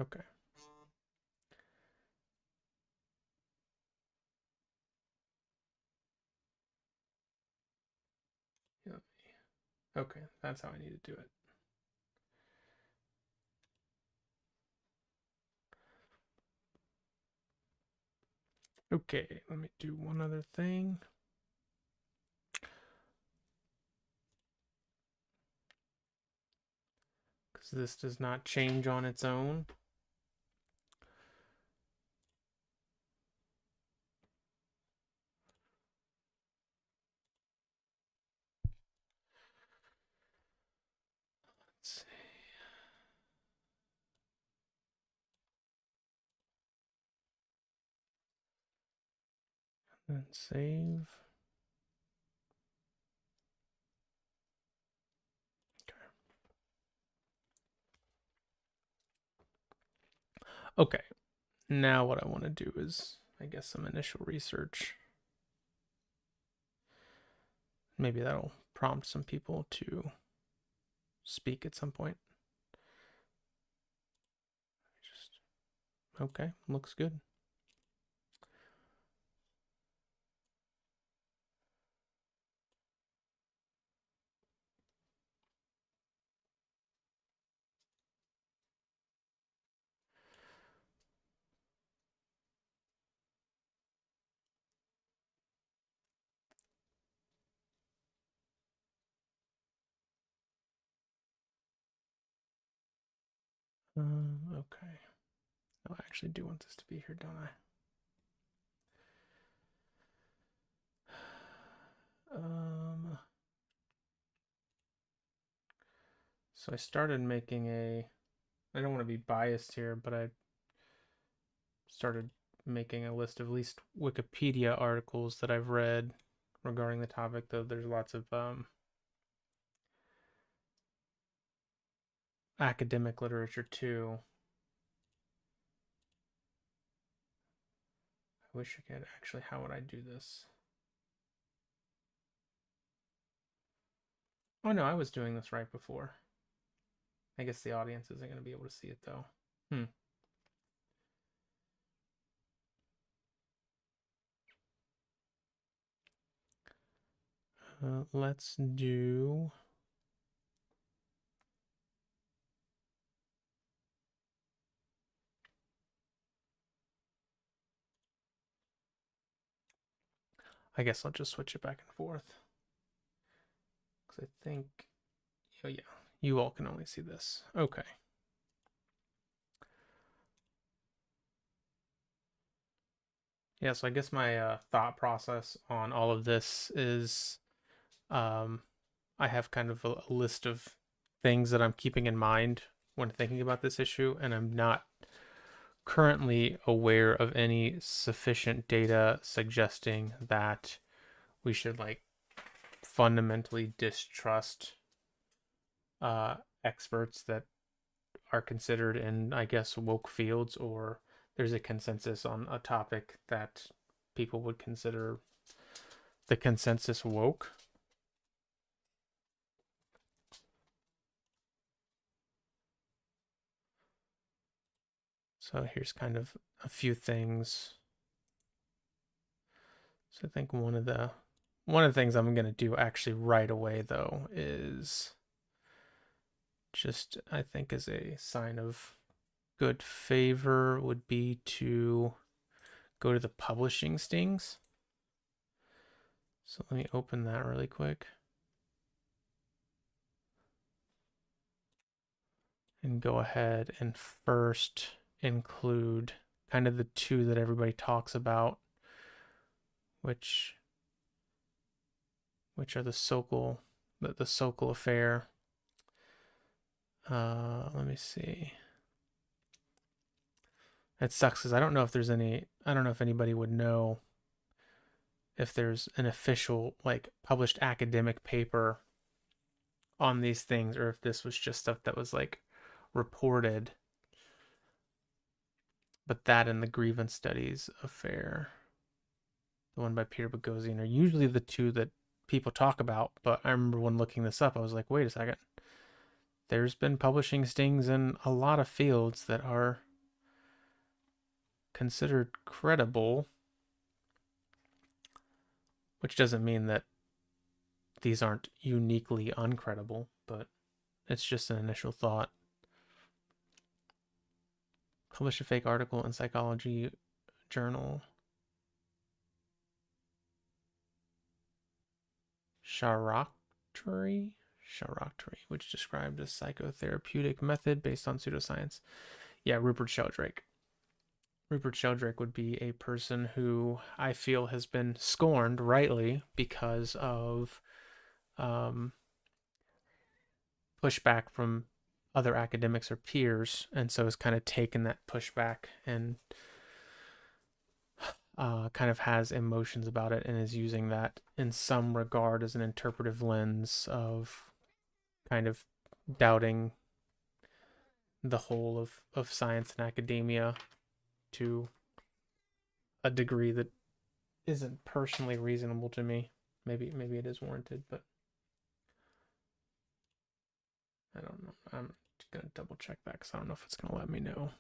Okay. Yeah. Okay, that's how I need to do it. Okay, let me do one other thing. Because this does not change on its own. Let's see. And save. Okay. Okay. Now what I want to do is, I guess, some initial research. Maybe that'll prompt some people to speak at some point. Okay, looks good. Okay. Oh, I actually do want this to be here, don't I? So I started making I don't want to be biased here, but I started making a list of at least Wikipedia articles that I've read regarding the topic, though there's lots of academic literature too. I wish I could actually, how would I do this? Oh no, I was doing this right before. I guess the audience isn't going to be able to see it though. Let's do. I guess I'll just switch it back and forth. Because I think. Oh, yeah. You all can only see this. Okay. Yeah, so I guess my thought process on all of this is I have kind of a list of things that I'm keeping in mind when thinking about this issue, and I'm not currently aware of any sufficient data suggesting that we should like fundamentally distrust experts that are considered in, I guess, woke fields, or there's a consensus on a topic that people would consider the consensus woke. So here's kind of a few things. So I think one of the things I'm going to do actually right away though is just, I think, as a sign of good favor would be to go to the publishing stings. So let me open that really quick. And go ahead and first include kind of the two that everybody talks about, which are the Sokol affair. Let me see. It sucks because I don't know if anybody would know if there's an official like published academic paper on these things, or if this was just stuff that was like reported. But that and the grievance studies affair, the one by Peter Boghossian, are usually the two that people talk about. But I remember when looking this up, I was like, wait a second. There's been publishing stings in a lot of fields that are considered credible, which doesn't mean that these aren't uniquely uncredible, but it's just an initial thought. Published a fake article in Psychology Journal. Charactery, which described a psychotherapeutic method based on pseudoscience. Yeah, Rupert Sheldrake. Rupert Sheldrake would be a person who I feel has been scorned rightly because of pushback from other academics or peers, and so has kind of taken that pushback and kind of has emotions about it and is using that in some regard as an interpretive lens of kind of doubting the whole of science and academia to a degree that isn't personally reasonable to me. Maybe it is warranted, but I don't know. I'm gonna double check that because I don't know if it's gonna let me know.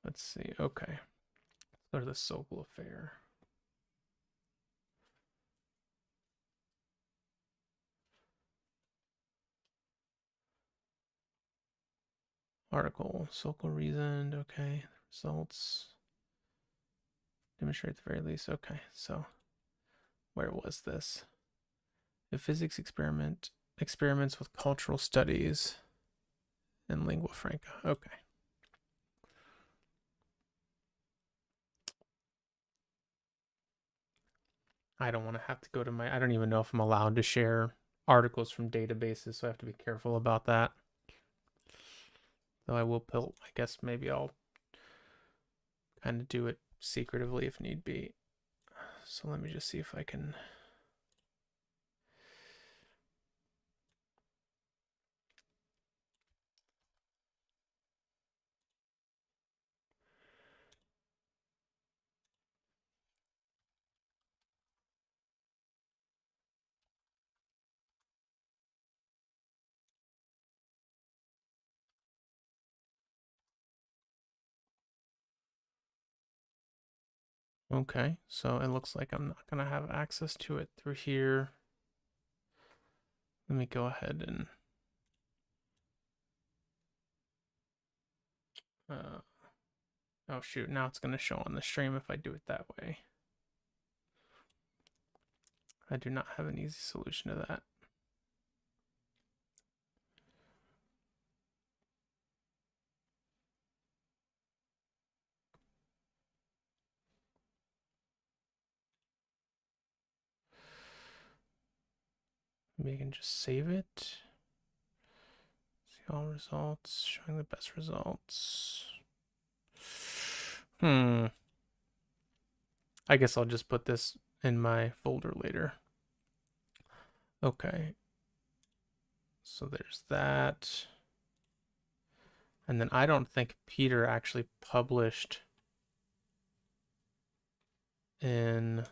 Let's see. Okay, let's go to the Sokol affair. Article. Sokol reasoned. Okay. Results demonstrate at the very least. Okay, so where was this? The physics experiments with cultural studies and lingua franca. Okay. I don't want to have to go to my, I don't even know if I'm allowed to share articles from databases, so I have to be careful about that. Though I will pill, I guess maybe I'll kind of do it secretively if need be. So let me just see if I can. Okay, so it looks like I'm not going to have access to it through here. Let me go ahead and oh shoot, now it's going to show on the stream if I do it that way. I do not have an easy solution to that. Maybe I can just save it. See all results, showing the best results. I guess I'll just put this in my folder later. Okay. So there's that. And then I don't think Peter actually published in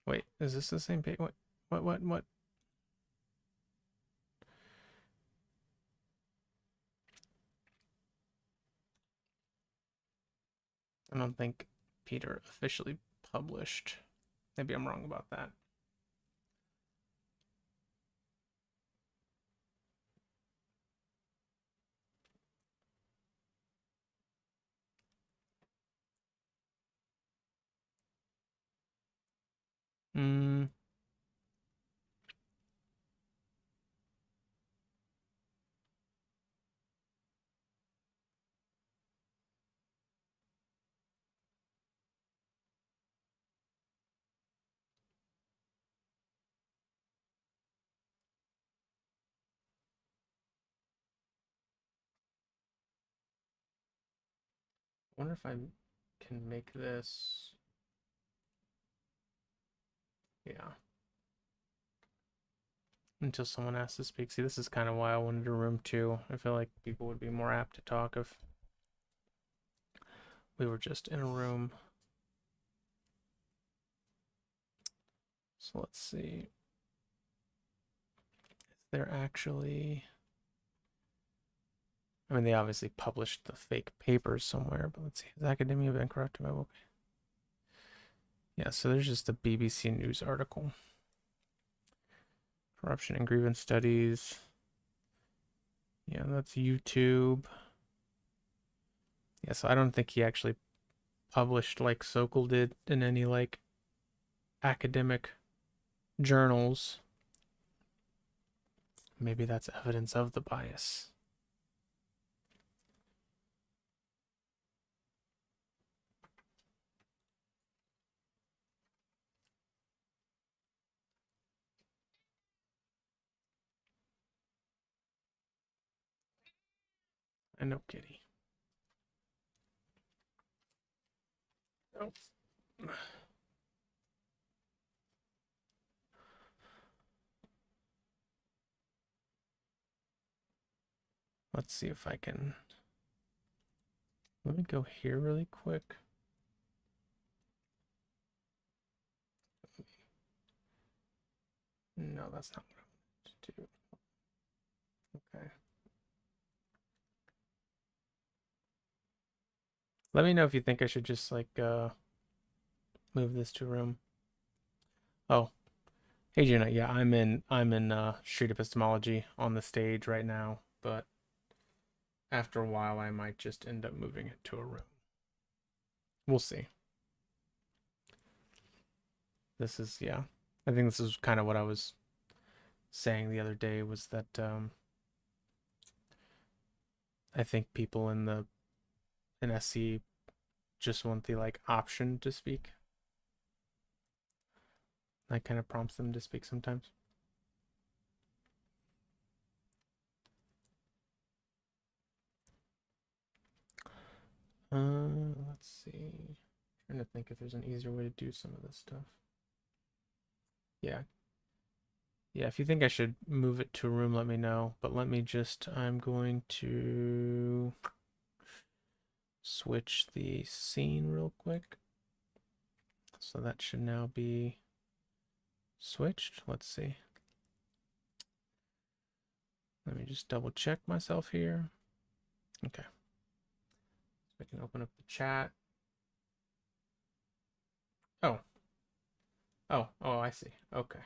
wait, is this the same page? What? I don't think Peter officially published. Maybe I'm wrong about that. I wonder if I can make this. Yeah. Until someone has to speak. See, this is kind of why I wanted a room too. I feel like people would be more apt to talk if we were just in a room. So let's see. Is there actually. I mean, they obviously published the fake papers somewhere, but let's see. Has academia been corrupted by what? Yeah, so there's just a BBC News article. Corruption and grievance studies. Yeah, that's YouTube. Yeah, so I don't think he actually published like Sokol did in any like academic journals. Maybe that's evidence of the bias. I know, Kitty. Oh. Let's see if I can. Let me go here really quick. No, that's not what I want to do. Okay. Let me know if you think I should just like move this to a room. Oh, hey Gina, yeah, I'm in street epistemology on the stage right now, but after a while I might just end up moving it to a room. We'll see. This is yeah. I think this is kind of what I was saying the other day was that I think people in SC just want the like option to speak. That kind of prompts them to speak sometimes. Let's see. I'm trying to think if there's an easier way to do some of this stuff. Yeah. Yeah, if you think I should move it to a room, let me know. But let me just, I'm going to switch the scene real quick. So that should now be switched. Let's see. Let me just double check myself here. Okay. So I can open up the chat. Oh. Oh, I see. Okay.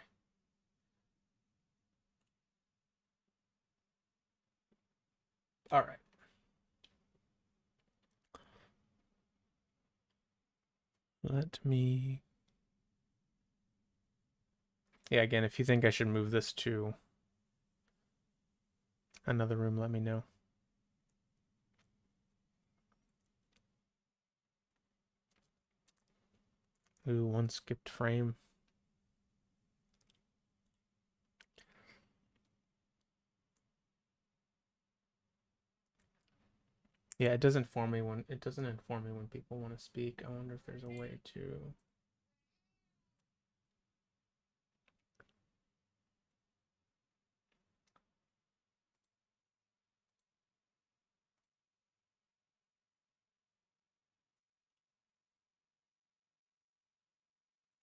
All right. Let me. Yeah, again, if you think I should move this to another room, let me know. Ooh, one skipped frame. Yeah, it doesn't inform me when people want to speak. I wonder if there's a way to.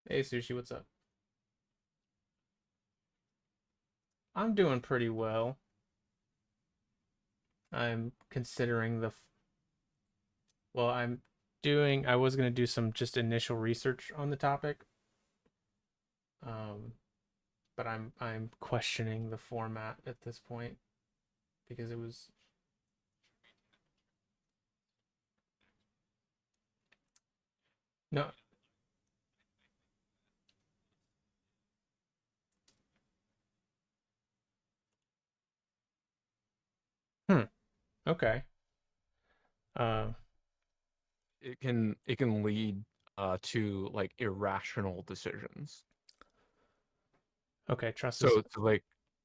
Hey Sushi, what's up? I'm doing pretty well. I'm considering well, I was gonna do some just initial research on the topic. Um, but I'm questioning the format at this point because it was no. Hmm. Okay. Uh, It can lead to like irrational decisions. okay. Trust is So to like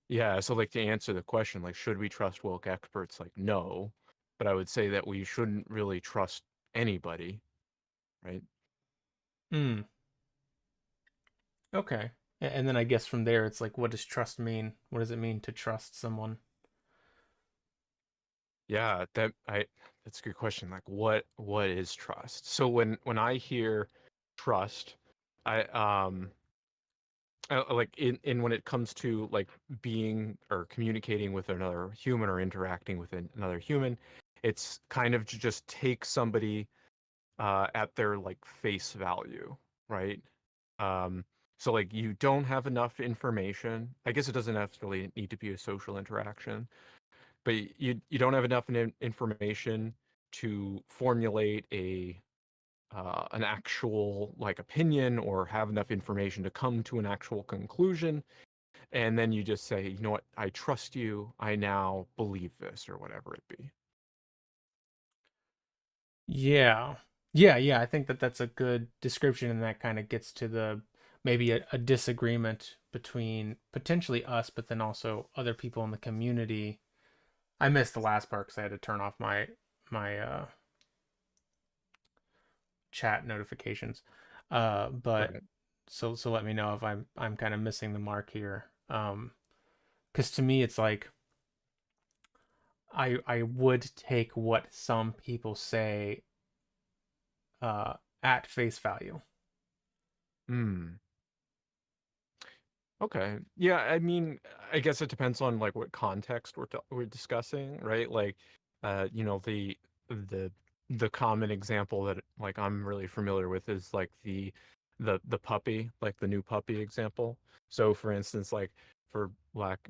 yeah, so like to answer the question, like should we trust woke experts? Like no, but I would say that we shouldn't really trust anybody, right? mm, okay. And then I guess from there it's like, what does trust mean? What does it mean to trust someone? Yeah, that's a good question. Like what is trust? So when I hear trust, I like in when it comes to like being or communicating with another human or interacting with another human, it's kind of to just take somebody at their like face value, right? Um, so like you don't have enough information. I guess it doesn't necessarily need to be a social interaction, but you don't have enough information to formulate a an actual like opinion or have enough information to come to an actual conclusion, and then you just say, you know what, I trust you, I now believe this or whatever it be. Yeah. Yeah, I think that that's a good description, and that kind of gets to the maybe a disagreement between potentially us, but then also other people in the community. I missed the last part because I had to turn off my chat notifications. But Right. so let me know if I'm kind of missing the mark here. Because to me it's like I would take what some people say uh at face value. Hmm. Okay. Yeah, I mean, I guess it depends on like what context we're discussing, right? Like, you know, the the common example that like I'm really familiar with is like the puppy, like the new puppy example. So, for instance, like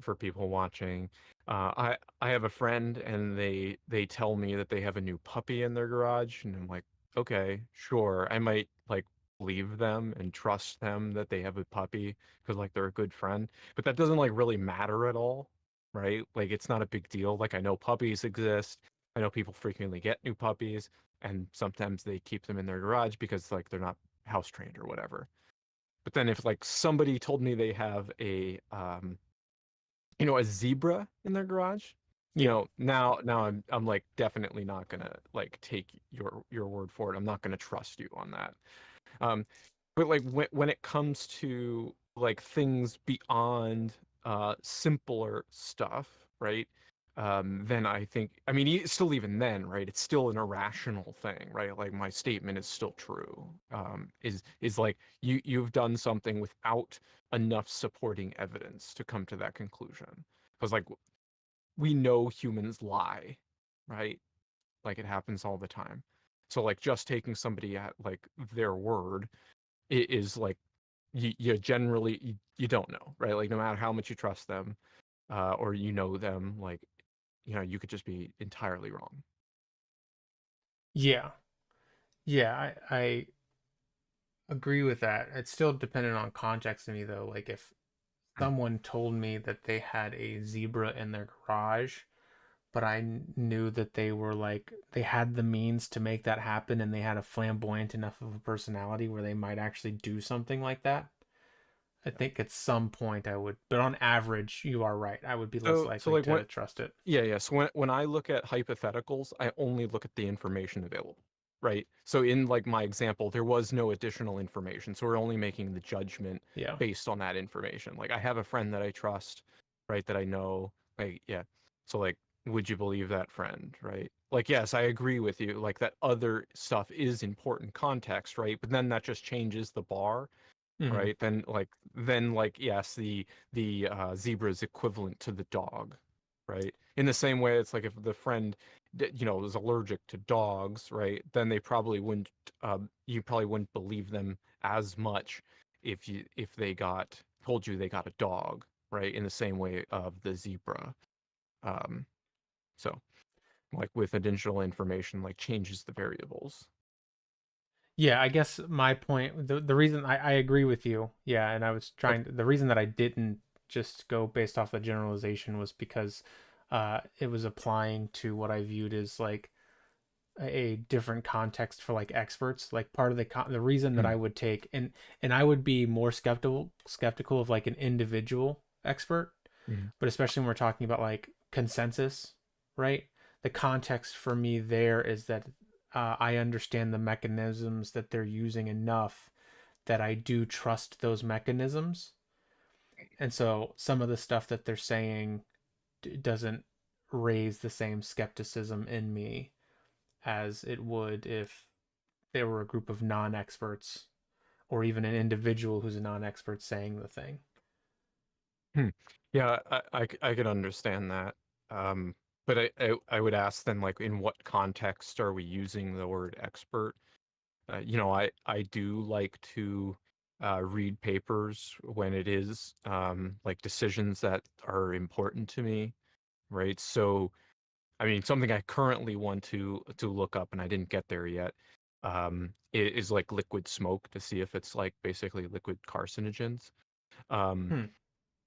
for people watching, I have a friend and they tell me that they have a new puppy in their garage, and I'm like, okay, sure, I might like believe them and trust them that they have a puppy because like they're a good friend, but that doesn't like really matter at all, right? Like it's not a big deal. Like I know puppies exist. I know people frequently get new puppies, and sometimes they keep them in their garage because like they're not house trained or whatever. But then if like somebody told me they have a you know, a zebra in their garage, you Yeah. know, now I'm like definitely not gonna like take your word for it. I'm not gonna trust you on that. Um, but like when it comes to like things beyond simpler stuff, right? Then I think, I mean, still even then, right? It's still an irrational thing, right? Like my statement is still true. Is like you've done something without enough supporting evidence to come to that conclusion. Because like we know humans lie, right? Like it happens all the time. So like just taking somebody at like their word is like you generally you don't know, right? Like no matter how much you trust them or you know them, like you know you could just be entirely wrong. Yeah. Yeah, I agree with that. It's still dependent on context to me though. Like if someone told me that they had a zebra in their garage, but knew that they were like they had the means to make that happen, and they had a flamboyant enough of a personality where they might actually do something like that. I think at some point I would, but on average, you are right. I would be less So likely like when to trust it. yeah. So when I look at hypotheticals, I only look at the information available, right? So in like my example, there was no additional information, so we're only making the judgment Yeah. based on that information. Like I have a friend that I trust, right? That I know, like yeah. So like, would you believe that friend, right? Like yes, I agree with you. Like that other stuff is important context, right? But then that just changes the bar, Hmm. right? Then like yes, the zebra is equivalent to the dog, right? In the same way, it's like if the friend, you know, is allergic to dogs, right? Then they probably wouldn't, you probably wouldn't believe them as much if they got told you they got a dog, right? In the same way of the zebra. Um, so like with additional information, like changes the variables. Yeah, I guess my point, the reason I agree with you, yeah, and I was Okay. trying to, the reason that I didn't just go based off the generalization was because it was applying to what I viewed as like a different context for like experts. Like part of the reason that I Mm, would take, and I would be more skeptical of like an individual expert, mm, but especially when we're talking about like consensus, right? The context for me there is that I understand the mechanisms that they're using enough that I do trust those mechanisms. And so some of the stuff that they're saying doesn't raise the same skepticism in me as it would if there were a group of non experts or even an individual who's a non-expert saying the thing. Hmm. Yeah, I could understand that. But I would ask then, like, in what context are we using the word expert? I do like to read papers when it is like decisions that are important to me, right? So, I mean, something I currently want to look up and I didn't get there yet, is like liquid smoke to see if it's like basically liquid carcinogens. Um, Hmm.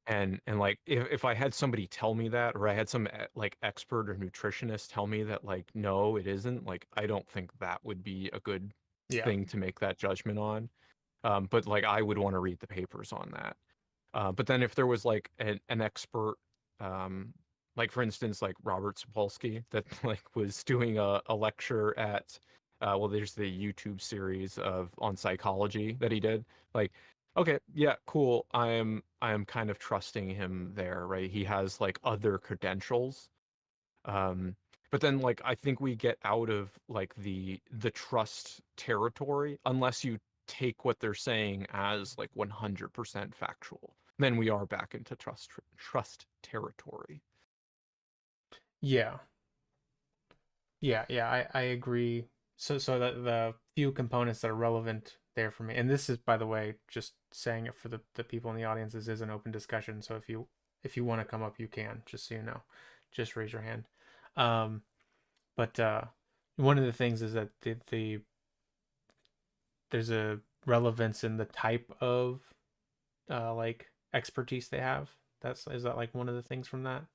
and like if I had somebody tell me that, or I had some like expert or nutritionist tell me that like no, it isn't, like I don't think that would be a good Yeah. thing to make that judgment on. But like I would want to read the papers on that. But then if there was like an expert, um, like for instance, like Robert Sapolsky, that like was doing a lecture at, well, there's the YouTube series of on psychology that he did. Like, okay, yeah, cool. I am kind of trusting him there, right? He has like other credentials. Um, but then like I think we get out of like the trust territory unless you take what they're saying as like 100% factual. Then we are back into trust territory. Yeah. Yeah, I agree. So the few components that are relevant there for me, and this is, by the way, just saying it for the people in the audience, this is an open discussion. So if you want to come up, you can, just so you know. Just raise your hand. Um, but one of the things is that there's a relevance in the type of like expertise they have. Is that like one of the things from that?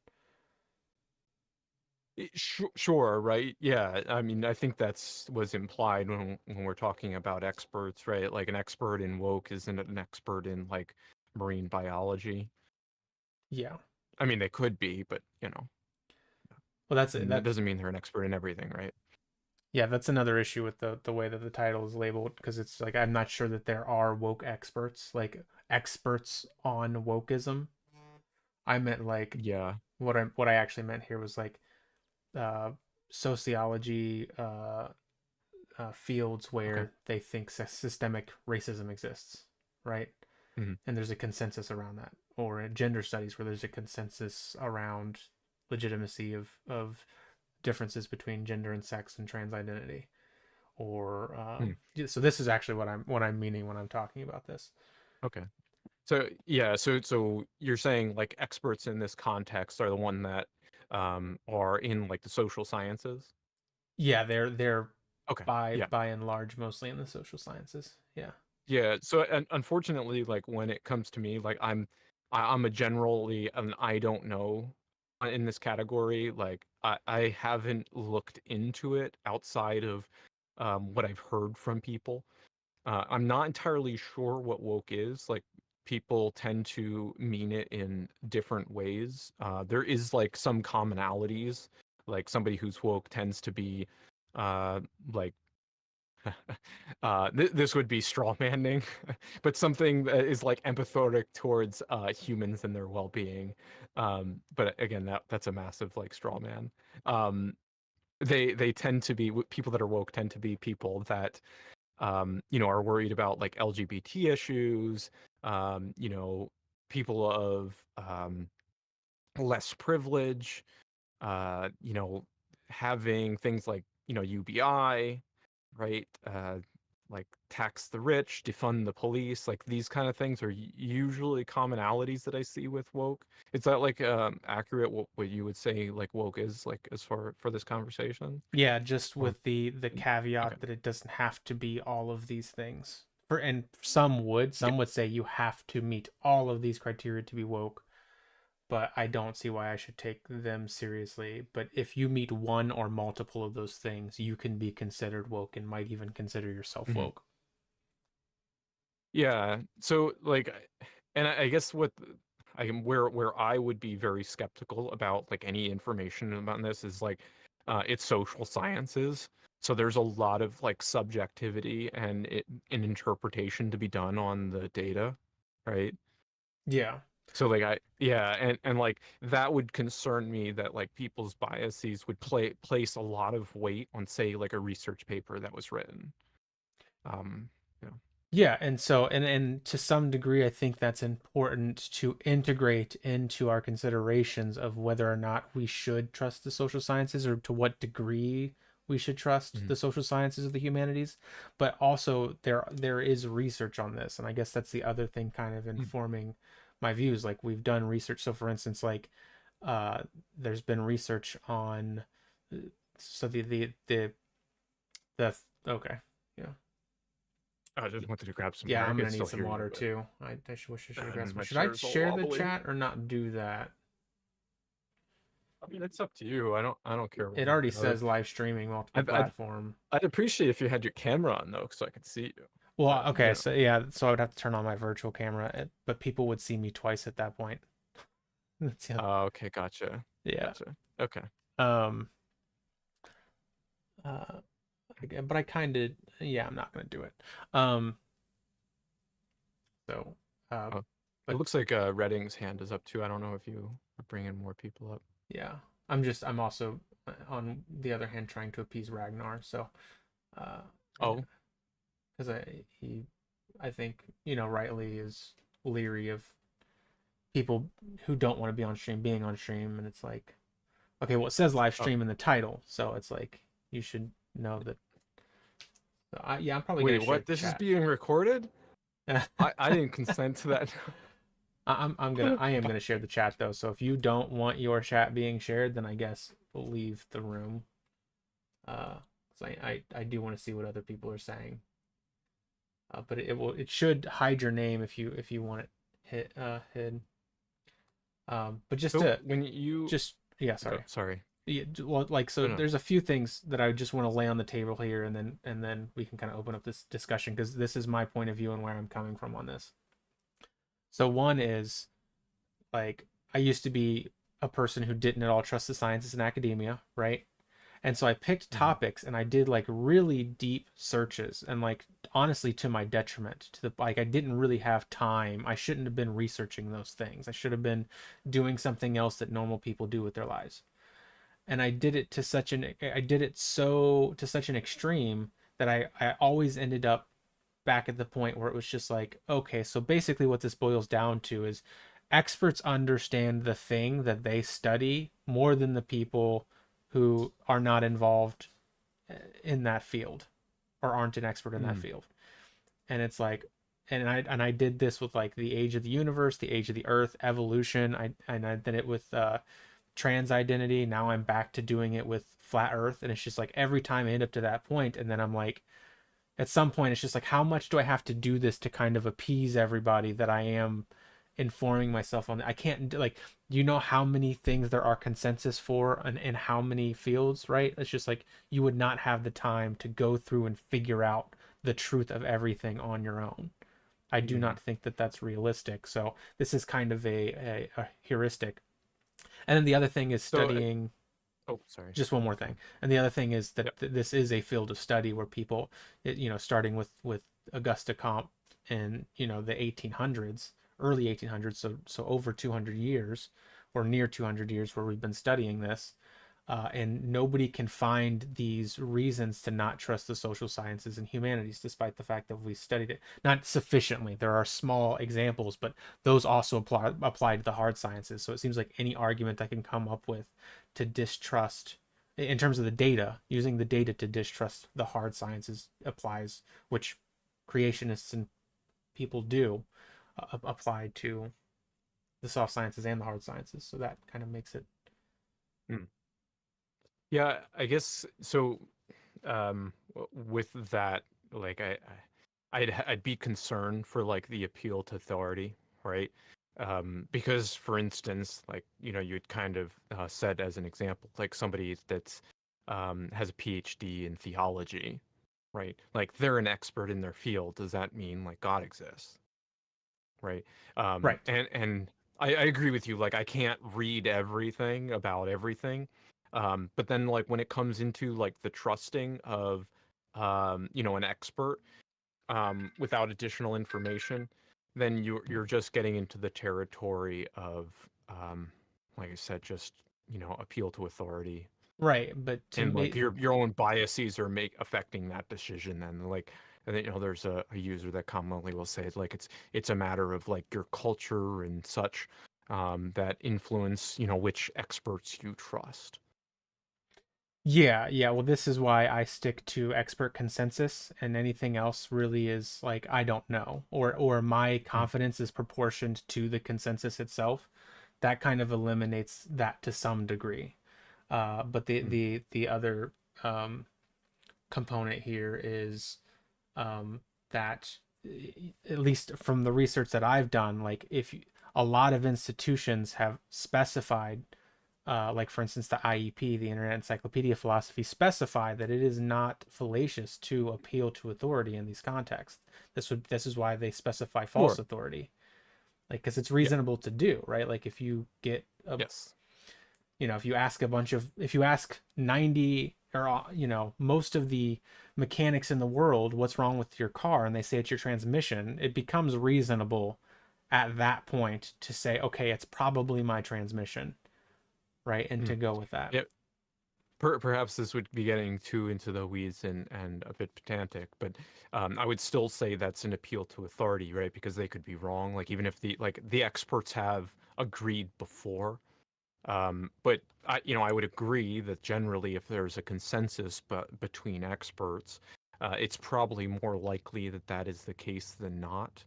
Sure, right? Yeah, I mean, I think that's was implied when we're talking about experts, right? Like an expert in woke isn't an expert in like marine biology. Yeah. I mean, they could be, but Well, that that's doesn't mean they're an expert in everything, right? yeah, that's another issue with the way that the title is labeled, because it's like I'm not sure that there are woke experts, like experts on wokeism. I meant like Yeah. what I actually meant here was like uh sociology fields Okay. where they think systemic racism exists, right? Mhm. And there's a consensus around that, or in gender studies where there's a consensus around legitimacy of differences between gender and sex and trans identity, or Hmm. yeah, so this is actually what I'm meaning when I'm talking about this. Okay. So yeah, so you're saying like experts in this context are the one that are in like the social sciences? Yeah, they're Okay. by Yeah. by and large mostly in the social sciences. Yeah. Yeah. So and unfortunately, like when it comes to me, like I'm a generally an I don't know in this category. Like I haven't looked into it outside of what I've heard from people. I'm not entirely sure what woke is. Like, people tend to mean it in different ways. There is like some commonalities. Like somebody who's woke tends to be, uh, like, this would be straw manning, but something that is like empathetic towards humans and their well-being. But again, that's a massive like straw man. Um, they tend to be people that are woke tend to be people that are worried about like LGBT issues, people of less privilege, uh, you know, having things like, UBI, right? Like tax the rich, defund the police, like these kind of things are usually commonalities that I see with woke. Is that like accurate what you would say like woke is like as far for this conversation? Yeah, just Or with the okay. caveat that it doesn't have to be all of these things. And Yeah. some would say you have to meet all of these criteria to be woke, but I don't see why I should take them seriously. But if you meet one or multiple of those things, you can be considered woke and might even consider yourself Mhm. woke. Yeah. So like, and I guess I am where I would be very skeptical about like any information about this is like, it's social sciences. So there's a lot of like subjectivity and an interpretation to be done on the data, right? Yeah. So like yeah, and like that would concern me that like people's biases would place a lot of weight on say like a research paper that was written. Um, yeah. Yeah, and so and to some degree I think that's important to integrate into our considerations of whether or not we should trust the social sciences or to what degree we should trust Mhm. the social sciences or the humanities. But also there is research on this, and I guess that's the other thing kind of Mm. informing my views. Like we've done research. So for instance, like uh there's been research on so the okay. Yeah. I just wanted to grab some Yeah, air. I I'm could gonna need still some hear you, water but too. I wish I should have grabbed some. my Should I chair's all share the wobbly. chat or not do that? I mean, it's up to you. I don't care one It way or already the other. says live streaming multiple I'd I'd, platform. I'd appreciate if you had your camera on though, so I could see you. Well, But okay, so yeah, so I would have to turn on my virtual camera, but people would see me twice at that point. Yeah, Okay, gotcha, yeah. gotcha. Okay. Um, uh, but I kind of, yeah, I'm not gonna do it. Um, so, uh, Oh, it but looks like Redding's hand is up too. I don't know if you are bringing more people up. yeah, I'm also on the other hand trying to appease Ragnar. So, uh, Oh, because I think rightly is leery of people who don't want to be on stream being on stream, and it's like, okay, well it says live oh, stream in the title, so it's like you should know that. So yeah, I'm probably wait, gonna share what? the This is chat. being recorded? I didn't consent to that. I am gonna share the chat though. So if you don't want your chat being shared, then I guess we'll leave the room. So I do want to see what other people are saying. But it should hide your name if you want it hid. But just So to when you just yeah, go, sorry. sorry, Yeah, well, like so no, no. there's a few things that I just want to lay on the table here, and then we can kind of open up this discussion because this is my point of view and where I'm coming from on this. So one is like I used to be a person who didn't at all trust the sciences and academia, right? And so I picked Mhm. topics and I did like really deep searches and like honestly to my detriment to the like I didn't really have time. I shouldn't have been researching those things. I should have been doing something else that normal people do with their lives. And I did it to such an I did it so to such an extreme that I always ended up back at the point where it was just like, okay, so basically what this boils down to is experts understand the thing that they study more than the people who are not involved in that field or aren't an expert in that Mm. field. And it's like and I did this with like the age of the universe, the age of the earth, evolution. I did it with trans identity. Now I'm back to doing it with flat earth, and it's just like every time I end up to that point and then I'm like at some point it's just like how much do I have to do this to kind of appease everybody that I am informing myself on. I can't like you know how many things there are consensus for and how many fields, right? It's just like you would not have the time to go through and figure out the truth of everything on your own. I do Mm. not think that that's realistic. So this is kind of a heuristic. And then the other thing is So, studying oh, sorry. just one more Go. thing. And the other thing is that Yep. this is a field of study where people, starting with Augusta Comte in the 1800s, early 1800s, so over 200 years or near 200 years where we've been studying this, and nobody can find these reasons to not trust the social sciences and humanities, despite the fact that we studied it not sufficiently. There are small examples, but those also apply to the hard sciences. So it seems like any argument I can come up with to distrust, in terms of the data, using the data to distrust the hard sciences applies, which creationists and people do apply to the soft sciences and the hard sciences. So that kind of makes it Mm. Yeah, I guess so. With that, like I'd be concerned for like the appeal to authority, right? Because for instance, like you'd kind of said as an example, like somebody that's has a PhD in theology, right? Like they're an expert in their field. Does that mean like God exists, right? right. And I agree with you. Like I can't read everything about everything, but then like when it comes into like the trusting of an expert without additional information, then you're just getting into the territory of like I said, just appeal to authority, Right, but to and like me, your own biases are make affecting that decision. Then like And then, there's a user that commonly will say like it's a matter of like your culture and such that influence, which experts you trust. Yeah, yeah. Well, this is why I stick to expert consensus, and anything else really is like I don't know, or my Mm, confidence is proportioned to the consensus itself. That kind of eliminates that to some degree. But the mm. the the other component here is that at least from the research that I've done, like if a lot of institutions have specified like for instance the IEP, the Internet Encyclopedia of Philosophy, specify that it is not fallacious to appeal to authority in these contexts. This is why they specify false Sure. authority, like because it's Yeah. reasonable to do, right? Like if you get a, Yes. if you ask if you ask 90 or most of the mechanics in the world what's wrong with your car, and they say it's your transmission, it becomes reasonable at that point to say, okay, it's probably my transmission, right? And Mm. to go with that. Yeah. Perhaps this would be getting too into the weeds and a bit pedantic, but I would still say that's an appeal to authority, right? Because they could be wrong. Like even if the experts have agreed before, but I would agree that generally, if there's a consensus between experts, it's probably more likely that that is the case than not.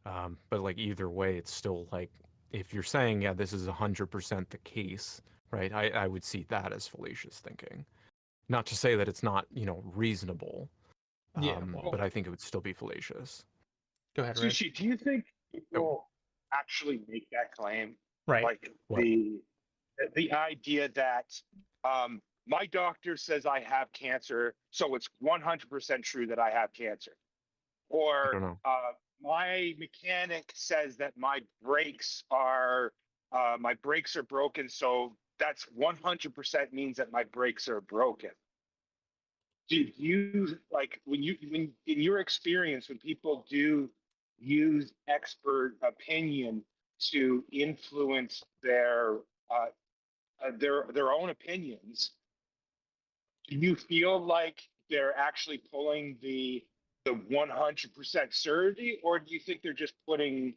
But like either way, it's still like if you're saying, yeah, this is 100% the case, right? I would see that as fallacious thinking. Not to say that it's not, reasonable, Yeah, well, but I think it would still be fallacious. go ahead, Reg. Sushi, do you think Oh, people actually make that claim? Right. Like what? the idea that my doctor says I have cancer, so it's 100% true that I have cancer. I Or don't know. my mechanic says that my brakes are broken, so that's 100% means that my brakes are broken. Do you like when in your experience when people do use expert opinion to influence their own opinions, do you feel like they're actually pulling the 100% certainty, or do you think they're just putting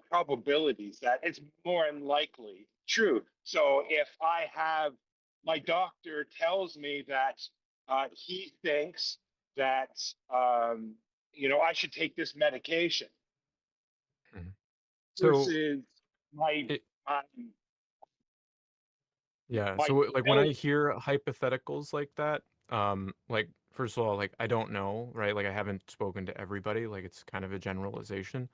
probabilities that it's more unlikely true? So if I have my doctor tells me that he thinks that I should take this medication Mhm. So versus my it, my yeah. my So like when I bill. hear hypotheticals like that, like first of all, like I don't know, right? Like I haven't spoken to everybody. Like it's kind of a generalization.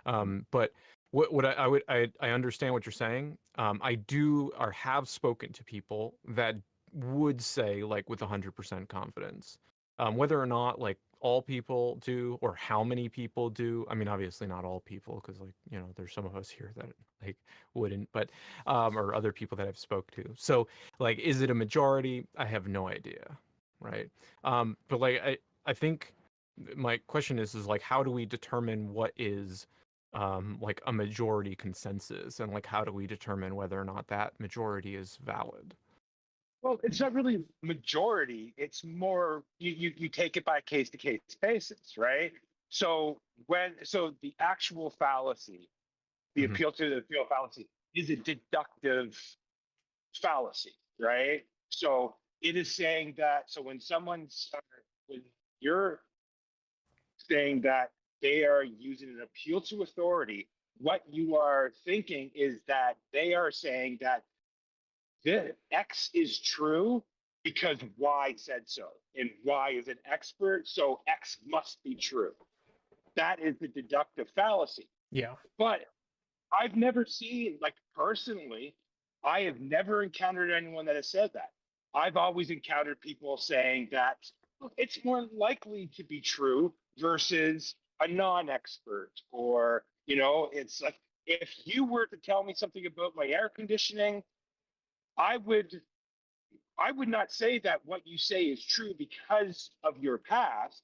But what I understand what you're saying. I do or have spoken to people that would say like with 100% confidence. Whether or not like all people do or how many people do. I mean, obviously not all people because like there's some of us here that like wouldn't, but or other people that I've spoke to. So like, is it a majority? I have no idea, right? But like I think my question is like how do we determine what is like a majority consensus and like how do we determine whether or not that majority is valid? Well, it's not really majority. It's more you take it by case to case basis, right? So the actual fallacy, the Hmm. appeal to the appeal fallacy, is a deductive fallacy, right? So it is saying that. So when you're saying that they are using an appeal to authority, what you are thinking is that they are saying that the X is true because Y said so, and Y is an expert, so X must be true. That is the deductive fallacy. Yeah. But I've never seen, like personally, I have never encountered anyone that has said that. I've always encountered people saying that it's more likely to be true versus a non-expert, or it's like if you were to tell me something about my air conditioning, I would I would not say that what you say is true because of your past.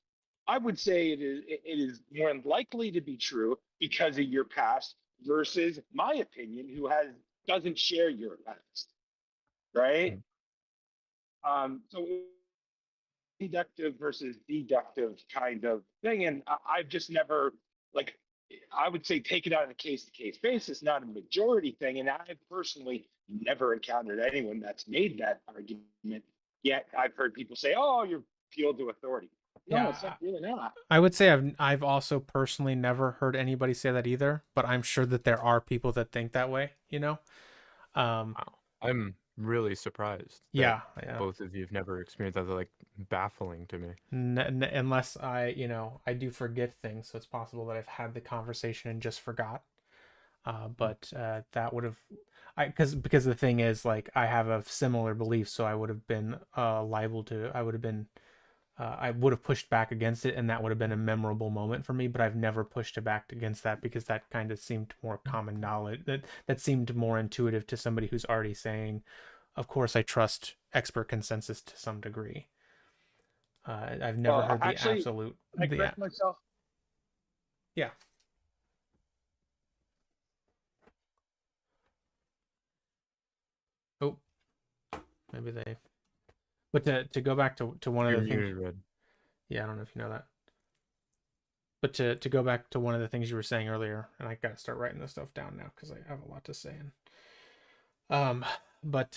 I would say it is more likely to be true because of your past versus my opinion, who doesn't share your past, right? So inductive versus deductive kind of thing. And I've just never, like, I would say take it on a case to case basis, not a majority thing. And I've personally never encountered anyone that's made that argument. Yet I've heard people say, oh, you're appealed to authority. No, it's Yeah, not really not. I would say I've also personally never heard anybody say that either, but I'm sure that there are people that think that way, you know? Um, Wow. I'm really surprised that yeah, yeah. both of you have never experienced that. They're like baffling to me. Unless I do forget things, so it's possible that I've had the conversation and just forgot. But that would have, because the thing is, like, I have a similar belief, so I would have been liable to, I would have pushed back against it, and that would have been a memorable moment for me. But I've never pushed it back against that because that kind of seemed more common knowledge. That seemed more intuitive to somebody who's already saying, "Of course, I trust expert consensus to some degree." I've never Well, heard the actually, absolute. can I Yeah, correct myself? yeah. Oh, maybe they. But to go back to one of You're the things. muted, Red. Yeah, I don't know if you know that. But to go back to one of the things you were saying earlier, and I got to start writing this stuff down now because I have a lot to say. Um, but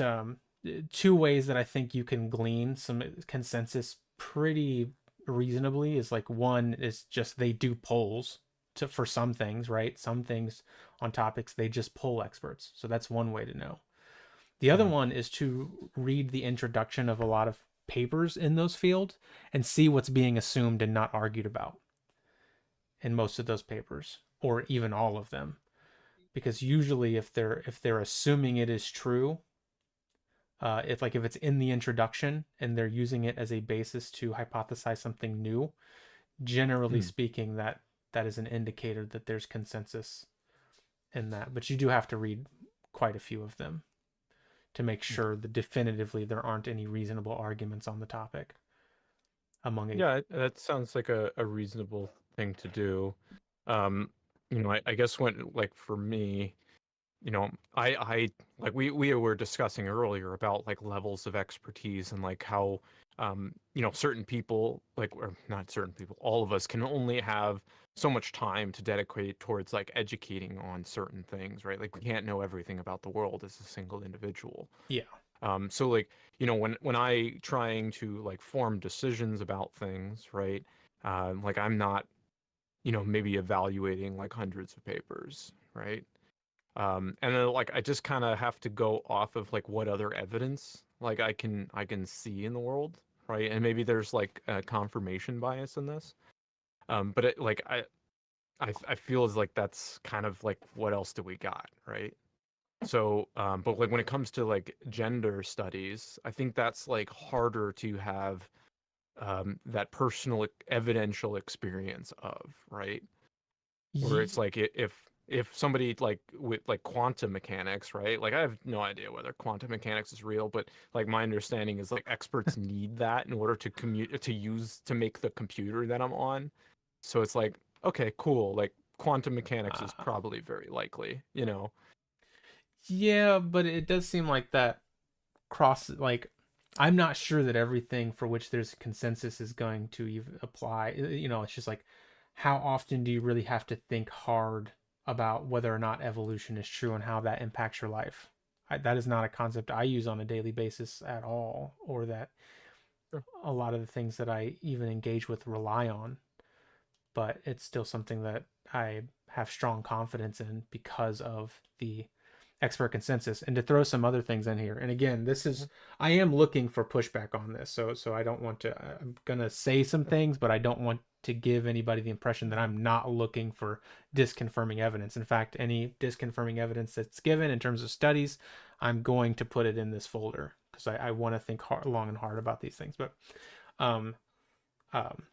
two ways that I think you can glean some consensus pretty reasonably is, like, one is just they do polls for some things, right? Some things on topics they just poll experts. So that's one way to know. The other Mhm. one is to read the introduction of a lot of papers in those fields and see what's being assumed and not argued about in most of those papers, or even all of them. Because usually if they're assuming it is true, if it's in the introduction and they're using it as a basis to hypothesize something new, generally Mm. speaking, that is an indicator that there's consensus in that. But you do have to read quite a few of them to make Okay. sure that definitively there aren't any reasonable arguments on the topic among a. Yeah, that sounds like a reasonable thing to do. Um, I guess when like for me, I like we were discussing earlier about like levels of expertise and like how certain people like or not certain people, all of us can only have so much time to dedicate towards like educating on certain things, right? Like we can't know everything about the world as a single individual. Yeah. So like, when I trying to like form decisions about things, right? Like I'm not, maybe evaluating like hundreds of papers, right? And then like I just kind of have to go off of like what other evidence like I can see in the world, right? And maybe there's like a confirmation bias in this. But like I feel as like that's kind of like what else do we got, right? So, but like when it comes to like gender studies, I think that's like harder to have that personal evidential experience of, right? Where it's like if somebody like with like quantum mechanics, right? Like I have no idea whether quantum mechanics is real, but like my understanding is like experts need that in order to commute to use to make the computer that I'm on. So it's like, okay, cool. Like quantum mechanics is uh, probably very likely. yeah, but it does seem like that cross, like, I'm not sure that everything for which there's a consensus is going to even apply. It's just like, how often do you really have to think hard about whether or not evolution is true and how that impacts your life? That is not a concept I use on a daily basis at all, or that Sure. a lot of the things that I even engage with rely on. But it's still something that I have strong confidence in because of the expert consensus. And to throw some other things in here, and again, this is, Mhm. I am looking for pushback on this, so I don't want to, I'm gonna say some things, but I don't want to give anybody the impression that I'm not looking for disconfirming evidence. In fact, any disconfirming evidence that's given in terms of studies, I'm going to put it in this folder because I want to think long and hard about these things. But um, um,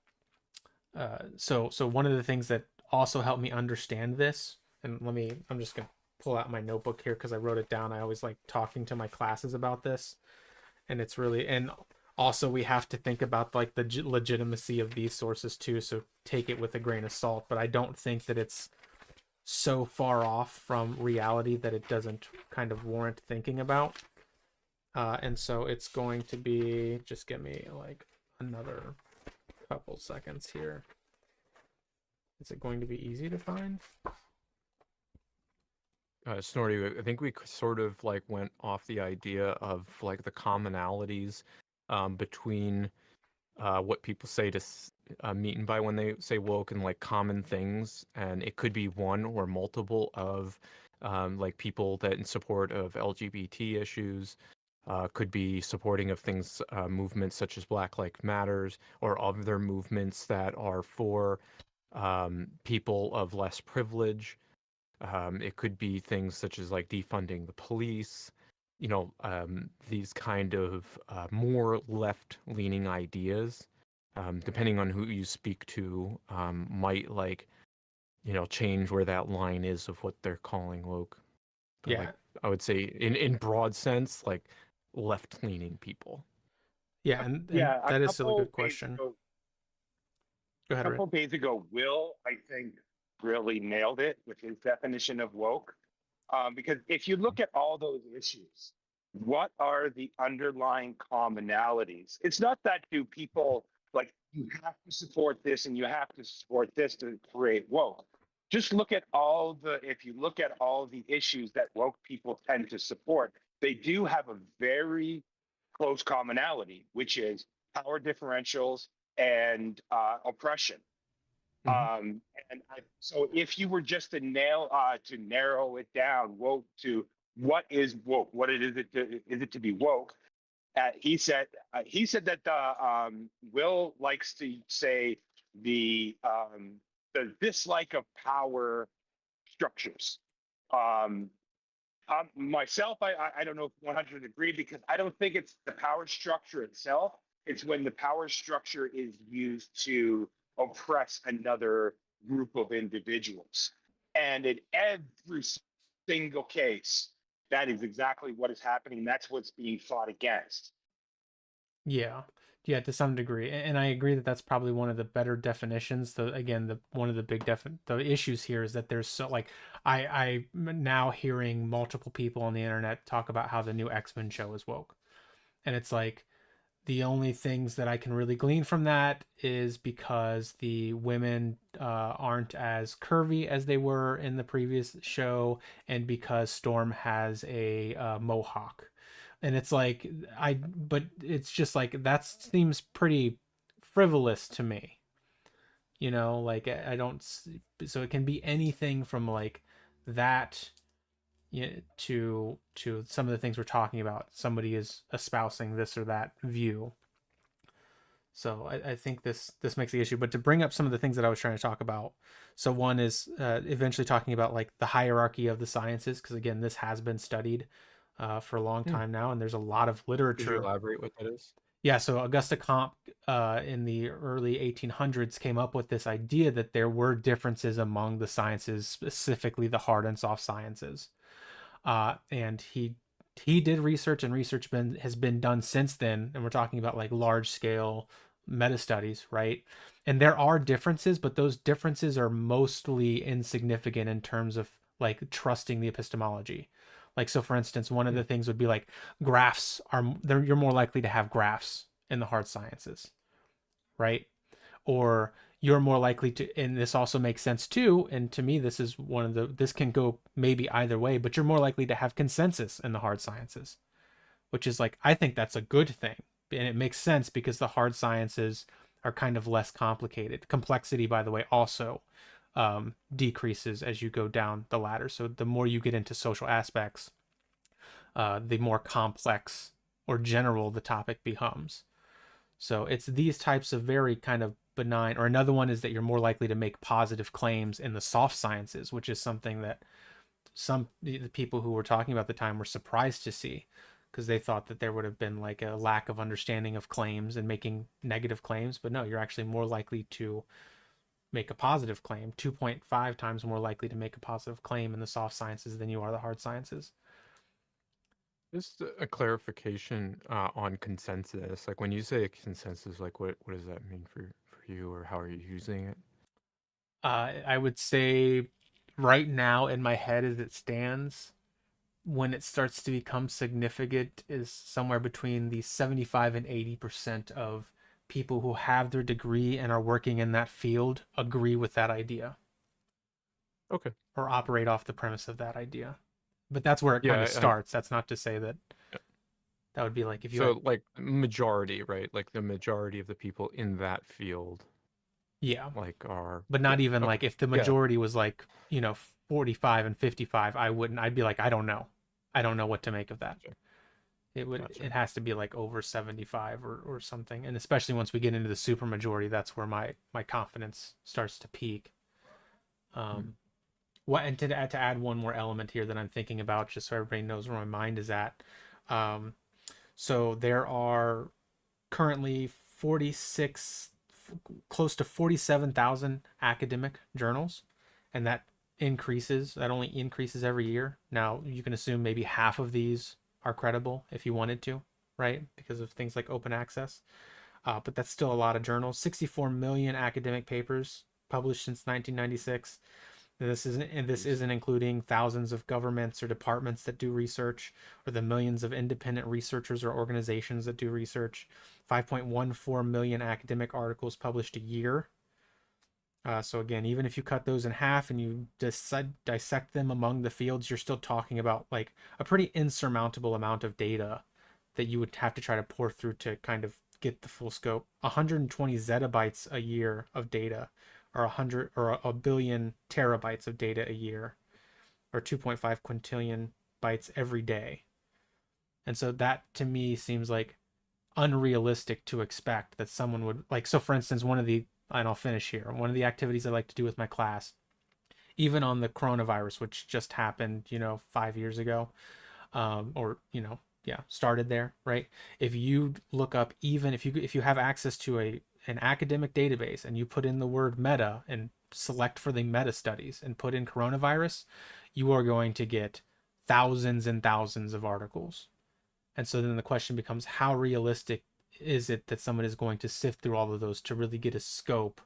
so one of the things that also helped me understand this, and I'm just gonna pull out my notebook here because I wrote it down. I always like talking to my classes about this, and it's really, and also we have to think about like the legitimacy of these sources too. So take it with a grain of salt, but I don't think that it's so far off from reality that it doesn't kind of warrant thinking about. And so it's going to be, just give me like another couple seconds here. Is it going to be easy to find? Snorty, I think we sort of like went off the idea of like the commonalities between what people say to mean by when they say woke and like common things, and it could be one or multiple of like people that in support of LGBT issues, could be supporting of things, movements such as Black Lives Matters or other movements that are for people of less privilege. It could be things such as like defunding the police, these kind of more left-leaning ideas, depending on who you speak to, might like, change where that line is of what they're calling woke. But Yeah. like, I would say in broad sense, like left-leaning people. Yeah, and Yeah, a that is still a couple good days question. ago, Go ahead, Red. couple days ago, Will, I think, really nailed it with his definition of woke. Because if you look at all those issues, what are the underlying commonalities? It's not that do people like you have to support this and you have to support this to create woke. Just look at if you look at all the issues that woke people tend to support, they do have a very close commonality, which is power differentials and oppression. Hmm. So if you were just to narrow it down, woke to what is woke, what it is it to be woke? He said that Will likes to say the dislike of power structures. Um, Myself, I don't know if 100 agree because I don't think it's the power structure itself. It's when the power structure is used to oppress another group of individuals. And in every single case, that is exactly what is happening. That's what's being fought against. Yeah, yeah, to some degree, and I agree that that's probably one of the better definitions. The again, the one of the the issues here is that there's so like I'm now hearing multiple people on the internet talk about how the new X-Men show is woke, and it's like the only things that I can really glean from that is because the women aren't as curvy as they were in the previous show, and because Storm has a mohawk. And it's like but it's just like that seems pretty frivolous to me. Like I don't. So it can be anything from like that, to some of the things we're talking about. Somebody is espousing this or that view, so I think this makes the issue. But to bring up some of the things that I was trying to talk about, so one is eventually talking about like the hierarchy of the sciences, because again, this has been studied for a long Hmm. time now, and there's a lot of Could you literature. elaborate what that is? Yeah, so Auguste Comte in the early 1800s came up with this idea that there were differences among the sciences, specifically the hard and soft sciences. And he did research, and has been done since then, and we're talking about like large scale meta studies, right? And there are differences, but those differences are mostly insignificant in terms of like trusting the epistemology. Like, so for instance, one of Hmm. the things would be like graphs you're more likely to have graphs in the hard sciences, right? Or you're more likely to, and this also makes sense too, and to me this is one of the, this can go maybe either way, but you're more likely to have consensus in the hard sciences, which is like, I think that's a good thing, and it makes sense because the hard sciences are kind of less complicated. Complexity, by the way, also decreases as you go down the ladder, so the more you get into social aspects, the more complex or general the topic becomes. So it's these types of very kind of benign, or another one is that you're more likely to make positive claims in the soft sciences, which is something that some the people who were talking about at the time were surprised to see, because they thought that there would have been like a lack of understanding of claims and making negative claims. But no, you're actually more likely to make a positive claim, 2.5 times more likely to make a positive claim in the soft sciences than you are the hard sciences. Just a clarification on consensus. Like when you say consensus, like what does that mean for you, or how are you using it? I would say right now in my head as it stands, when it starts to become significant is somewhere between the 75 and 80% of people who have their degree and are working in that field agree with that idea Okay. or operate off the premise of that idea. But that's where it kind of Yeah. starts. That's not to say that Yeah. that would be like if you had, So like majority, right? Like the majority of the people in that field, yeah, like are but yeah. not even Okay. like if the Yeah. majority was like, 45 and 55, I wouldn't, I'd be like, I don't know. I don't know what to make of that. Gotcha. It Gotcha. has to be like over 75 or something. And especially once we get into the super majority, that's where my confidence starts to peak. Mm. Um, and to add one more element here that I'm thinking about, just so everybody knows where my mind is at. Um, so there are currently 46, close to 47,000 academic journals, and that only increases every year. Now you can assume maybe half of these are credible if you wanted to, right? Because of things like open access. But that's still a lot of journals. 64 million academic papers published since 1996. This Jeez. isn't including thousands of governments or departments that do research, or the millions of independent researchers or organizations that do research. 5.14 million academic articles published a year. So again, even if you cut those in half and you dissect them among the fields, you're still talking about like a pretty insurmountable amount of data that you would have to try to pour through to kind of get the full scope. 120 zettabytes a year of data, or 100 or a billion terabytes of data a year, or 2.5 quintillion bytes every day. And so that to me seems like unrealistic to expect that someone would like. So for instance, and I'll finish here, one of the activities I like to do with my class, even on the coronavirus, which just happened 5 years ago, or yeah, started there, right? If you look up, even if you have access to an academic database and you put in the word meta and select for the meta studies and put in coronavirus, you are going to get thousands and thousands of articles. And so then the question becomes, how realistic is it that someone is going to sift through all of those to really get a scope?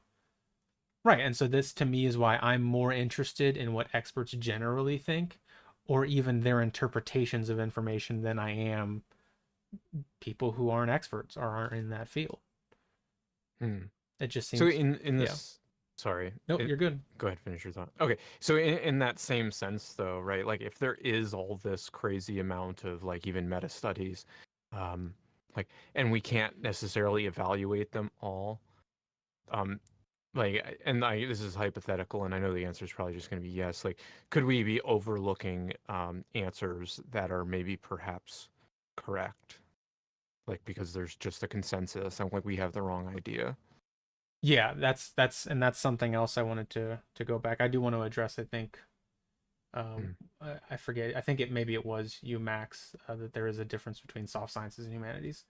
Right. And so this to me is why I'm more interested in what experts generally think, or even their interpretations of information, than I am people who aren't experts or aren't in that field. Hmm. It just So seems, in yeah. this, sorry, Nope, you're good. go ahead, finish your thought. Okay, so in that same sense, though, right? Like, if there is all this crazy amount of like even meta studies, um, like, and we can't necessarily evaluate them all, um, this is hypothetical, and I know the answer is probably just going to be yes. Like, could we be overlooking answers that are maybe perhaps correct, like because there's just a consensus and like we have the wrong idea? Yeah, that's something else I wanted to go back. I do want to address, I think, Mm. I forget. I think maybe it was you, Max, that there is a difference between soft sciences and humanities,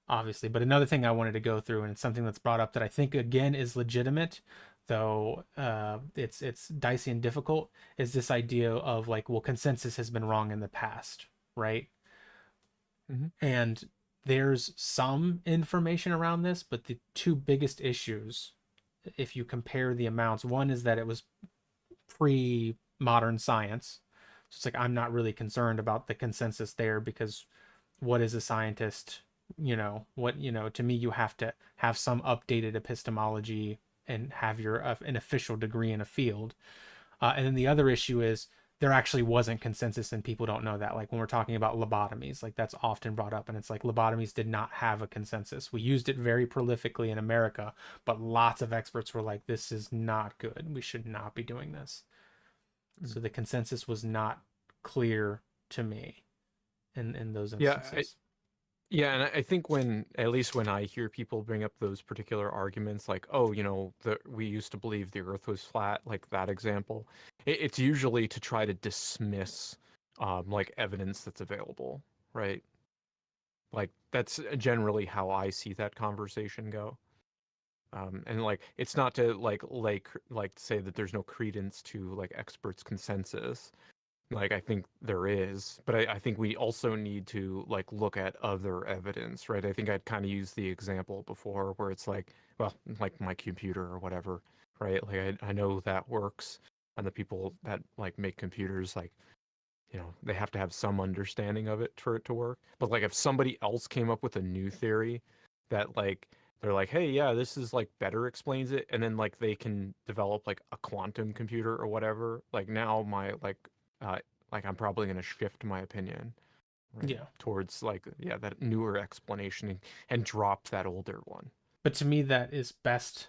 obviously. But another thing I wanted to go through, and it's something that's brought up that I think again is legitimate, though it's dicey and difficult, is this idea of like, well, consensus has been wrong in the past, right? Hmm. And there's some information around this, but the two biggest issues, if you compare the amounts, one is that it was pre-modern science. So it's like I'm not really concerned about the consensus there, because what is a scientist? To me, you have to have some updated epistemology and have an official degree in a field. And then the other issue is there actually wasn't consensus, and people don't know that. Like when we're talking about lobotomies, like that's often brought up, and it's like lobotomies did not have a consensus. We used it very prolifically in America, but lots of experts were like, this is not good. We should not be doing this. So the consensus was not clear to me in those Yeah, instances. yeah, and I think when, at least when I hear people bring up those particular arguments, like, oh, we used to believe the Earth was flat, like that example, it's usually to try to dismiss, like evidence that's available, right? Like that's generally how I see that conversation go. And like, it's not to like say that there's no credence to like experts' consensus. Like, I think there is, but I think we also need to like look at other evidence, right? I think I'd kind of used the example before where it's like, well, like my computer or whatever, right? Like I know that works, and the people that like make computers, like, they have to have some understanding of it for it to work. But like if somebody else came up with a new theory that like they're like, hey, yeah, this is like better explains it, and then like they can develop like a quantum computer or whatever. Like now my uh like I'm probably gonna shift my opinion, right, Yeah. towards like yeah that newer explanation and drop that older one. But to me, that is best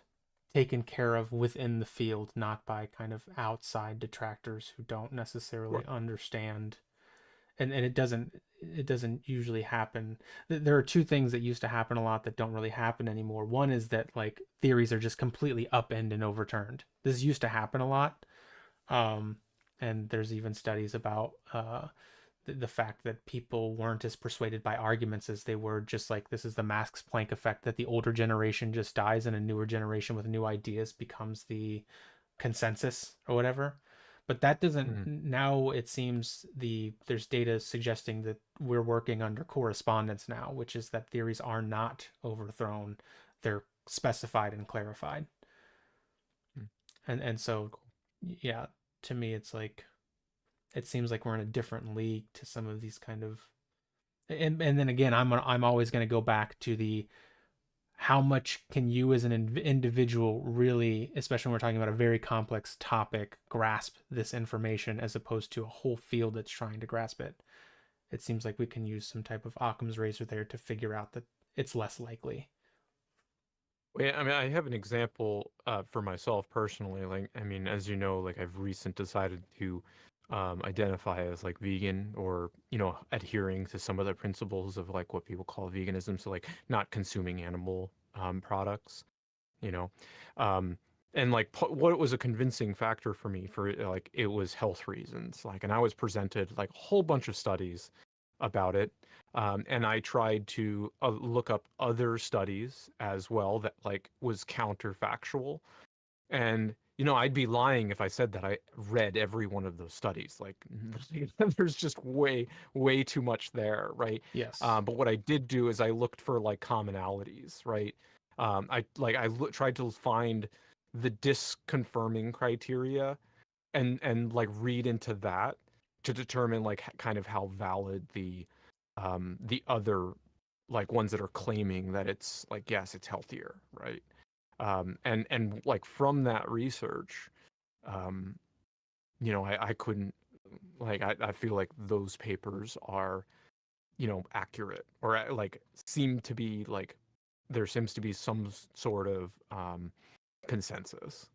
taken care of within the field, not by kind of outside detractors who don't necessarily Right. understand. And it doesn't usually happen. There are two things that used to happen a lot that don't really happen anymore. One is that like theories are just completely upended and overturned. This used to happen a lot. Um, and there's even studies about the fact that people weren't as persuaded by arguments as they were just like this is the Max Planck effect, that the older generation just dies and a newer generation with new ideas becomes the consensus or whatever. But that doesn't, Mm. now it seems there's data suggesting that we're working under correspondence now, which is that theories are not overthrown, they're specified and clarified. Mm. And so Cool. yeah, to me it's like it seems like we're in a different league to some of these kind of, and then again I'm always going to go back to the how much can you as an individual really, especially when we're talking about a very complex topic, grasp this information as opposed to a whole field that's trying to grasp it. It seems like we can use some type of Occam's razor there to figure out that it's less likely. Well, yeah, I mean, I have an example for myself personally. Like, I mean, as you know, like I've recent decided to identify as like vegan, or adhering to some of the principles of like what people call veganism. So like not consuming animal products, you know, um, and like what was a convincing factor for me for like it was health reasons. Like, and I was presented like a whole bunch of studies about it. And I tried to look up other studies as well that like was counterfactual. And I'd be lying if I said that I read every one of those studies. Like, there's just way too much there, right? Yes. But what I did do is I looked for like commonalities, right? I tried to find the disconfirming criteria and like read into that to determine like kind of how valid the other like ones that are claiming that it's like yes it's healthier, right? And like from that research, um I couldn't like I feel like those papers are accurate, or like seem to be like there seems to be some sort of consensus.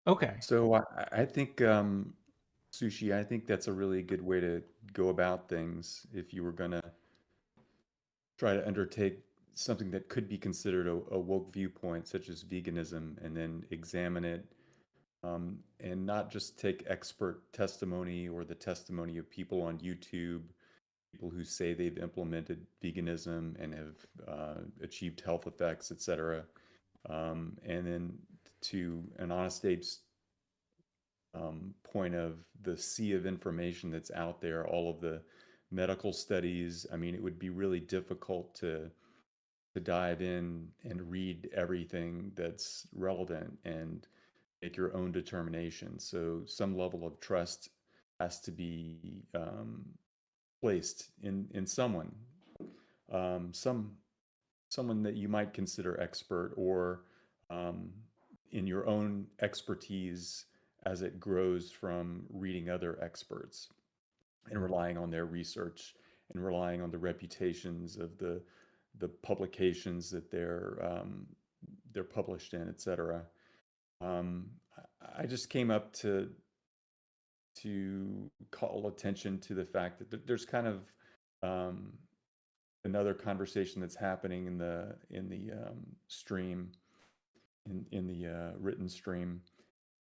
Okay. So I think sushi. I think that's a really good way to go about things if you were gonna try to undertake something that could be considered a woke viewpoint, such as veganism, and then examine it, and not just take expert testimony or the testimony of people on YouTube, people who say they've implemented veganism and have achieved health effects, etc. And then to an honest Abe's point of the sea of information that's out there, all of the medical studies. I mean, it would be really difficult to dive in and read everything that's relevant and make your own determination. So some level of trust has to be placed in someone, some someone that you might consider expert, or um, in your own expertise as it grows from reading other experts and relying on their research and relying on the reputations of the publications that they're published in, etc. Um, I just came up to call attention to the fact that there's kind of um, another conversation that's happening in the stream, in the written stream,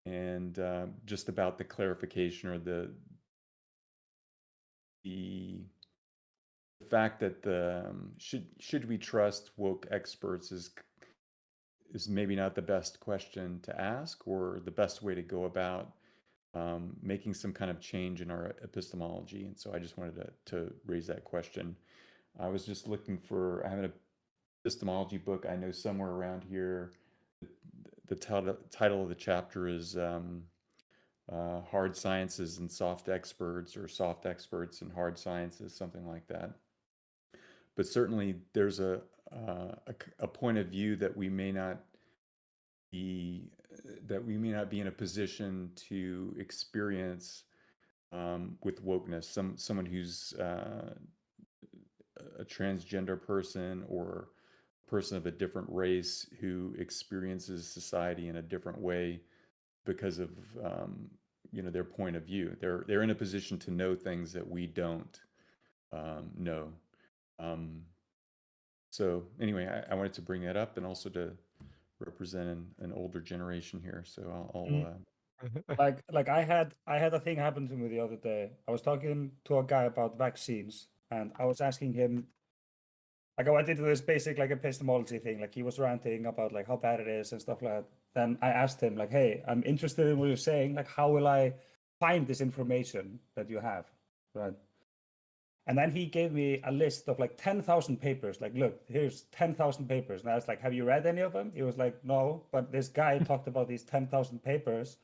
and just about the clarification or the fact that the should we trust woke experts is maybe not the best question to ask, or the best way to go about making some kind of change in our epistemology. And so I just wanted to raise that question. I was just looking for, I have an epistemology book I know somewhere around here. The title of the chapter is Hard Sciences and Soft Experts, or Soft Experts and Hard Sciences, something like that. But certainly there's a a point of view that we may not be in a position to experience with wokeness. Someone who's a transgender person or a person of a different race who experiences society in a different way because of their point of view. They're in a position to know things that we don't know. So anyway, I wanted to bring that up and also to represent an older generation here. So Like I had a thing happen to me the other day. I was talking to a guy about vaccines, and I was asking him, like, I went into this basic like epistemology thing, like he was ranting about like how bad it is and stuff like that. Then I asked him like, hey, I'm interested in what you're saying. Like, how will I find this information that you have, right? And then he gave me a list of like 10,000 papers. Like, look, here's 10,000 papers. And I was like, have you read any of them? He was like, no, but this guy talked about these 10,000 papers.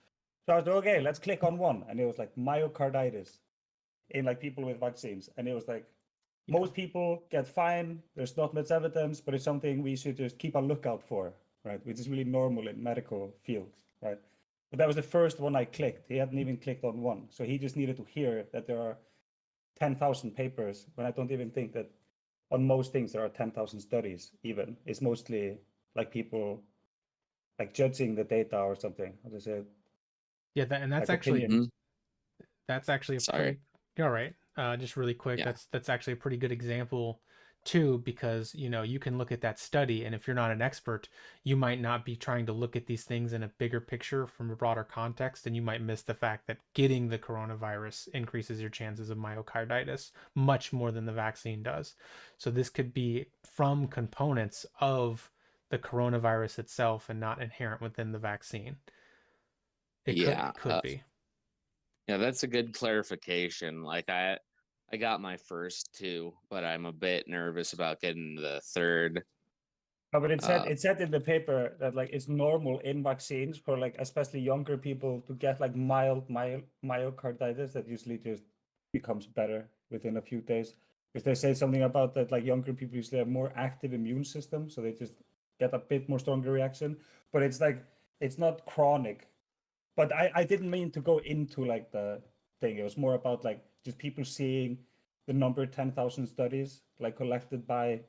So I was like, okay, let's click on one. And it was like myocarditis in like people with vaccines. And it was like, most people get fine. There's not much evidence, but it's something we should just keep a lookout for, right? Which is really normal in medical fields, right? But that was the first one I clicked. He hadn't even clicked on one. So he just needed to hear that there are 10,000 papers when I don't even think that on most things there are 10,000 studies even. It's mostly like people like judging the data or something. How to say it? Yeah, and that's Like actually opinion. that's actually a Sorry. pretty. You're all right. Just really quick, Yeah. that's actually a pretty good example too, because you can look at that study, and if you're not an expert, you might not be trying to look at these things in a bigger picture from a broader context, and you might miss the fact that getting the coronavirus increases your chances of myocarditis much more than the vaccine does. So this could be from components of the coronavirus itself and not inherent within the vaccine. Yeah, Could be. Yeah, that's a good clarification. Like I got my first two, but I'm a bit nervous about getting the third. No, but it said in the paper that like it's normal in vaccines for like especially younger people to get like mild myocarditis that usually just becomes better within a few days. Because they say something about that like younger people usually have more active immune system, so they just get a bit more stronger reaction. But it's like it's not chronic. But I didn't mean to go into like the thing. It was more about like just people seeing the number 10,000 studies like collected by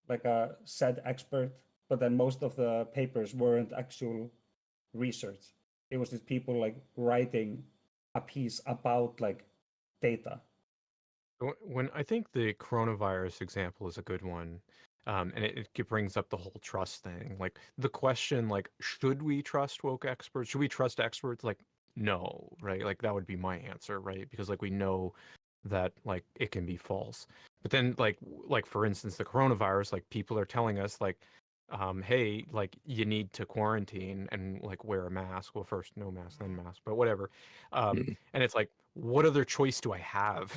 like a said expert, but then most of the papers weren't actual research. It was just people like writing a piece about like data. When I think the coronavirus example is a good one, and it brings up the whole trust thing. Like the question, like, should we trust woke experts? Should we trust experts? Like, no, right? Like that would be my answer, right? Because like we know that like it can be false. But then like for instance, the coronavirus, like people are telling us like, hey, like you need to quarantine and like wear a mask. Well, first no mask, then mask, but whatever. And it's like, what other choice do I have?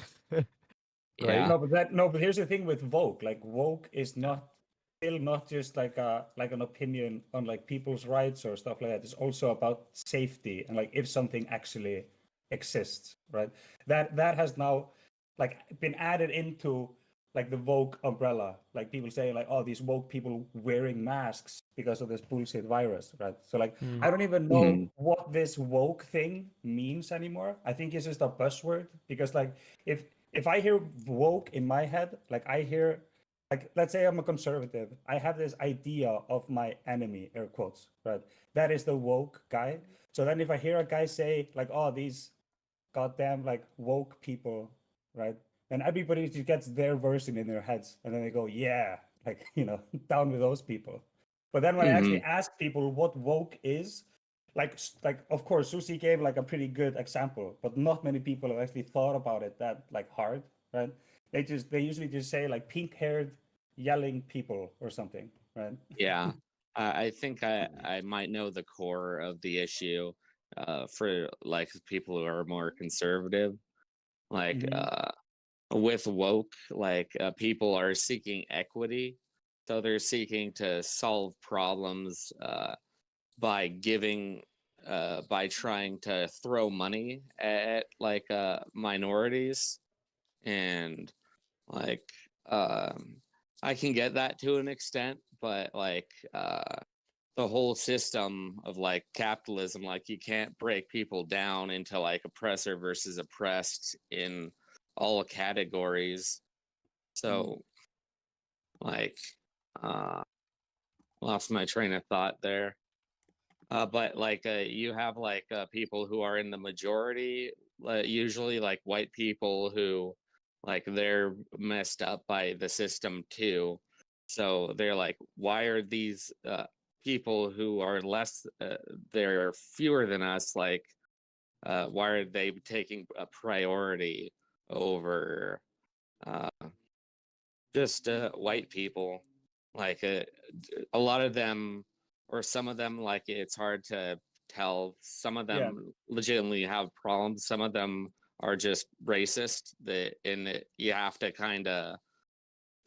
Right? Yeah. But here's the thing with woke. Like woke is still not just like an opinion on like people's rights or stuff like that. It's also about safety and like if something actually exists, right? That has now like been added into like the woke umbrella. Like people saying like, oh, these woke people wearing masks because of this bullshit virus, right? So like I don't even know what this woke thing means anymore. I think it's just a buzzword because like if I hear woke in my head, like I hear like let's say I'm a conservative, I have this idea of my enemy, air quotes, right? That is the woke guy. So then if I hear a guy say like, oh, these goddamn like woke people, right? And everybody just gets their version in their heads, and then they go, yeah, like down with those people. But then when I actually ask people what woke is, like of course Susie gave like a pretty good example, but not many people have actually thought about it that like hard, right? They usually just say like pink-haired yelling people or something, right? Yeah. I think I might know the core of the issue for like people who are more conservative. Like with woke, like people are seeking equity. So they're seeking to solve problems by giving by trying to throw money at like minorities and like I can get that to an extent, but like the whole system of like capitalism, like you can't break people down into like oppressor versus oppressed in all categories. So like lost my train of thought there. But like you have like people who are in the majority, usually like white people who like they're messed up by the system too. So they're like, why are these people who are less, they're fewer than us, like, why are they taking a priority over uh, just white people? Like a lot of them, or some of them, like it's hard to tell. Some of Yeah. them legitimately have problems. Some of them are just racist. You have to kind of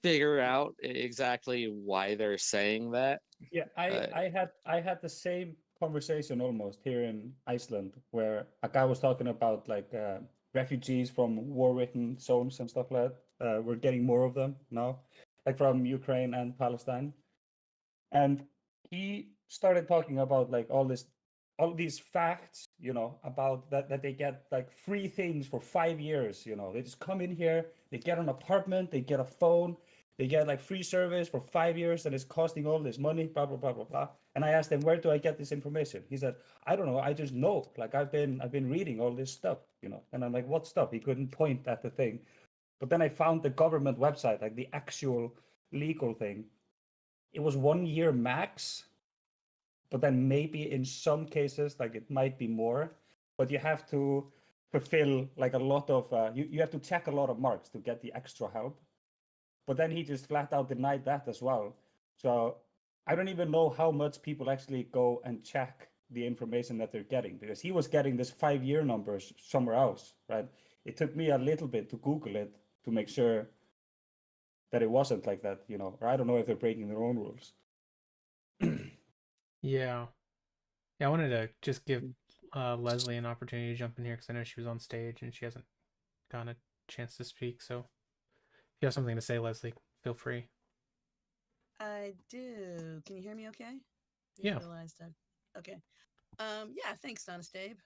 figure out exactly why they're saying that. Yeah, I had the same conversation almost here in Iceland, where a guy was talking about like refugees from war-ridden zones and stuff like that. We're getting more of them now, like from Ukraine and Palestine. And he started talking about like all these facts, about that they get like free things for 5 years. They just come in here, they get an apartment, they get a phone, they get like free service for 5 years, and it's costing all this money, blah blah blah blah blah. And I asked him, where do I get this information? He said, I don't know, I just know. Like I've been reading all this stuff. And I'm like, what stuff? He couldn't point at the thing. But then I found the government website, like the actual legal thing. It was 1 year max, but then maybe in some cases, like it might be more, but you have to fulfill like a lot of, you have to check a lot of marks to get the extra help. But then he just flat out denied that as well. So I don't even know how much people actually go and check the information that they're getting, because he was getting this 5 year numbers somewhere else, right? It took me a little bit to Google it to make sure that it wasn't like that, or I don't know if they're breaking their own rules. Yeah. Yeah, I wanted to just give Leslie an opportunity to jump in here because I know she was on stage and she hasn't gotten a chance to speak. So if you have something to say, Leslie, feel free. I do. Can you hear me okay? I just Yeah. realized okay. Yeah, thanks, Honest Abe.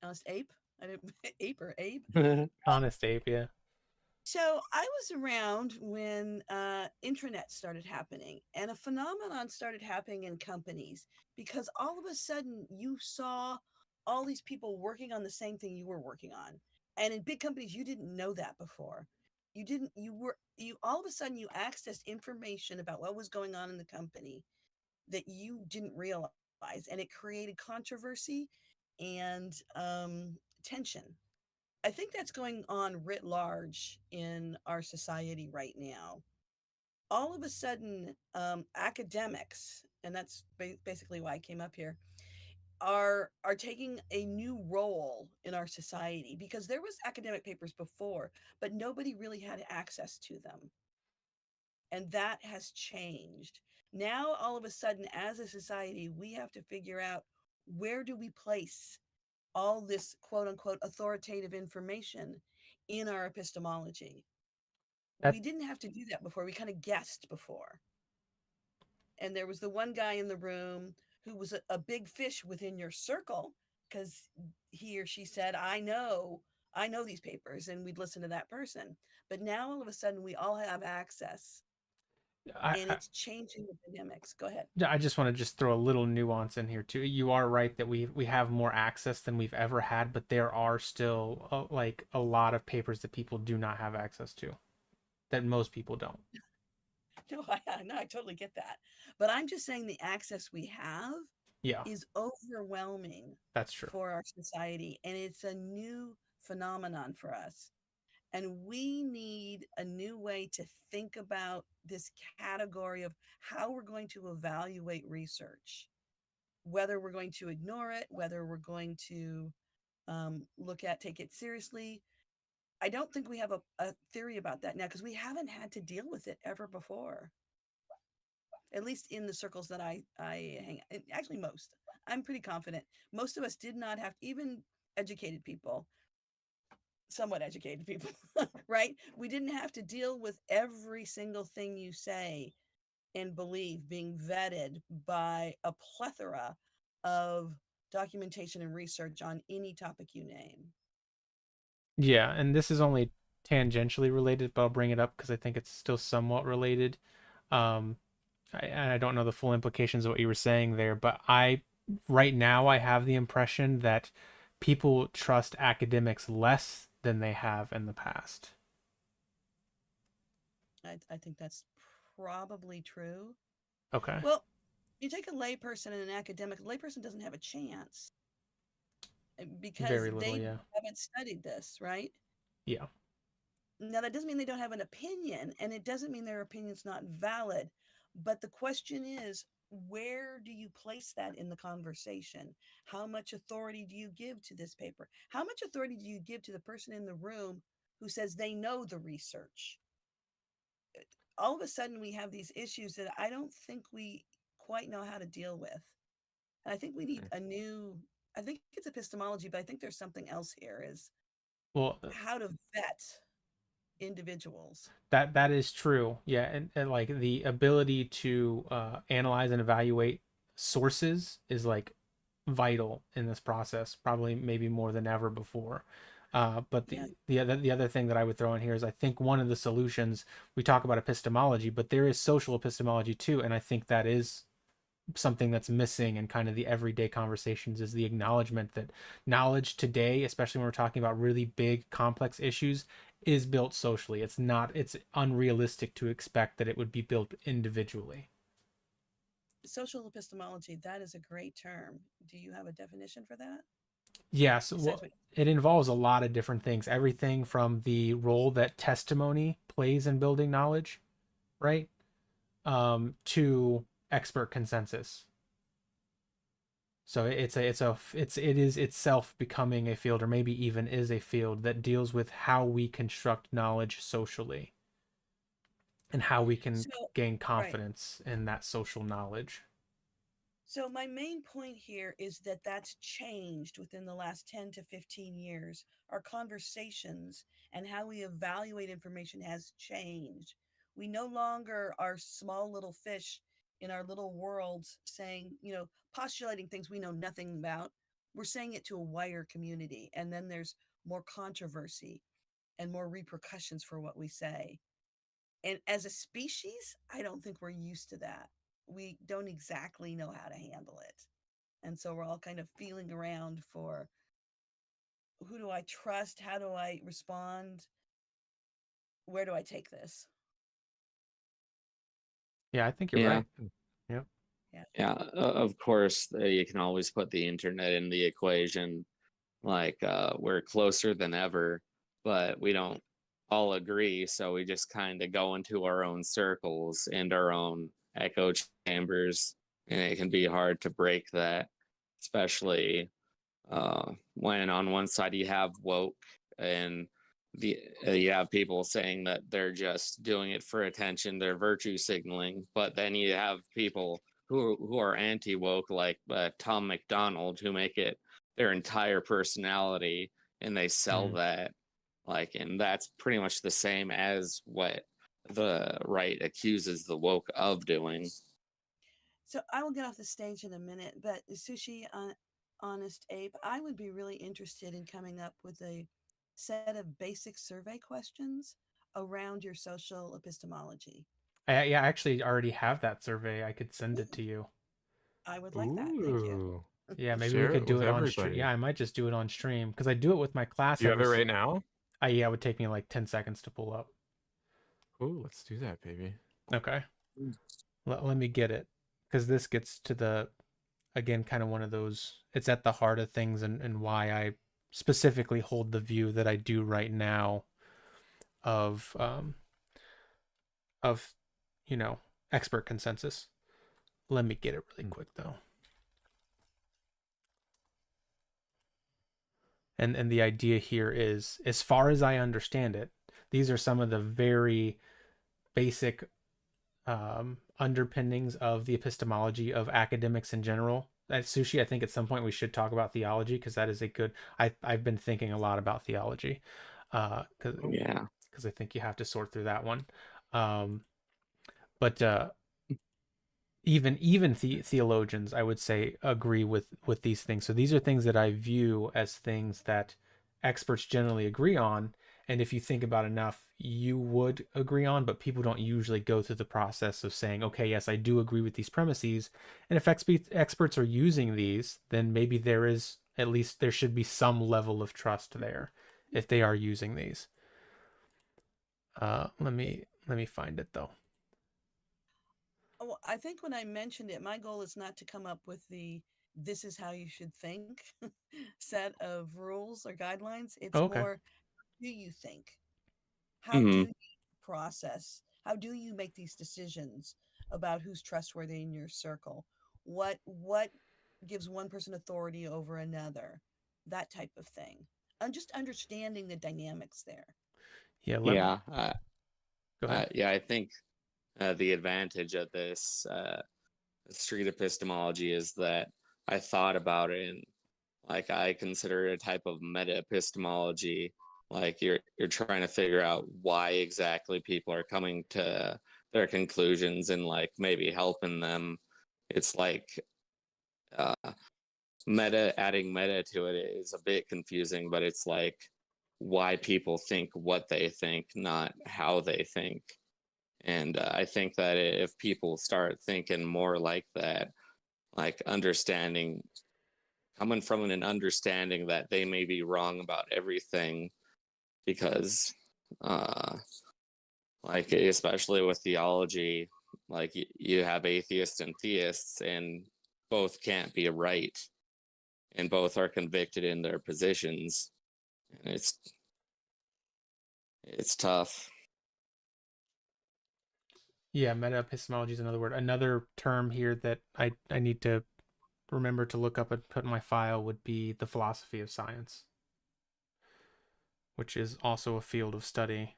Honest Ape? I didn't Ape or Abe. Honest Abe, yeah. So I was around when intranet started happening, and a phenomenon started happening in companies, because all of a sudden you saw all these people working on the same thing you were working on. And in big companies, you didn't know that before. You all of a sudden you accessed information about what was going on in the company that you didn't realize, and it created controversy and tension. I think that's going on writ large in our society right now. All of a sudden, academics, and that's basically why I came up here, are taking a new role in our society, because there was academic papers before, but nobody really had access to them, and that has changed. Now, all of a sudden, as a society, we have to figure out, where do we place all this quote unquote authoritative information in our epistemology. That We didn't have to do that before. We kind of guessed before. And there was the one guy in the room who was a big fish within your circle, because he or she said, I know these papers, and we'd listen to that person. But now all of a sudden we all have access, and I it's changing the dynamics. Go ahead. I just want to just throw a little nuance in here too. You are right that we have more access than we've ever had, but there are still like a lot of papers that people do not have access to, that most people don't. No, I totally get that. But I'm just saying the access we have Yeah, is overwhelming that's true. for our society, and it's a new phenomenon for us. And we need a new way to think about this category of how we're going to evaluate research, whether we're going to ignore it, whether we're going to take it seriously. I don't think we have a theory about that now, because we haven't had to deal with it ever before, at least in the circles that I hang out. Actually, most. I'm pretty confident most of us did not have, even educated people, somewhat educated people, right? We didn't have to deal with every single thing you say and believe being vetted by a plethora of documentation and research on any topic you name. Yeah, and this is only tangentially related, but I'll bring it up because I think it's still somewhat related. Um, and I don't know the full implications of what you were saying there, but right now, I have the impression that people trust academics less than they have in the past. I think that's probably true. Okay. Well, you take a layperson and an academic, a layperson doesn't have a chance because Very little, they yeah. haven't studied this, right? Yeah. Now, that doesn't mean they don't have an opinion, and it doesn't mean their opinion's not valid. But the question is, where do you place that in the conversation? How much authority do you give to this paper? How much authority do you give to the person in the room who says they know the research? All of a sudden, we have these issues that I don't think we quite know how to deal with. And I think we need a new, I think it's epistemology, but I think there's something else here is Well, how to vet individuals. that is true. Yeah, and like the ability to analyze and evaluate sources is like vital in this process, probably maybe more than ever before. But Yeah. the other thing that I would throw in here is I think one of the solutions, we talk about epistemology, but there is social epistemology too, and I think that is something that's missing in kind of the everyday conversations, is the acknowledgement that knowledge today, especially when we're talking about really big complex issues, is built socially. It's unrealistic to expect that it would be built individually. Social epistemology, that is a great term. Do you have a definition for that? Yes, Besides what, it involves a lot of different things. Everything from the role that testimony plays in building knowledge, right? To expert consensus. So it is itself becoming a field, or maybe even is a field, that deals with how we construct knowledge socially and how we can so, gain right. confidence in that social knowledge. So my main point here is that that's changed within the last 10 to 15 years. Our conversations and how we evaluate information has changed. We no longer are small little fish in our little worlds saying, postulating things we know nothing about. We're saying it to a wider community, and then there's more controversy and more repercussions for what we say. And as a species, I don't think we're used to that. We don't exactly know how to handle it. And so we're all kind of feeling around for, who do I trust? How do I respond? Where do I take this? Yeah, I think you're Yeah. right. Yep. Yeah, of course, you can always put the internet in the equation. Like, we're closer than ever, but we don't all agree. So we just kind of go into our own circles and our own echo chambers. And it can be hard to break that, especially when on one side you have woke and you have people saying that they're just doing it for attention, they're virtue signaling, but then you have people who are anti woke, like Tom McDonald, who make it their entire personality and they sell that, like, and that's pretty much the same as what the right accuses the woke of doing. So I will get off the stage in a minute, but Sushi, Honest Ape, I would be really interested in coming up with a set of basic survey questions around your social epistemology. I actually already have that survey. I could send it to you. I would like that. Thank you. Yeah, maybe we Share could it do with it on stream. everybody. Yeah, I might just do it on stream because I do it with my class. Do you have it right now? Yeah, it would take me like 10 seconds to pull up. Oh, let's do that, baby. Okay. Let me get it, because this gets to the, again, kind of one of those, it's at the heart of things, and why I specifically hold the view that I do right now of expert consensus. Let me get it really quick though. And the idea here is, as far as I understand it, these are some of the very basic underpinnings of the epistemology of academics in general. At Sushi, I think at some point we should talk about theology, because that is a good, I've been thinking a lot about theology. Yeah. because I think you have to sort through that one. But even theologians, I would say, agree with these things. So these are things that I view as things that experts generally agree on, and if you think about enough, you would agree on, but people don't usually go through the process of saying, okay, yes, I do agree with these premises. And if experts are using these, then maybe at least there should be some level of trust there if they are using these. Let me find it though. Oh, I think when I mentioned it, my goal is not to come up with the this is how you should think set of rules or guidelines. It's Oh, okay. more, do you think? How do Hmm. you process? How do you make these decisions about who's trustworthy in your circle? What gives one person authority over another? That type of thing. And just understanding the dynamics there. Yeah, Yeah. go ahead. Yeah, I think the advantage of this street epistemology is that I thought about it, and like I consider it a type of meta epistemology. Like you're trying to figure out why exactly people are coming to their conclusions and like maybe helping them. It's like uh, adding meta to it is a bit confusing, but it's like why people think what they think, not how they think. And I think that if people start thinking more like that, like understanding, coming from an understanding that they may be wrong about everything, because, like, especially with theology, like you have atheists and theists, and both can't be right, and both are convicted in their positions. And it's tough. Yeah, meta epistemology is another word. Another term here that I need to remember to look up and put in my file would be the philosophy of science, which is also a field of study,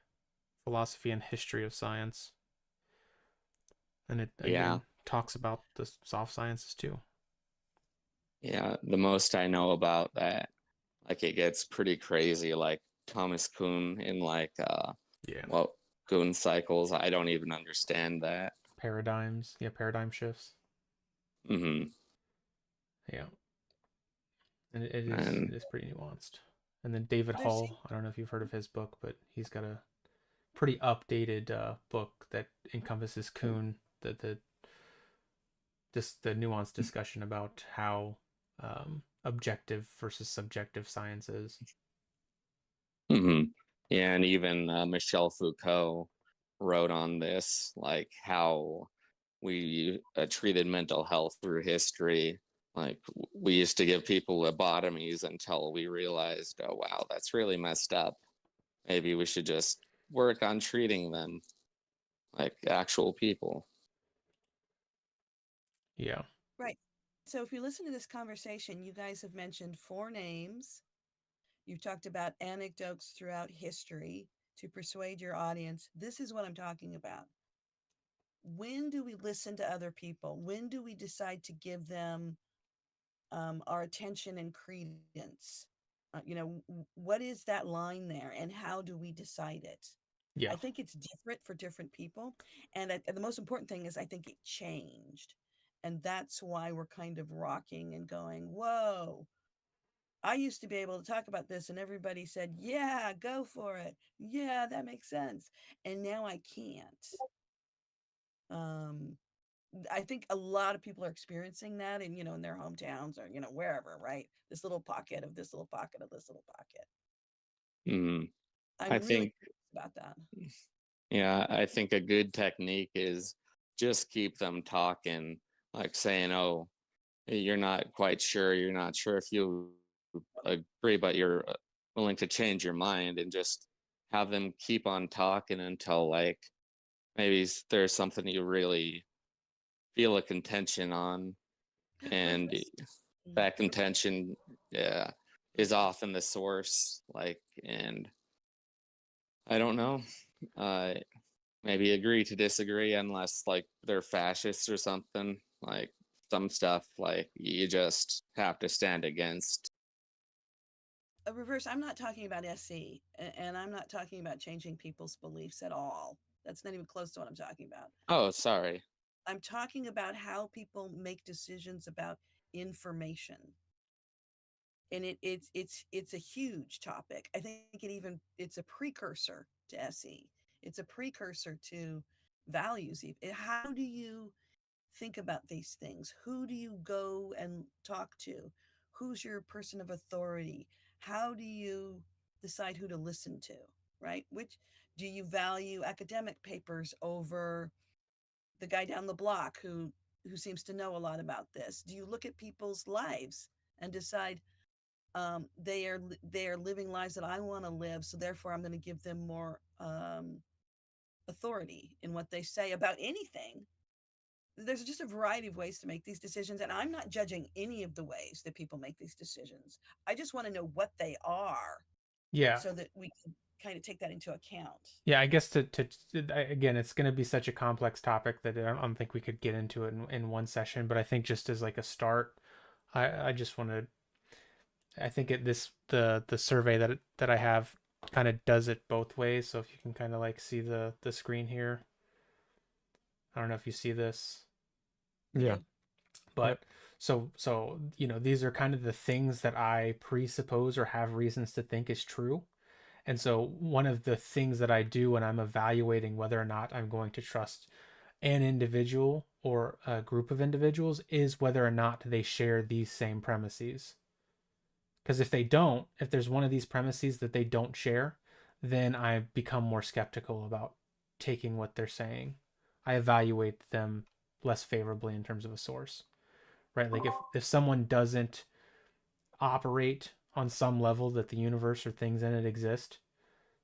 philosophy and history of science. And it Yeah. again talks about the soft sciences too. Yeah, the most I know about that, like it gets pretty crazy. Like Thomas Kuhn in like Yeah. well, Kuhn cycles. I don't even understand that. Paradigms. Yeah, paradigm shifts. Mm-hmm. Yeah. And it And is pretty nuanced. And then David There's Hall, I don't know if you've heard of his book, but he's got a pretty updated book that encompasses Kuhn, the just the nuanced discussion about how objective versus subjective science is. mm-hmm. Yeah, and even Michel Foucault wrote on this, like how we treated mental health through history. Like we used to give people lobotomies until we realized, oh wow, that's really messed up. Maybe we should just work on treating them like actual people. Yeah. right. So if you listen to this conversation, you guys have mentioned 4 names. You've talked about anecdotes throughout history to persuade your audience. This is what I'm talking about. When do we listen to other people? When do we decide to give them our attention and credence? What is that line there, and how do we decide it? Yeah. I think it's different for different people, and the most important thing is I think it changed, and that's why we're kind of rocking and going, whoa. I used to be able to talk about this and everybody said, yeah, go for it. Yeah, that makes sense. And now I can't. Um, I think a lot of people are experiencing that in their hometowns or, wherever, right? This little pocket of this little pocket of this little pocket. Mm-hmm. I I'm really think, curious about that. yeah, I think a good technique is just keep them talking, like saying, oh, you're not quite sure, you're not sure if you agree, but you're willing to change your mind, and just have them keep on talking until like maybe there's something you really feel a contention on, and that contention is often the source. Like, and I don't know, uh, maybe agree to disagree unless like they're fascists or something. Like some stuff, like you just have to stand against. A reverse, I'm not talking about SE, and I'm not talking about changing people's beliefs at all. That's not even close to what I'm talking about. Oh, sorry. I'm talking about how people make decisions about information. And it's a huge topic. I think it's a precursor to SE. It's a precursor to values. How do you think about these things? Who do you go and talk to? Who's your person of authority? How do you decide who to listen to? Right? Which do you value academic papers over the guy down the block who seems to know a lot about this? Do you look at people's lives and decide they are living lives that I want to live, so therefore I'm going to give them more authority in what they say about anything? There's just a variety of ways to make these decisions, and I'm not judging any of the ways that people make these decisions. I just want to know what they are, Yeah. so that we can kind of take that into account. Yeah, I guess again, it's going to be such a complex topic that I don't think we could get into it in one session. But I think just as like a start, I just want to. I think the survey that I have kind of does it both ways. So if you can kind of like see the screen here, I don't know if you see this. Yeah. But Yep. so these are kind of the things that I presuppose or have reasons to think is true. And so one of the things that I do when I'm evaluating whether or not I'm going to trust an individual or a group of individuals is whether or not they share these same premises. Because if they don't, if there's one of these premises that they don't share, then I become more skeptical about taking what they're saying. I evaluate them less favorably in terms of a source, right? Like if someone doesn't operate on some level that the universe or things in it exist,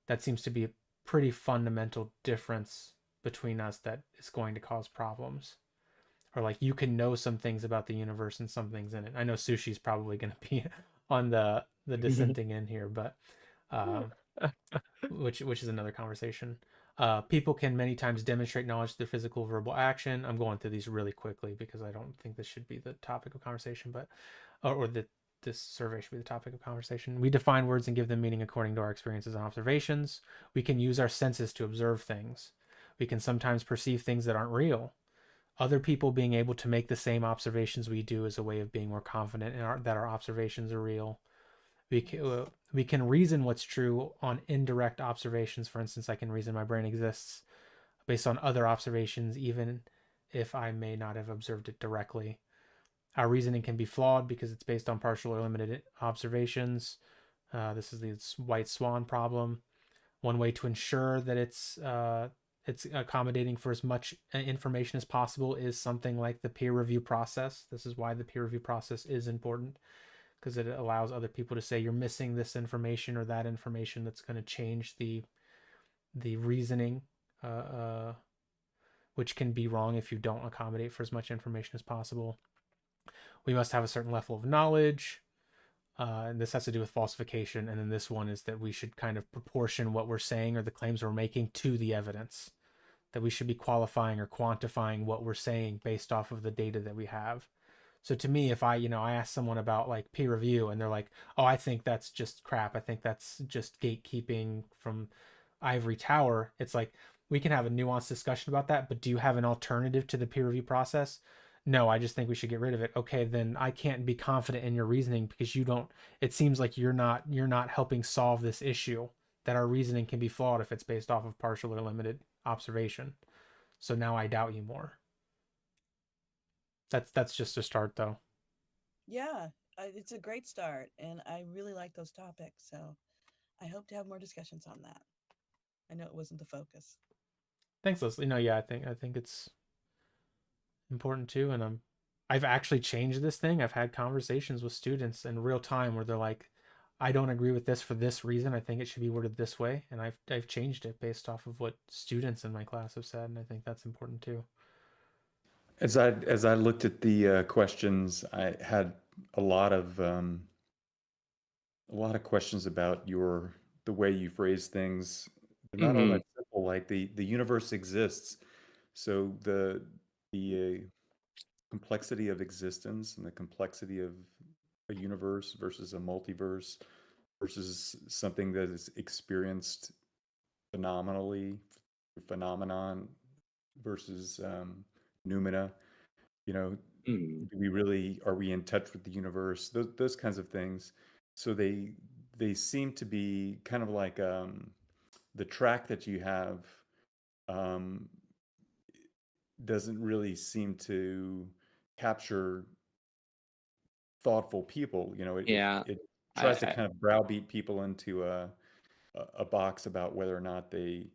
that seems to be a pretty fundamental difference between us that is going to cause problems. Or like you can know some things about the universe and some things in it. I know Sushi's probably going to be on the dissenting end here, but which is another conversation. People can many times demonstrate knowledge through physical verbal action. I'm going through these really quickly because I don't think this should be the topic of conversation, but or that this survey should be the topic of conversation. We define words and give them meaning according to our experiences and observations. We can use our senses to observe things. We can sometimes perceive things that aren't real. Other people being able to make the same observations we do is a way of being more confident in that our observations are real. We can reason what's true on indirect observations. For instance, I can reason my brain exists based on other observations, even if I may not have observed it directly. Our reasoning can be flawed because it's based on partial or limited observations. This is the white swan problem. One way to ensure that it's accommodating for as much information as possible is something like the peer review process. This is why the peer review process is important, because it allows other people to say you're missing this information or that information that's going to change the reasoning, which can be wrong if you don't accommodate for as much information as possible. We must have a certain level of knowledge, and this has to do with falsification. And then this one is that we should kind of proportion what we're saying or the claims we're making to the evidence, that we should be qualifying or quantifying what we're saying based off of the data that we have. So to me, if I ask someone about like peer review and they're like, oh, I think that's just crap, I think that's just gatekeeping from ivory tower, it's like we can have a nuanced discussion about that, but do you have an alternative to the peer review process? No, I just think we should get rid of it. Okay, then I can't be confident in your reasoning because it seems like you're not helping solve this issue, that our reasoning can be flawed if it's based off of partial or limited observation. So now I doubt you more. That's just a start though. Yeah, it's a great start, and I really like those topics. So I hope to have more discussions on that. I know it wasn't the focus. Thanks, Leslie. No, yeah, I think it's important too, and I've actually changed this thing. I've had conversations with students in real time where they're like, I don't agree with this for this reason. I think it should be worded this way, and I've changed it based off of what students in my class have said, and I think that's important too. As I looked at the questions, I had a lot of questions about the way you phrase things. They're not all that simple. Like the universe exists, so the complexity of existence and the complexity of a universe versus a multiverse versus something that is experienced phenomenon versus noumena. You know, Mm. are we in touch with the universe? Those kinds of things. So they seem to be kind of like the track that you have um, doesn't really seem to capture thoughtful people. Yeah, It tries to I kind of browbeat people into a box about whether or not they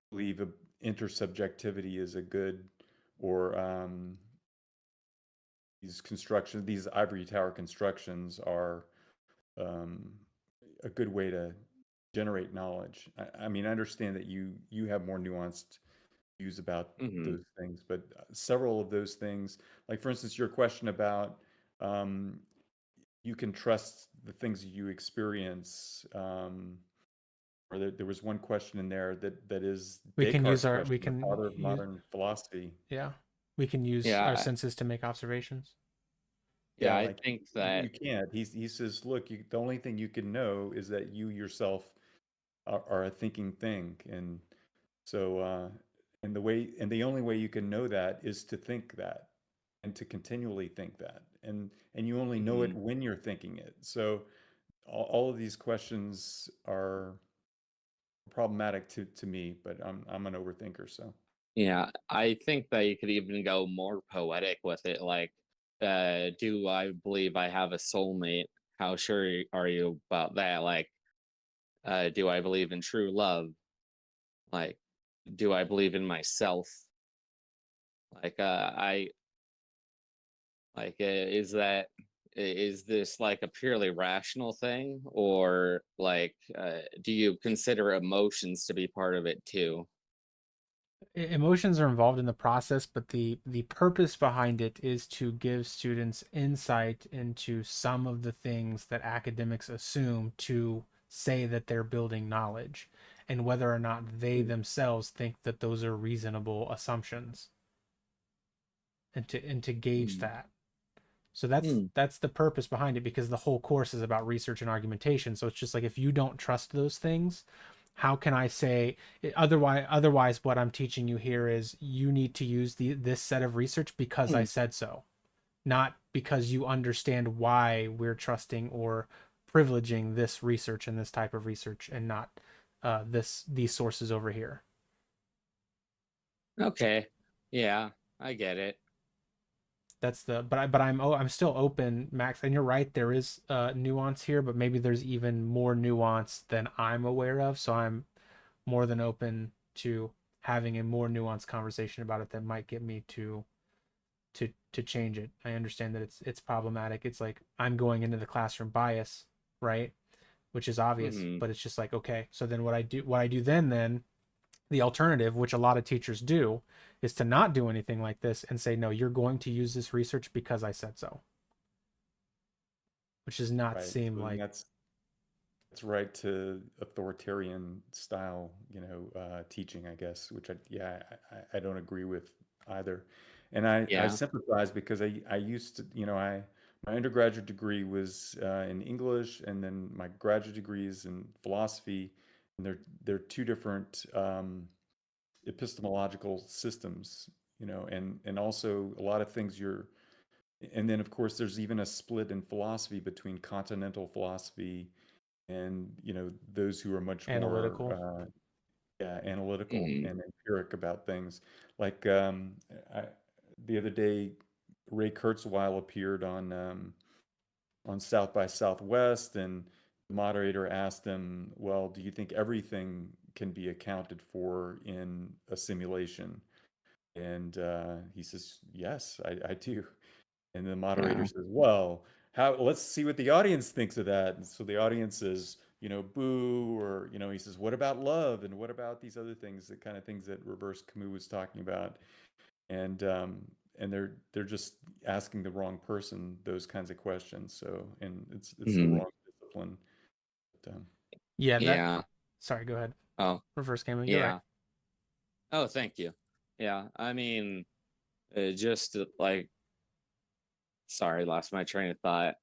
believe intersubjectivity is a good, or these ivory tower constructions are um, a good way to generate knowledge. I mean, I understand that you have more nuanced views about mhm. those things, but several of those things, like for instance, your question about um, you can trust the things you experience. Or there was one question in there that is We can use Descartes' our we question, the can father of use modern philosophy. yeah. We can use our Yeah, senses to make observations. yeah, Yeah, I like think you that can't. He says, look, the only thing you can know is that you yourself are a thinking thing, and so and the only way you can know that is to think that, and to continually think that, and you only know it mhm. when you're thinking it. So all of these questions are problematic to me, but I'm an overthinker, so. Yeah, I think that you could even go more poetic with it. Like, do I believe I have a soulmate? How sure are you about that? Like, do I believe in true love? Like, do I believe in myself? Like, I like, is this like a purely rational thing, or like, do you consider emotions to be part of it too? Emotions are involved in the process, but the purpose behind it is to give students insight into some of the things that academics assume to say that they're building knowledge, and whether or not they Mm. themselves think that those are reasonable assumptions, and to gauge Mm. that. So that's the purpose behind it, because the whole course is about research and argumentation. So it's just like, if you don't trust those things, how can I say otherwise what I'm teaching you here is you need to use this set of research because I Mm. said so, not because you understand why we're trusting or privileging this research and this type of research, and not these sources over here. Okay. Yeah, I get it. That's the but I'm still open, Max, and you're right, there is nuance here, but maybe there's even more nuance than I'm aware of, so I'm more than open to having a more nuanced conversation about it that might get me to change it. I understand that it's problematic. It's like I'm going into the classroom bias, right? Which is obvious, Hmm. but it's just like, okay, so then what I do then the alternative, which a lot of teachers do, is to not do anything like this and say, no, you're going to use this research because I said so, which does not Right. seem So then like. that's right to authoritarian style, teaching, I guess, which I don't agree with either. And I Yeah. sympathize because I used to, my undergraduate degree was in English, and then my graduate degree is in philosophy, and they're two different epistemological systems, and also a lot of things and then of course there's even a split in philosophy between continental philosophy and those who are much more Analytical. yeah, analytical Hmm. and empiric about things. Like I, the other day, Ray Kurzweil appeared on South by Southwest, and the moderator asked him, "Well, do you think everything can be accounted for in a simulation?" And he says, "Yes, I do." And the moderator Yeah. says, "Well, how? Let's see what the audience thinks of that." And so the audience says, "Boo," or he says, "What about love? And what about these other things? The kind of things that Reverse Camus was talking about." And they're just asking the wrong person those kinds of questions. So, and it's the Hmm. wrong discipline. But, Yeah, that. Yeah. Sorry, go ahead. Oh, Reverse camo. You're right. yeah. Oh, thank you. Yeah. I mean, just like, sorry, lost my train of thought.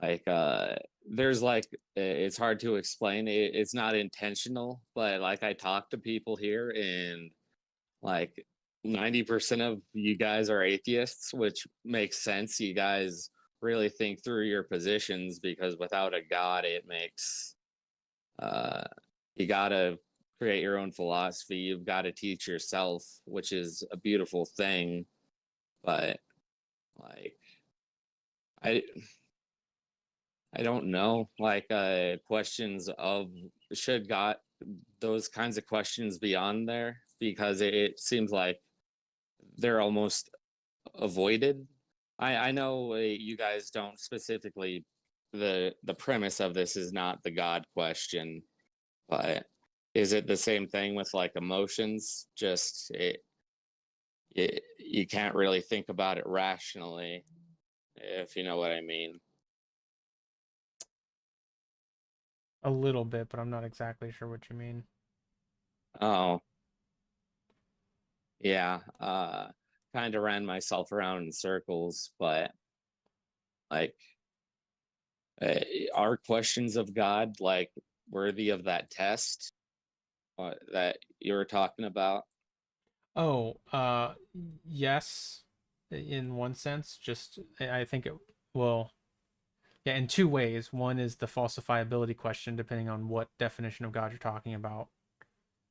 Like, there's like it's hard to explain. It's not intentional, but like I talk to people here, and like 90% of you guys are atheists, which makes sense. You guys really think through your positions, because without a god, it makes uh, you gotta create your own philosophy. You've got to teach yourself, which is a beautiful thing. But like, I I don't know, like questions of should God, those kinds of questions be on there, because it seems like they're almost avoided. I know you guys don't specifically, the premise of this is not the God question, but is it the same thing with like emotions? Just it you can't really think about it rationally, if you know what I mean. A little bit, but I'm not exactly sure what you mean. Oh, yeah. Kind of ran myself around in circles, but like, uh, are questions of God like worthy of that test that you were talking about? Oh, yes, in one sense. Just I think it well, yeah, in two ways. One is the falsifiability question, depending on what definition of God you're talking about.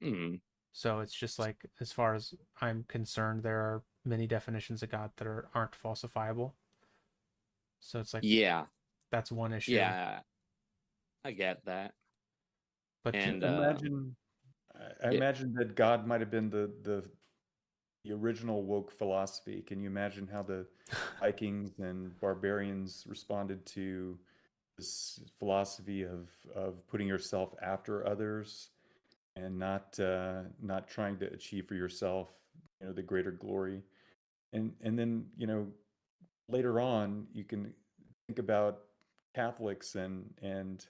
Hmm. So it's just like, as far as I'm concerned, there are many definitions of God that aren't falsifiable. So it's like Yeah, that's one issue. yeah, I get that. But And Imagine, I yeah, imagine that God might have been the original woke philosophy. Can you imagine how the Vikings and barbarians responded to this philosophy of putting yourself after others and not trying to achieve for yourself, the greater glory? And then, later on, you can think about Catholics and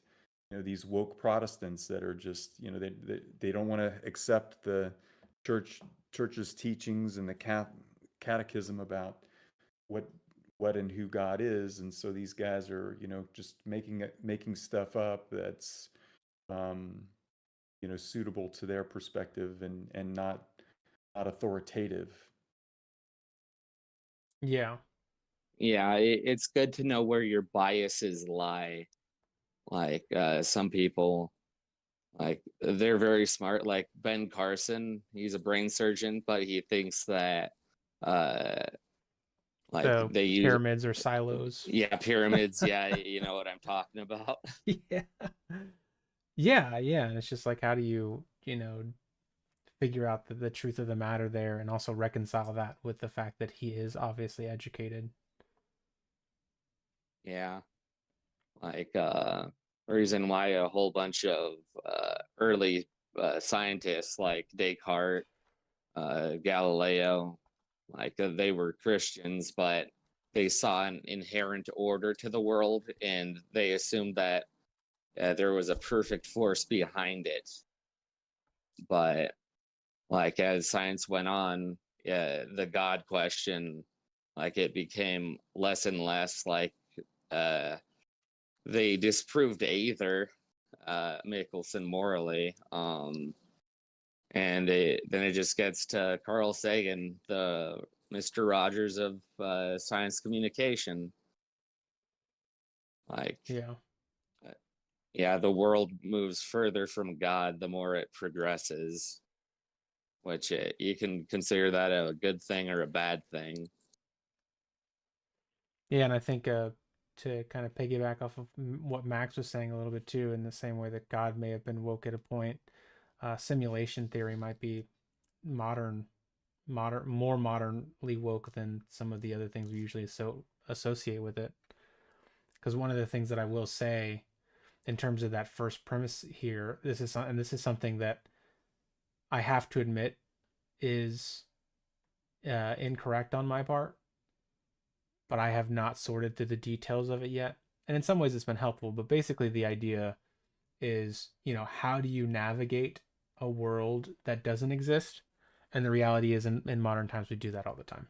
these woke Protestants that are just, they don't want to accept the church church's teachings and the catechism about what and who God is, and so these guys are, just making stuff up that's um, suitable to their perspective and not authoritative. yeah, yeah, it's good to know where your biases lie. Like some people, like they're very smart. Like Ben Carson, he's a brain surgeon, but he thinks that uh like the they use, pyramids or silos. yeah, pyramids. Yeah, you know what I'm talking about. Yeah. Yeah, yeah. And it's just like, how do you, figure out the truth of the matter there, and also reconcile that with the fact that he is obviously educated. Yeah, like reason why a whole bunch of early scientists like Descartes, Galileo, like they were Christians, but they saw an inherent order to the world, and they assumed that there was a perfect force behind it. But like as science went on, the God question, like it became less and less like uh, they disproved either Michelson morally. And then it just gets to Carl Sagan, the Mr. Rogers of science communication. Like, Yeah. uh, yeah, the world moves further from God the more it progresses, which you can consider that a good thing or a bad thing. Yeah, and I think to kind of piggyback off of what Max was saying a little bit too, in the same way that God may have been woke at a point, simulation theory might be modern, more modernly woke than some of the other things we usually associate with it. Because one of the things that I will say, in terms of that first premise here, this is something that I have to admit is incorrect on my part, but I have not sorted through the details of it yet. And in some ways, it's been helpful. But basically, the idea is, how do you navigate a world that doesn't exist? And the reality is, in modern times, we do that all the time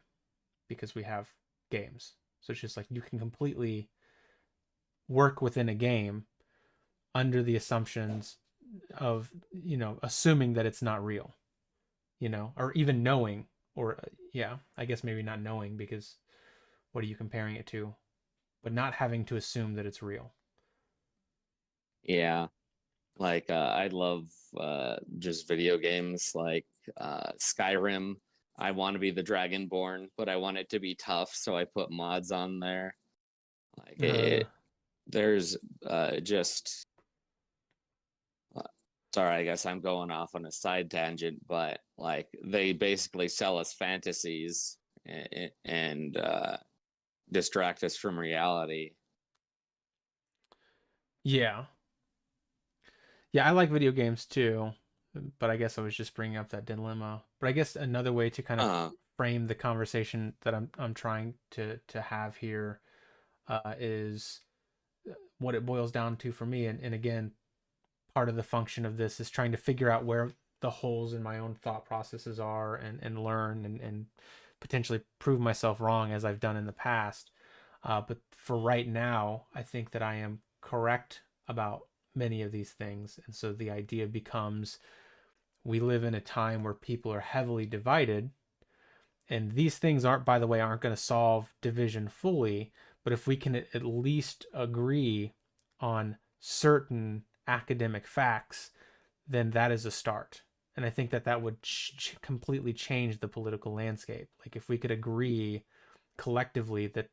because we have games. So it's just like you can completely work within a game under the assumptions of, assuming that it's not real, or even knowing, or yeah, I guess maybe not knowing, because what are you comparing it to? But not having to assume that it's real. Yeah. Like I love just video games like Skyrim. I want to be the Dragonborn, but I want it to be tough, so I put mods on there. Like there's just sorry, I guess I'm going off on a side tangent, but like they basically sell us fantasies and distract us from reality. Yeah. Yeah, I like video games too, but I guess I was just bringing up that dilemma. But I guess another way to kind of frame the conversation that I'm trying to have here is what it boils down to for me. And again, part of the function of this is trying to figure out where the holes in my own thought processes are, and learn and potentially prove myself wrong as I've done in the past. But for right now, I think that I am correct about many of these things. And so the idea becomes, we live in a time where people are heavily divided. And these things aren't, by the way, aren't going to solve division fully. But if we can at least agree on certain academic facts, then that is a start. And I think that that would completely change the political landscape. Like if we could agree collectively that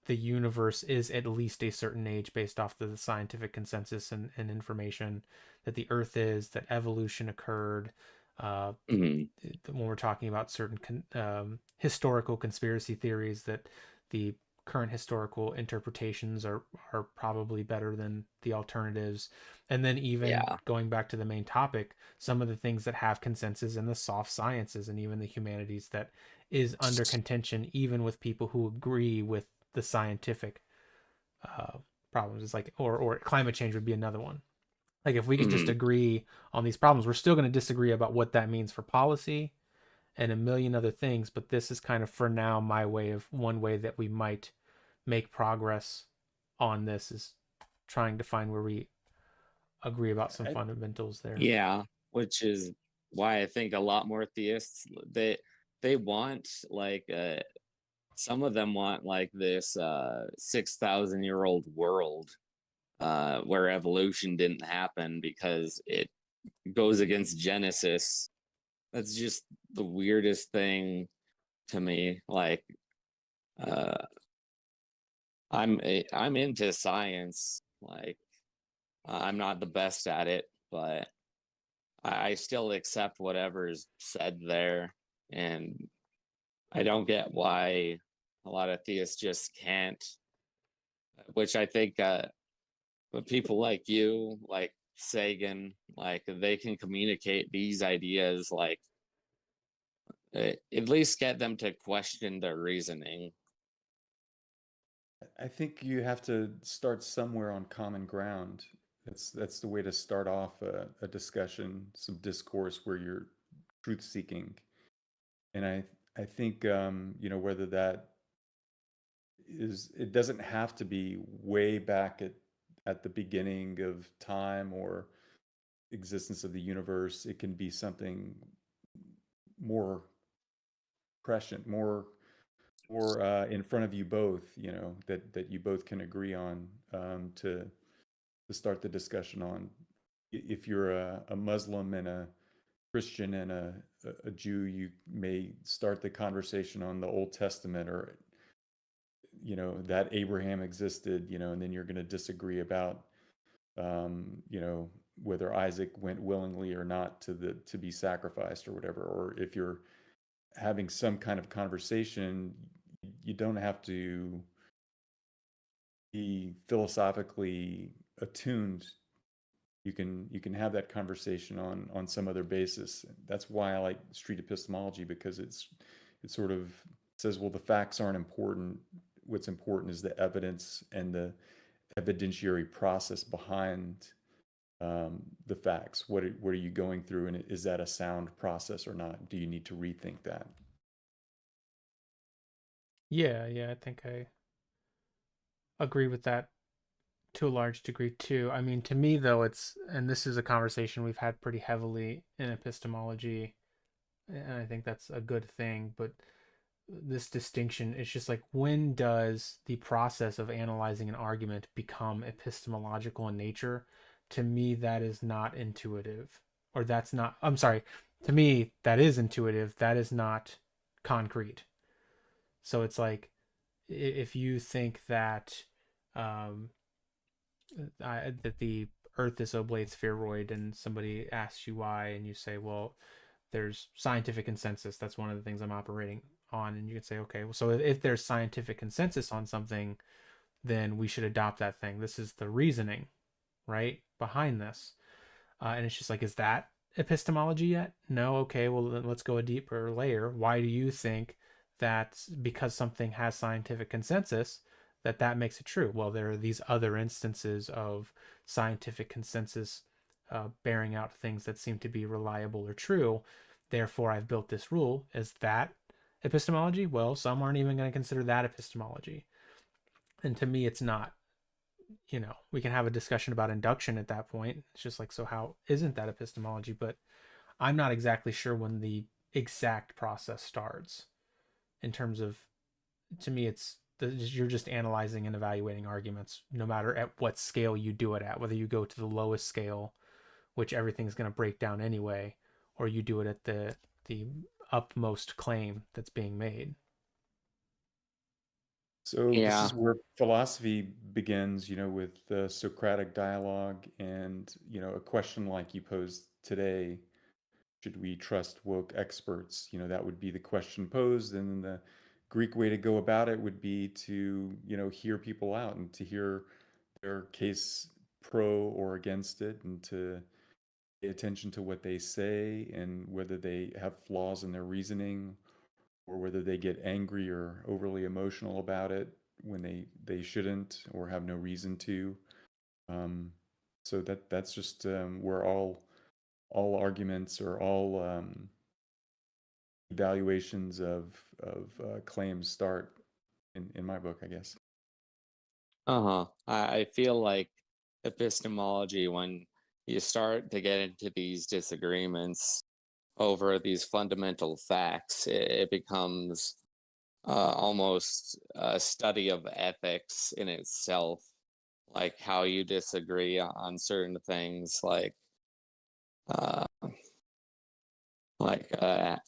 the universe is at least a certain age based off the scientific consensus and information, that the Earth is, that evolution occurred. When we're talking about certain historical conspiracy theories, that the current historical interpretations are probably better than the alternatives. And then even going back to the main topic, some of the things that have consensus in the soft sciences and even the humanities that is under contention, even with people who agree with the scientific problems. It's like, or climate change would be another one. Like if we could just agree on these problems, we're still going to disagree about what that means for policy and a million other things. But this is kind of, for now, one way that we might make progress on this, is trying to find where we agree about some fundamentals there. Yeah, which is why I think a lot more theists, they want like some of them want like this 6,000-year-old world where evolution didn't happen because it goes against Genesis. That's just the weirdest thing to me. Like I'm into science. Like I'm not the best at it, but I still accept whatever's said there, and I don't get why a lot of theists just can't. Which I think, but people like you, like Sagan, like they can communicate these ideas, like at least get them to question their reasoning. I think you have to start somewhere on common ground. That's the way to start off a discussion, some discourse where you're truth seeking. And I think whether that is, it doesn't have to be way back at the beginning of time or existence of the universe. It can be something more prescient, more in front of you both, that you both can agree on, to start the discussion on. If you're a Muslim and a Christian and a Jew, you may start the conversation on the Old Testament, or that Abraham existed, and then you're going to disagree about whether Isaac went willingly or not to be sacrificed or whatever. Or if you're having some kind of conversation, you don't have to be philosophically attuned. You can have that conversation on some other basis. That's why I like street epistemology, because it sort of says, well, the facts aren't important. What's important is the evidence and the evidentiary process behind the facts. What are you going through, and is that a sound process or not? Do you need to rethink that? Yeah, I think I agree with that to a large degree too. I mean, to me though, and this is a conversation we've had pretty heavily in epistemology, and I think that's a good thing, but this distinction is just like, when does the process of analyzing an argument become epistemological in nature? To me, that is not intuitive. Or that's not, I'm sorry, to me, that is intuitive. That is not concrete. So it's like, if you think that um, that the Earth is a oblate spheroid, and somebody asks you why, and you say, well, there's scientific consensus. That's one of the things I'm operating on. And you can say, okay, well, so if there's scientific consensus on something, then we should adopt that thing. This is the reasoning, right, behind this. And it's just like, is that epistemology yet? No. Okay, well, then let's go a deeper layer. Why do you think that because something has scientific consensus, that makes it true? Well, there are these other instances of scientific consensus bearing out things that seem to be reliable or true. Therefore, I've built this rule. Is that epistemology? Well, some aren't even going to consider that epistemology. And to me, it's not. We can have a discussion about induction at that point. It's just like, so how isn't that epistemology? But I'm not exactly sure when the exact process starts in terms of, to me, you're just analyzing and evaluating arguments, no matter at what scale you do it at, whether you go to the lowest scale, which everything's going to break down anyway, or you do it at the upmost claim that's being made. So this Yeah. is where philosophy begins, with the Socratic dialogue, and, a question like you posed today: should we trust woke experts? That would be the question posed, and then the Greek way to go about it would be to, hear people out and to hear their case pro or against it, and to pay attention to what they say and whether they have flaws in their reasoning, or whether they get angry or overly emotional about it when they shouldn't or have no reason to. Um, so that's just where all arguments, or all evaluations of claims start in my book, I guess. Uh-huh. I feel like epistemology, when you start to get into these disagreements over these fundamental facts, it becomes almost a study of ethics in itself, like how you disagree on certain things, uh,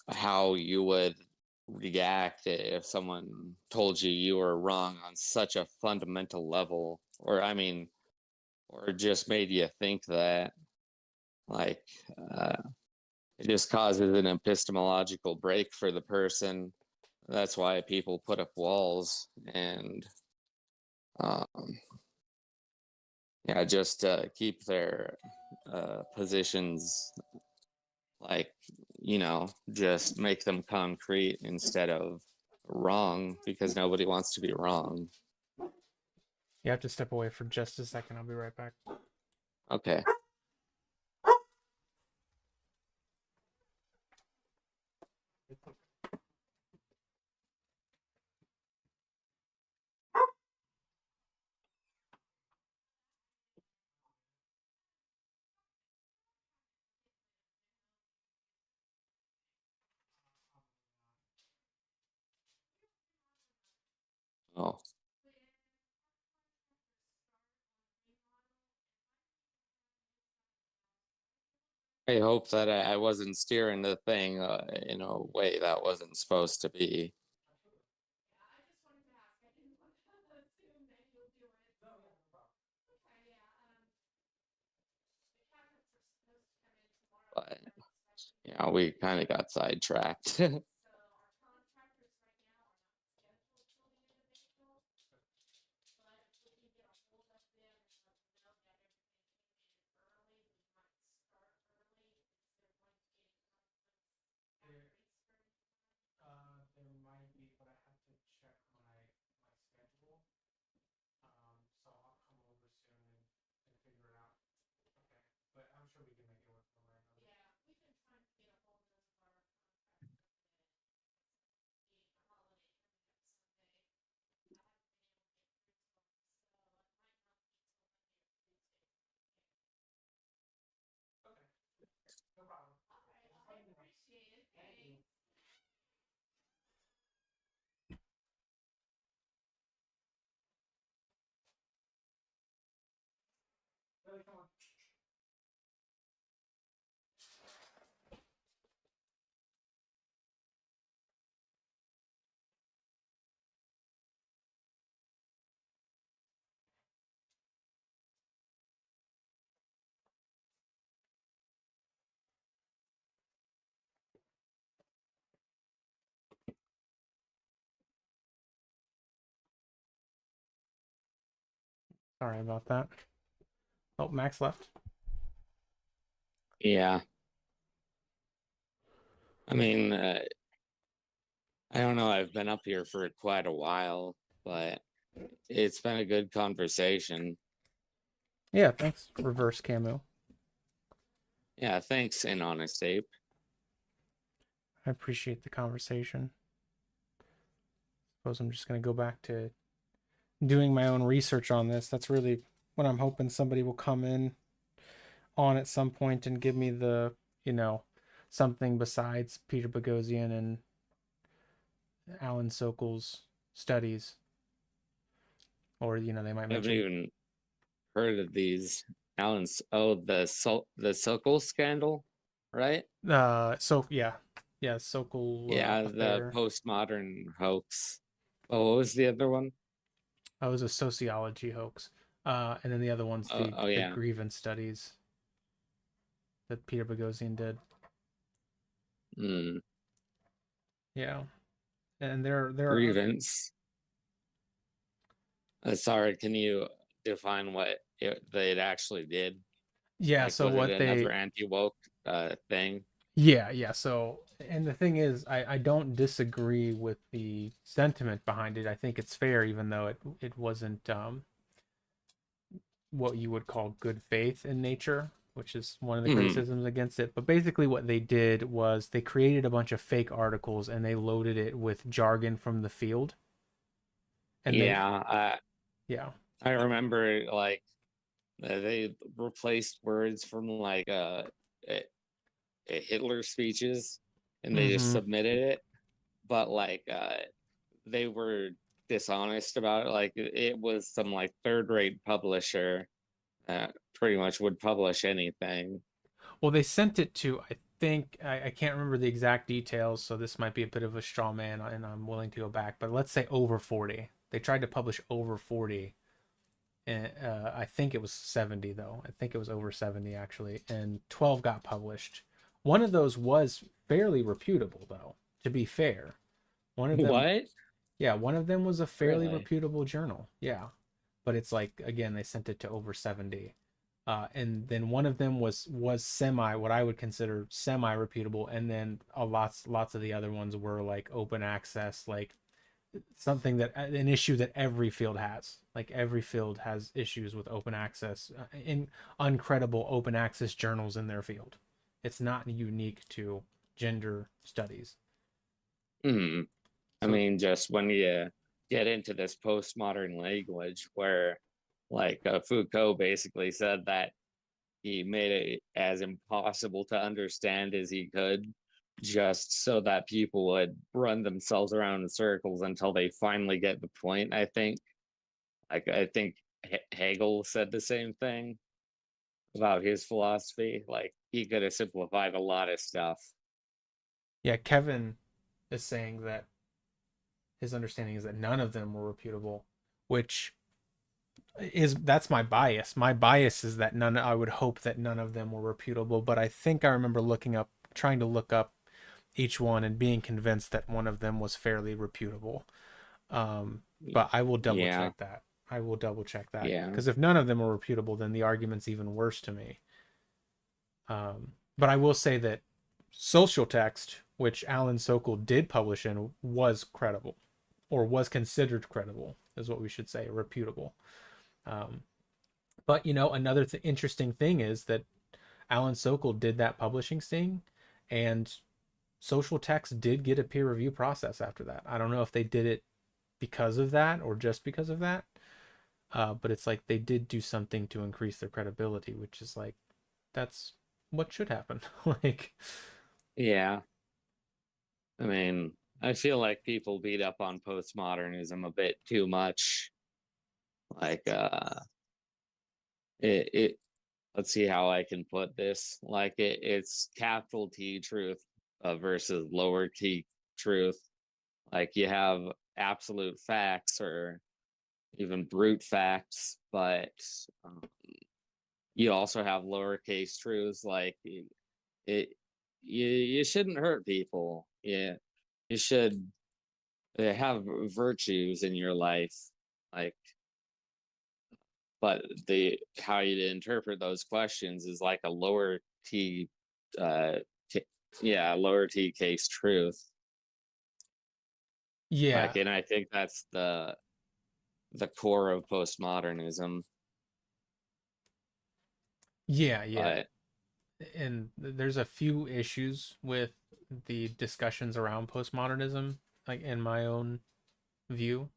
how you would react if someone told you were wrong on such a fundamental level, or I mean, or just made you think that, like, uh, it just causes an epistemological break for the person. That's why people put up walls and, um, yeah, just keep their positions, like, just make them concrete instead of wrong, because nobody wants to be wrong. You have to step away for just a second. I'll be right back. Okay. Oh, I hope that I wasn't steering the thing in a way that wasn't supposed to be. But we kind of got sidetracked. There might be, but I have to check my schedule. So I'll come over soon and figure it out. Okay, but I'm sure we can make it work one way or another. Sorry about that. Oh, Max left. Yeah. I mean, I don't know. I've been up here for quite a while, but it's been a good conversation. Yeah, thanks, Reverse Camo. Yeah, thanks, In Honest Ape. I appreciate the conversation. Suppose I'm just going to go back to doing my own research on this. That's really what I'm hoping somebody will come in on at some point and give me the, something besides Peter Boghossian and Alan Sokol's studies. Or, they might I haven't mention. even heard of these. Alan's the Sokol scandal, right? Sokol Yeah, the affair. postmodern hoax. Oh, what was the other one? That was a sociology hoax. And then the other one's the grievance studies that Peter Boghossian did. Yeah. And there grievance. Sorry, can you define what it actually did? Yeah, like, so was what it they another anti-woke thing? Yeah, so and the thing is I don't disagree with the sentiment behind it. I think it's fair, even though it wasn't what you would call good faith in nature, which is one of the criticisms against it. But basically what they did was they created a bunch of fake articles and they loaded it with jargon from the field. And I remember like they replaced words from like Hitler speeches and they just submitted it, but like they were dishonest about it. Like it was some like third-rate publisher that pretty much would publish anything. Well, they sent it to, I think, I can't remember the exact details, so this might be a bit of a straw man, and I'm willing to go back, but let's say over 40. They tried to publish over 40, and I think it was 70, though. I think it was over 70, actually, and 12 got published. One of those was fairly reputable, though, to be fair. One of them, What? Yeah, one of them was a fairly Really? reputable journal. Yeah. But it's like, again, they sent it to over 70. And then one of them was what I would consider semi reputable, and then lots of the other ones were like open access, like something that an issue that every field has. Like every field has issues with open access, in uncredible open access journals in their field. It's not unique to gender studies. I mean, just when you get into this postmodern language where like Foucault basically said that he made it as impossible to understand as he could just so that people would run themselves around in circles until they finally get the point. I think Hegel said the same thing about his philosophy. Like he could have simplified a lot of stuff. Yeah, Kevin is saying that his understanding is that none of them were reputable, which that's my bias. My bias is that I would hope that none of them were reputable, but I think I remember trying to look up each one and being convinced that one of them was fairly reputable. But I will double check that. Yeah. Because if none of them were reputable, then the argument's even worse to me. But I will say that Social Text, which Alan Sokol did publish in, was credible, or was considered credible, is what we should say, reputable. But another interesting thing is that Alan Sokol did that publishing thing, and Social Text did get a peer review process after that. I don't know if they did it because of that or just because of that, but it's like they did do something to increase their credibility, which is like, that's what should happen. Like, yeah. I mean, I feel like people beat up on postmodernism a bit too much. Like, let's see how I can put this. Like, it's capital T truth versus lower T truth. Like, you have absolute facts or even brute facts, but you also have lowercase truths. Like, you shouldn't hurt people. Yeah, you should have virtues in your life. Like but how you interpret those questions is like a lower t, lower t case truth. Yeah. Like, and I think that's the core of postmodernism. Yeah. But And there's a few issues with the discussions around postmodernism, like in my own view.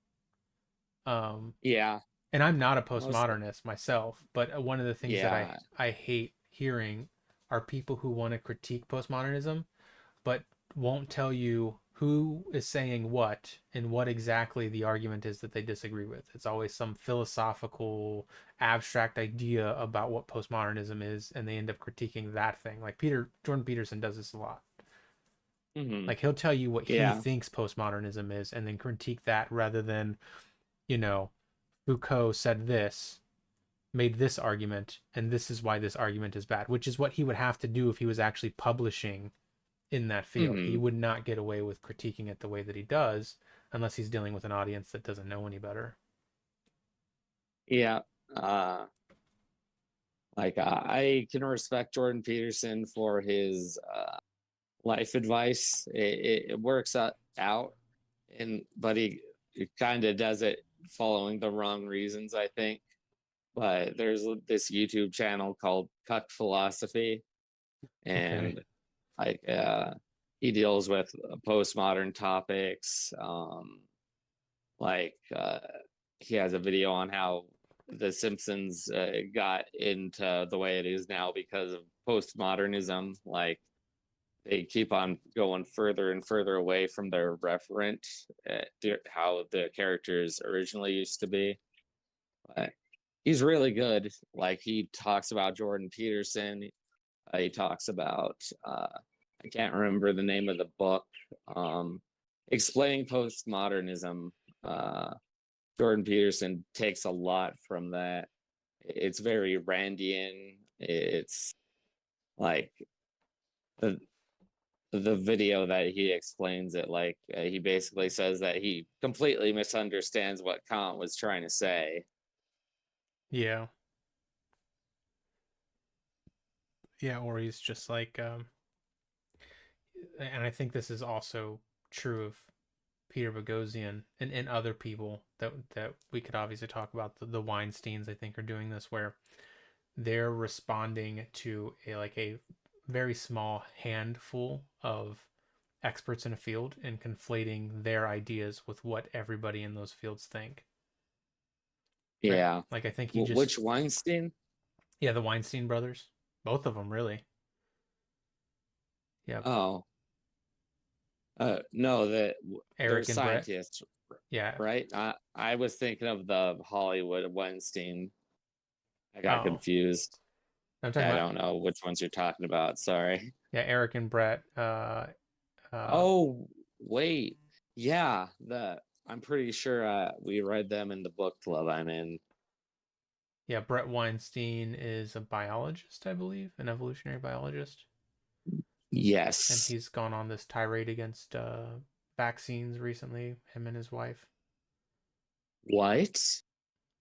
yeah, And I'm not a most postmodernist myself, but one of the things that yeah, I hate hearing are people who want to critique postmodernism, but won't tell you who is saying what and what exactly the argument is that they disagree with. It's always some philosophical, abstract idea about what postmodernism is, and they end up critiquing that thing. Like Jordan Peterson does this a lot. hmm Like, he'll tell you what he yeah, thinks postmodernism is and then critique that, rather than, you know, Foucault said this, made this argument, and this is why this argument is bad, which is what he would have to do if he was actually publishing in that field. He hmm would not get away with critiquing it the way that he does unless he's dealing with an audience that doesn't know any better. yeah. Like, I can respect Jordan Peterson for his life advice. It works out, but he kind of does it following the wrong reasons, I think. But there's this YouTube channel called Cuck Philosophy, and like he deals with postmodern topics. Like he has a video on how the Simpsons got into the way it is now because of postmodernism. Like, they keep on going further and further away from their referent, how the characters originally used to be. But he's really good. Like, he talks about Jordan Peterson. He talks about I can't remember the name of the book. Explaining postmodernism. Jordan Peterson takes a lot from that. It's very Randian. It's like the video that he explains it, like he basically says that he completely misunderstands what Kant was trying to say. Yeah. Yeah, or he's just like, and I think this is also true of Peter Boghossian and other people that we could obviously talk about. The Weinsteins, I think, are doing this, where they're responding to a very small handful of experts in a field and conflating their ideas with what everybody in those fields think. Right? Yeah. Like, I think he just... Which Weinstein? Yeah, the Weinstein brothers. Both of them, really. Yeah. Oh. No, they're Eric and Brett. scientists, Yeah. right? I was thinking of the Hollywood Weinstein. I got Oh. confused. I'm talking I about... don't know which ones you're talking about. Sorry. Yeah, Eric and Brett. Oh, wait. Yeah, I'm pretty sure we read them in the book club I'm in. Yeah, Brett Weinstein is a biologist, I believe, an evolutionary biologist. Yes. And he's gone on this tirade against vaccines recently, him and his wife. What?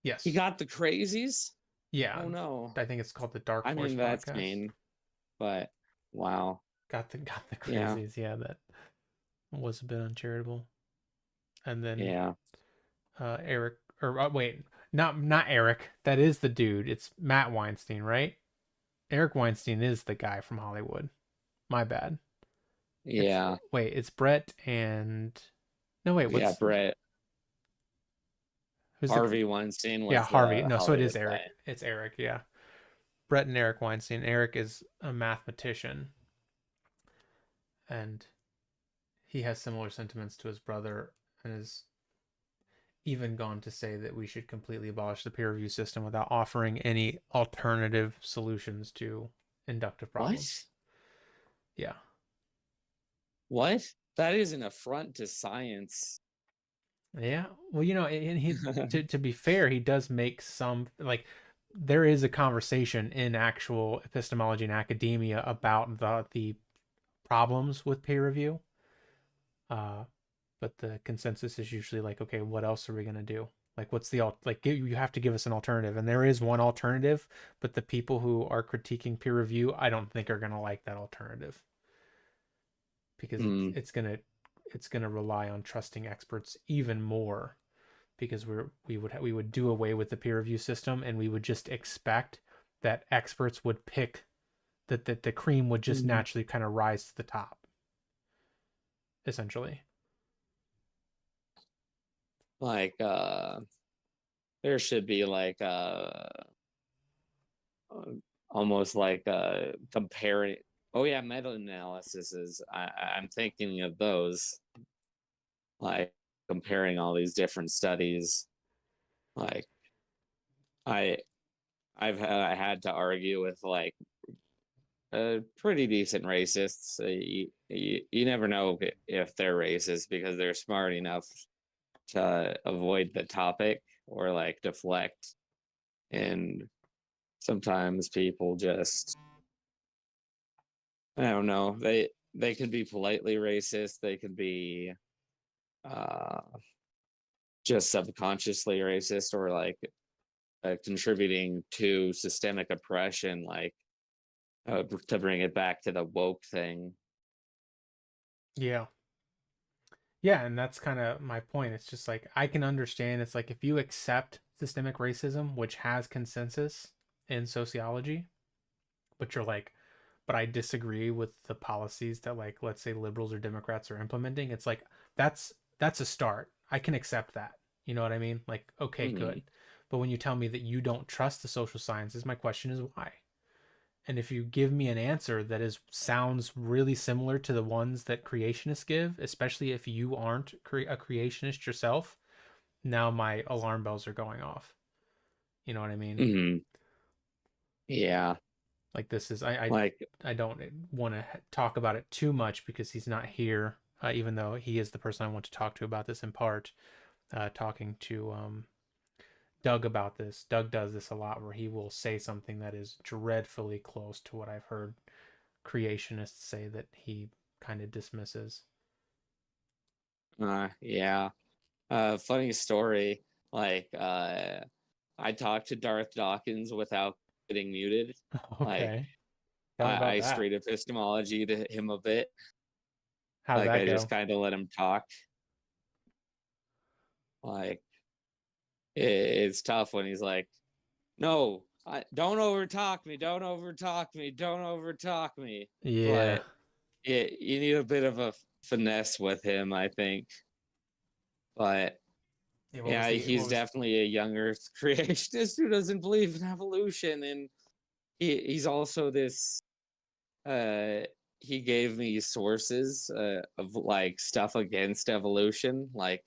Yes. He got the crazies? Yeah. Oh no. I think it's called the Dark Horse mean, that's podcast. mean. But wow. Got the crazies, yeah, that was a bit uncharitable. And then Eric, or wait, not Eric. That is the dude. It's Matt Weinstein, right? Eric Weinstein is the guy from Hollywood. My bad. Yeah. It's Brett and... No, wait, what's... Yeah, Brett. Who's Harvey Weinstein was Harvey. No, so it is Hollywood Eric. guy. It's Eric, yeah. Brett and Eric Weinstein. Eric is a mathematician. And he has similar sentiments to his brother, and has even gone to say that we should completely abolish the peer review system without offering any alternative solutions to inductive problems. What? Yeah. What? That is an affront to science. Yeah. Well, and he to be fair, he does make some, like, there is a conversation in actual epistemology and academia about the problems with peer review. But the consensus is usually like, okay, what else are we going to do? Like, what's the you have to give us an alternative, and there is one alternative, but the people who are critiquing peer review, I don't think are gonna like that alternative because Mm. it's gonna rely on trusting experts even more because we would do away with the peer review system and we would just expect that experts would pick that the cream would just Mhm. naturally kind of rise to the top, essentially. Like there should be like almost like comparing. Oh yeah, meta analysis is. I'm thinking of those, like comparing all these different studies. Like I I had to argue with like pretty decent racists. You never know if they're racist because they're smart enough to avoid the topic or like deflect. And sometimes people just, I don't know, they could be politely racist, they could be uh just subconsciously racist, or like contributing to systemic oppression, like to bring it back to the woke thing. Yeah. Yeah, and that's kind of my point. It's just like I can understand. It's like if you accept systemic racism, which has consensus in sociology, but you're like, but I disagree with the policies that, like, let's say liberals or Democrats are implementing. It's like that's a start. I can accept that. You know what I mean? Like, okay, Hmm. good. But when you tell me that you don't trust the social sciences, my question is why? And if you give me an answer that is sounds really similar to the ones that creationists give, especially if you aren't a creationist yourself, now my alarm bells are going off. You know what I mean? Hmm. Yeah, Like this is like I don't want to talk about it too much because he's not here, even though he is the person I want to talk to about this in part. Talking to Doug about this. Doug does this a lot where he will say something that is dreadfully close to what I've heard creationists say that he kind of dismisses. yeah. Funny story. Like, I talked to Darth Dawkins without getting muted. Like, Okay. Tell me about I that. straight epistemology to him a bit. How'd Like, that I just go? kind of let him talk. Like, it's tough when he's like, "No, don't overtalk me. Don't overtalk me. Don't overtalk me." Yeah. But you need a bit of a finesse with him, I think. But Yeah, yeah, what he's was definitely a young Earth creationist who doesn't believe in evolution, and he's also this. Uh, he gave me sources of like stuff against evolution. Like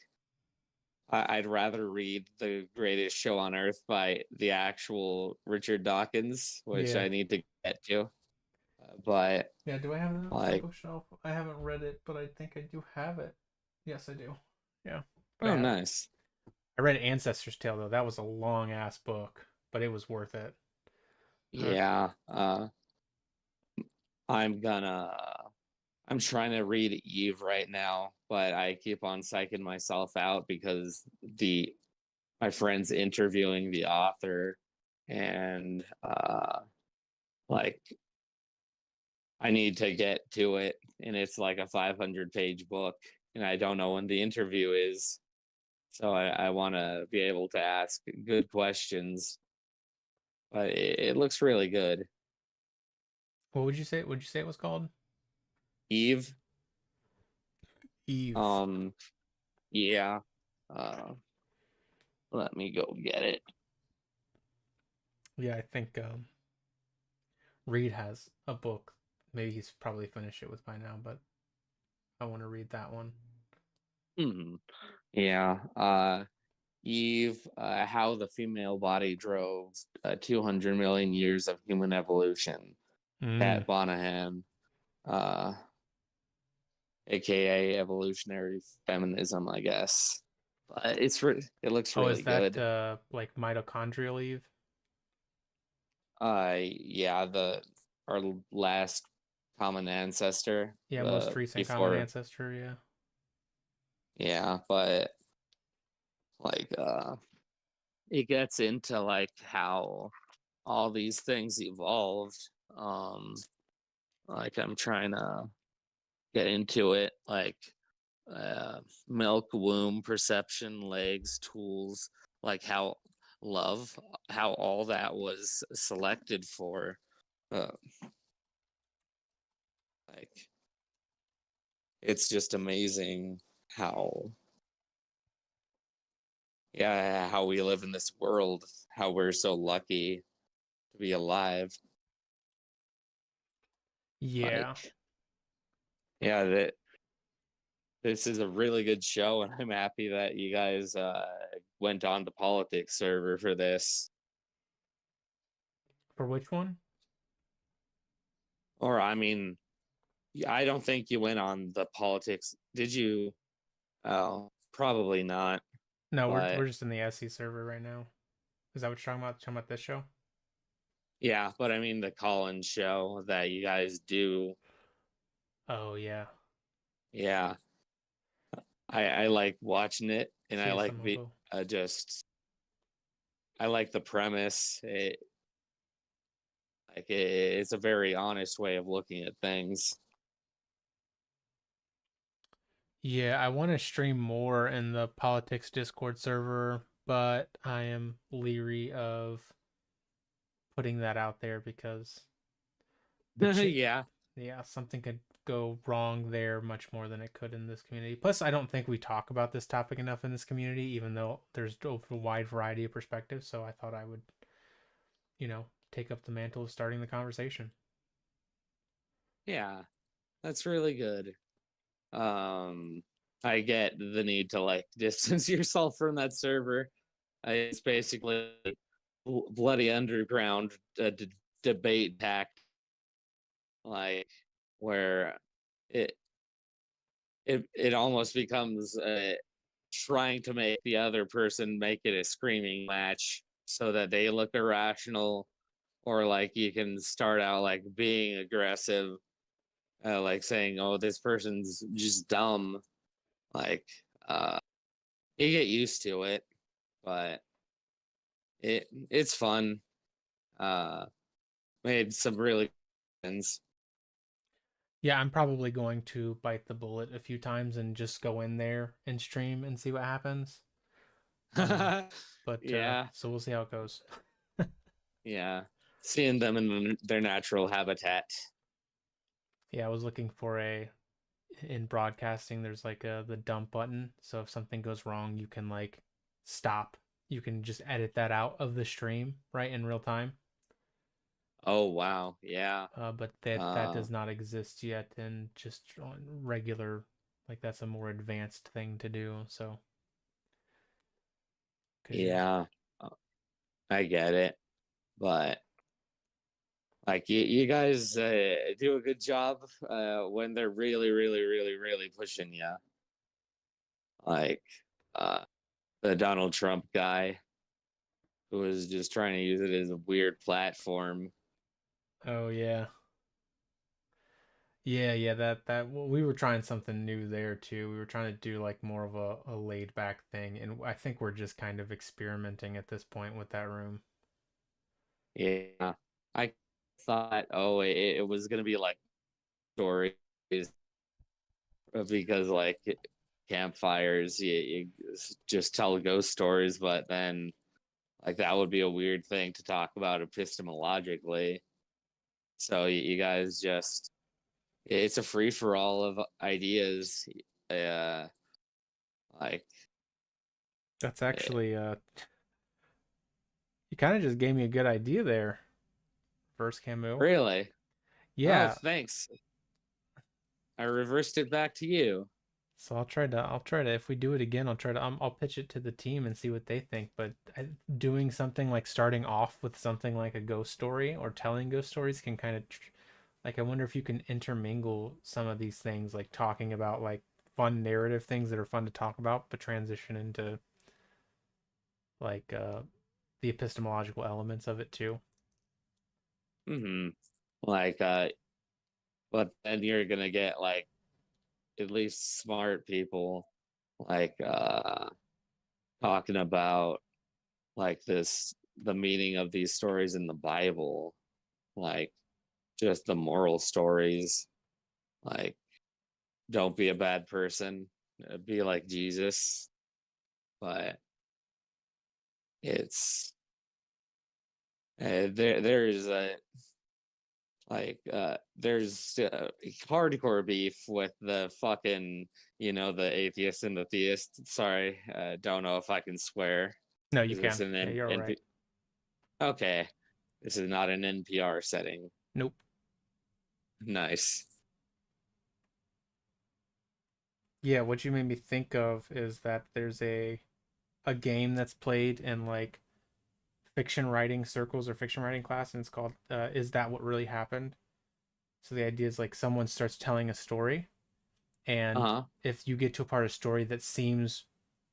I'd rather read The Greatest Show on Earth by the actual Richard Dawkins, which Yeah. I need to get to. But Yeah, do I have that on my like, bookshelf? I haven't read it, but I think I do have it. Yes, I do. Yeah, but I oh, have it. nice. I read Ancestor's Tale though. That was a long ass book, but it was worth it. Uh, Yeah. I'm gonna. I'm trying to read Eve right now, but I keep on psyching myself out because the my friend's interviewing the author, and like I need to get to it, and it's like a 500-page book, and I don't know when the interview is, so I want to be able to ask good questions. But it looks really good. what would you say? Would you say it was called? Eve, Eve. um, yeah. Uh, Let me go get it. Yeah, I think Reed has a book. Maybe he's probably finished it with by now, but I want to read that one. Hmm. Yeah. Eve, how the female body drove 200 million years of human evolution. Mm. Pat Monahan, uh, aka evolutionary feminism, I guess. But it looks Oh, is really that good. like mitochondrial Eve? Yeah, the our last common ancestor, Yeah, most recent common before, ancestor. Yeah. yeah, but like it gets into like how all these things evolved. Like I'm trying to get into it, like milk, womb, perception, legs, tools, like how love, how all that was selected for. Uh, like it's just amazing how, yeah, how we live in this world, how we're so lucky to be alive. Yeah. Like, yeah, that this is a really good show, and I'm happy that you guys went on the politics server for this. For which one? Or, I mean, I don't think you went on the politics. Did you? Oh, probably not. No, But we're just in the SC server right now. Is that what you're talking about? Talking about this show? yeah, but I mean the call-in show that you guys do. Oh yeah. Yeah, I like watching it, and I Sí, está like muy the cool. just I like the premise. It's a very honest way of looking at things. Yeah, I want to stream more in the politics Discord server, but I am leery of putting that out there because Yeah, yeah, something could go wrong there much more than it could in this community. Plus, I don't think we talk about this topic enough in this community, even though there's a wide variety of perspectives. So I thought I would, take up the mantle of starting the conversation. yeah, that's really good. I get the need to like distance yourself from that server. It's basically bloody underground debate tact, like where it it almost becomes trying to make the other person make it a screaming match so that they look irrational, or like you can start out like being aggressive, like saying, "Oh, this person's just dumb." Like, you get used to it, but it's fun. Uh, Made some really friends. Yeah, I'm probably going to bite the bullet a few times and just go in there and stream and see what happens. But Yeah, so we'll see how it goes. yeah. Seeing them in their natural habitat. Yeah, I was looking for in broadcasting there's like the dump button, so if something goes wrong you can like stop, you can just edit that out of the stream right in real time. Oh wow, yeah. But that Uh, does not exist yet, and just on regular, like that's a more advanced thing to do. So because you just yeah. uh, I get it, but like you guys do a good job when they're really, really, really, really pushing you. Like uh, the Donald Trump guy who was just trying to use it as a weird platform. oh yeah. Yeah, that well, we were trying something new there too. We were trying to do like more of a laid back thing, and I think we're just kind of experimenting at this point with that room. Yeah, I thought, oh, it was gonna be like stories because like campfires, you just tell ghost stories, but then like that would be a weird thing to talk about epistemologically. So you guys just it's a free for all of ideas. Uh, like That's uh, actually you kind of just gave me a good idea there, Verse Camus. really. Oh, Yeah, thanks. I reversed it back to you. so I'll try to if we do it again, I'll pitch it to the team and see what they think. But doing something like starting off with something like a ghost story or telling ghost stories can kind of like I wonder if you can intermingle some of these things, like talking about like fun narrative things that are fun to talk about, but transition into like the epistemological elements of it too. Hmm. Like, but then you're gonna get like at least smart people like talking about like the meaning of these stories in the Bible, like just the moral stories, like don't be a bad person, be like Jesus. But it's there's a there's hardcore beef with the fucking, the atheist and the theist. Sorry, don't know if I can swear. No, you Is this can. an Yeah, you're all right. Okay, this is not an NPR setting. Nope. Nice. Yeah, what you made me think of is that there's a game that's played in like fiction writing circles or fiction writing class, and it's called Is That What Really Happened? So the idea is like someone starts telling a story, and Uh-huh. if you get to a part of a story that seems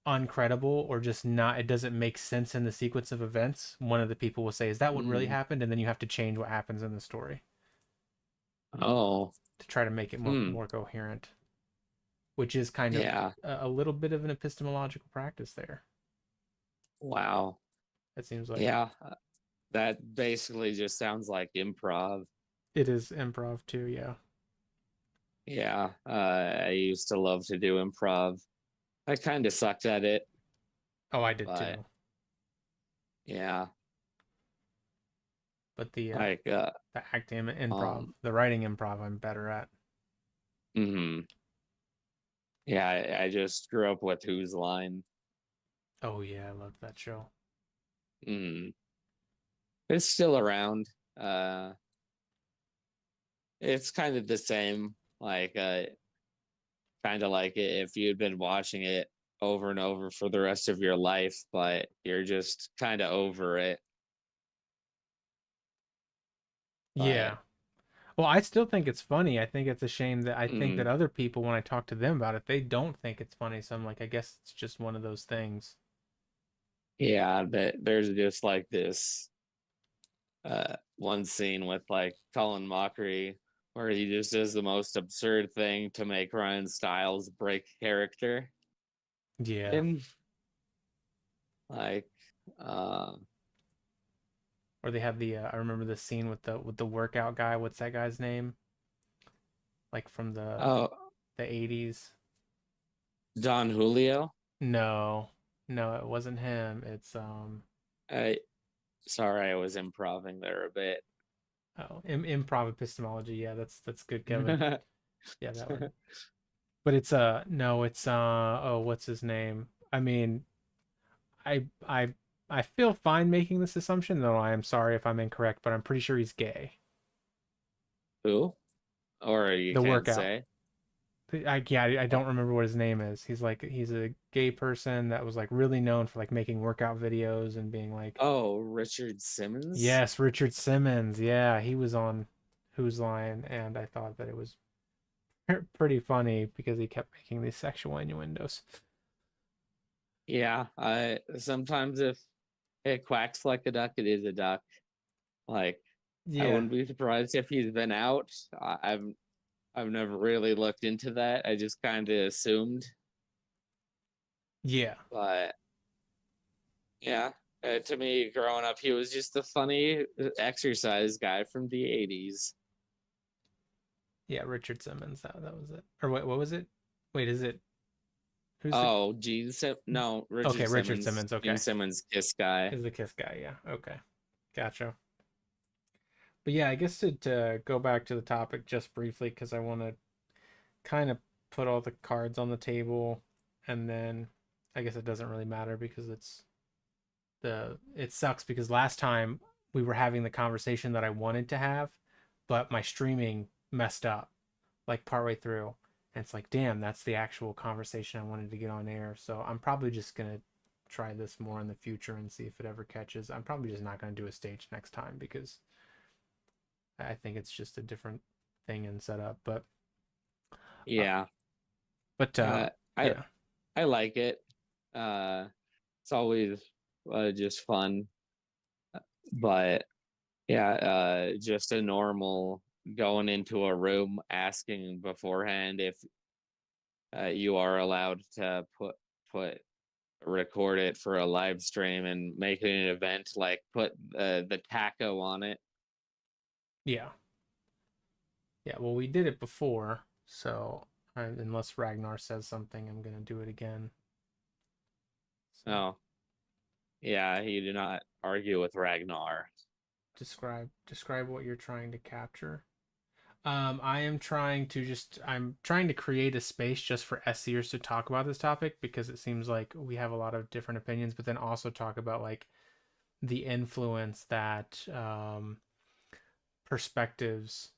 uncredible or just not, it doesn't make sense in the sequence of events, one of the people will say, "Is that what really happened?" And then you have to change what happens in the story Oh. to try to make it more coherent, which is kind of Yeah. a little bit of an epistemological practice there. Wow. It seems like Yeah. That basically just sounds like improv. it is improv too. Yeah. Yeah. I used to love to do improv. I kind of sucked at it, Oh, I did but too. yeah. But the Like acting improv, the writing improv, I'm better at. Yeah, I just grew up with Who's Line. Oh yeah, I loved that show. It's still around. It's kind of the same, like kind of like if you'd been watching it over and over for the rest of your life, but you're just kind of over it. Yeah. Well, I still think it's funny. I think it's a shame that I think that Mm, other people, when I talk to them about it, they don't think it's funny. So I'm like, I guess it's just one of those things. yeah, there's just like this one scene with like Colin Mockery where he just does the most absurd thing to make Ryan Stiles break character. Yeah. And like uh Or they have the I remember the scene with the workout guy. What's that guy's name? Like from the oh, 80s. Don Julio. No. No, it wasn't him. It's I Sorry, I was improving there a bit. improv epistemology. Yeah, that's good, Kevin. Yeah, that one. But it's no, it's oh, what's his name? I mean, I I I feel fine making this assumption, though I am sorry if I'm incorrect, but I'm pretty sure he's gay. Who? Or you The can't workout. say. I Uh, don't remember what his name is. He's a gay person that was like really known for like making workout videos and being like, Oh, Richard Simmons? yes, Richard Simmons. Yeah, he was on Who's Line, and I thought that it was pretty funny because he kept making these sexual innuendos. Yeah, I sometimes if it quacks like a duck, it is a duck. Like I Yeah. wouldn't be surprised if he's been out. I've never really looked into that. I just kind of assumed. Yeah. But yeah, to me, growing up, he was just a funny exercise guy from the 80s. Yeah, Richard Simmons. That was it. Or wait, what was it? Wait, is it who's the Oh, no, Okay, Richard Richard Simmons. Simmons. Okay. Gene Simmons, Kiss guy. Is the Kiss guy, yeah. Okay. Gotcha. But yeah, I guess to go back to the topic just briefly, because I want to kind of put all the cards on the table, and then I guess it doesn't really matter because it sucks because last time we were having the conversation that I wanted to have, but my streaming messed up like partway through. And it's like, damn, that's the actual conversation I wanted to get on air. So I'm probably just gonna try this more in the future and see if it ever catches. I'm probably just not gonna do a stage next time because I think it's just a different thing and setup. Yeah. But I yeah, I like it. It's always just fun, but yeah, just a normal going into a room asking beforehand if you are allowed to put record it for a live stream and make it an event, like put the taco on it. Yeah. Yeah, well, we did it before, so unless Ragnar says something, I'm going to do it again. So, Oh. Yeah, you do not argue with Ragnar. describe what you're trying to capture. I'm trying to create a space just for SEers to talk about this topic, because it seems like we have a lot of different opinions, but then also talk about like the influence that perspectives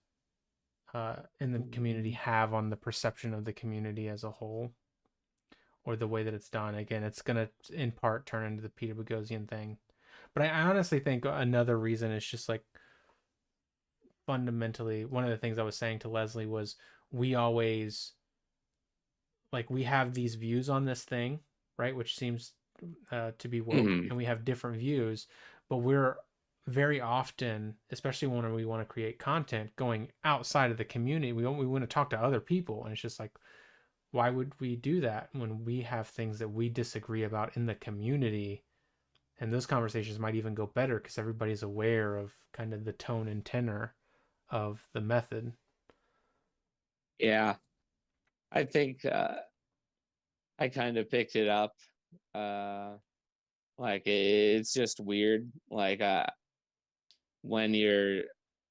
in the community have on the perception of the community as a whole, or the way that it's done. Again, it's gonna in part turn into the Peter Boghossian thing, but I honestly think another reason is just like, fundamentally, one of the things I was saying to Leslie was, we always, like, we have these views on this thing, right, which seems to be woke, Mhm. and we have different views, but we're very often, especially when we want to create content, going outside of the community. We want to talk to other people, and it's just like, why would we do that when we have things that we disagree about in the community? And those conversations might even go better because everybody's aware of kind of the tone and tenor of the method. Yeah, I think I kind of picked it up. Like it's just weird. Like when you're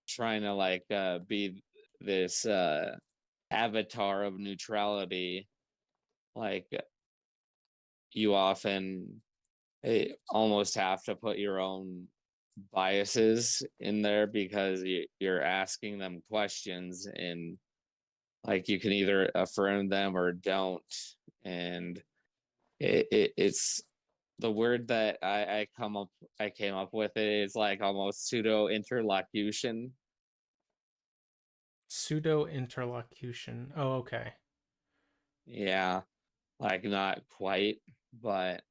trying to like be this avatar of neutrality, like you often almost have to put your own biases in there, because you're asking them questions, and like you can either affirm them or don't. And it's the word that I came up with it is like almost pseudo interlocution. Pseudo interlocution. Oh, okay. Yeah, like not quite, but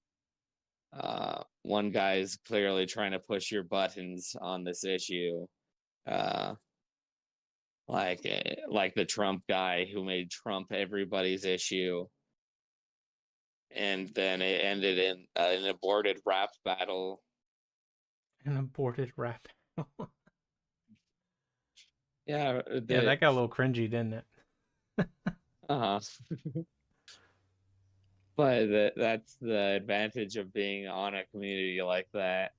one guy's clearly trying to push your buttons on this issue. Uh like the Trump guy who made Trump everybody's issue, and then it ended in an aborted rap battle. An aborted rap. Yeah, Yeah, that got a little cringy, didn't it? uh-huh. But that's the advantage of being on a community like that.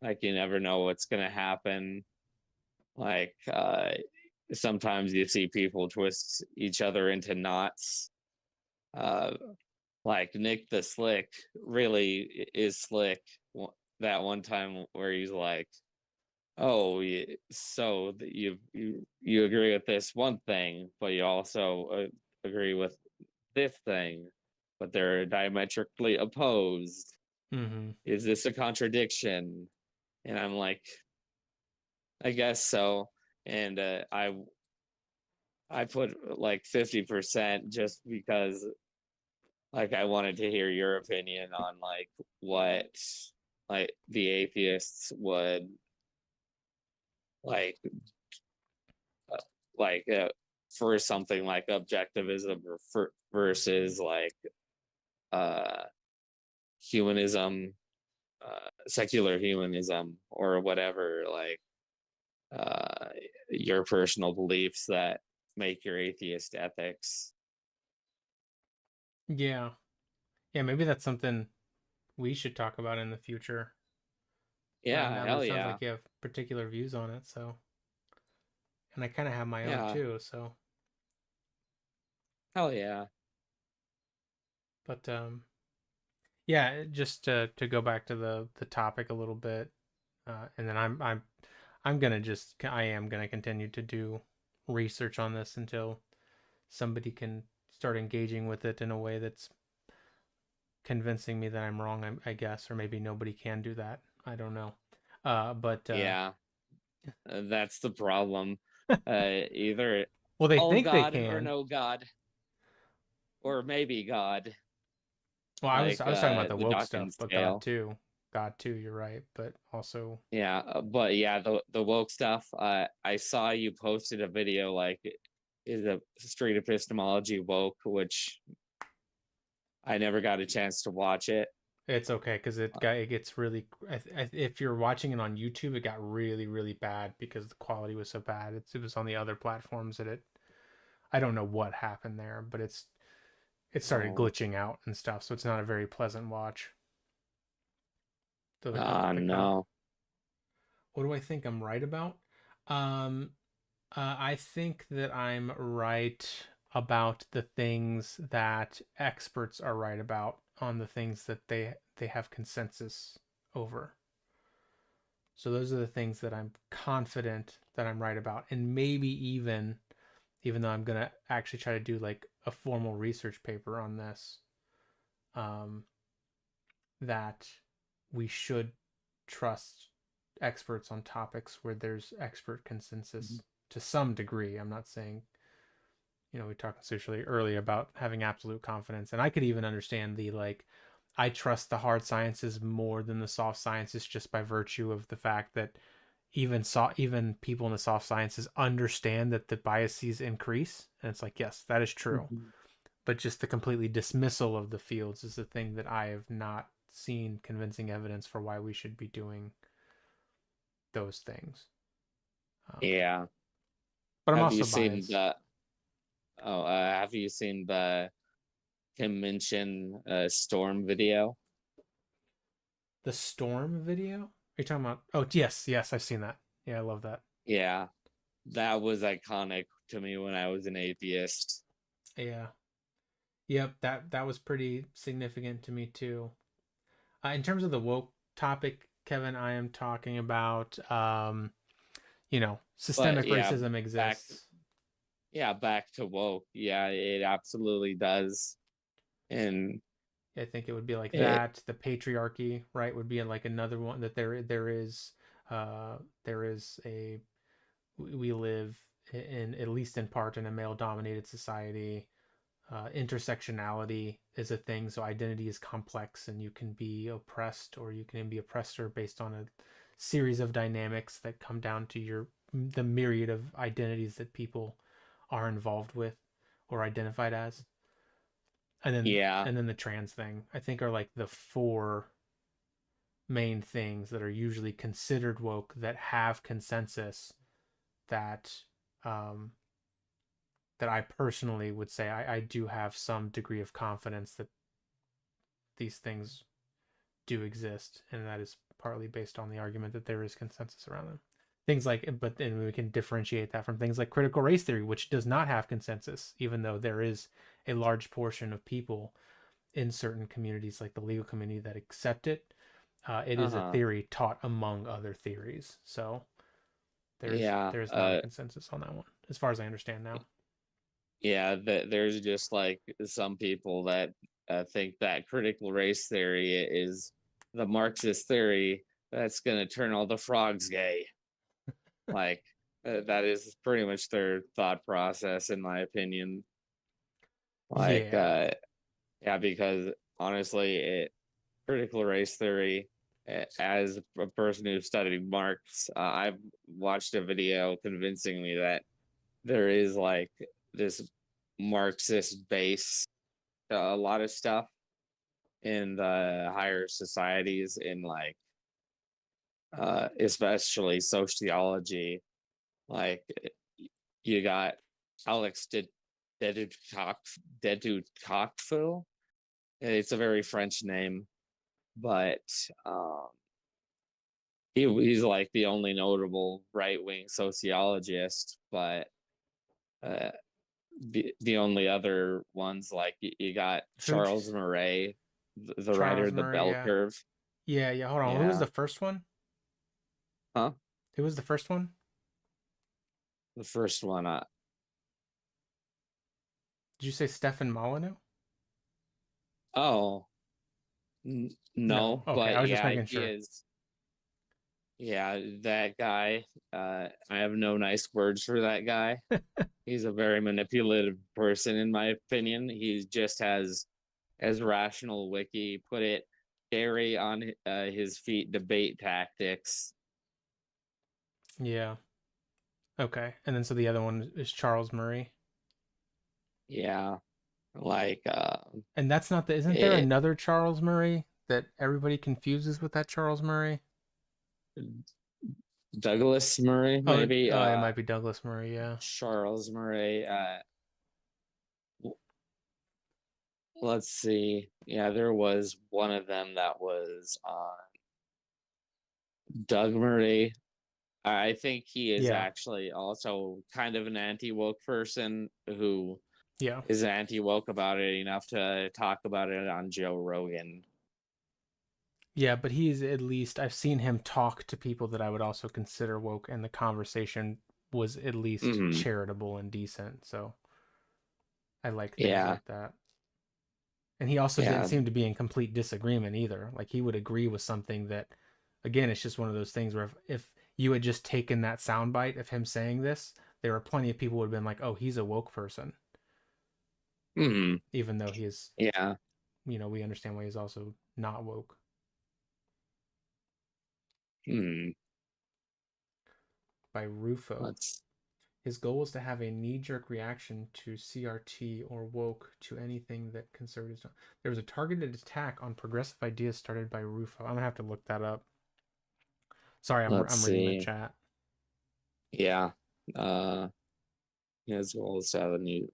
Like you never know what's gonna happen. Like sometimes you see people twist each other into knots. Uh, like Nick the Slick really is slick. That one time where he's like, "Oh, so you agree with this one thing, but you also agree with this thing, but they're diametrically opposed. Mm-hmm. Is this a contradiction?" And I'm like, I guess so. And I put like 50% just because like I wanted to hear your opinion on like what like the atheists would like uh, like for something like objectivism versus like uh humanism, secular humanism, or whatever, like uh your personal beliefs that make your atheist ethics. Yeah. Yeah, maybe that's something we should talk about in the future. Yeah, Now that it hell sounds yeah. like you have particular views on it, so, and I kind of have my own Yeah, too, so, hell yeah. but yeah, just to go back to the topic a little bit, and then I'm gonna I am gonna continue to do research on this until somebody can start engaging with it in a way that's convincing me that I'm wrong, I guess, or maybe nobody can do that. I don't know. But Yeah, that's the problem. Either well, they all think they God or can. no God, or maybe God, Well, like I was talking about the the woke stuff, Dawkins but scale. God too. You're right, but also, Yeah, but yeah, the woke stuff. I saw you posted a video like, is a street epistemology woke, which I never got a chance to watch it. It's okay because it gets really. If you're watching it on YouTube, it got really really bad because the quality was so bad. It was on the other platforms that it. I don't know what happened there, but it started Oh, glitching out and stuff, so it's not a very pleasant watch. So the no. what do I think I'm right about? Um, I think that I'm right about the things that experts are right about on the things that they have consensus over. So those are the things that I'm confident that I'm right about, and maybe even though I'm gonna actually try to do like a formal research paper on this, um, that we should trust experts on topics where there's expert consensus to some degree. I'm not saying, we talked socially earlier about having absolute confidence, and I could even understand the like, I trust the hard sciences more than the soft sciences just by virtue of the fact that even people in the soft sciences understand that the biases increase, and it's like, yes, that is true, but just the completely dismissal of the fields is the thing that I have not seen convincing evidence for why we should be doing those things. Yeah. But I'm Have also you seen biased. the? Oh, have you seen the convention storm video? The storm video? Are you talking about? Oh, yes, yes, I've seen that. Yeah, I love that. Yeah, that was iconic to me when I was an atheist. Yeah. Yep, that was pretty significant to me too. In terms of the woke topic, Kevin, I am talking about But systemic yeah, racism back exists. back to woke. Yeah, it absolutely does. And I think it would be like it that. The patriarchy, right, would be like another one that there is a we live in, at least in part, in a male dominated society. Intersectionality is a thing, so identity is complex, and you can be oppressed or you can be oppressor based on a series of dynamics that come down to the myriad of identities that people are involved with or identified as. and then yeah, and then the trans thing, I think, are like the four main things that are usually considered woke that have consensus, that um that I personally would say I do have some degree of confidence that these things do exist, and that is partly based on the argument that there is consensus around them. Things like, but then we can differentiate that from things like critical race theory, which does not have consensus, even though there is a large portion of people in certain communities, like the legal community, that accept it. It is a uh-huh. theory taught among other theories, so Yeah, there is not a consensus on that one, as far as I understand now. yeah, there's just like some people that think that critical race theory is the Marxist theory that's going to turn all the frogs gay. Like, that is pretty much their thought process, in my opinion. Like, Yeah, yeah, because honestly, critical race theory, as a person who studied Marx, I've watched a video convincing me that there is like this Marxist base to a lot of stuff in the higher societies, in like especially sociology. Like, you got Alex Dedu Tocqueville. It's a very French name, but um, he's like the only notable right wing sociologist. But uh, the only other ones, like you got Hooch, Charles Murray, the writer Charles of The Murray. Bell Yeah, Curve. yeah. Hold on, who was Yeah, the first one? huh? Who was the first one? The first one. Did you say Stefan Molyneux? Oh, No. no, Okay, I but was just yeah, making he sure. is. Yeah, that guy. I have no nice words for that guy. He's a very manipulative person, in my opinion. He just has, as Rational Wiki put it, Gary on his feet debate tactics. Yeah. Okay, and then so the other one is Charles Murray, Yeah, like and that's not the. Isn't there it. another Charles Murray that everybody confuses with that Charles Murray? Douglas Murray, maybe. It might be Douglas Murray, yeah. Charles Murray. Let's see. Yeah, there was one of them that was Doug Murray. I think he is actually also kind of an anti-woke person who is anti-woke about it enough to talk about it on Joe Rogan. Yeah, but he's at least, I've seen him talk to people that I would also consider woke, and the conversation was at least charitable and decent. So I like things like that. And he also didn't seem to be in complete disagreement either. Like, he would agree with something that, again, it's just one of those things where if you had just taken that soundbite of him saying this, there were plenty of people who would have been like, oh, he's a woke person. Even though he is, you know, we understand why he's also not woke. By Rufo. His goal was to have a knee-jerk reaction to CRT or woke, to anything that conservatives don't. There was a targeted attack on progressive ideas started by Rufo. I'm gonna have to look that up. Sorry, I'm reading the chat. Yeah. His goal is to have a new.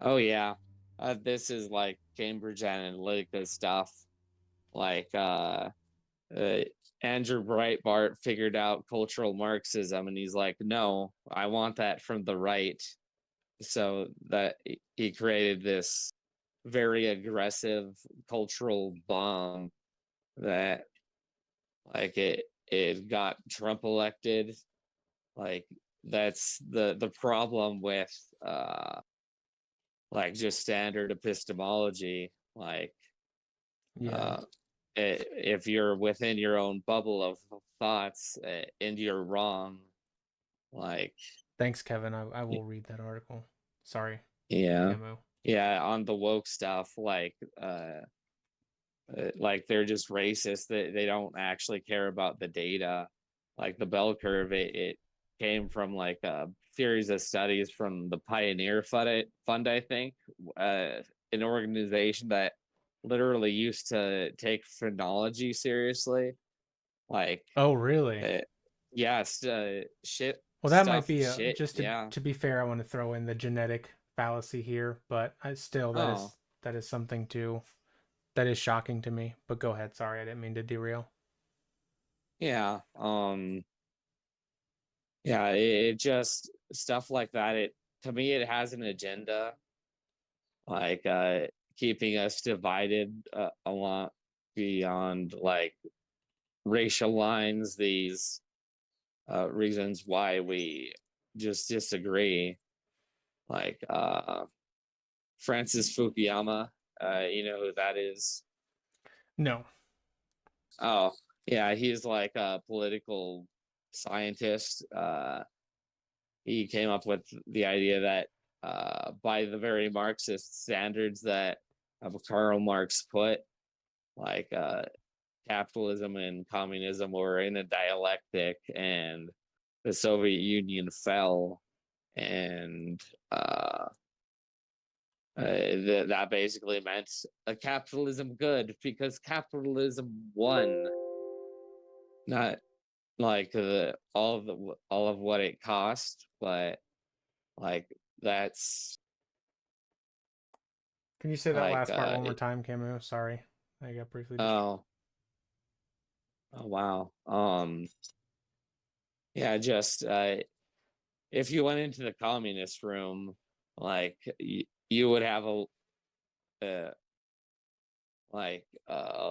Oh yeah. This is like Cambridge Analytica stuff. Like Andrew Breitbart figured out cultural Marxism, and he's like, no, I want that from the right. So that he created this very aggressive cultural bomb that, like, it got Trump elected. Like, that's the problem with like just standard epistemology. Like, if you're within your own bubble of thoughts and you're wrong, like. Thanks, Kevin. I will read that article. Sorry. Yeah. Camo. Yeah, on the woke stuff, like they're just racist. They don't actually care about the data. Like the bell curve, it came from like a series of studies from the Pioneer Fund, I think, an organization that literally used to take phonology seriously. Like, oh really? Yes, shit. Well, that might be to be fair, I want to throw in the genetic fallacy here, but that is something that is shocking to me. But go ahead. Sorry, I didn't mean to derail. Yeah. Yeah, it just stuff like that. To me, it has an agenda, like keeping us divided a lot beyond like racial lines. These reasons why we just disagree, like Francis Fukuyama. You know who that is? No. Oh, yeah, he's like a political scientist. He came up with the idea that by the very Marxist standards that Karl Marx put, like capitalism and communism were in a dialectic, and the Soviet Union fell, and that basically meant a capitalism good because capitalism won, not like all of what it cost, but like that's. Can you say that last part one more time, Camus? Sorry, I got briefly. Oh wow. Yeah, just if you went into the communist room, like you would have a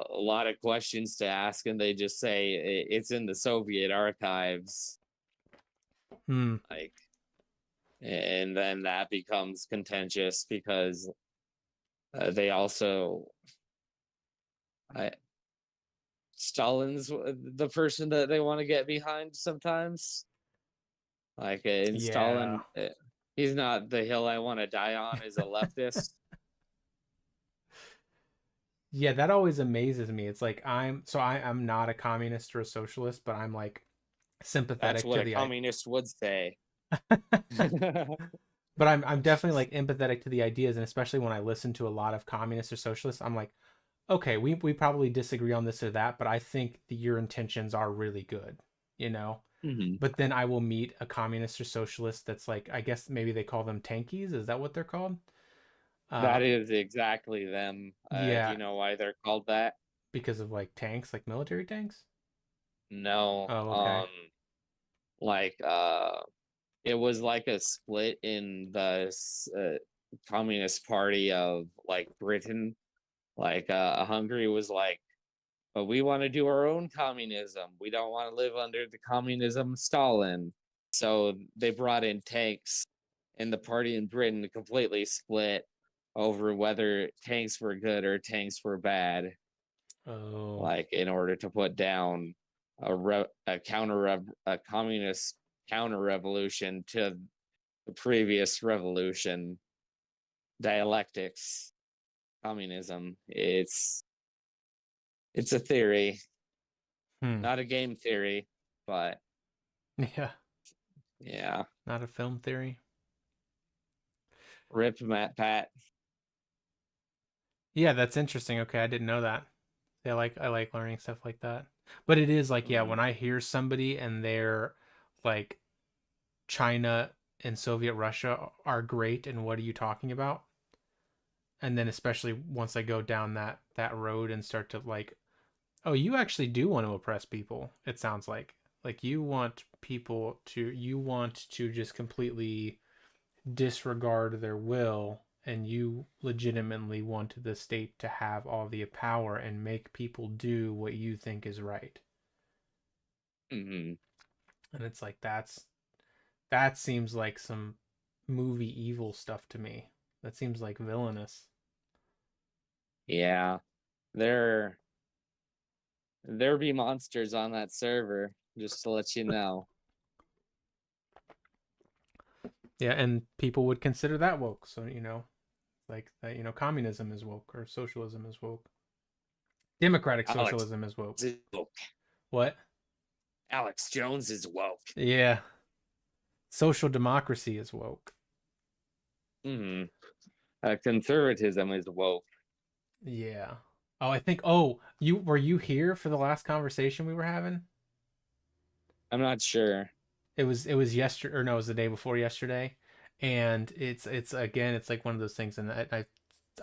lot of questions to ask, and they just say it's in the Soviet archives. Like, and then that becomes contentious because they also Stalin's the person that they want to get behind sometimes. Like in Stalin, he's not the hill I want to die on as a leftist. Yeah, that always amazes me. It's like I'm not a communist or a socialist, but I'm like sympathetic. That's what a communist would say. But I'm definitely like empathetic to the ideas, and especially when I listen to a lot of communists or socialists, I'm like, okay, we probably disagree on this or that, but I think that your intentions are really good, you know. Hmm. But then I will meet a communist or socialist that's like, I guess maybe they call them tankies. Is that what they're called? That Uh, is exactly them. Do yeah, you know why they're called that? because of like tanks, like military tanks. No. Oh, okay. Like it was like a split in the Communist Party of like Britain. Like Hungary was like, but we want to do our own communism. We don't want to live under the communism of Stalin. So they brought in tanks, and the party in Britain completely split over whether tanks were good or tanks were bad. Oh, Like in order to put down a communist counter revolution to the previous revolution. Dialectics, communism. It's a theory, hmm. not a game theory, but Yeah, yeah. not a film theory. Rip Matt Pat. Yeah, that's interesting. Okay, I didn't know that. Yeah, I like learning stuff like that. But it is like, yeah, when Mhm. I hear somebody and they're like China and Soviet Russia are great and what are you talking about? And then especially once I go down that road and start to like, oh, you actually do want to oppress people. It sounds like you want to just completely disregard their will and you legitimately want the state to have all the power and make people do what you think is right. Mhm. And it's like that seems like some movie evil stuff to me. That seems like villainous. Yeah. There there be monsters on that server, just to let you know. Yeah, and people would consider that woke. So, like that, communism is woke or socialism is woke. Democratic Alex socialism is woke. is woke. What? Alex Jones is woke. Yeah. Social democracy is woke. Hmm. Conservatism is woke. Yeah. Oh, I think. Oh, you here for the last conversation we were having? I'm not sure. It was yesterday, or no, it was the day before yesterday, and it's again, it's like one of those things, and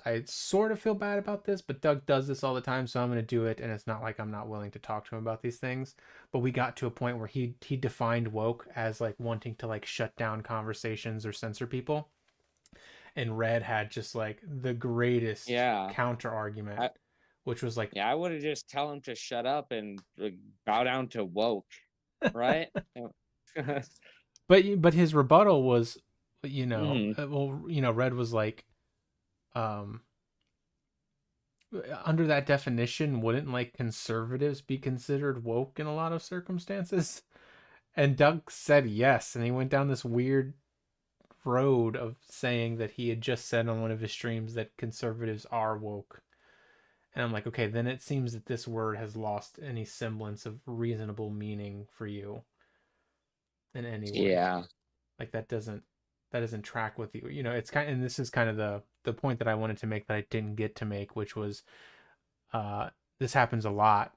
I sort of feel bad about this, but Doug does this all the time, so I'm gonna do it, and it's not like I'm not willing to talk to him about these things. But we got to a point where he defined woke as like wanting to like shut down conversations or censor people, and Red had just like the greatest Yeah. counter argument, I, which was like, yeah, I would have just tell him to shut up and bow down to woke, right? but his rebuttal was, Hmm. well, Red was like, um, under that definition, wouldn't like conservatives be considered woke in a lot of circumstances? And Doug said yes, and he went down this weird road of saying that he had just said on one of his streams that conservatives are woke. And I'm like, okay, then it seems that this word has lost any semblance of reasonable meaning for you in any way. Yeah. Like that doesn't track with you. It's kind, and this is kind of the point that I wanted to make that I didn't get to make, which was uh this happens a lot.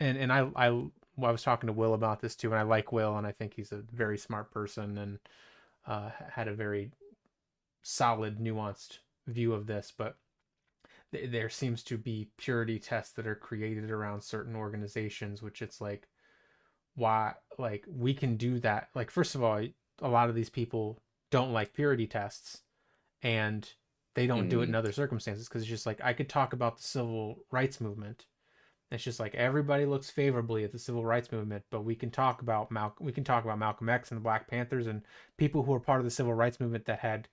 And I was talking to Will about this too, and I like Will, and I think he's a very smart person and had a very solid, nuanced view of this. But there seems to be purity tests that are created around certain organizations, which it's like, why, like, we can do that. Like, first of all, a lot of these people don't like purity tests, and they don't do it Hmm. in other circumstances because it's just like, I could talk about the civil rights movement. It's just like everybody looks favorably at the civil rights movement, but we can talk about Malcolm X and the Black Panthers and people who were part of the civil rights movement that had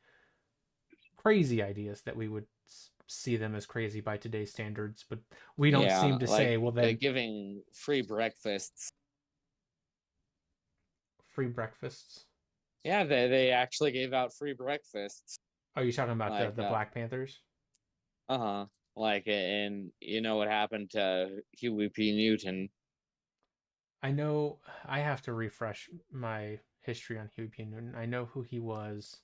crazy ideas that we would see them as crazy by today's standards, but we don't Yeah, seem to like say, well, then giving free breakfasts. free breakfasts. Yeah, they actually gave out free breakfasts. Are you talking about the Like the Black Panthers? uh-huh. Like, and you know what happened to Huey P. Newton? I know I have to refresh my history on Huey P. Newton. I know who he was.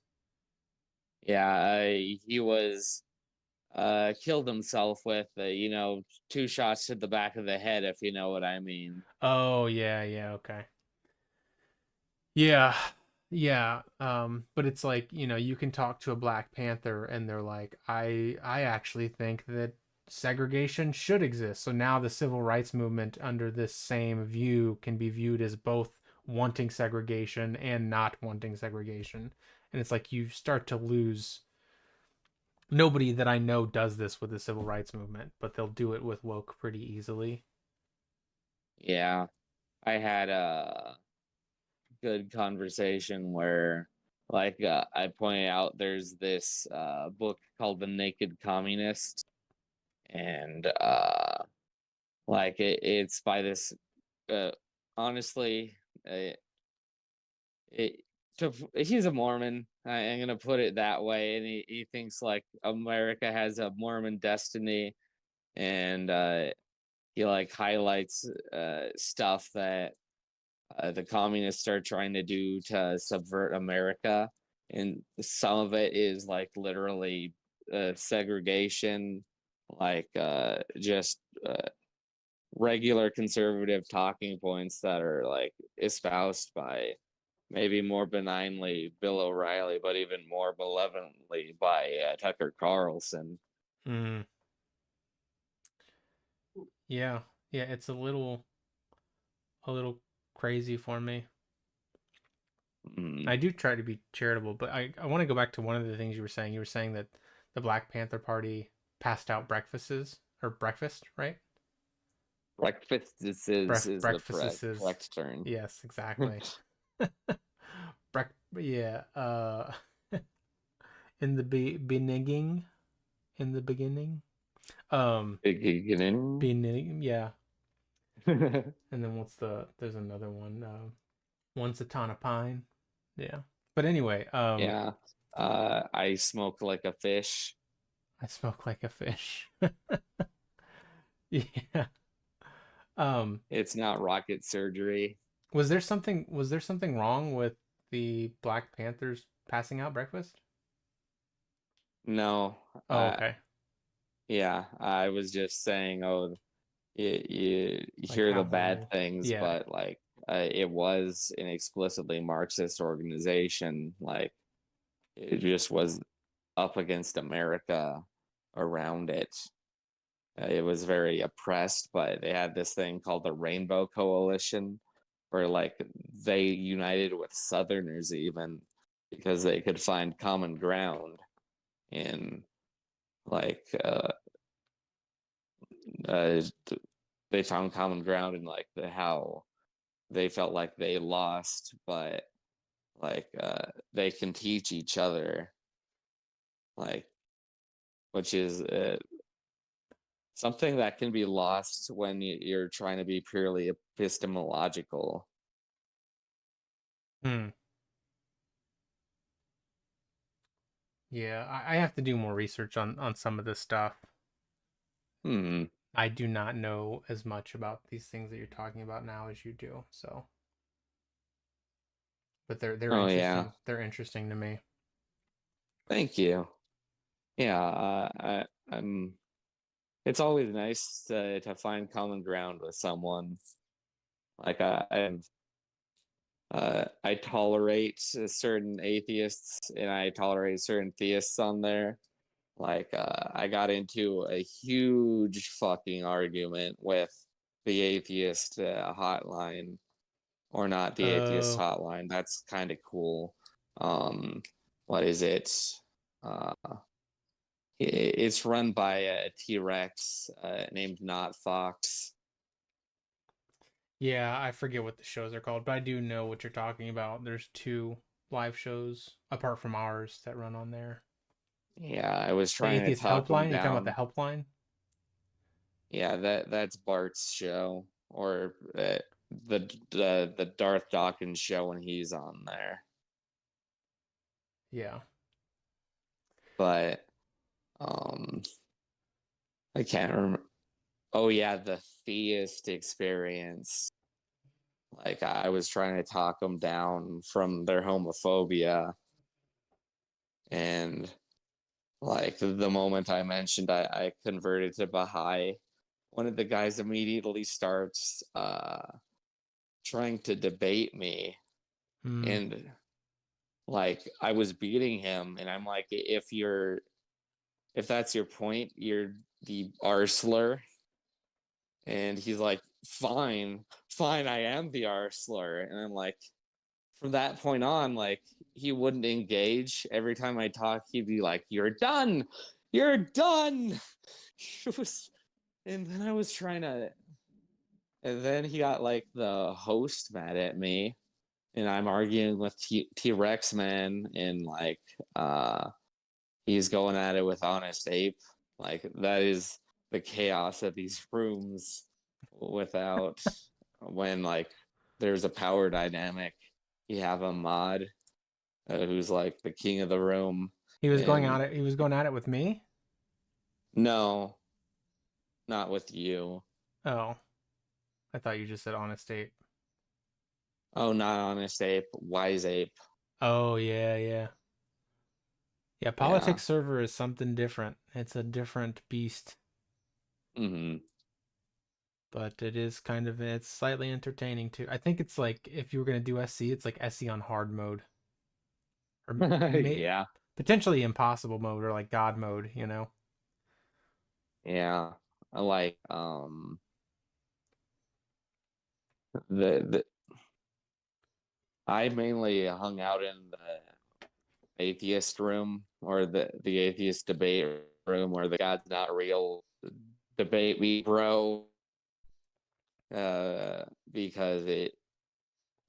Yeah, he was killed himself with, 2 shots to the back of the head, if you know what I mean. Oh, yeah, okay. Yeah. Yeah. But it's like, you can talk to a Black Panther and they're like, I actually think that segregation should exist. So now the civil rights movement under this same view can be viewed as both wanting segregation and not wanting segregation. And it's like you start to lose. Nobody that I know does this with the civil rights movement, but they'll do it with woke pretty easily. Yeah. I had a good conversation where, like, I pointed out there's this book called The Naked Communist, and like it's by this honestly, it, he's a Mormon. I'm gonna put it that way, and he thinks like America has a Mormon destiny, and he like highlights stuff that the communists are trying to do to subvert America, and some of it is like literally segregation, like just regular conservative talking points that are like espoused by maybe more benignly Bill O'Reilly, but even more malevolently by Tucker Carlson. Mm. Yeah, it's a little crazy for me. I do try to be charitable, but I want to go back to one of the things you were saying. You were saying that the Black Panther Party passed out breakfast, right? Breakfast is the Breakfast is correct term. Yes, exactly. Yeah. In the beginning, beginning, beginning, yeah. And then there's another one. Once upon a pine. Yeah. But anyway, yeah. I smoke like a fish. I smoke like a fish. Yeah. It's not rocket surgery. Was there something wrong with the Black Panthers passing out breakfast? No. Oh, okay. Yeah, I was just saying, you Like hear the how bad things, yeah. but like it was an explicitly Marxist organization. Like it just was up against America around it. It was very oppressed, but they had this thing called the Rainbow Coalition, where like they united with Southerners even because they could find common ground in like uh, they found common ground in like how they felt like they lost, but like they can teach each other, like, which is something that can be lost when you're trying to be purely epistemological. Yeah, I have to do more research on some of this stuff. I do not know as much about these things that you're talking about now as you do, so. But they're interesting. Yeah. They're interesting to me. Thank you. Yeah, I'm. It's always nice to find common ground with someone. Like I tolerate certain atheists and I tolerate certain theists on there. Like I got into a huge fucking argument with the atheist hotline, or not the atheist hotline. That's kind of cool. What is it? It's run by a T-Rex named Not Fox. Yeah, I forget what the shows are called, but I do know what you're talking about. There's 2 live shows apart from ours that run on there. Yeah, I was The trying to Atheist talk Helpline. him You're talking about down. the Helpline. Yeah, that's Bart's show, or the Darth Dawkins show when he's on there. Yeah. But I can't remember. Oh yeah, the theist experience. Like I was trying to talk them down from their homophobia, and like the moment I mentioned I converted to Baha'i, one of the guys immediately starts trying to debate me, Hmm. and like I was beating him, and I'm like, if that's your point, you're the R slur. And he's like, fine, I am the R slur. And I'm like, from that point on, like, he wouldn't engage. Every time I talk, he'd be like, you're done. You're done. And then I was trying to, and then he got like the host mad at me. And I'm arguing with T-Rex Man, and like, he's going at it with Honest Ape. Like, that is the chaos of these rooms without when like there's a power dynamic. You have a mod who's like the king of the room. He was going And at it. He was going at it with me. no, not with you. Oh, I thought you just said honest ape. Oh, not Honest Ape, Wise Ape. Oh yeah, yeah, yeah. Yeah. Politics server is something different. It's a different beast, Mm-hmm. but it is kind of it's slightly entertaining too. I think it's like if you were gonna do SC, it's like SC on hard mode, or Yeah. potentially impossible mode or like God mode. You know. Yeah. I like the I mainly hung out in the atheist room, or the atheist debate room, where the God's not real debate we bro, because it,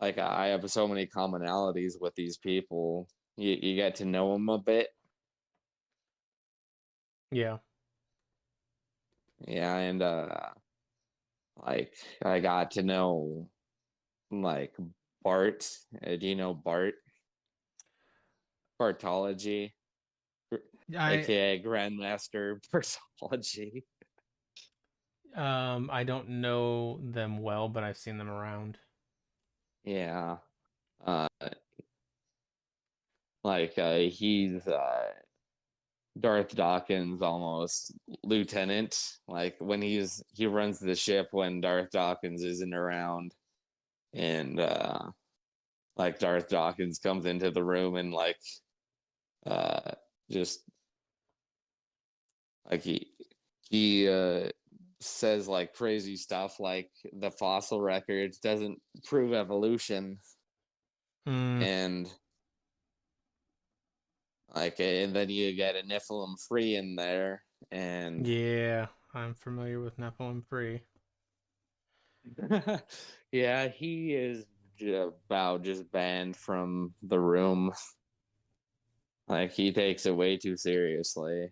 like, I have so many commonalities with these people. You get to know them a bit. Yeah. Yeah. And like, I got to know like Bart. Do you know Bart? Bartology, I aka Grandmaster Bartology. I don't know them well, but I've seen them around. Yeah. Uh like he's Darth Dawkins almost lieutenant. Like, when he runs the ship when Darth Dawkins isn't around. And like, Darth Dawkins comes into the room and like uh just like he says like crazy stuff, like the fossil records doesn't prove evolution. Mm, And like, and then you get a Nephilim free in there. And yeah, I'm familiar with Nephilim Free. yeah, he is about just banned from the room. Like, he takes it way too seriously.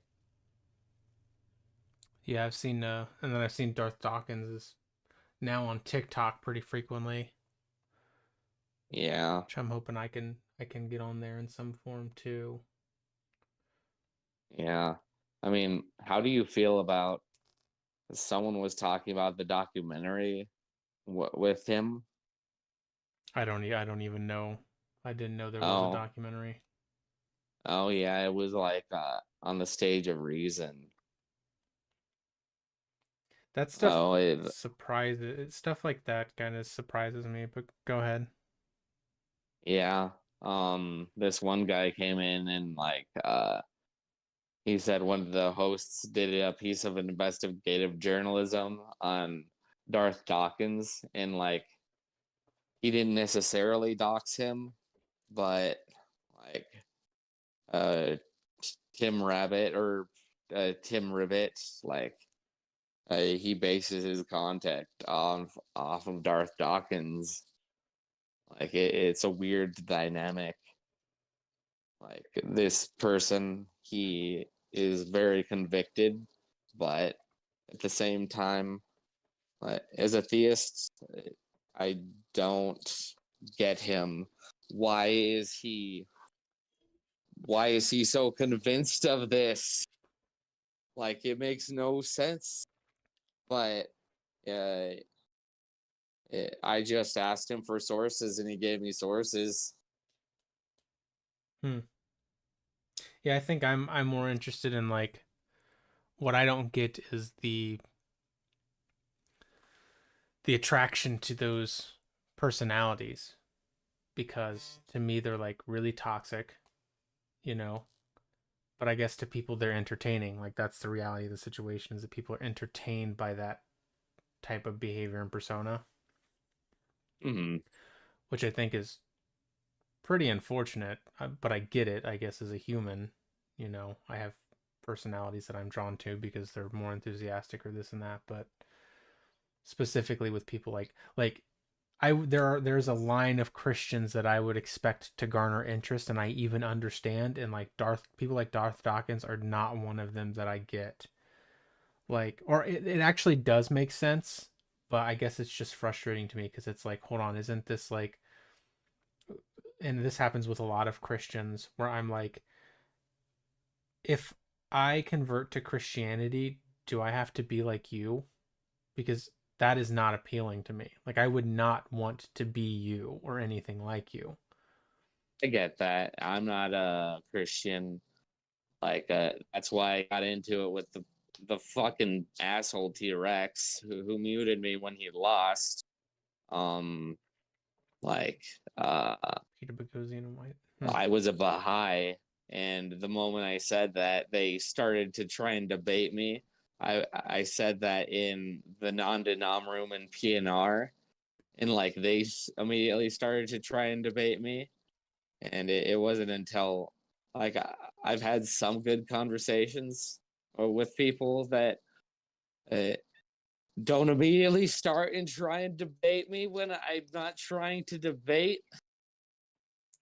Yeah, I've seen and then I've seen Darth Dawkins is now on TikTok pretty frequently, Yeah. which I'm hoping I can get on there in some form too. Yeah. I mean, how do you feel about, someone was talking about the documentary with him? I don't even know. I didn't know there was a Oh, documentary. oh yeah, it was like on the Stage of Reason. That stuff Oh, surprises stuff like that kind of surprises me, but go ahead. yeah. This one guy came in and like he said one of the hosts did a piece of investigative journalism on Darth Dawkins, and like, he didn't necessarily dox him, but like uh Tim Rabbit, or Tim Ribbit, like he bases his content off of Darth Dawkins. Like, it's a weird dynamic. Like, this person, he is very convicted, but at the same time, as a theist, I don't get him. Why is he? Why is he so convinced of this? Like, it makes no sense. But uh, I just asked him for sources, and he gave me sources. Hmm. Yeah, I think I'm more interested in like what I don't get is the attraction to those personalities, because to me they're like really toxic, you know. But I guess to people they're entertaining. Like that's the reality of the situation, is that people are entertained by that type of behavior and persona, Hmm. which I think is pretty unfortunate. But I get it. I guess as a human, you know, I have personalities that I'm drawn to because they're more enthusiastic or this and that. But specifically with people like there's a line of Christians that I would expect to garner interest and I even understand, and like people like Darth Dawkins are not one of them that I get. Like, or it actually does make sense, but I guess it's just frustrating to me because it's like, hold on, isn't this like, and this happens with a lot of Christians where I'm like, if I convert to Christianity, do I have to be like you? Because that is not appealing to me. Like, I would not want to be you or anything like you. I get that. I'm not a Christian. Like, that's why I got into it with the fucking asshole T-Rex who muted me when he lost. Um, like, Peter Boghossian and White. I was a Baha'i, and the moment I said that, they started to try and debate me. I said that in the non-denom room in PNR, and like they immediately started to try and debate me, and it wasn't until like I've had some good conversations with people that uh, don't immediately start and try and debate me when I'm not trying to debate.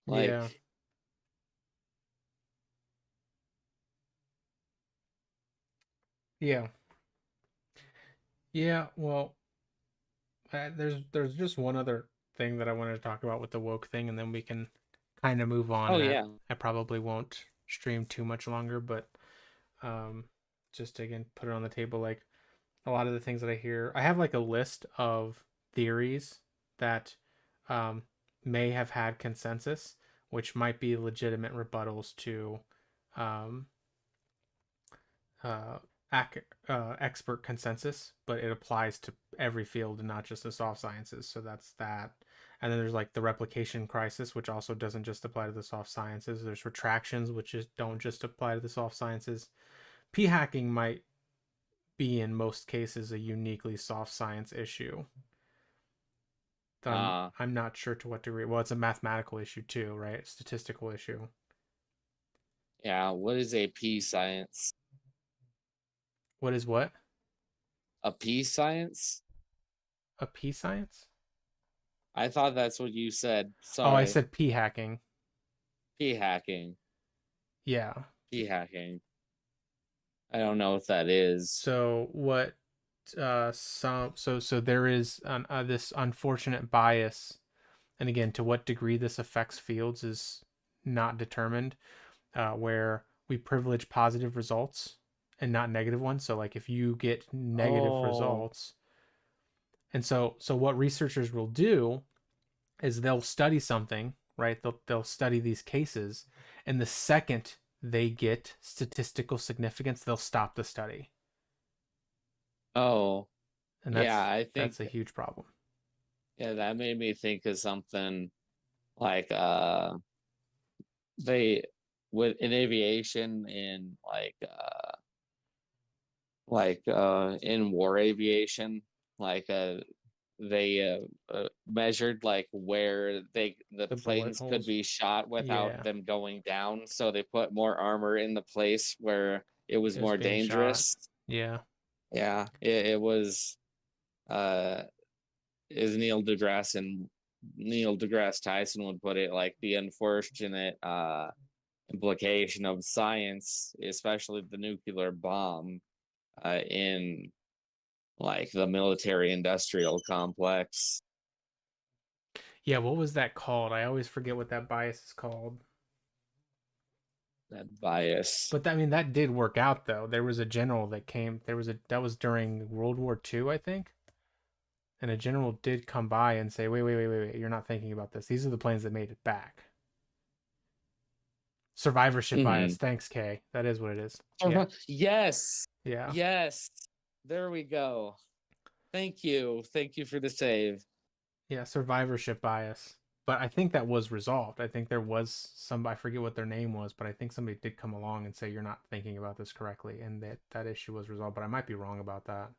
Like, Yeah. Yeah. Yeah. Well, there's just one other thing that I wanted to talk about with the woke thing, and then we can kind of move on. oh And yeah, I probably won't stream too much longer, but um, just to, again, put it on the table. Like a lot of the things that I hear, I have like a list of theories that um, may have had consensus, which might be legitimate rebuttals to um, uh, expert consensus, but it applies to every field and not just the soft sciences. So that's that. And then there's like the replication crisis, which also doesn't just apply to the soft sciences. There's retractions, which don't just apply to the soft sciences. P hacking might be in most cases a uniquely soft science issue. I'm not sure to what degree. Well, it's a mathematical issue too, right? Statistical issue. yeah. What is a P science? What is what? A P science? A P science? I thought that's what you said. Oh, I Sorry. said P hacking. P hacking. Yeah. P hacking. I don't know what that is. So what so there is this unfortunate bias, and again, to what degree this affects fields is not determined, where we privilege positive results and not negative ones. So like if you get negative Oh, results, and so what researchers will do is they'll study something, right? They'll study these cases, and the second they get statistical significance, they'll stop the study. Oh, And yeah. I think that's a huge problem. yeah, that made me think of something like they with in aviation in in war aviation, like they measured like where the The bullet planes could holes. be shot without Yeah, them going down, so they put more armor in the place where it was it was more being shot. dangerous. Yeah. Yeah, it was uh is Neil deGrasse Tyson would put it, like the unfortunate implication of science, especially the nuclear bomb, in like the military industrial complex. Yeah, what was that called? I always forget what that bias is called. That bias. But I mean that did work out though. There was a general that came, that was during World War II, I think. And a general did come by and say, "Wait, you're not thinking about this. These are the planes that made it back." Survivorship Mhm. bias. Thanks, Kay. That is what it is. Yes. Yeah. Yes. There we go. Thank you. Thank you for the save. Yeah, survivorship bias. But I think that was resolved. I think there was I forget what their name was, but I think somebody did come along and say you're not thinking about this correctly, and that issue was resolved. But I might be wrong about that.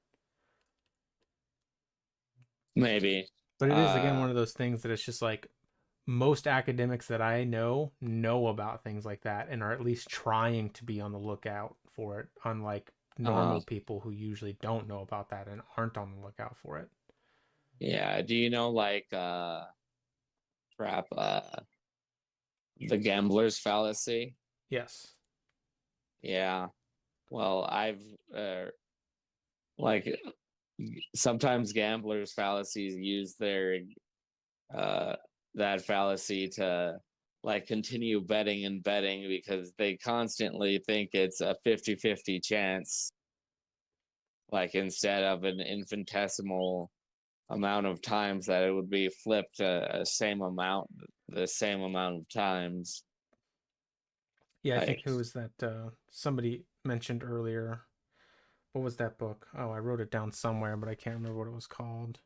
Maybe. But it is again one of those things that it's just like most academics that I know about things like that and are at least trying to be on the lookout for it, unlike normal people who usually don't know about that and aren't on the lookout for it. Yeah. Do you know like the gambler's fallacy? Yes. Yeah. Well, I've like sometimes gamblers' fallacies use their that fallacy to like continue betting and betting because they constantly think it's a 50-50 chance, like instead of an infinitesimal amount of times that it would be flipped the same amount of times. Yeah, I think it was that somebody mentioned earlier. What was that book? Oh, I wrote it down somewhere, but I can't remember what it was called.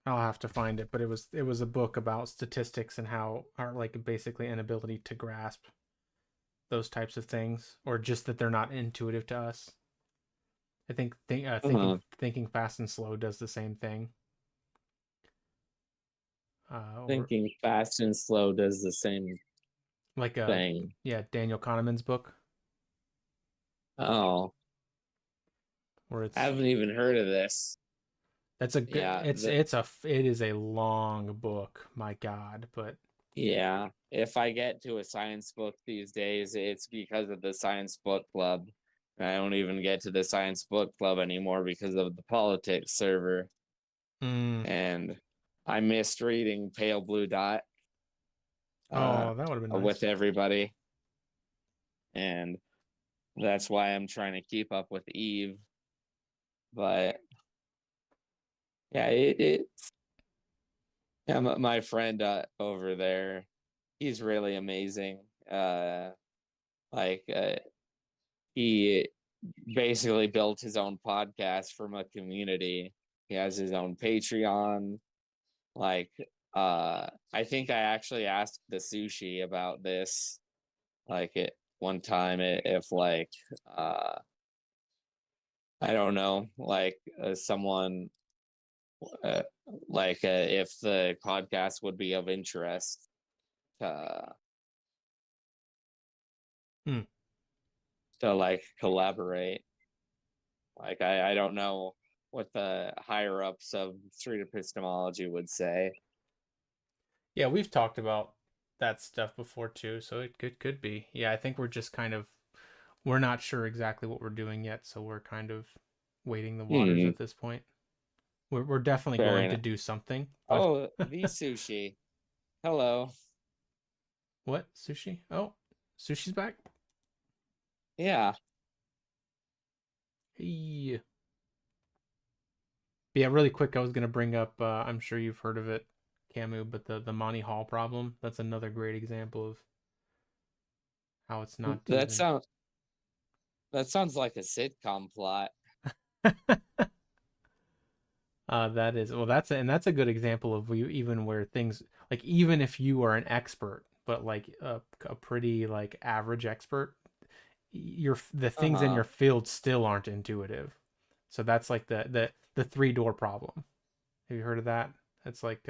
I'll have to find it, but it was a book about statistics and how are like basically inability to grasp those types of things, or just that they're not intuitive to us. I think thinking fast and slow does the same thing. Thinking fast and slow does the same like thing. Yeah, Daniel Kahneman's book. Oh, where it's I haven't even heard of this. That's a good. Yeah, it is a long book. My God, but yeah, if I get to a science book these days, it's because of the science book club. I don't even get to the science book club anymore because of the politics server. And I missed reading Pale Blue Dot. That would have been nice. With everybody, and that's why I'm trying to keep up with Eve. But yeah, yeah, my friend over there, he's really amazing. He basically built his own podcast from a community. He has his own Patreon. I think I actually asked the sushi about this, one time, if I don't know, someone if the podcast would be of interest to collaborate. I don't know what the higher ups of street epistemology would say. Yeah, we've talked about that stuff before too, so it could be. Yeah, I think we're just we're not sure exactly what we're doing yet, so we're kind of waiting the waters at this point. We're definitely going to do something. But... Oh, the sushi. Hello. What? Sushi? Oh, sushi's back? Yeah. Hey. Yeah, really quick, I was going to bring up, I'm sure you've heard of it, Camus, but the Monty Hall problem. That's another great example of how it's not that sounds like a sitcom plot. That is, well, that's a good example of even where things, like, even if you are an expert, but like a pretty like average expert, the things in your field still aren't intuitive. So that's like the 3-door problem. Have you heard of that? It's like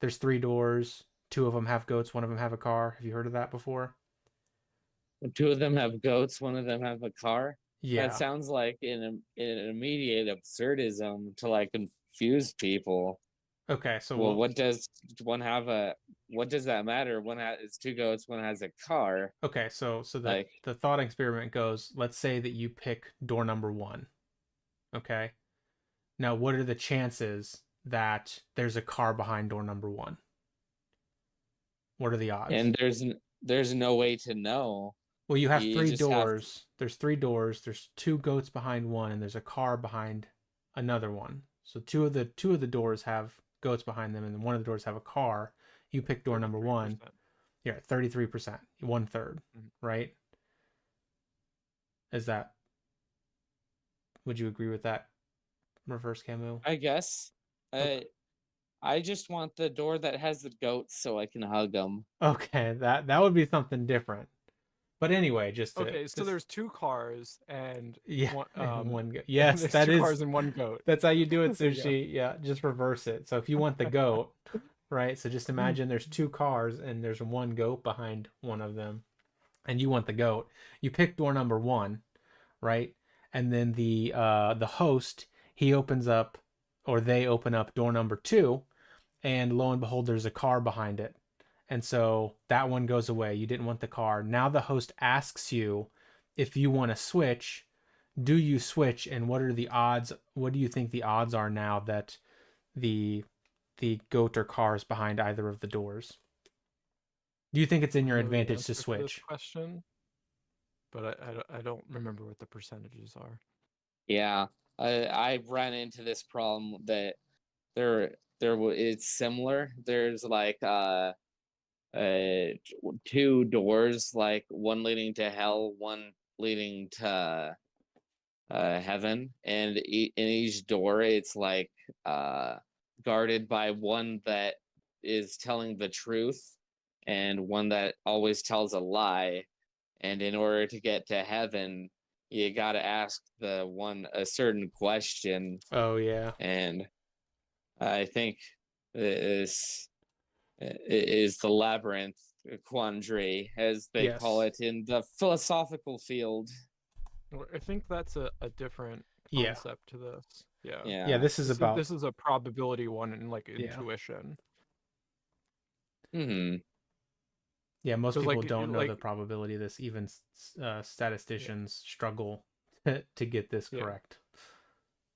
there's 3 doors, 2 of them have goats, 1 of them have a car. Have you heard of that before? 2 of them have goats, 1 of them have a car. Yeah, that sounds like an immediate absurdism to confuse people. Okay, so well, what does one have what does that matter? One has 2 goats, 1 has a car. Okay, so the thought experiment goes, let's say that you pick door number 1. Okay. Now, what are the chances that there's a car behind door number 1? What are the odds? And there's no way to know. Well, you have 3 doors. There's 3 doors. There's 2 goats behind 1, and there's a car behind another one. So two of the doors have goats behind them, and 1 of the doors have a car. You pick door number 1, 33%. you're at 33%, 1/3, Mhm. right? Is that, would you agree with that, Reverse Camus? I guess. Okay. I just want the door that has the goats so I can hug them. Okay, that would be something different. But anyway, just to Okay, so there's 2 cars and yeah, one and one goat. and Yes, there's that 2 is cars and 1 goat. that's how you do it, There you go. Sushi. Yeah, just reverse it. So if you want the goat, right? So just imagine there's 2 cars and there's 1 goat behind one of them, and you want the goat. You pick door number 1, right? And then the host, he opens up, or they open up door number 2, and lo and behold, there's a car behind it. And so that one goes away. You didn't want the car. Now the host asks you if you want to switch. Do you switch? And what are the odds? What do you think the odds are now that the goat or car is behind either of the doors? Do you think it's in I your know the advantage to answer to this switch? question, but I don't remember what the percentages are. Yeah, I ran into this problem that it's similar. There's like 2 doors, like one leading to hell, one leading to heaven, and in each door it's like guarded by one that is telling the truth and one that always tells a lie. And in order to get to heaven, you got to ask the one a certain question. Oh yeah. And I think this is the labyrinth quandary, as they call Yes. it in the philosophical field. Well, I think that's a different Yeah. concept to this. Yeah. Yeah. Yeah. This is about. This is a probability one and like Yeah. intuition. Hmm. Yeah, most 'Cause, people like, don't know like- the probability of this. Even statisticians struggle to get this Yeah. correct.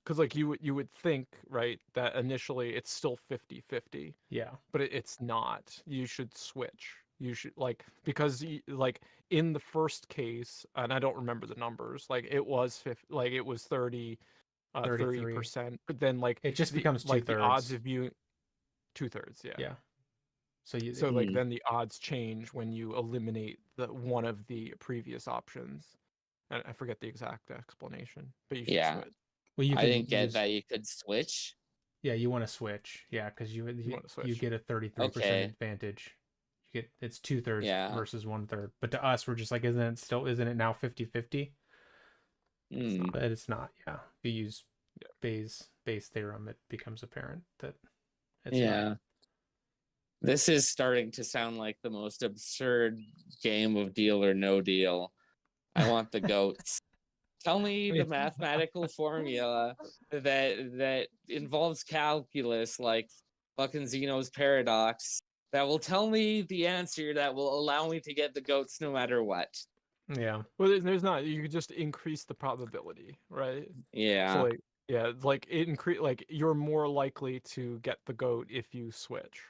Because like you would think, right, that initially it's still 50-50, Yeah. but it's not. You should switch. You should like because like in the first case, and I don't remember the numbers. Like it was 30, 33. 30%, but then like It just becomes like the odds 2/3. of viewing 2/3, yeah. Yeah. So you. So like then the odds change when you eliminate the one of the previous options. And I forget the exact explanation, but you should Yeah. switch. Well, you I can didn't get use. that you could switch. Yeah, you want to switch. Yeah, because you wanna switch. get a 33% Okay. advantage. You get it's 2/3 Yeah. versus 1/3. But to us, we're just like, isn't it now 50/50? Hmm. But it's not. Yeah, if you use Yeah. Bayes' theorem, it becomes apparent that it's Yeah. not. This is starting to sound like the most absurd game of Deal or No Deal. I want the goats. Tell me the mathematical formula that involves calculus, like fucking Zeno's paradox, that will tell me the answer that will allow me to get the goats no matter what. Yeah. Well, there's not. You could just increase the probability, right? Yeah. So like, yeah, like it increase. Like you're more likely to get the goat if you switch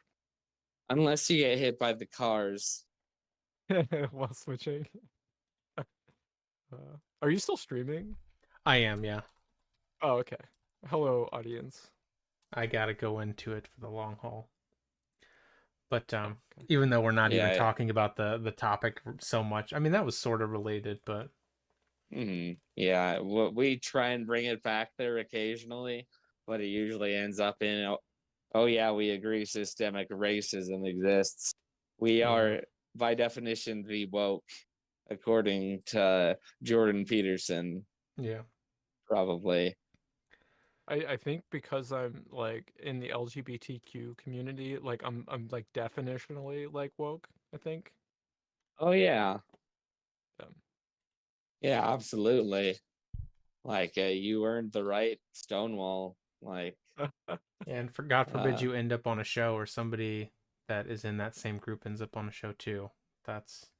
Unless you get hit by the cars. while switching. Are you still streaming? I am. Yeah. Oh, okay. Hello, audience. I gotta go into it for the long haul. But Okay. even though we're not even Yeah. talking about the topic so much, I mean that was sort of related, but Yeah, we try and bring it back there occasionally, but it usually ends up in, oh yeah, we agree systemic racism exists. We are, by definition, the woke, according to Jordan Peterson, yeah. probably. I think because I'm like in the LGBTQ community, like I'm like definitionally like woke, I think. Oh yeah, Yeah. yeah, absolutely. Like you earned the right, Stonewall. Like, And for God forbid Uh, you end up on a show or somebody that is in that same group ends up on a show too. That's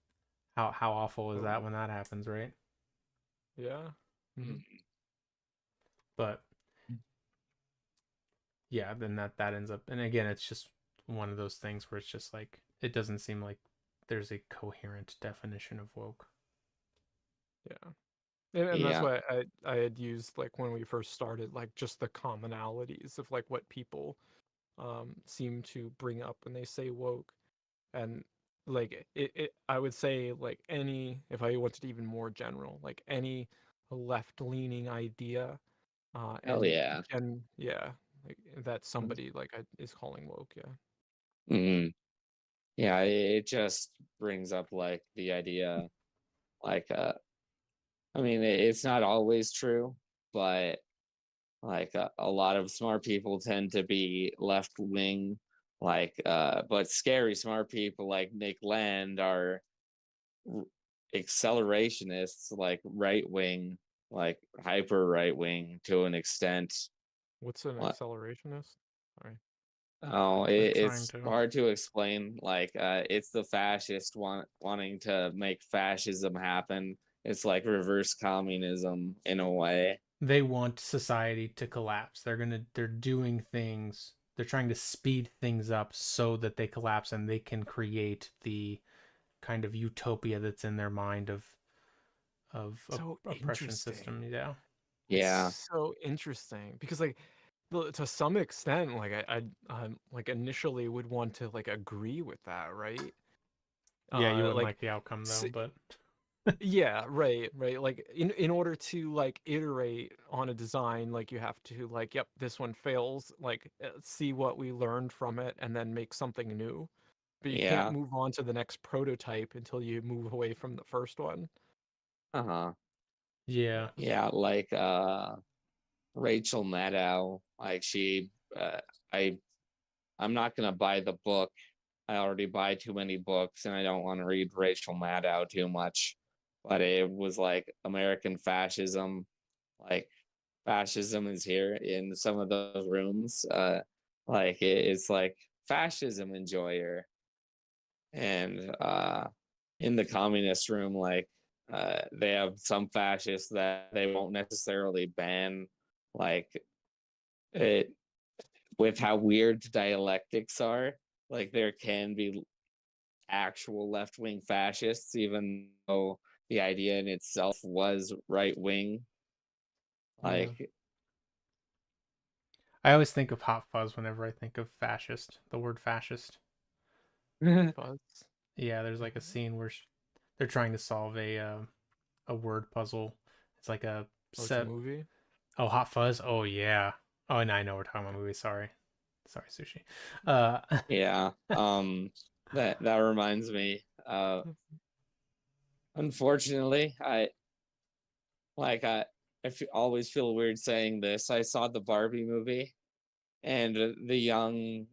how awful is that Oh. when that happens, right? Yeah. Mhm. But yeah, then that ends up, and again, it's just one of those things where it's just like it doesn't seem like there's a coherent definition of woke. Yeah. And that's Yeah. why I had used like when we first started, like just the commonalities of like what people seem to bring up when they say woke. And like I would say like any, if I wanted even more general, like any left-leaning idea, Hell and yeah. yeah, like that somebody like is calling woke. Yeah. Hmm. Yeah, it just brings up like the idea, like I mean, it's not always true, but like a lot of smart people tend to be left wing, like but scary smart people like Nick Land are r- accelerationists, like right wing, like hyper right wing to an extent. What's an What? accelerationist? Sorry. Oh, They're trying it's to. hard to explain. Like, it's the fascist wanting to make fascism happen. It's like reverse communism in a way. They want society to collapse. They're doing things. They're trying to speed things up so that they collapse and they can create the kind of utopia that's in their mind of So oppression interesting. system. Yeah. Yeah. It's so interesting because like to some extent, like I like initially would want to like agree with that, right? Yeah, you wouldn't Like like the outcome though, but yeah, right. Like in order to like iterate on a design, like you have to like, yep, this one fails, like see what we learned from it and then make something new. But you can't Yeah. move on to the next prototype until you move away from the first one. Uh-huh. yeah. Yeah. Yeah, like Rachel Maddow, like uh I I'm not gonna buy the book. I already buy too many books and I don't want to read Rachel Maddow too much. But it was like American fascism, like fascism is here in some of those rooms. Like it's like fascism enjoyer. And in the communist room, like they have some fascists that they won't necessarily ban, like it with how weird dialectics are. Like there can be actual left wing fascists, even though the idea in itself was right wing. Yeah. Like, I always think of Hot Fuzz whenever I think of fascist, the word fascist. Fuzz. Yeah, there's like a scene where they're trying to solve a word puzzle. It's like a Oh, it's a set. movie? Oh, Hot Fuzz. Oh yeah. Oh, and I know we're talking about movie. Sorry, sorry, sushi. yeah, that reminds me. Unfortunately, I always feel weird saying this. I saw the Barbie movie, and the young,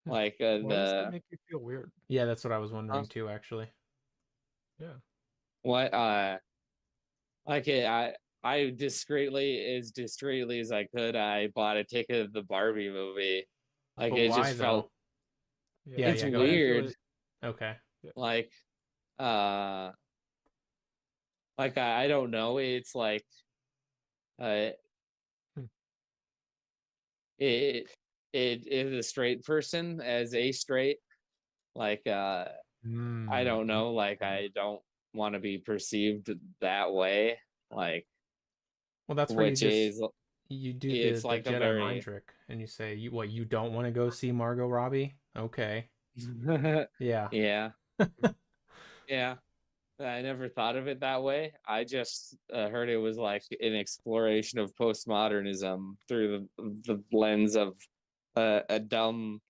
like Why does that the make you feel weird? Yeah, that's what I was huh? wondering too, actually. Yeah. What like I as discreetly as I could, I bought a ticket of the Barbie movie. Like But it why just though? felt Yeah, it's yeah. Go I ahead. feel weird. it. Okay. Yeah. Like uh I don't know. It's like uh Hmm. it it is a straight person as a straight. Like I Mm, don't know. Like okay. I don't want to be perceived that way. Like Well, that's where which is you do it's the like a Jedi mind very trick, and you say you don't want to go see Margot Robbie? Okay. Yeah. yeah. Yeah. I never thought of it that way. I just heard it was like an exploration of postmodernism through the lens of a dumb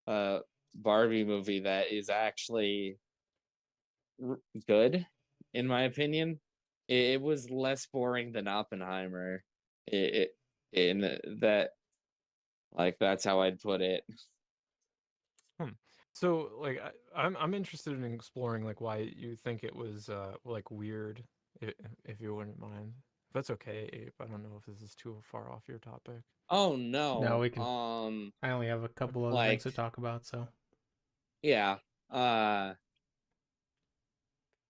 uh, Barbie movie that is actually good, in my opinion. It was less boring than Oppenheimer. In that, like, that's how I'd put it. Hmm. So like I'm interested in exploring like why you think it was like weird, if you wouldn't mind. If that's okay, Abe. I don't know if this is too far off your topic. Oh No, no. we can. I only have a Okay. couple other things Like to talk about, so. yeah. Uh,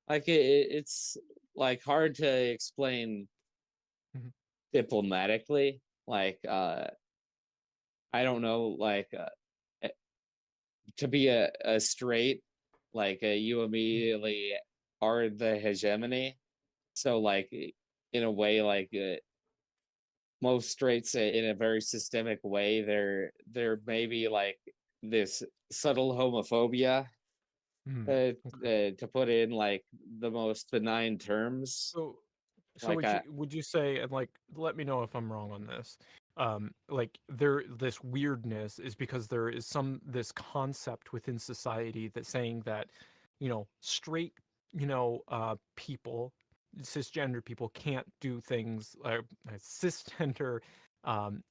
like it's like hard to explain Mhm. diplomatically. Like I don't know. Like eh, to be a straight, like you immediately are the hegemony. So like in a way, like most straights in a very systemic way, there may be like this subtle homophobia, to put in like the most benign terms. So, Like I, would you say, and like let me know if I'm wrong on this, like this weirdness is because there is this concept within society that's saying that, straight, people, cisgender people can't do things, cisgender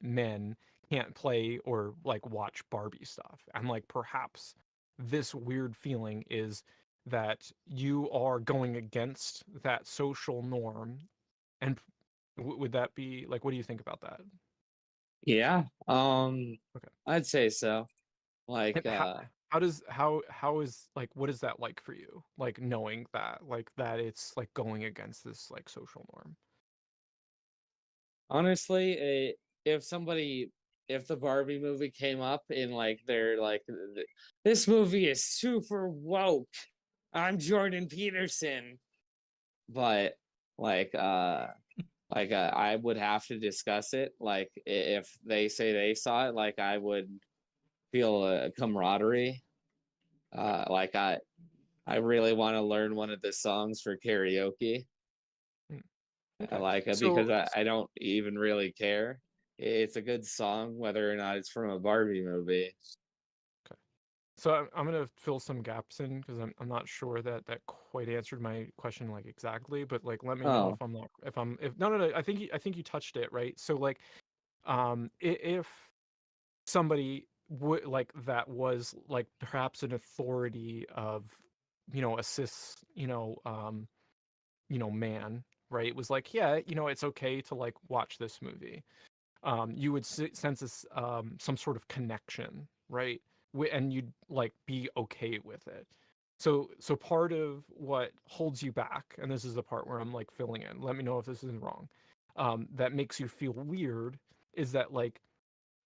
men can't play or like watch Barbie stuff, and like perhaps this weird feeling is that you are going against that social norm, and would that be like, what do you think about that? yeah, Okay. I'd say so. Like, And how is like, what is that like for you, like knowing that, like that it's like going against this like social norm? honestly, if somebody, if the Barbie movie came up in like they're like, this movie is super woke. I'm Jordan Peterson, but like I would have to discuss it. Like if they say they saw it, like I would feel a camaraderie. Like I really want to learn one of the songs for karaoke. Mm, I okay. like it because I don't even really care. It's a good song, whether or not it's from a Barbie movie. Okay. So I'm gonna fill some gaps in because I'm not sure that that quite answered my question like exactly, but like let me know Oh, if I'm not, if no, I think you touched it right. So like, if somebody would like that was like perhaps an authority of, a cis, man, right? It was like, yeah, it's okay to like watch this movie. You would sense this, some sort of connection, right? And you'd like be okay with it. So part of what holds you back, and this is the part where I'm like filling in, let me know if this is wrong, that makes you feel weird, is that like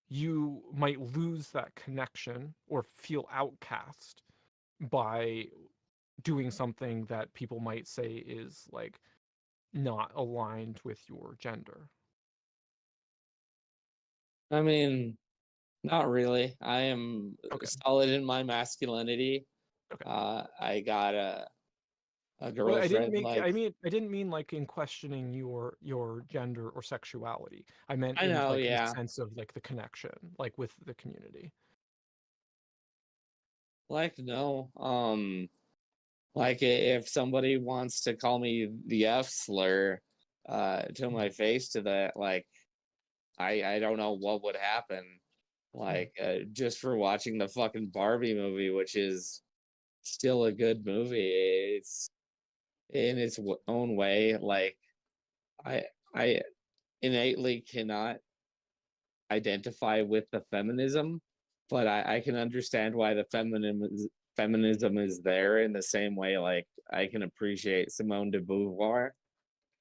you might lose that connection or feel outcast by doing something that people might say is like not aligned with your gender. I mean, not really. I am Okay. solid in my masculinity. Okay. I got a Well, girlfriend. Like, I didn't mean like in questioning your gender or sexuality. I meant I in know, like the yeah. sense of like the connection, like with the community. Like, no. Like if somebody wants to call me the F slur, to my Mhm. face to that, like I don't know what would happen. Mhm. Like, just for watching the fucking Barbie movie, which is still a good movie. It's in its own way. Like I I innately cannot identify with the feminism, but I can understand why the feminism is there in the same way. Like I can appreciate Simone de Beauvoir,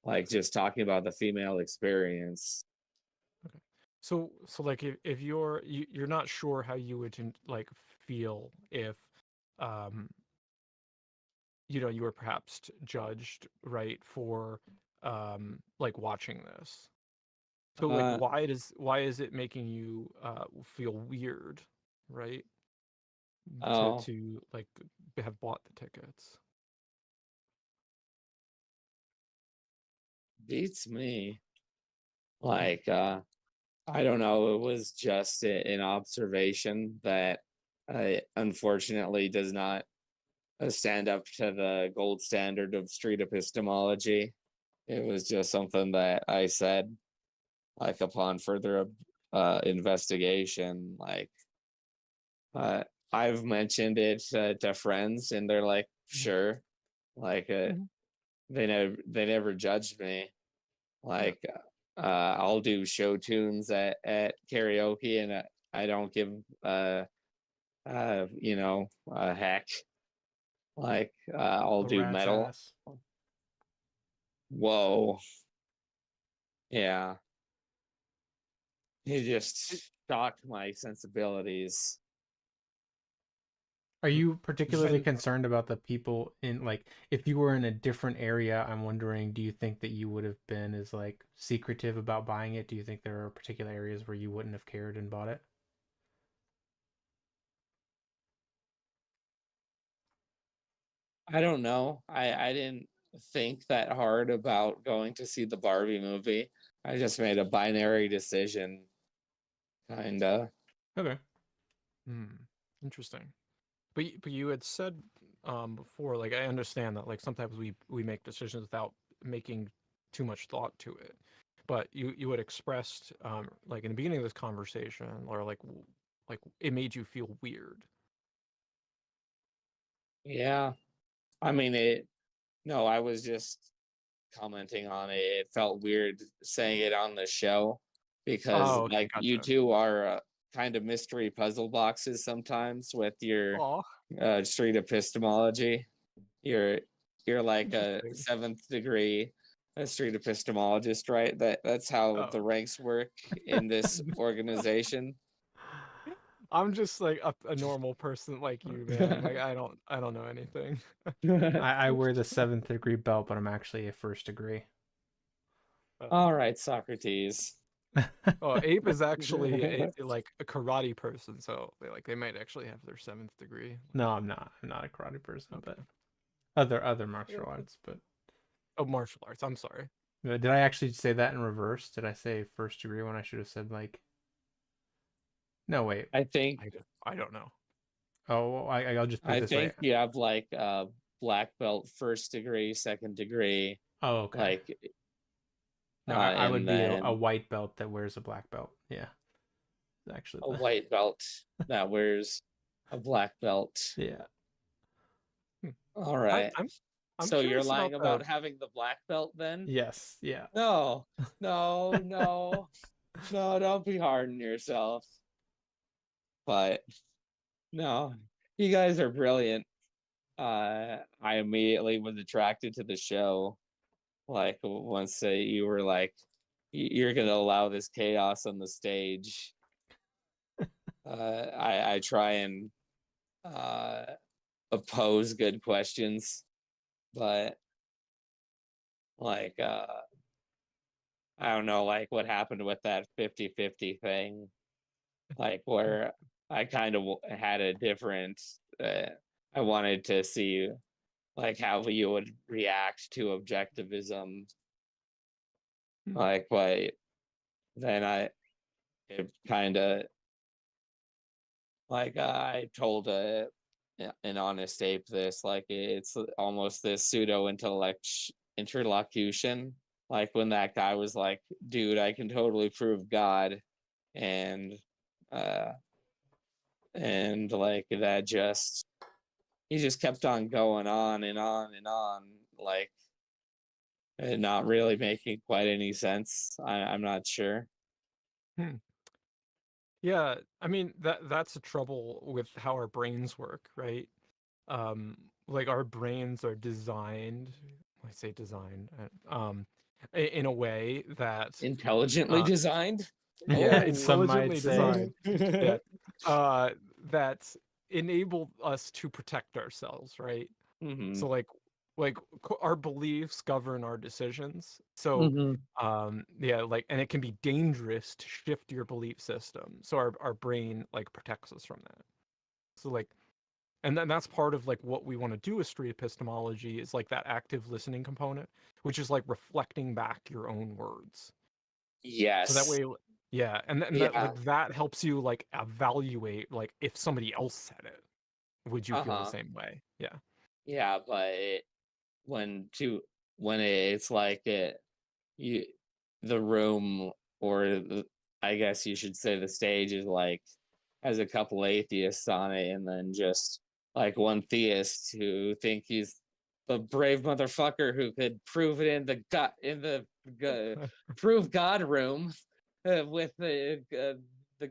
like just talking about the female experience. Okay. So like if you're not sure how you would like feel if, um you were perhaps judged, right, for like watching this. So like Uh why is it making you feel weird, right? oh, To like have bought the tickets. beats me. Mhm. Like I don't know, it was just an observation that unfortunately does not stand up to the gold standard of street epistemology. It was just something that I said, like upon further investigation. Like uh, I've mentioned it to friends, and they're like, Mhm. "Sure." Like Mhm. they never judged me. Yeah. Like I'll do show tunes at karaoke, and I don't give a heck. Like I'll A do rat's metal. ass. Whoa, yeah. He It- just shocked my sensibilities. Are you particularly Then concerned about the people in, like, if you were in a different area, I'm wondering, do you think that you would have been as like secretive about buying it? Do you think there are particular areas where you wouldn't have cared and bought it? I don't know. I didn't think that hard about going to see the Barbie movie. I just made a binary decision, kinda. Okay. interesting. But you had said before, like I understand that like sometimes we make decisions without making too much thought to it. But you had expressed like in the beginning of this conversation, or like it made you feel weird. Yeah. I mean it no, I was just commenting on it. It felt weird saying it on the show because Oh, okay, like you gotcha. two are kind of mystery puzzle boxes sometimes with your Oh, street epistemology. You're you're like a interesting. seventh degree street epistemologist, right? That's how Oh, the ranks work in this organization. I'm just like a normal person like you, man. Like I don't know anything. I wear the seventh degree belt, but I'm actually a first degree. All right, Socrates. Oh, Ape is actually like a karate person, so they might actually have their seventh degree. No, I'm not. I'm not a karate person, Okay. but other martial arts. But Oh, martial arts. I'm sorry. did I actually say that in reverse? Did I say first degree when I should have said like? No, wait. I think I don't know. Oh, well, I'll just put it I this way. think you have like black belt first degree, second degree, Oh, okay. like No, I would and be a then white belt that wears a black belt. Yeah, actually. a white belt that wears a black belt. Yeah. All I, right. I'm So you're curious lying about about having the black belt then? Yes. Yeah. No, no, no, no, don't be hard on yourself. But no, you guys are brilliant. I immediately was attracted to the show. Like once you were like, you're gonna allow this chaos on the stage. I try and uh, oppose good questions, but like I don't know, like what happened with that 50-50 thing, like where I kind of had a different. I wanted to see like how you would react to objectivism, like, but then it kind of like I told an honest ape this, like it's almost this pseudo intellect interlocution, like when that guy was like, dude, I can totally prove God, and uh like that just he just kept on going on and on and on, like not really making quite any sense. I'm not sure. Hmm. Yeah, I mean that's a trouble with how our brains work, right? Like our brains are designed, I say designed, in a way that Intelligently uh, designed. yeah, Some might intelligently say. designed. Yeah, uh, that enable us to protect ourselves, right? Hmm. So our beliefs govern our decisions. So Hmm. yeah, like and it can be dangerous to shift your belief system. So our brain like protects us from that. So like and then that's part of like what we want to do with street epistemology is like that active listening component, which is like reflecting back your own words. So that Yes. way yeah, and that Yeah. like that helps you like evaluate like if somebody else said it, would you feel the Uh-huh. same way? Yeah. Yeah, but when to when it's like you the room or I guess you should say the stage is like has a couple atheists on it and then just like one theist who think he's the brave motherfucker who could prove it in the god in the prove God room with the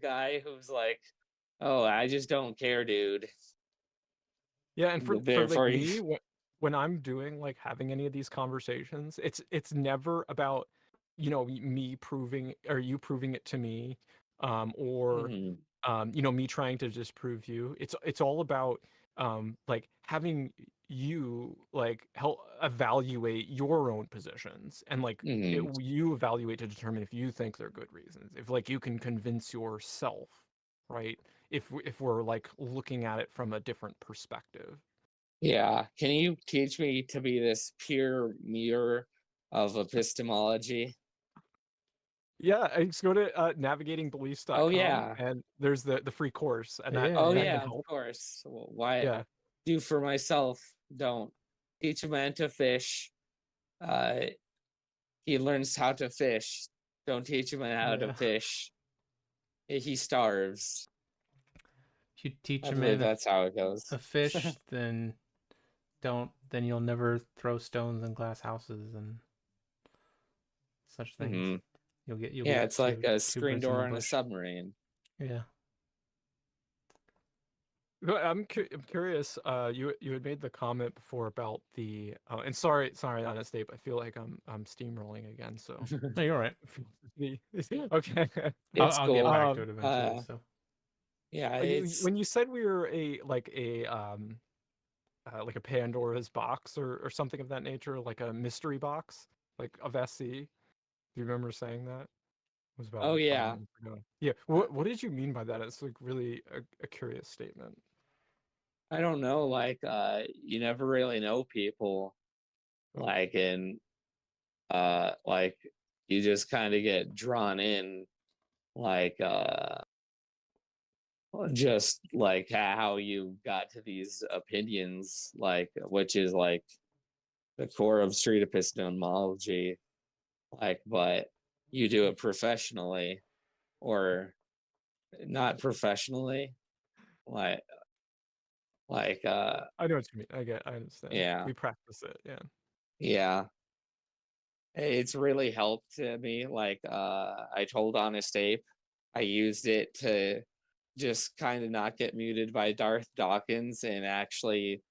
guy who's like, oh, I just don't care, dude. Yeah, and for like Therefore, me, when I'm doing like having any of these conversations, it's never about me proving or you proving it to me, or Mhm. me trying to disprove you. It's all about like having you like help evaluate your own positions, and like you evaluate to determine if you think they're good reasons, if like you can convince yourself, right? If we're like looking at it from a different perspective. Yeah. Can you teach me to be this pure mirror of epistemology? Yeah, I just go to navigatingbeliefs.com, Oh yeah. and there's the free course, and that Yeah, Oh that yeah. can yeah, of help. course. Why Yeah. do for myself? Don't teach a man to fish. He learns how to fish. Don't teach him how to Yeah. fish. He starves. If you teach I a believe man that's how it goes. a fish, then you'll never throw stones in glass houses and such things. Mhm. You'll Yeah, get it's like a two screen birds in door the on a bush. submarine. Yeah. Well, I'm curious. You had made the comment before about the and sorry, honest Dave. I feel like I'm steamrolling again. So No, you're all right. okay. It's I'll get cool. back to it eventually. So Yeah, When you said we were like a Pandora's box or something of that nature, like a mystery box, like of SC. Do you remember saying that? It was about oh like 5 yeah. minutes ago. Yeah. What did you mean by that? It's like really a curious statement. I don't know, like you never really know people. Like and like you just kind of get drawn in, like just like how you got to these opinions, like which is like the core of street epistemology, like, but you do it professionally or not professionally, like I know what you mean. I understand. yeah. We practice it. Yeah. Yeah, it's really helped me. Like I told Honest Ape, I used it to just kind of not get muted by Darth Dawkins, and actually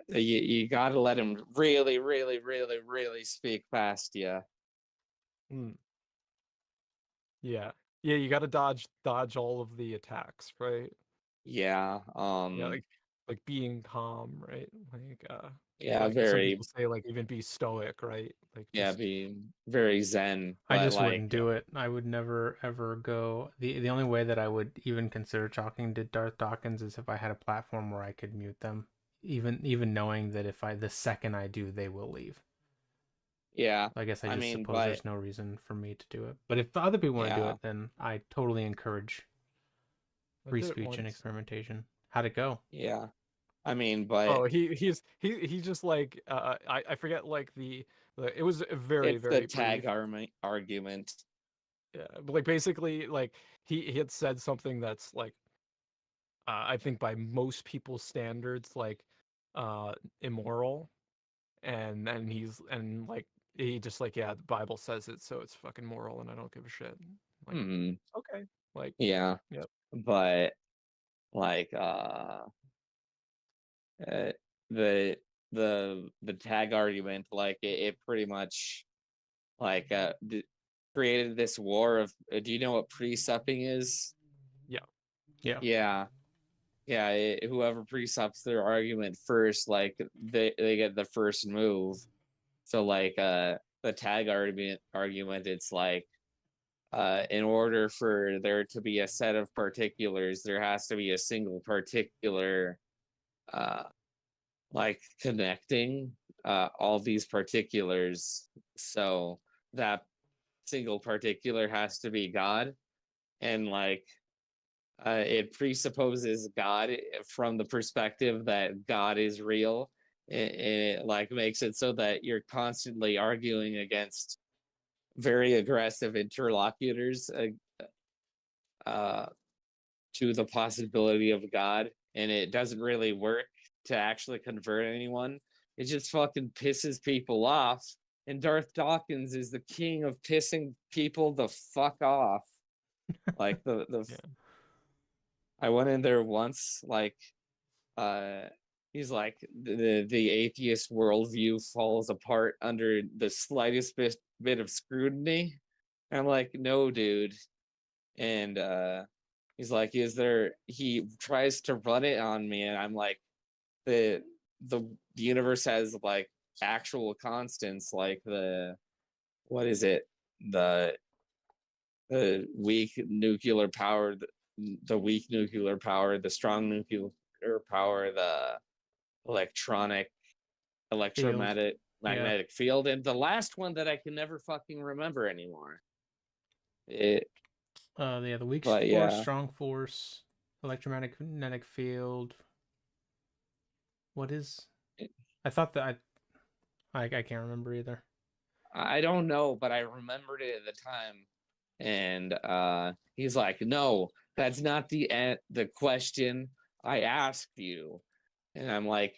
you got to let him really, really, really, really speak past you. Mm. Yeah. Yeah. You got to dodge all of the attacks, right? Yeah. Yeah. Like being calm, right? Yeah, Like some very. people say, like even be stoic, right? Like Yeah, just being very zen, I but just like wouldn't do it. I would never ever go. The only way that I would even consider talking to Darth Dawkins is if I had a platform where I could mute them, even knowing that if the second I do, they will leave. yeah. I guess I I just mean, suppose but there's no reason for me to do it. But if other people want to do yeah, it, then I totally encourage I free did it speech and once. experimentation. How'd it go? yeah. I mean, but Oh, he's just like I forget like the it was a very it's the very tag brief. argument. Yeah, but like basically like he had said something that's like I think by most people's standards like immoral, and then like he just like, yeah, the Bible says it, so it's fucking moral and I don't give a shit. Like, Hmm. okay. Like, Yeah, yep. but like uh the the tag argument, like it pretty much like created this war of do you know what presupping is? Yeah. Yeah. Yeah, yeah, whoever presups their argument first, like they get the first move. So like the tag argument, it's like in order for there to be a set of particulars, there has to be a single particular uh like connecting all these particulars. So that single particular has to be God, and like it presupposes God from the perspective that God is real. It like makes it so that you're constantly arguing against very aggressive interlocutors uh, to the possibility of God, and it doesn't really work to actually convert anyone. It just fucking pisses people off. And Darth Dawkins is the king of pissing people the fuck off. Like Yeah. I went in there once, like he's like the atheist worldview falls apart under the slightest bit of scrutiny. And I'm like, no, dude. And He's like, he tries to run it on me, and I'm like, the universe has like actual constants, like what is it? The weak nuclear power, the weak nuclear power, the strong nuclear power, the electronic Field. electromagnetic Yeah. magnetic field, and the last one that I can never fucking remember anymore. It, The weak but force, yeah, strong force, electromagnetic field. What is? I thought that I can't remember either. I don't know, but I remembered it at the time. And he's like, "No, that's not the question I asked you." And I'm like,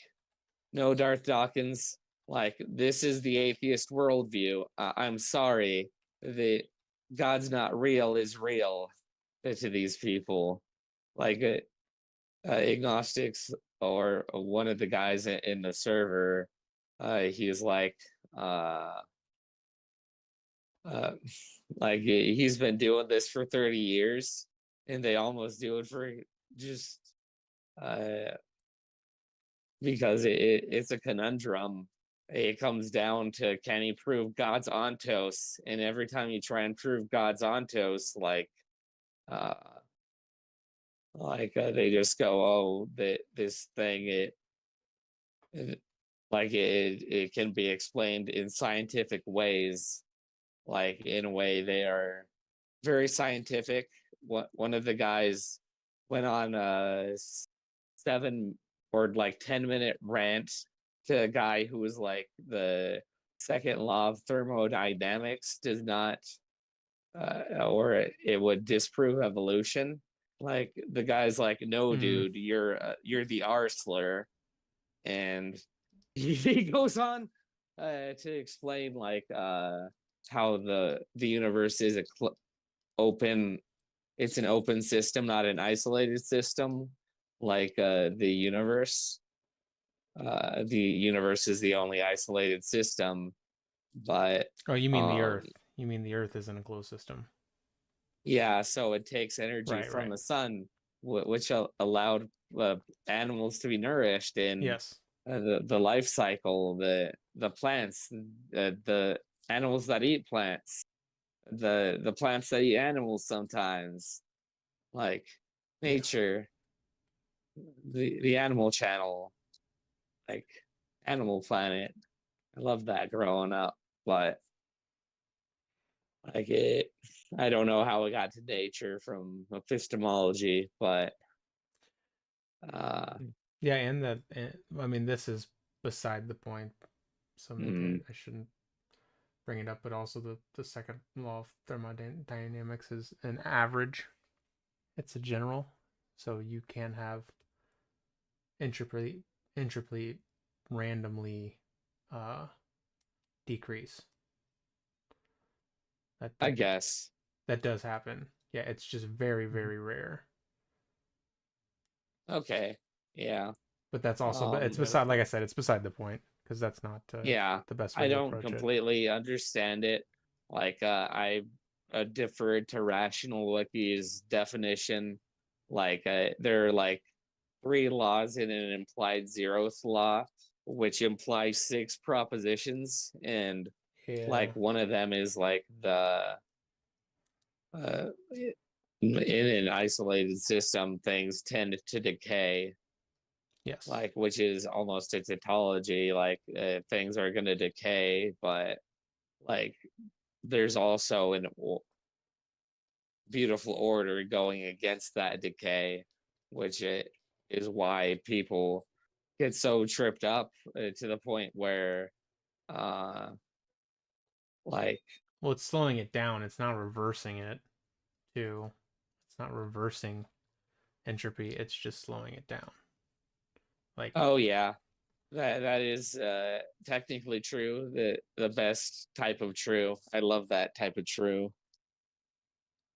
"No, Darth Dawkins, like this is the atheist worldview. I'm sorry, the God's not real is real to these people. Like agnostics or one of the guys in the server, he's uh, uh, like he's been doing this for 30 years, and they almost do it for just uh, because it's a conundrum. It comes down to, can he prove God's ontos? And every time you try and prove God's ontos, uh, they just go, "Oh, that this thing it like it can be explained in scientific ways." Like in a way, they are very scientific. One of the guys went on a 7 or 10 minute rant to a guy who was like, the second law of thermodynamics does not, or it would disprove evolution. Like the guy's like, "No, dude, you're the R slur," and he goes on to explain like how the universe is open. It's an open system, not an isolated system. Like the universe is the only isolated system. But Oh, you mean the Earth? You mean the Earth is in a closed system? yeah, so it takes energy Right, from right. the sun, which allowed animals to be nourished in Yes. the life cycle, the plants, the animals that eat plants, the plants that eat animals sometimes, like Yeah. nature, the Animal Channel, like Animal Planet. I love that growing up, but like I don't know how it got to nature from epistemology, but Yeah, and that I mean, this is beside the point, so maybe I shouldn't bring it up. But also, the second law of thermodynamics is an average. It's a general, so you can have entropy randomly uh, decrease. I guess. That does happen. Yeah, it's just very, very rare. Okay. Yeah. But that's also, but it's beside, like I said, it's beside the point because that's not yeah, the best way I to don't approach it. completely understand it. Like I deferred to Rational Wiki's definition. Like there are like 3 laws in an implied zeroth law, which implies 6 propositions, and Yeah. like one of them is like the in an isolated system, things tend to decay. Yes. Like, which is almost a tautology. Like things are going to decay, but like there's also an beautiful order going against that decay, which is why people get so tripped up to the point where like, well, it's slowing it down. It's not reversing it too. It's not reversing entropy. It's just slowing it down. Like, oh yeah, that is technically true. The best type of true. I love that type of true.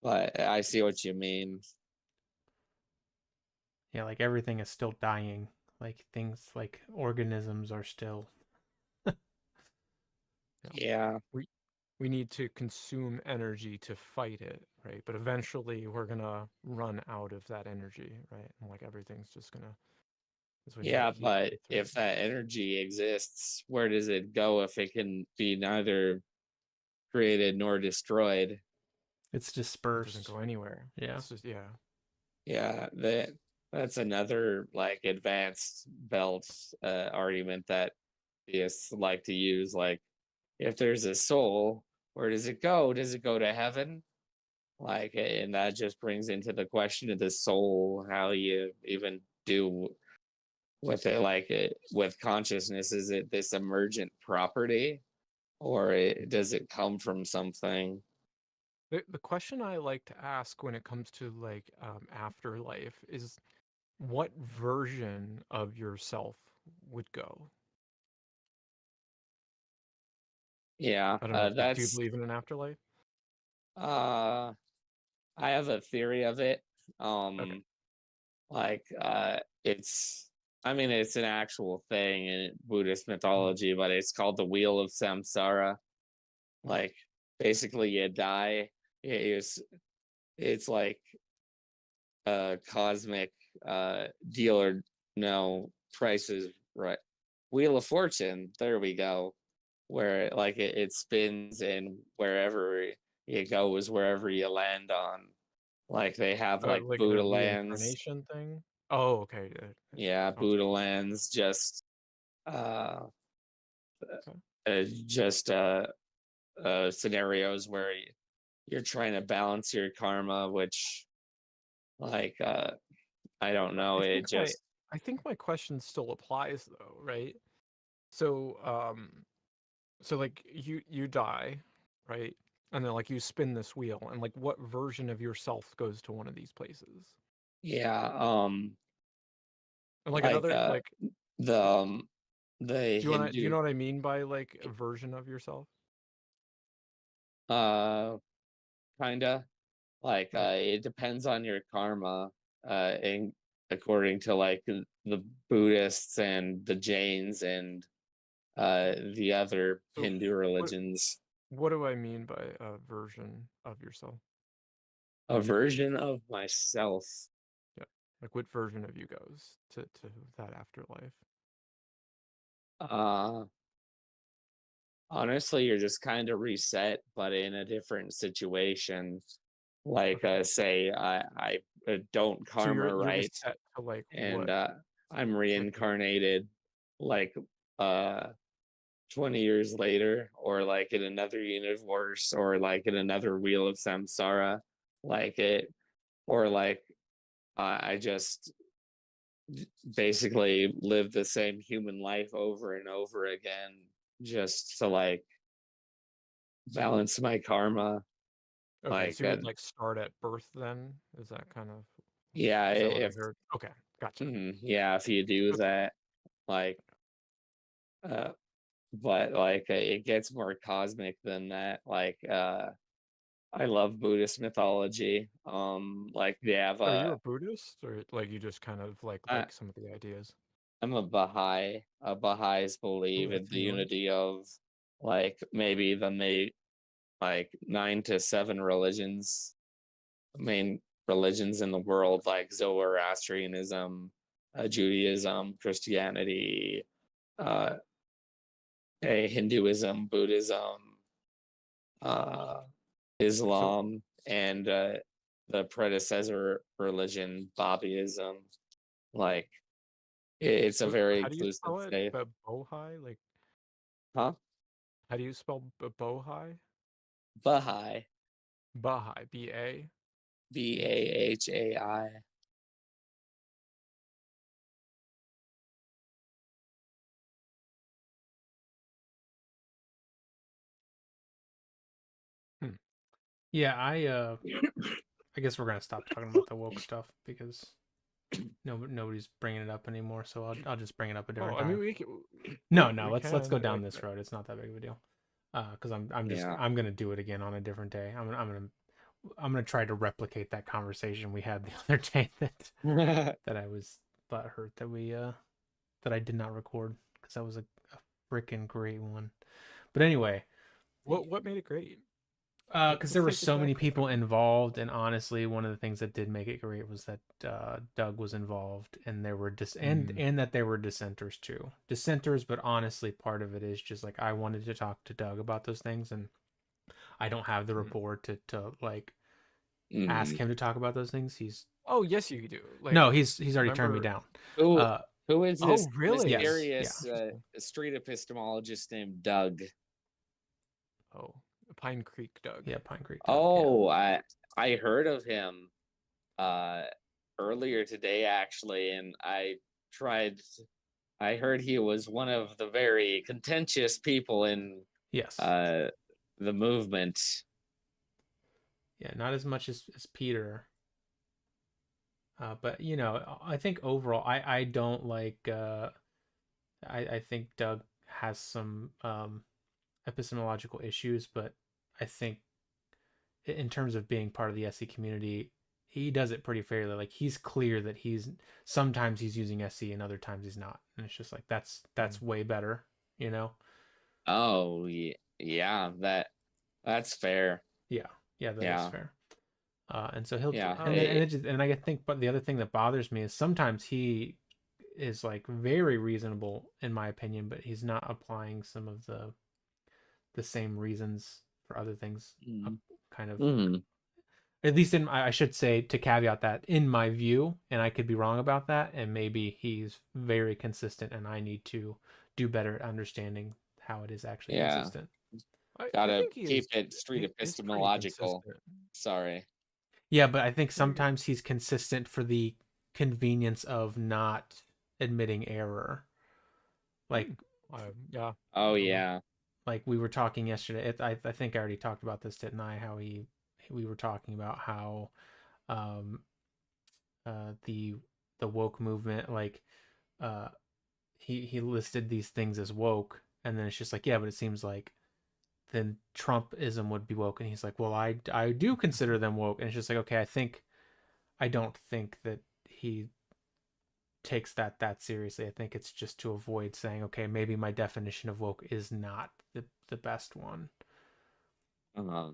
But I see what you mean. yeah, like everything is still dying. Like things like organisms are still. Yeah. We need to consume energy to fight it. right? But eventually we're gonna run out of that energy, right? And like everything's just gonna, as we know, Yeah, it heat but way through. if that energy exists, where does it go if it can be neither created nor destroyed? It's It doesn't dispersed. go anywhere. Yeah. It's just Yeah, that's another like advanced belt argument that theists like to use. Like, if there's a soul, where does it go? Does it go to heaven? Like, and that just brings into the question of the soul, how you even do with it, like with consciousness. Is it this emergent property, or does it come from something? the question I like to ask when it comes to like afterlife is what version of yourself would go? Yeah, I don't know. Do you that's believe in an afterlife? I have a theory of it. Okay. Like it's, I mean, it's an actual thing in Buddhist Mhm. mythology, but it's called the wheel of samsara. Like, basically you die. It's like a cosmic deal or no prices, right? Wheel of Fortune, there we go. Where like it spins, and wherever you go is wherever you land on. Like, they have like Like the Buddha lands. reincarnation thing. Oh, okay. Yeah, Okay. Buddha lands, just uh, Okay. just scenarios where you're trying to balance your karma, which, like, I don't know, I it think my just, I think my question still applies though, right? So so like you die, right? And then like you spin this wheel, and like what version of yourself goes to one of these places? yeah, And like like another like the do the do you Hindu, know what I mean by like a version of yourself? uh kinda, like, Okay. it depends on your karma, and according to like the Buddhists and the Jains and the other So Hindu what religions. what do I mean by a version of yourself? A version of myself. Yeah. Like what version of you goes to that afterlife? Uh Honestly, you're just kind of reset, but in a different situation. Like, Okay. say I don't So karma you're right, reset to like and what? I'm Like reincarnated, like, uh 20 years later, or like in another universe, or like in another wheel of samsara, like it, or like I just basically live the same human life over and over again, just to like balance my karma. okay, Like, so you would like start at birth then? Is that kind of yeah, is that what I if heard? Okay, gotcha. yeah, if you do Okay. that, like, uh, but like, it gets more cosmic than that. Like, I love Buddhist mythology. Like, they have Are you a Buddhist or like you just kind of I, like some of the ideas? I'm a Baha'i. Baha'is believe Oh, in that's the new. unity of, like, maybe even the like 9 to 7 religions, main religions in the world, like Zoroastrianism, Judaism, Christianity, uh, Hinduism, Buddhism, uh, So Islam, and the predecessor religion, Babiism. Like, it's a very how do you inclusive spell it? faith. Bohai? Like Huh? how do you spell Bohai? Baha'i, Bahai, B-A. Bahai. Hmm. Yeah, I guess we're gonna stop talking about the woke stuff because nobody's bringing it up anymore. So I'll just bring it up a Oh, different I mean time. we can, No, we let's go can down like this road. It's not that big of a deal. Because Yeah. I'm gonna do it again on a different day. I'm gonna try to replicate that conversation we had the other day that I was butthurt that I did not record because that was a freaking great one. But anyway, what made it great? Because there were so many people involved, and honestly, one of the things that did make it great was that Doug was involved, and there were and that there were dissenters too, but honestly, part of it is just like I wanted to talk to Doug about those things, and I don't have the rapport to like ask him to talk about those things. Oh yes, you do. Like, no, he's already turned me remember- down. Who is this really? Yes, mysterious yeah. street epistemologist named Doug? Oh, Pine Creek Doug. Yeah, Pine Creek Doug, Oh, I heard of him earlier today actually, and I heard he was one of the very contentious people in yes, the movement. yeah, not as much as Peter. But you know, I think overall, I don't like. I think Doug has some epistemological issues, but I think in terms of being part of the SE community, he does it pretty fairly. Like he's clear that sometimes he's using SE and other times he's not, and it's just like that's way better, you know. Oh yeah, that's fair. Yeah, that is fair. And so he'll and I think, but the other thing that bothers me is sometimes he is like very reasonable in my opinion, but he's not applying some of the same reasons for other things. Kind of, at least I should say, to caveat that, in my view, and I could be wrong about that, and maybe he's very consistent, and I need to do better at understanding how it is actually consistent. Gotta keep it street epistemological. Sorry. Yeah, but I think sometimes he's consistent for the convenience of not admitting error. Like, yeah. Oh yeah. Like we were talking yesterday. I think I already talked about this, didn't I? How we were talking about how the woke movement, like he listed these things as woke, and then it's just like, yeah, but it seems like then Trumpism would be woke, and he's like, well, I do consider them woke, and it's just like, okay, I don't think that he takes that seriously. I think it's just to avoid saying, okay, maybe my definition of woke is not the best one.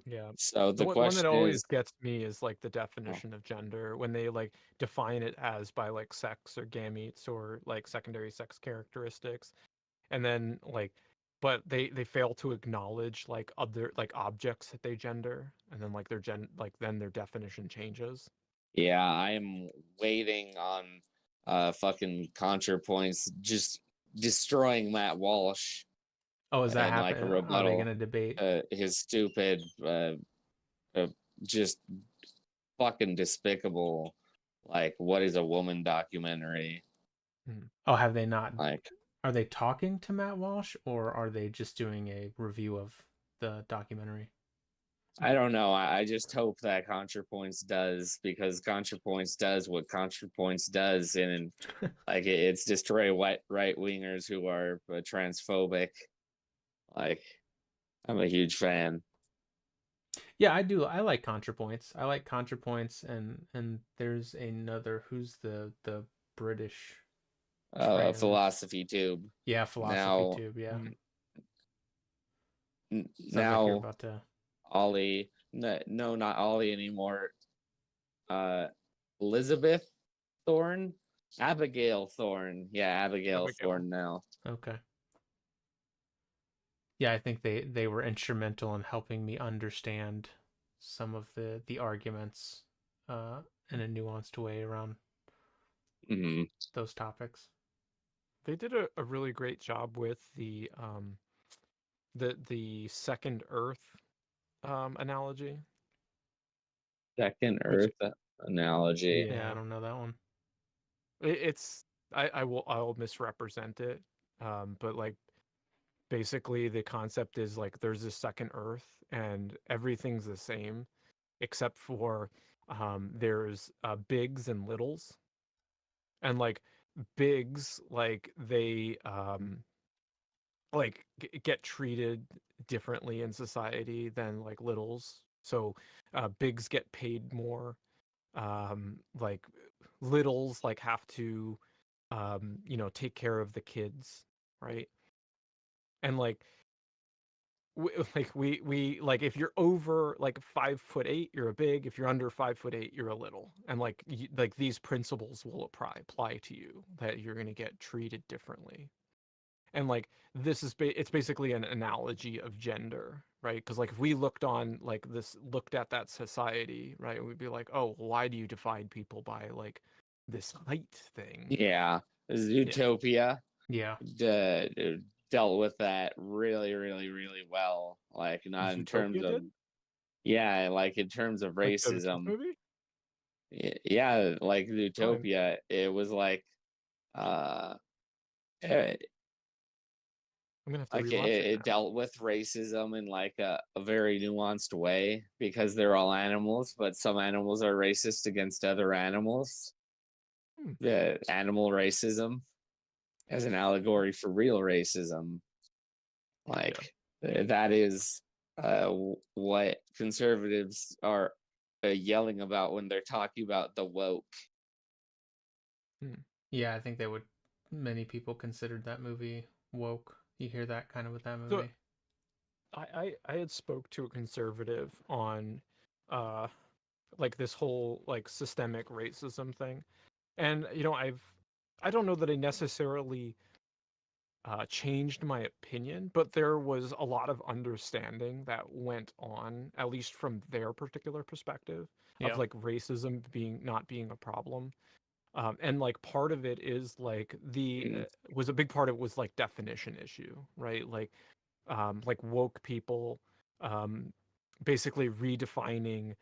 Yeah. So the question one that always is, gets me is like the definition of gender when they like define it as by like sex or gametes or like secondary sex characteristics, and then like, but they fail to acknowledge like other like objects that they gender, and then like then their definition changes. yeah, I'm waiting on fucking ContraPoints just destroying Matt Walsh. Oh, is that like happening? a rebuttal? Are they going to debate his stupid, just fucking despicable, like what is a woman documentary? Oh, have they not? Like, are they talking to Matt Walsh, or are they just doing a review of the documentary? I don't know. I just hope that ContraPoints does, because ContraPoints does what ContraPoints does, and like it's destroy right wingers who are transphobic. Like, I'm a huge fan. Yeah, I do. I like ContraPoints. I like ContraPoints, and there's another. Who's the British? Philosophy Tube. Yeah, Philosophy Tube. Yeah. Now, like about to... Ollie. No, not Ollie anymore. Elizabeth Thorne, Abigail Thorne. Yeah, Abigail Thorne now. Okay. Yeah, I think they were instrumental in helping me understand some of the arguments in a nuanced way around those topics. They did a really great job with the second Earth analogy. Second Earth analogy. Yeah, I don't know that one. I'll misrepresent it, but like basically the concept is like there's a second Earth and everything's the same except for there's bigs and littles, and like bigs, like they like get treated differently in society than like littles. So bigs get paid more. Like littles like have to take care of the kids, right? And like we if you're over like 5'8", you're a big. If you're under 5'8", you're a little. And like these principles will apply to you, that you're gonna get treated differently. And like this is it's basically an analogy of gender, right? Because like if we looked at that society, right, we'd be like, oh, why do you divide people by like this height thing? Yeah, Zootopia Yeah. dealt with that really, really, really well. Like not in terms Zootopia of, did? yeah, like in terms of Like the kids racism. movie? Yeah, like Fine. Zootopia, it was like it, I'm gonna have to like rewatch it it now. dealt with racism in like a very nuanced way, because they're all animals, but some animals are racist against other animals. The animal racism as an allegory for real racism. Like that is what conservatives are yelling about when they're talking about the woke. Yeah, I think many people considered that movie woke. You hear that kind of with that So movie. I had spoke to a conservative on like this whole like systemic racism thing. And I don't know that I necessarily changed my opinion, but there was a lot of understanding that went on, at least from their particular perspective, of Yeah. like racism not being a problem. And like part of it is like was a big part of it was like definition issue, right? Like woke people um, basically redefining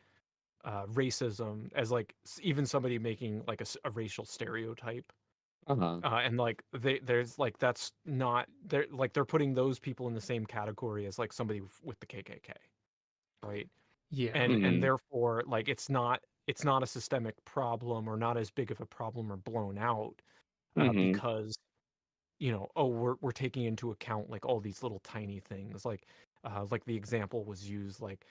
racism as like even somebody making like a racial stereotype. Uh-huh. And like there's like that's not they're putting those people in the same category as like somebody with the KKK, right? Yeah. And therefore like it's not a systemic problem, or not as big of a problem, or blown out because oh, we're taking into account like all these little tiny things, like the example was used, like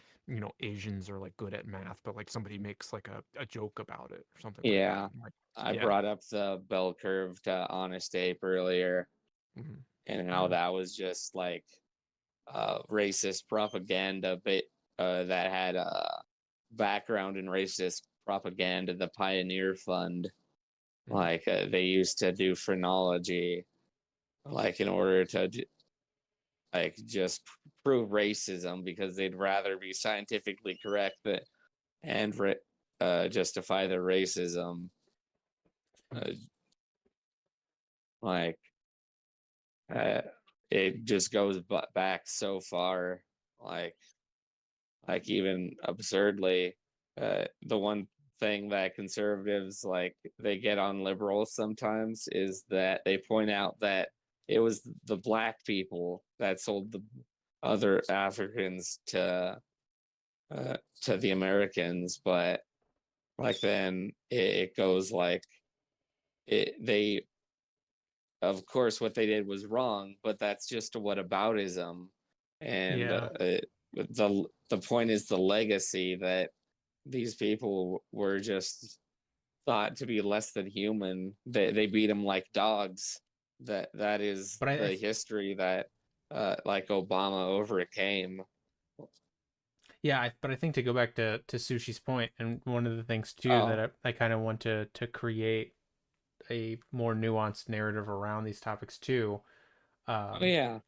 Asians are like good at math, but like somebody makes like a joke about it or something like that. Yeah, Like, I yeah. brought up the bell curve to Honest Ape earlier, Mhm. and how that was just like racist propaganda, but that had a background in racist propaganda. The Pioneer Fund, like they used to do phrenology, like in order to like just prove racism, because they'd rather be scientifically correct and justify their racism. Like uh, it just goes back so far, like even absurdly. The one thing that conservatives like they get on liberals sometimes is that they point out that it was the black people that sold the other Africans to the Americans, but like then it goes like they, of course what they did was wrong, but that's just a whataboutism. And Yeah. the point is the legacy that these people were just thought to be less than human. They beat them like dogs. That is But the history that like Obama overcame. yeah, but I think to go back to Sushi's point, and one of the things too Oh, that I kind of want to create a more nuanced narrative around these topics too. oh Um, yeah,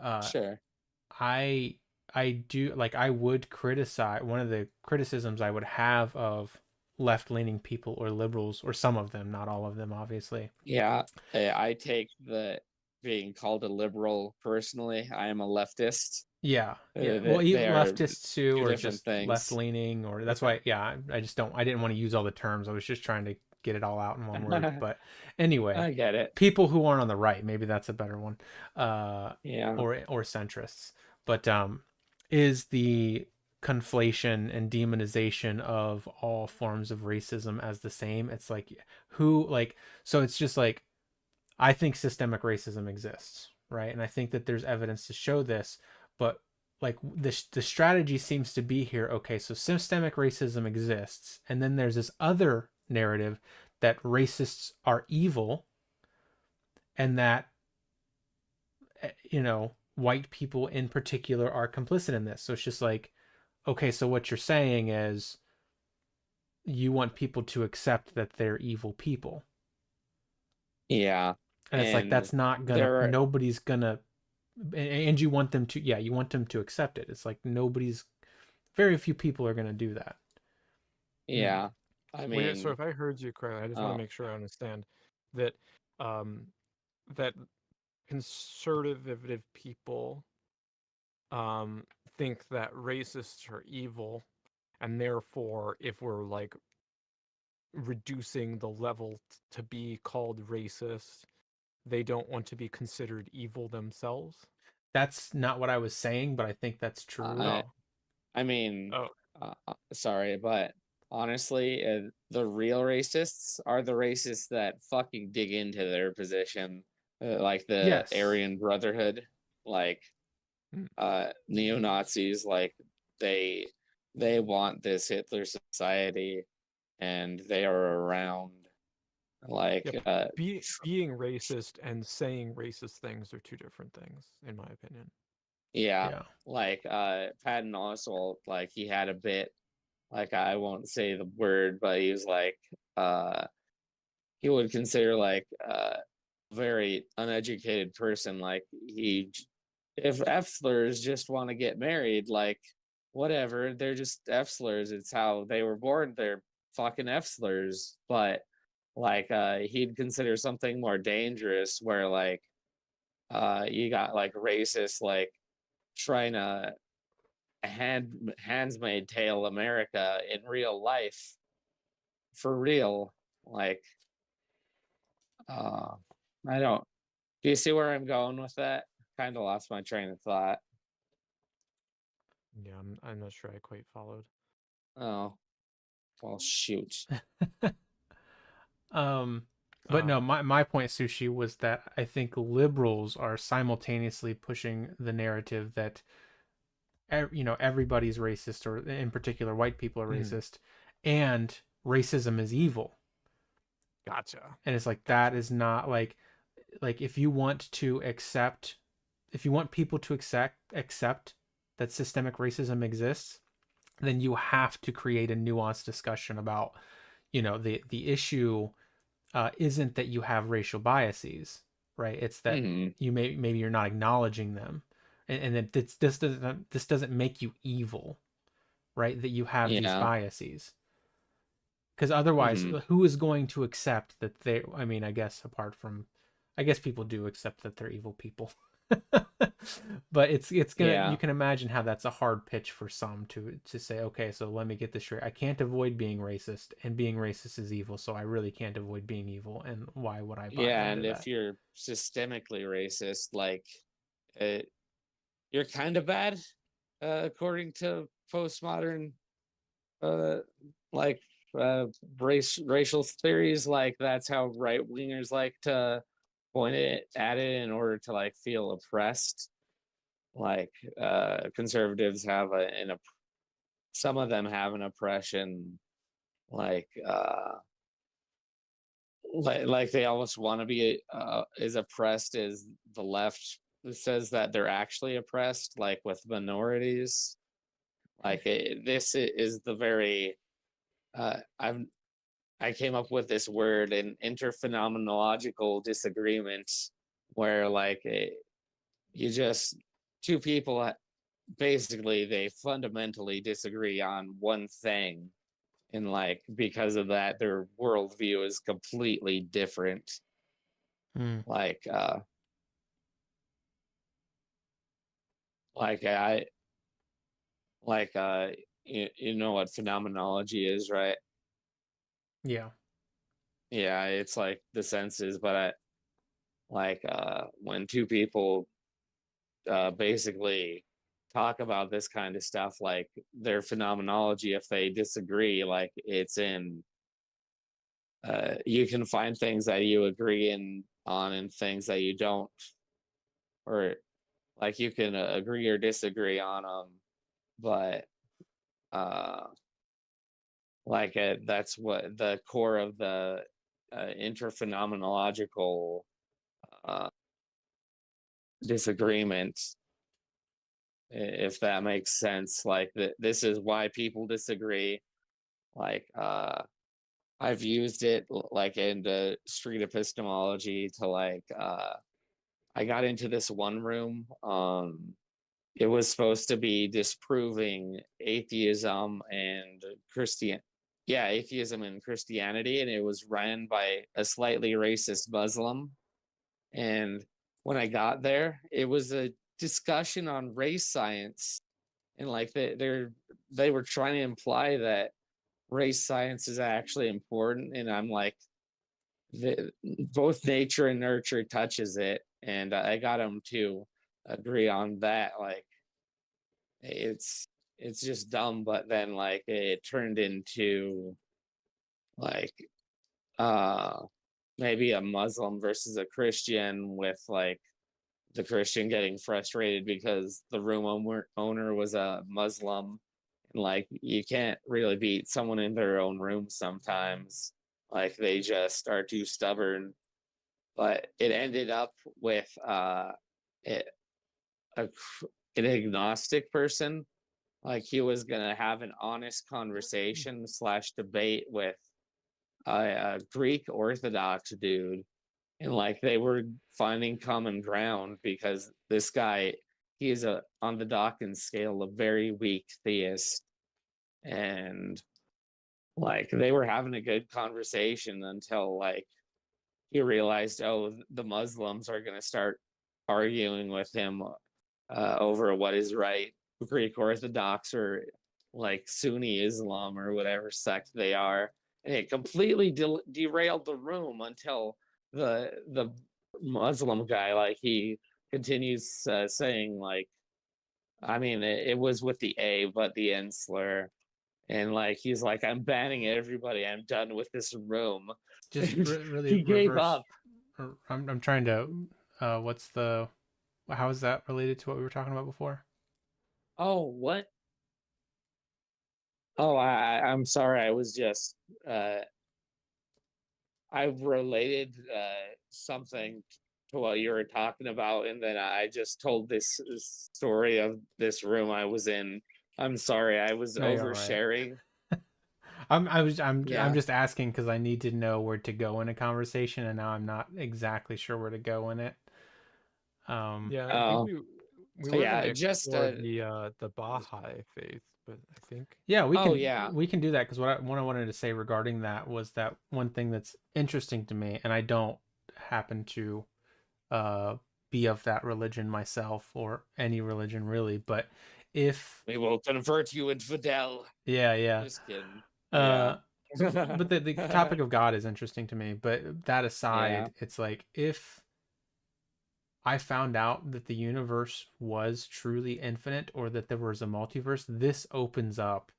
uh, sure. I I do like I would criticize one of the criticisms I would have of left leaning people or liberals, or some of them, not all of them, obviously. Yeah, I take the being called a liberal personally. I am a leftist. Yeah, yeah. Well, They are leftists too, two or different just left things. leaning, or that's why. Yeah, I just don't. I didn't want to use all the terms. I was just trying to get it all out in one word. But anyway, I get it. people who aren't on the right, maybe that's a better one. Yeah. Or centrists. But is the conflation and demonization of all forms of racism as the same? It's like so it's just like I think systemic racism exists, right? And I think that there's evidence to show this, but like the strategy seems to be here. Okay, so systemic racism exists, and then there's this other narrative that racists are evil, and that white people in particular are complicit in this. So it's just like, okay, so what you're saying is you want people to accept that they're evil people. Yeah. And it's like, And that's not gonna, there are, nobody's gonna, and you want them to, yeah, you want them to accept it. It's like, very few people are gonna do that. yeah. I Wait, mean, so if I heard you correctly, I just want to oh, make sure I understand that that conservative people think that racists are evil, and therefore if we're like reducing the level to be called racist, they don't want to be considered evil themselves. That's not what I was saying, but I think that's true. I, Oh, I mean, oh, sorry, but honestly, the real racists are the racists that fucking dig into their position, like the Yes. Aryan Brotherhood, like mm, neo Nazis, like they they want this Hitler society, and they are around, like yep. Being racist and saying racist things are two different things, in my opinion. yeah, Yeah. like Patton Oswalt, like he had a bit, like I won't say the word, but he was like he would consider like a very uneducated person, like if F slurs just want to get married, like whatever, they're just F slurs. It's how they were born. They're fucking F slurs. But like he'd consider something more dangerous where like you got like racists like trying to handsmaid tale America in real life for real. Like uh I don't, do you see where I'm going with that? Kind of lost my train of thought. Yeah, I'm not sure I quite followed. Oh, well, shoot. But no, Um, my point, Sushi, was that I think liberals are simultaneously pushing the narrative that everybody's racist, or in particular white people are mhm, racist, and racism is evil. gotcha. And it's like, that Gotcha. is not like if you want people to accept that systemic racism exists, then you have to create a nuanced discussion about, the issue isn't that you have racial biases, right? It's that Hmm. maybe you're not acknowledging them, and that this doesn't make you evil, right? That you have these Yeah. biases, because otherwise, Hmm. who is going to accept that they? I mean, I guess people do accept that they're evil people. But it's gonna, you Yeah. can imagine how that's a hard pitch for some to say, okay, so let me get this straight. I can't avoid being racist, and being racist is evil, so I really can't avoid being evil, and why would I buy Yeah. into And if that? you're systemically racist, like, uh, you're kind of bad, according to postmodern, uh, like, uh, racial theories. Like, that's how right wingers like to point it at it in order to like feel oppressed. Like, conservatives have some of them have an oppression, like like they almost want to be as oppressed as the left says that they're actually oppressed, like with minorities. Like this is the very I came up with this word, an interphenomenological disagreement, where like you just two people basically they fundamentally disagree on one thing, and like because of that their worldview is completely different. Hmm. Like like I like you know what phenomenology is, right? Yeah. Yeah, it's like the senses, but like when two people basically talk about this kind of stuff, like their phenomenology, if they disagree, like it's in you can find things that you agree on and things that you don't, or like you can agree or disagree on them, but uh like that's what the core of the interphenomenological uh disagreement if that makes sense. Like this is why people disagree. Like I've used it like in the street epistemology to like I got into this one room. It was supposed to be disproving atheism and Christian yeah, atheism and Christianity, and it was ran by a slightly racist Muslim. And when I got there, it was a discussion on race science, and like they were trying to imply that race science is actually important, and I'm like, both nature and nurture touches it, and I got them to agree on that. Like it's just dumb, but then like it turned into like uh maybe a Muslim versus a Christian, with like the Christian getting frustrated because the room owner was a Muslim. And like you can't really beat someone in their own room sometimes. Like they just are too stubborn. But it ended up with it, a, an agnostic person. Like he was gonna have an honest conversation slash debate with a Greek Orthodox dude, and like they were finding common ground because this guy, he is a on the Dawkins scale a very weak theist, and like they were having a good conversation until like he realized, oh, the Muslims are going to start arguing with him over what is right, Greek Orthodox or like Sunni Islam or whatever sect they are, and it completely derailed the room until the Muslim guy, like he continues saying like, I mean, it was with the A but the N slur, and like he's like, I'm banning everybody, I'm done with this room. Just really He gave reverse. up. I'm trying to. What's the? How is that related to what we were talking about before? Oh, what? Oh, I'm sorry. I was just I related something to what you were talking about, and then I just told this story of this room I was in. I'm sorry, I was No, you're all right. oversharing. I'm Yeah. just asking because I need to know where to go in a conversation, and now I'm not exactly sure where to go in it. Yeah, I Oh, think we were yeah, gonna just explore the Baha'i faith, but I think Yeah, oh yeah, we can do that because what I wanted to say regarding that was that one thing that's interesting to me, and I don't happen to uh be of that religion myself or any religion really, but if we will convert you, infidel. yeah. Just kidding. Uh Yeah. but the topic of God is interesting to me, but that Yeah. aside, it's like if I found out that the universe was truly infinite or that there was a multiverse, this opens up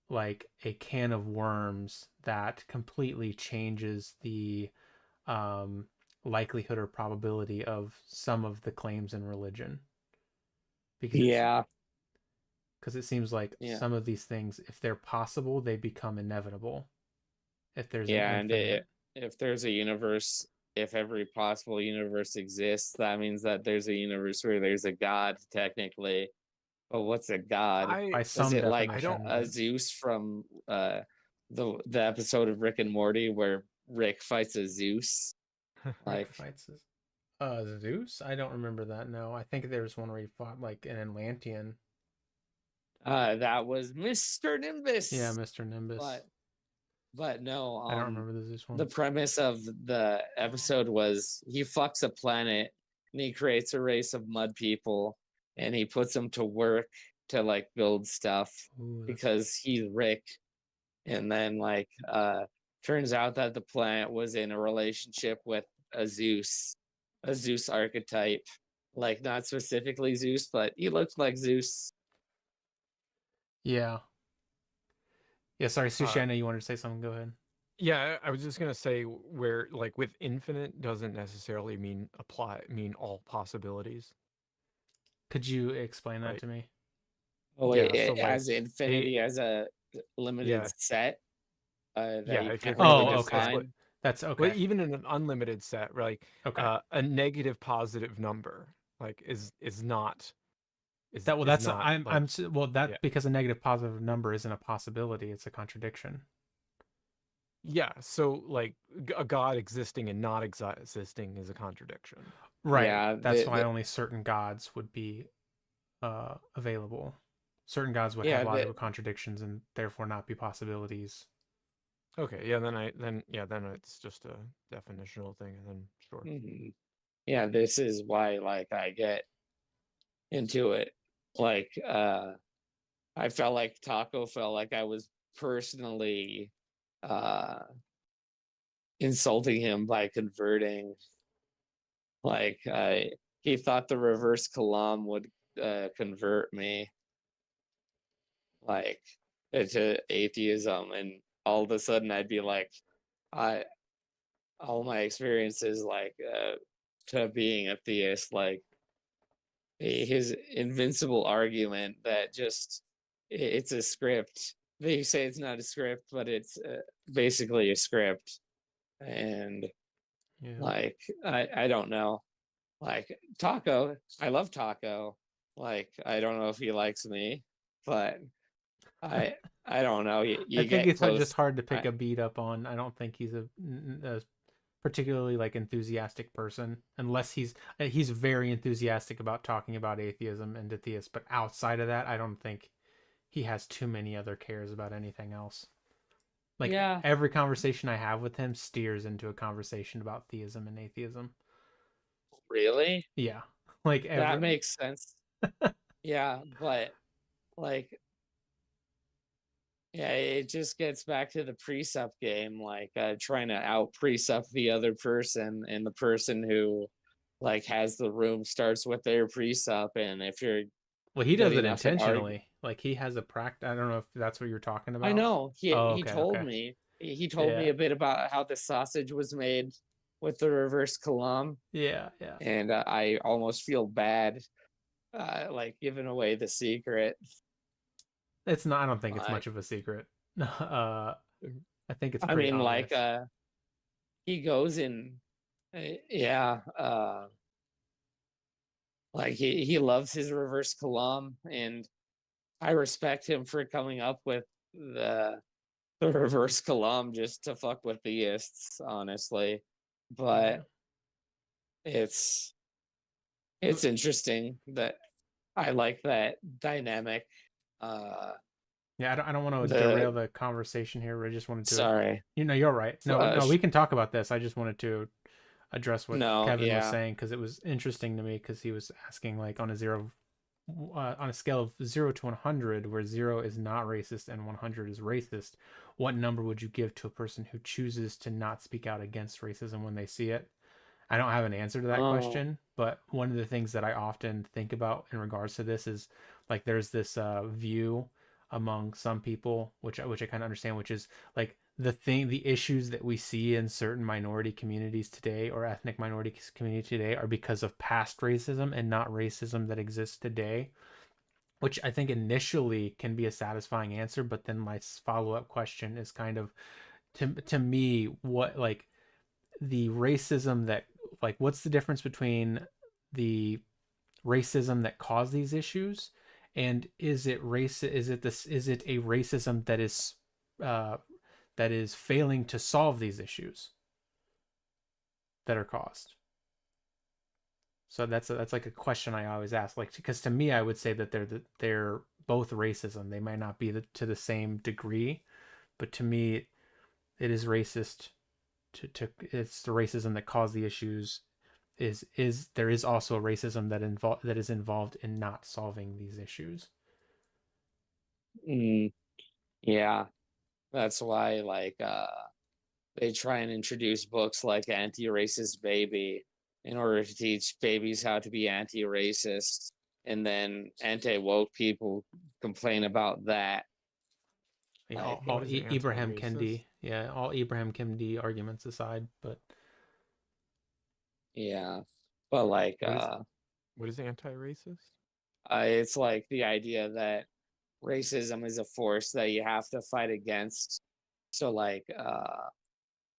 like a can of worms that completely changes the um, likelihood or probability of some of the claims in religion. Yeah. Because it seems like Yeah. some of these things, if they're possible, they become inevitable. If there's Yeah, an and infinite. if there's a universe, if every possible universe exists, that means that there's a universe where there's a god, technically. But what's a god? By Is some it like definition. a Zeus from the episode of Rick and Morty where Rick fights a Zeus? Like Rick fights Zeus? I don't remember that. No, I think there's one where he fought like an Atlantean. that was Mr. Nimbus. Yeah, Mr. Nimbus. But no, I don't remember the Zeus one. the premise of the episode was he fucks a planet and he creates a race of mud people and he puts them to work to like build stuff. Ooh, because he's Rick. And then like turns out that the planet was in a relationship with a Zeus archetype. Like not specifically Zeus, but he looked like Zeus. Yeah. Yeah, sorry, Sushi, I know you wanted to say something. Go ahead. yeah, I was just gonna say where like with infinite doesn't necessarily mean all possibilities. Could you explain that Right. to me? Oh, Yeah, it so, like, has infinity as a limited Yeah. set. That Yeah, you if you're can't thinking really Oh, of okay. define. That's Well, okay. even in an unlimited set, like Okay. a negative positive number, like is not is That well, is that's not I'm like I'm s- well that yeah. because a negative positive number isn't a possibility; it's a contradiction. Yeah, so like a God existing and not existing is a contradiction. Right. Yeah, That's why only certain gods would be available. Certain gods would have yeah, logical contradictions and therefore not be possibilities. Okay, yeah, then it's just a definitional thing, and then sure. mhm. Yeah, this is why like I get into it. Like I felt like Taco felt like I was personally uh insulting him by converting. Like he thought the reverse Kalam would convert me like into atheism, and all of a sudden I'd be like, I all my experiences like to being a theist, like his invincible argument that just it's a script. They say it's not a script, but it's basically a script, and Yeah. like I don't know. Like Taco, I love Taco. Like I don't know if he likes me, but I I don't know. You, I you think get it's just close. hard to pick I, a beat up on. I don't think he's a particularly like enthusiastic person unless he's very enthusiastic about talking about atheism and atheists, but outside of that, I don't think he has too many other cares about anything else. Like yeah, every conversation I have with him steers into a conversation about theism and atheism. really, Yeah. Like that ever. makes sense. Yeah, but like yeah, it just gets back to the precept game, like trying to out precept the other person, and the person who like has the room starts with their precept, and if you're Well, he good does it enough at argue, intentionally. Like he has a practice. I don't know if that's what you're talking I about. know Oh, he okay, told okay. me he told me Yeah. a bit about how the sausage was made with the reverse Kalam, Yeah, yeah. and I almost feel bad, like giving away the secret. It's not I don't think it's Like, much of a secret. I think it's I pretty mean, like, obvious. he goes in, yeah, like he loves his reverse Kalam, and I respect him for coming up with the reverse Kalam just to fuck with theists, honestly. Yeah. But it's it's interesting that I like that dynamic. Uh, Yeah, I don't want to derail the the conversation here. I just wanted to, sorry, you're right. No, no, sh- we can talk about this. I just wanted to address what no, Kevin was yeah, saying because it was interesting to me because he was asking like on a scale of 0 to 100, where 0 is not racist and 100 is racist, what number would you give to a person who chooses to not speak out against racism when they see it? I don't have an answer to that oh, question, but one of the things that I often think about in regards to this is like there's this view among some people, which I kind of understand, which is like the issues that we see in certain minority communities today or ethnic minority community today are because of past racism and not racism that exists today, which I think initially can be a satisfying answer, but then my follow up question is kind of to me what like the racism that like what's the difference between the racism that caused these issues and is it a racism uh that is failing to solve these issues that are caused. So that's like a question I always ask, like because to me I would say that they're both racism. They might not be to the same degree, but to me it is racist to it's the racism that caused the issues. Is there is also a racism that is involved in not solving these issues. mm, yeah. That's why like they try and introduce books like Anti-Racist Baby in order to teach babies how to be anti-racist, and then anti-woke people complain about that. Yeah, Like, What is Ibrahim anti-racist? Kendi, yeah, all Ibrahim Kendi arguments aside, but yeah, but like What is anti-racist? it's like the idea that racism is a force that you have to fight against. So like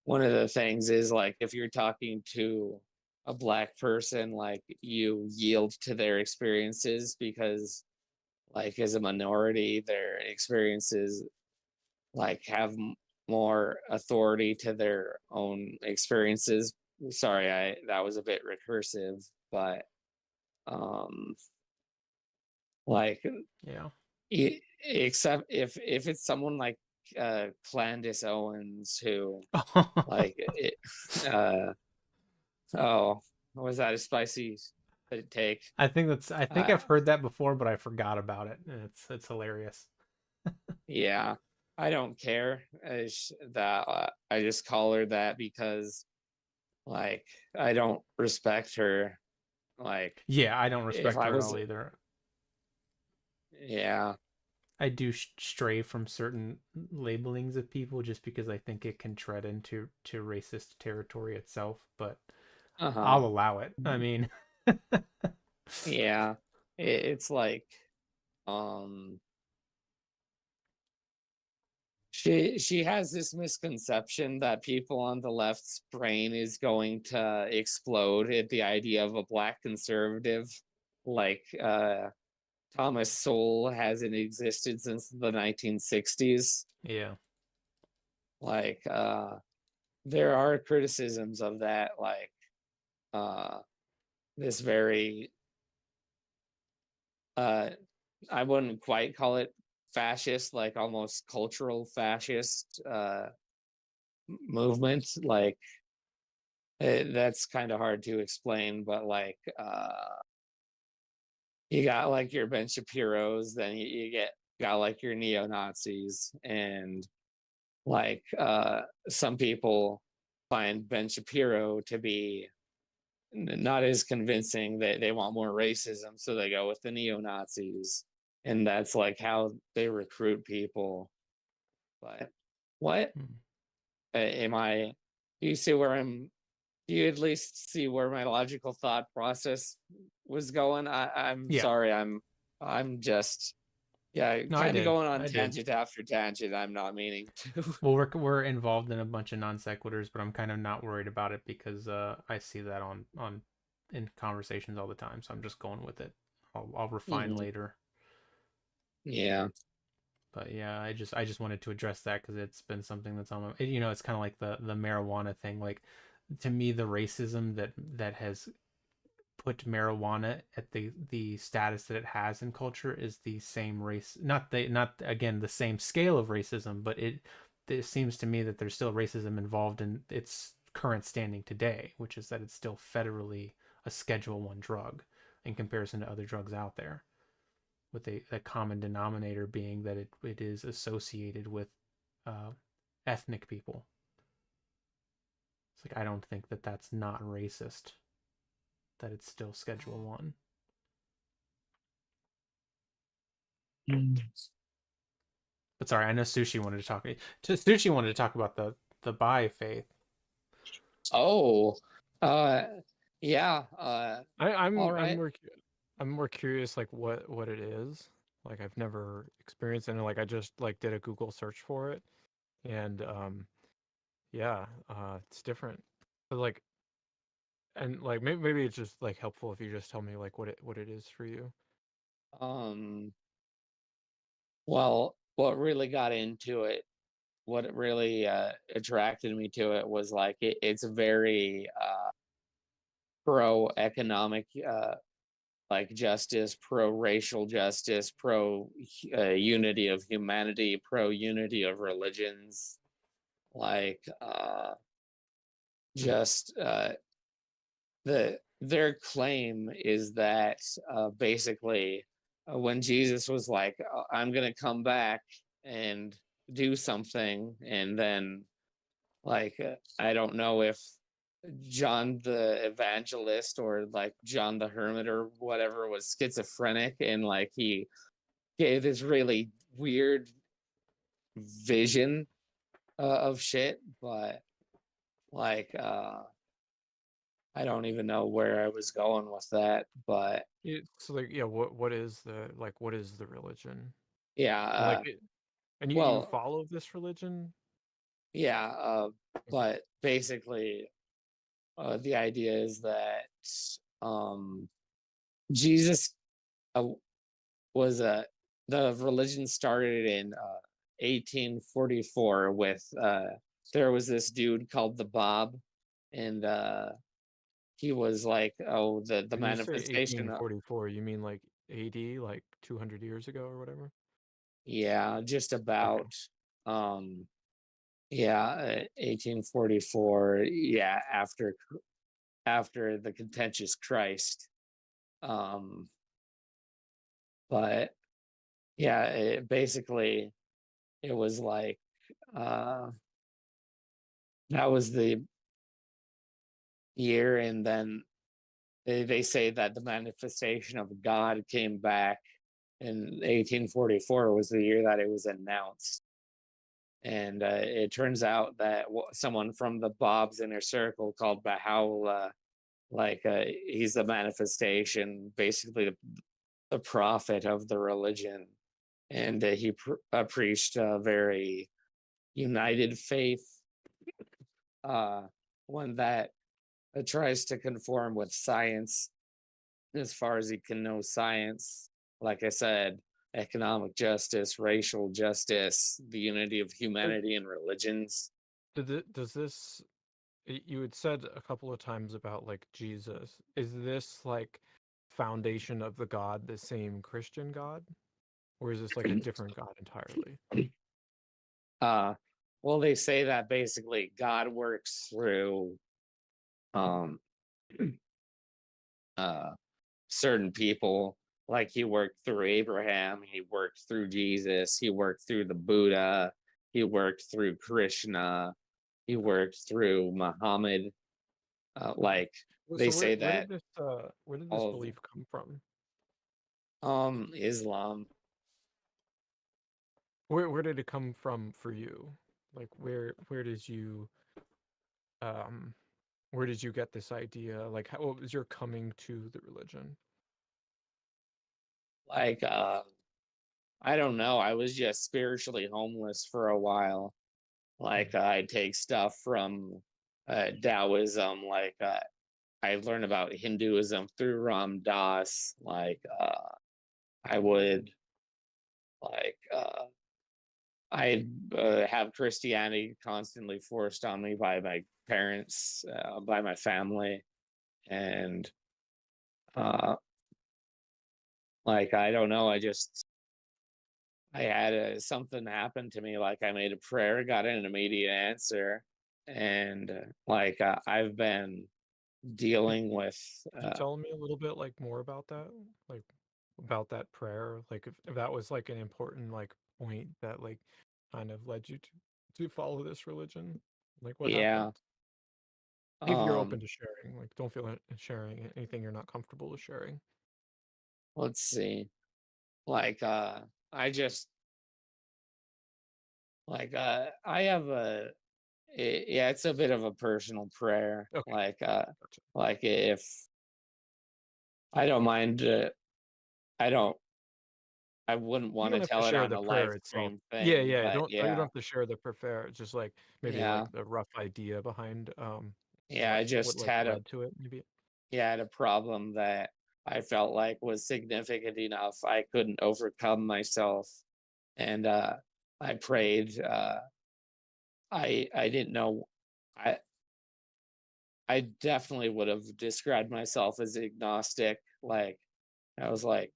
one of the things is like if you're talking to a black person, like you yield to their experiences because like as a minority their experiences like have more authority to their own experiences. Sorry, I that was a bit recursive, but um like Yeah. except if it's someone like Clandis Owens who like it, uh oh, was that a spicy take? I think uh I've heard that before, but I forgot about it. And it's hilarious. yeah, I don't care. That I just call her that because like I don't respect her. Like Yeah, I don't if respect I her at was, all either. yeah, I do stray from certain labelings of people just because I think it can tread into racist territory itself, but uh-huh, I'll allow it. I mean, yeah, it's like um she has this misconception that people on the left's brain is going to explode at the idea of a black conservative, like Thomas Sowell hasn't existed since the 1960s. yeah. Like there are criticisms of that, like uh this very uh I wouldn't quite call it fascist, like almost cultural fascist movement. Like that's kind of hard to explain, but like you got like your Ben Shapiro's, then you got like your neo Nazis, and like some people find Ben Shapiro to be not as convincing. They want more racism, so they go with the neo Nazis, and that's like how they recruit people. But what Hmm. am I? Do you see where I'm? Do you at least see where my logical thought process was going? I'm Yeah. sorry, I'm just yeah, No, I kind of did. going on I did. tangent after tangent. I'm not meaning to. Well, we're involved in a bunch of non sequiturs, but I'm kind of not worried about it because I see that on in conversations all the time. So I'm just going with it. I'll refine Mhm. later. Yeah. But yeah, I just wanted to address that because it's been something that's on my, it's kind of like the marijuana thing. Like, to me, the racism that has put marijuana at the status that it has in culture is the same race, not again the same scale of racism, but it seems to me that there's still racism involved in its current standing today, which is that it's still federally a Schedule 1 drug in comparison to other drugs out there, with a common denominator being that it is associated with uh, ethnic people. It's like, I don't think that that's not racist, that it's still Schedule 1. But sorry, I know Sushi wanted to talk. Sushi wanted to talk about the Bai faith. Oh, uh, yeah. All I'm right. I'm more curious like what it is. Like I've never experienced it, and like I just like did a Google search for it, and yeah, it's different. But like and like maybe it's just like helpful if you just tell me like what it is for you. Um, well, what really got into it, what really attracted me to it was like it's very pro economic, like justice, pro racial justice, pro unity of humanity, pro unity of religions, like just their claim is that basically when Jesus was like, I'm gonna come back and do something, and then like I don't know if John the Evangelist or like John the Hermit or whatever was schizophrenic, and like he gave this really weird vision of shit, but like I don't even know where I was going with that, but It's like yeah, what is the religion? yeah, And like it, and you well, follow this religion? yeah, Okay. but basically, the idea is that um, Jesus uh, was the religion started in 1844 with there was this dude called the Bob, and he was like, oh, the When you say manifestation of, 1844, you mean like AD, like 200 years ago or whatever? yeah, just Okay. about yeah, 1844, yeah, after the contentious Christ. Um, but yeah, basically it was like uh, that was the year, and then they say that the manifestation of God came back in 1844 was the year that it was announced. And it turns out that someone from the Bob's inner circle called Baha'u'llah, he's the manifestation, basically the prophet of the religion. And he preached a very united faith, uh, one that tries to conform with science as far as he can know science. Like I said, economic justice, racial justice, the unity of So humanity and religions. does this, you had said a couple of times about like Jesus. Is this like foundation of the God the same Christian God? Or is this like a different God entirely? Uh, well, they say that basically God works through um, uh, certain people. Like he worked through Abraham, he worked through Jesus, he worked through the Buddha, he worked through Krishna, he worked through Muhammad. Okay. Like they So say that where did this all belief come from? of Islam. Where did it come from for you? Like um where did you get this idea? Like how, what was your coming to the religion? Like I don't know. I was just spiritually homeless for a while. Like I take stuff from Taoism. Like I learned about Hinduism through Ram Dass. Like I would like I have Christianity constantly forced on me by my parents, by my family, and uh, like I don't know. I had something happen to me. Like I made a prayer, got an immediate answer, and I've been Could, dealing with. could you tell me a little bit like more about that? Like about that prayer? Like if that was like an important like point that like kind of led you to follow this religion? Like what Yeah. happened? If you're open Um. to sharing, like don't feel sharing anything you're not comfortable with sharing. Let's see. Like I just I have yeah, it's a bit of a personal prayer. Okay, gotcha. Like if I don't mind, I don't. I wouldn't You want don't to have to tell it share on the a prayer live itself. stream Yeah, thing, yeah. but You don't yeah, have to share the prayer. It's just like maybe like yeah, the rough idea behind yeah. I what just like led to it, maybe. had a problem that I felt like was significant enough. I couldn't overcome myself, and I prayed. I didn't know. I I definitely would have described myself as agnostic. Like I was like,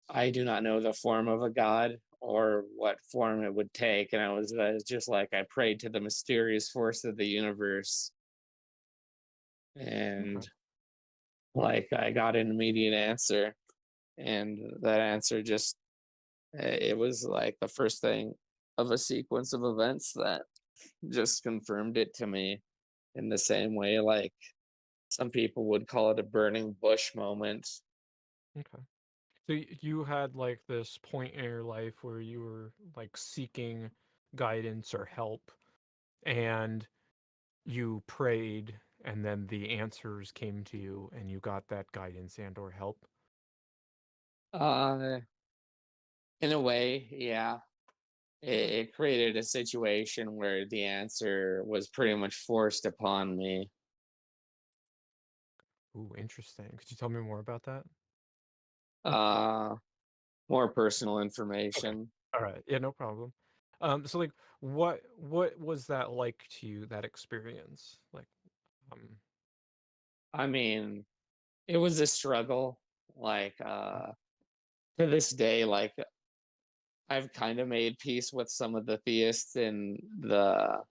I do not know the form of a god or what form it would take. And I was just like, I prayed to the mysterious force of the universe. Okay. And like, I got an immediate answer. And that answer just, it was like the first thing of a sequence of events that just confirmed it to me in the same way. Like, some people would call it a burning bush moment. Okay. So you had like this point in your life where you were like seeking guidance or help, and you prayed, and then the answers came to you, and you got that guidance and or help. Uh, in a way, yeah. It created a situation where the answer was pretty much forced upon me. Ooh, interesting. Could you tell me more about that? More personal Okay. information. All right. Yeah, no problem. So like what was that like to you, that experience? Like um I mean, it was a struggle. Like to this day, like I've kind of made peace with some of the theists in the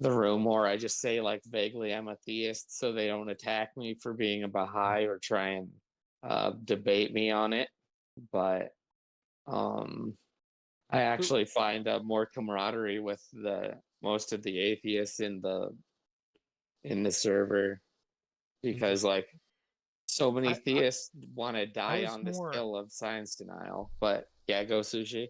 room, or I just say like vaguely I'm a theist so they don't attack me for being a Baha'i or try and debate me on it. But um I so actually find more camaraderie with the most of the atheists in the server, because interesting. like so many I theists want to I die was on this more hill of science denial. But yeah, go Sushi.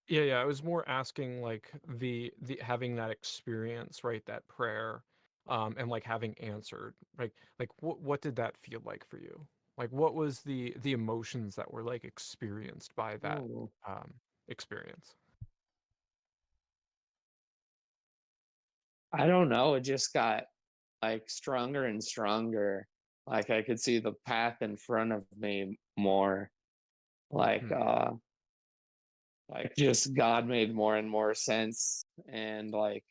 yeah, I was more asking like the having that experience, right? That prayer, and like having answered, like what did that feel like for you? Like what was the emotions that were like experienced by that Ooh. experience? I don't know, it just got like stronger and stronger. Like I could see the path in front of me more. Like Hmm. like just God made more and more sense. And like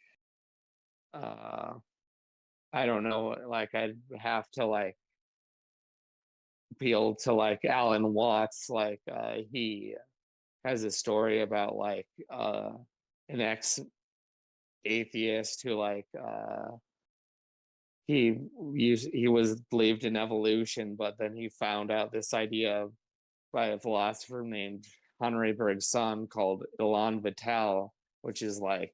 uh I don't know, like I'd have to like appeal to like Alan Watts. Like he has a story about like an ex atheist who like he was believed in evolution, but then he found out this idea by a philosopher named Henri Bergson called Elan Vital, which is like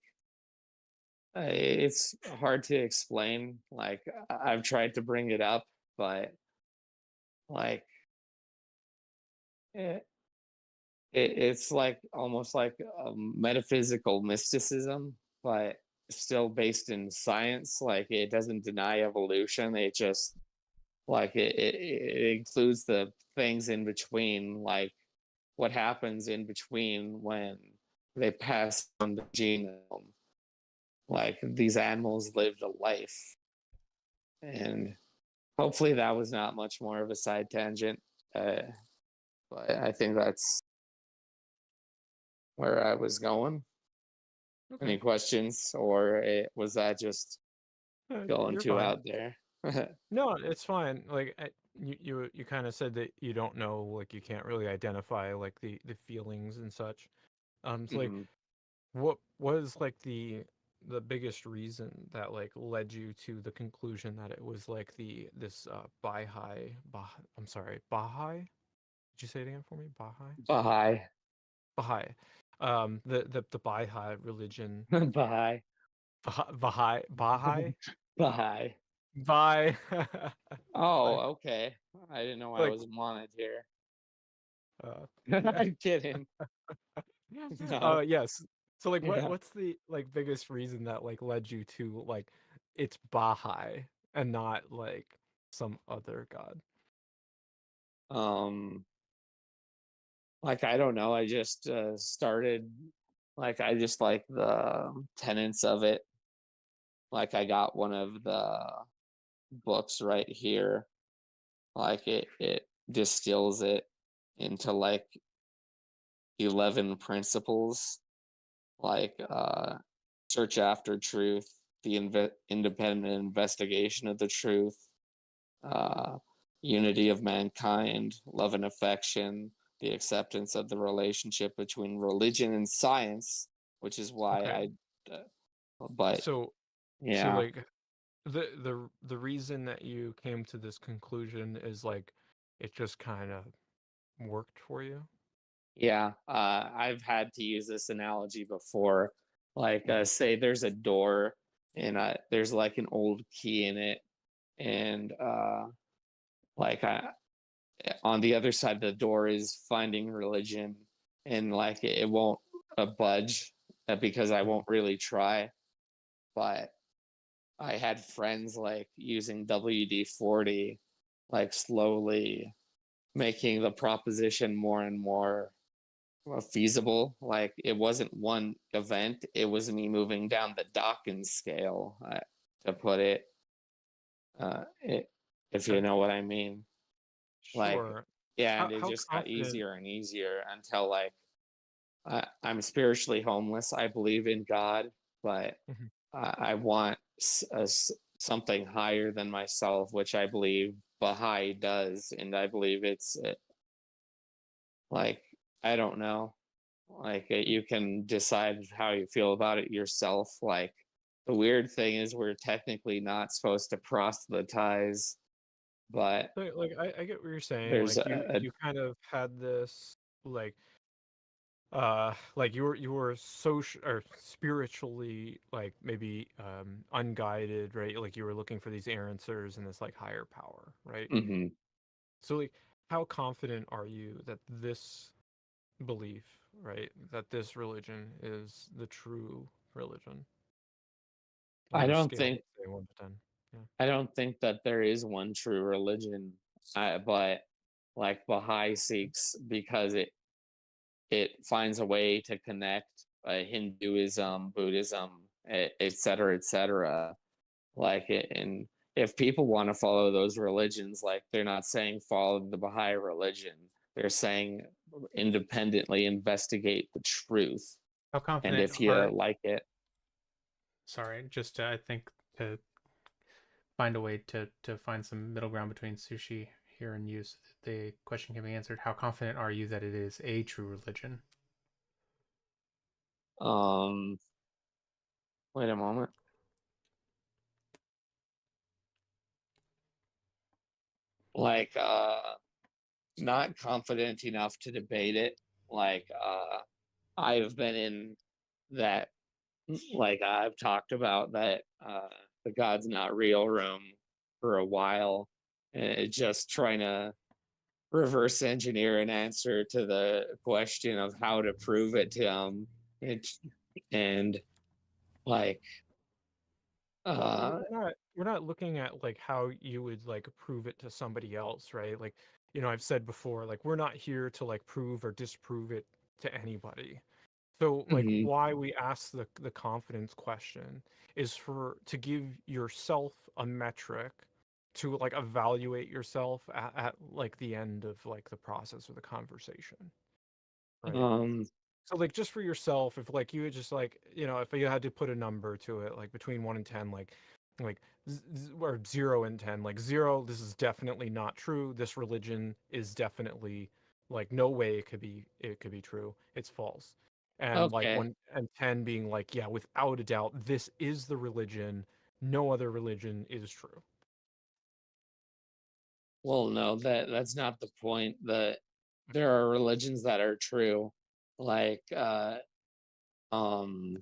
it's hard to explain. Like I've tried to bring it up, but like it, it's like almost like metaphysical mysticism, but still based in science. Like it doesn't deny evolution. It just like it includes the things in between, like what happens in between when they pass on the genome. Like these animals lived a life, and hopefully that was not much more of a side tangent. Uh, but I think that's where I was going. Any Okay. questions, or was that just going You're too fine. out there? No, it's fine. Like you kind of said that you don't know, like you can't really identify like the feelings and such. So like Mhm. what was like the biggest reason that like led you to the conclusion that it was like this I'm sorry, Baha'i? Did you say it again for me? Baha'i? Bye. Baha'i. The Baha'i religion. Bye. Baha'i? Bye. Baha'i. Oh, Baha'i. okay. I didn't know I Like was wanted here. yeah. I'm kidding. No. Yes. So like Yeah. what's the like biggest reason that like led you to like it's Baha'i and not like some other god? Um, like I don't know. I just started like I just like the tenets of it. Like I got one of the books right here. Like it distills it into like 11 principles, like search after truth, the independent investigation of the truth, uh, unity of mankind, love and affection, the acceptance of the relationship between religion and science, which is why Okay. but So so yeah, like the reason that you came to this conclusion is like it just kind of worked for you? yeah. I've had to use this analogy before. Like, Mhm. say there's a door and there's like an old key in it, and like on the other side of the door is finding religion, and like it won't budge because I Mhm. won't really try. But I had friends like using WD-40, like slowly making the proposition more and more feasible. Like it wasn't one event; it was me moving down the Dawkins scale, to put it. It if you know what I mean. Like, Sure. yeah, and it How just got confident? easier and easier until like I'm spiritually homeless. I believe in God, but Mhm. I want something higher than myself, which I believe Baha'i does, and I believe it's like, I don't know, like you can decide how you feel about it yourself. Like, the weird thing is we're technically not supposed to proselytize, but Like I get what you're saying. there's Like you kind of had this like you were social or spiritually like maybe unguided, right? Like you were looking for these answers in this like higher power, right? mhm. So like how confident are you that this belief, right, that this religion is the true religion on I a don't scale of think say 1 to 10? Yeah. I don't think that there is one true religion, but like Baha'i seeks because it finds a way to connect Hinduism, Buddhism, et cetera, et cetera. Like it, and if people want to follow those religions, like they're not saying follow the Baha'i religion, they're saying independently investigate the truth. How And confident if you are? like it, Sorry, just I think to find a way to find some middle ground between sushi here and you, so that the question can be answered. How confident are you that it is a true religion? um, wait a moment. Like, not confident enough to debate it. Like, I've been in that, like, I've talked about that, the God's not real room for a while, and just trying to reverse engineer an answer to the question of how to prove it to them. It, and like, uh, We're not looking at like how you would like prove it to somebody else, right? Like, I've said before, like we're not here to like prove or disprove it to anybody. So like mhm. why we ask the confidence question is for to give yourself a metric to like evaluate yourself at like the end of like the process or the conversation, right? um, So like just for yourself, if like you would just like if you had to put a number to it, like between 1 and 10, like or 0 and 10, like 0, this is definitely not true. This religion is definitely like no way it could be true. It's false. And like okay. 1 and 10 being like, yeah, without a doubt, this is the religion. No other religion is true. Well, no, that's not the point. There are religions that are true, like um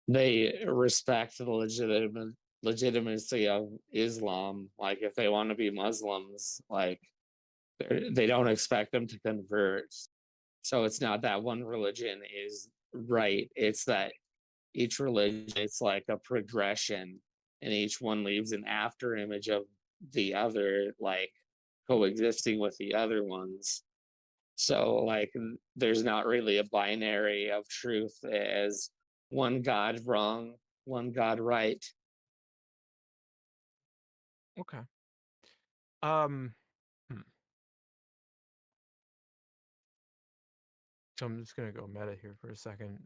they respect the legitimacy of Islam. Like if they want to be Muslims, like they don't expect them to convert. So it's not that one religion is right. It's that each religion, it's like a progression, and each one leaves an after image of the other, like coexisting with the other ones. So like there's not really a binary of truth as one God wrong, one God right. Okay. Um hmm. So I'm just gonna go meta here for a second.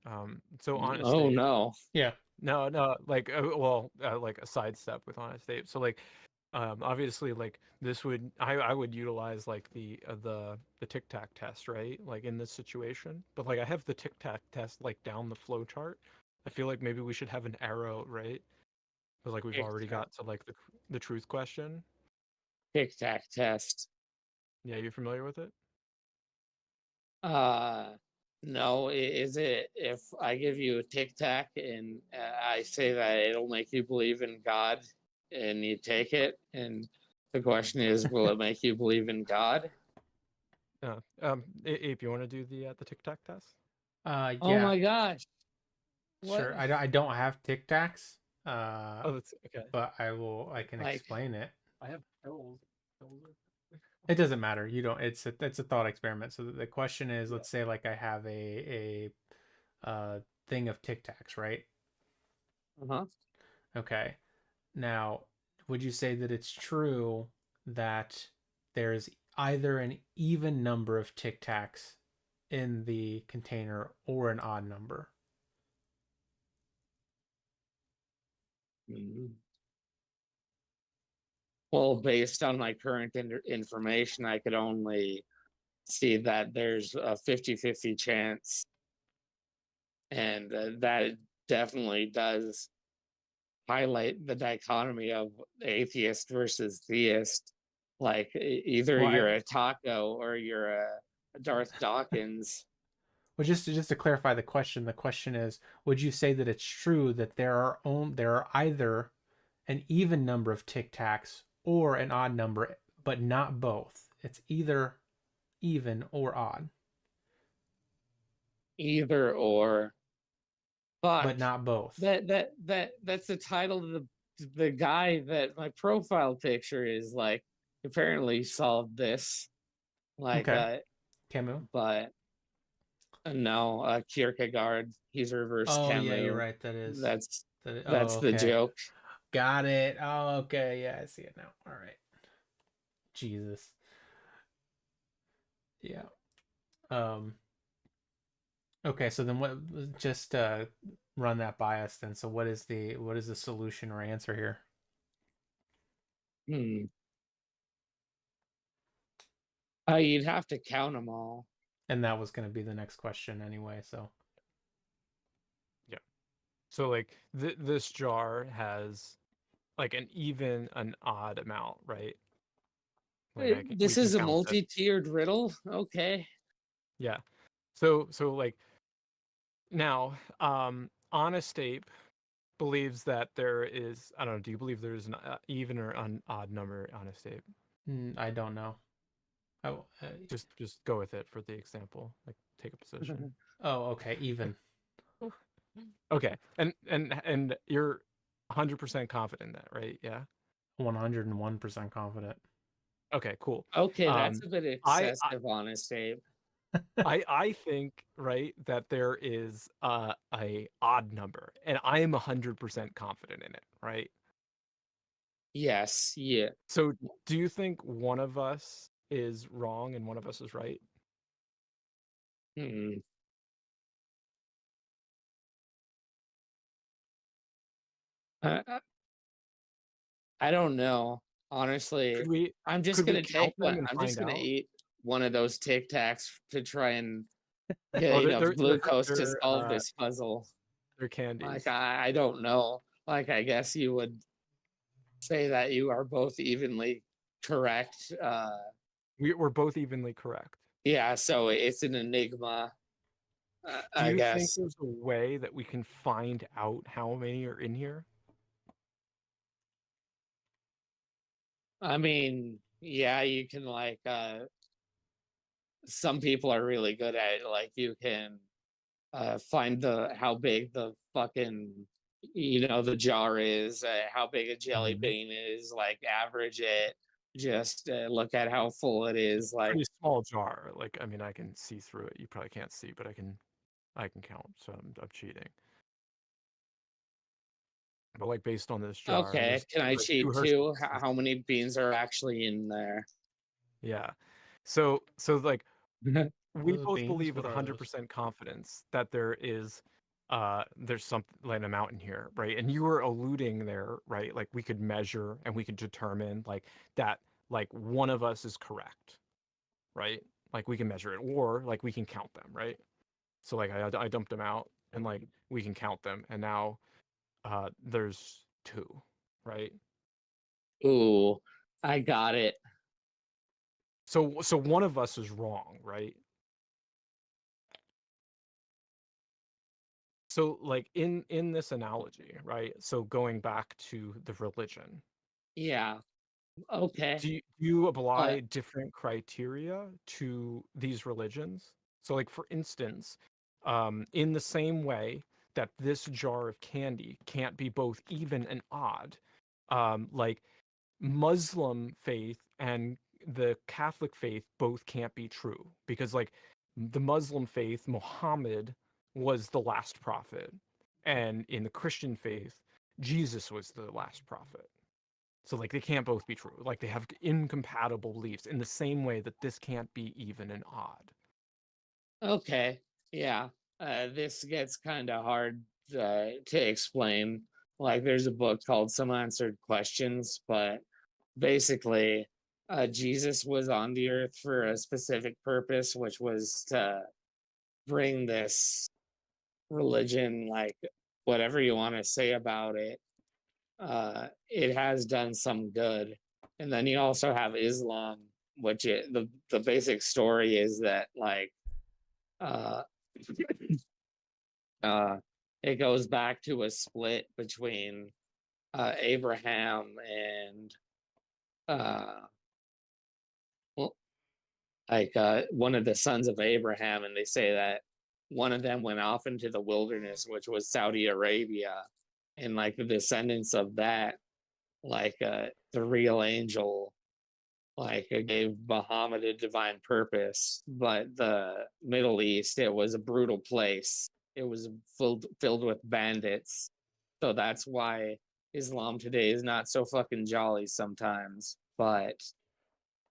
So Honest Oh Ape. no. Yeah. No, like like a sidestep with Honest Ape. So like obviously like this would I would utilize like the tic tac test, right? Like in this situation. But like I have the tic tac test like down the flow chart. I feel like maybe we should have an arrow, right? Because like we've Tic already tac got to like the truth question. tic tac test. Yeah, you familiar with it? Uh no, is it if I give you a tic tac and I say that it'll make you believe in God and you take it, and the question is, will it make you believe in God? Yeah. Ape, you want to do the tic tac test? Oh Yeah, my gosh. What? sure. I don't have Tic Tacs, uh, Oh, that's okay. but I can Like, explain it. I have pills. It doesn't matter. You don't. It's a thought experiment. So the question is, let's say like I have a thing of Tic Tacs, right? uh-huh. Okay. Now, would you say that it's true that there's either an even number of Tic Tacs in the container or an odd number? Well, based on my current information, I could only see that there's a 50-50 chance. And that definitely does highlight the dichotomy of atheist versus theist. Like either Well, you're a taco or you're a Darth Dawkins. well, just to clarify the question is: would you say that it's true that there are either an even number of Tic Tacs or an odd number, but not both? It's either even or odd, Either or. but Fuck. not both. That's the title of the guy that my profile picture is like apparently solved this. Like Okay, Camus. but no, Kierkegaard, he's reverse Oh yeah, you're Camus. right. That is That's that. that's Oh the okay, joke. got it. Oh okay, yeah, I see it now. All right. Jesus. Yeah. Um. Okay, so then what? Just run that by us then. So what is the solution or answer here? Hmm. You'd have to count them all. And that was going to be the next question anyway. So Yeah. So like this jar has like an odd amount, right? Like we This can is a count it. multi-tiered riddle. Okay. Yeah. So like now, Honest Ape believes that there is, I don't know, do you believe there's an even or an odd number, Honest Ape? I don't know. Oh, Just go with it for the example. Like take a position. oh, okay, even. Okay. And you're 100% confident in that, right? Yeah. 101% confident. Okay, cool. Okay, that's a bit I excessive, Honest Abe. I think, right, that there is a odd number, and I am 100% confident in it, right? Yes, yeah. So do you think one of us is wrong and one of us is right? Hmm. I don't know. Honestly, Could we I'm just could we gonna count take one. them and I'm just find gonna out? eat one of those Tic Tacs to try and get Oh, enough glucose to they're solve this puzzle. they're candies. Like I don't know. Like I guess you would say that you are both evenly correct. We're both evenly correct. Yeah, so it's an enigma. Do I you think guess. there's a way that we can find out how many are in here? I mean, yeah, you can like some people are really good at it. Like you can find the how big the fucking the jar is, how big a jelly Mhm. bean is, like average it, just look at how full it is. Like Pretty small jar. Like, I mean, I can see through it. You probably can't see, but I can count. So I'm cheating. But like based on this jar, okay, there's can I like two cheat Hershey too? Kisses. How many beans are actually in there? Yeah. So like we Those both beans? believe with What are those? 100% confidence that there's something like an amount in here, right? And you were alluding there, right? Like we could measure and we could determine like that like one of us is correct, right? Like we can measure it or like we can count them, right? So like I dumped them out and like we can count them and now there's two, right? Ooh, I got it. So one of us is wrong, right? So like in this analogy, right? So going back to the religion, Yeah. Okay. do you Uh, apply different criteria to these religions? So like for instance, in the same way that this jar of candy can't be both even and odd, like Muslim faith and the Catholic faith both can't be true because like the Muslim faith, Muhammad was the last prophet, and in the Christian faith, Jesus was the last prophet. So like they can't both be true. Like they have incompatible beliefs in the same way that this can't be even and odd. Okay, yeah. This gets kind of hard to explain. Like, there's a book called Some Answered Questions, but basically, Jesus was on the earth for a specific purpose, which was to bring this religion, like, whatever you want to say about it. It has done some good. And then you also have Islam, which the basic story is that, like, uh, uh, it goes back to a split between Abraham and uh, well, like one of the sons of Abraham, and they say that one of them went off into the wilderness, which was Saudi Arabia, and like the descendants of that, like the real angel, like gave Muhammad a divine purpose. But the Middle East, it was a brutal place. It was filled with bandits. So that's why Islam today is not so fucking jolly sometimes. But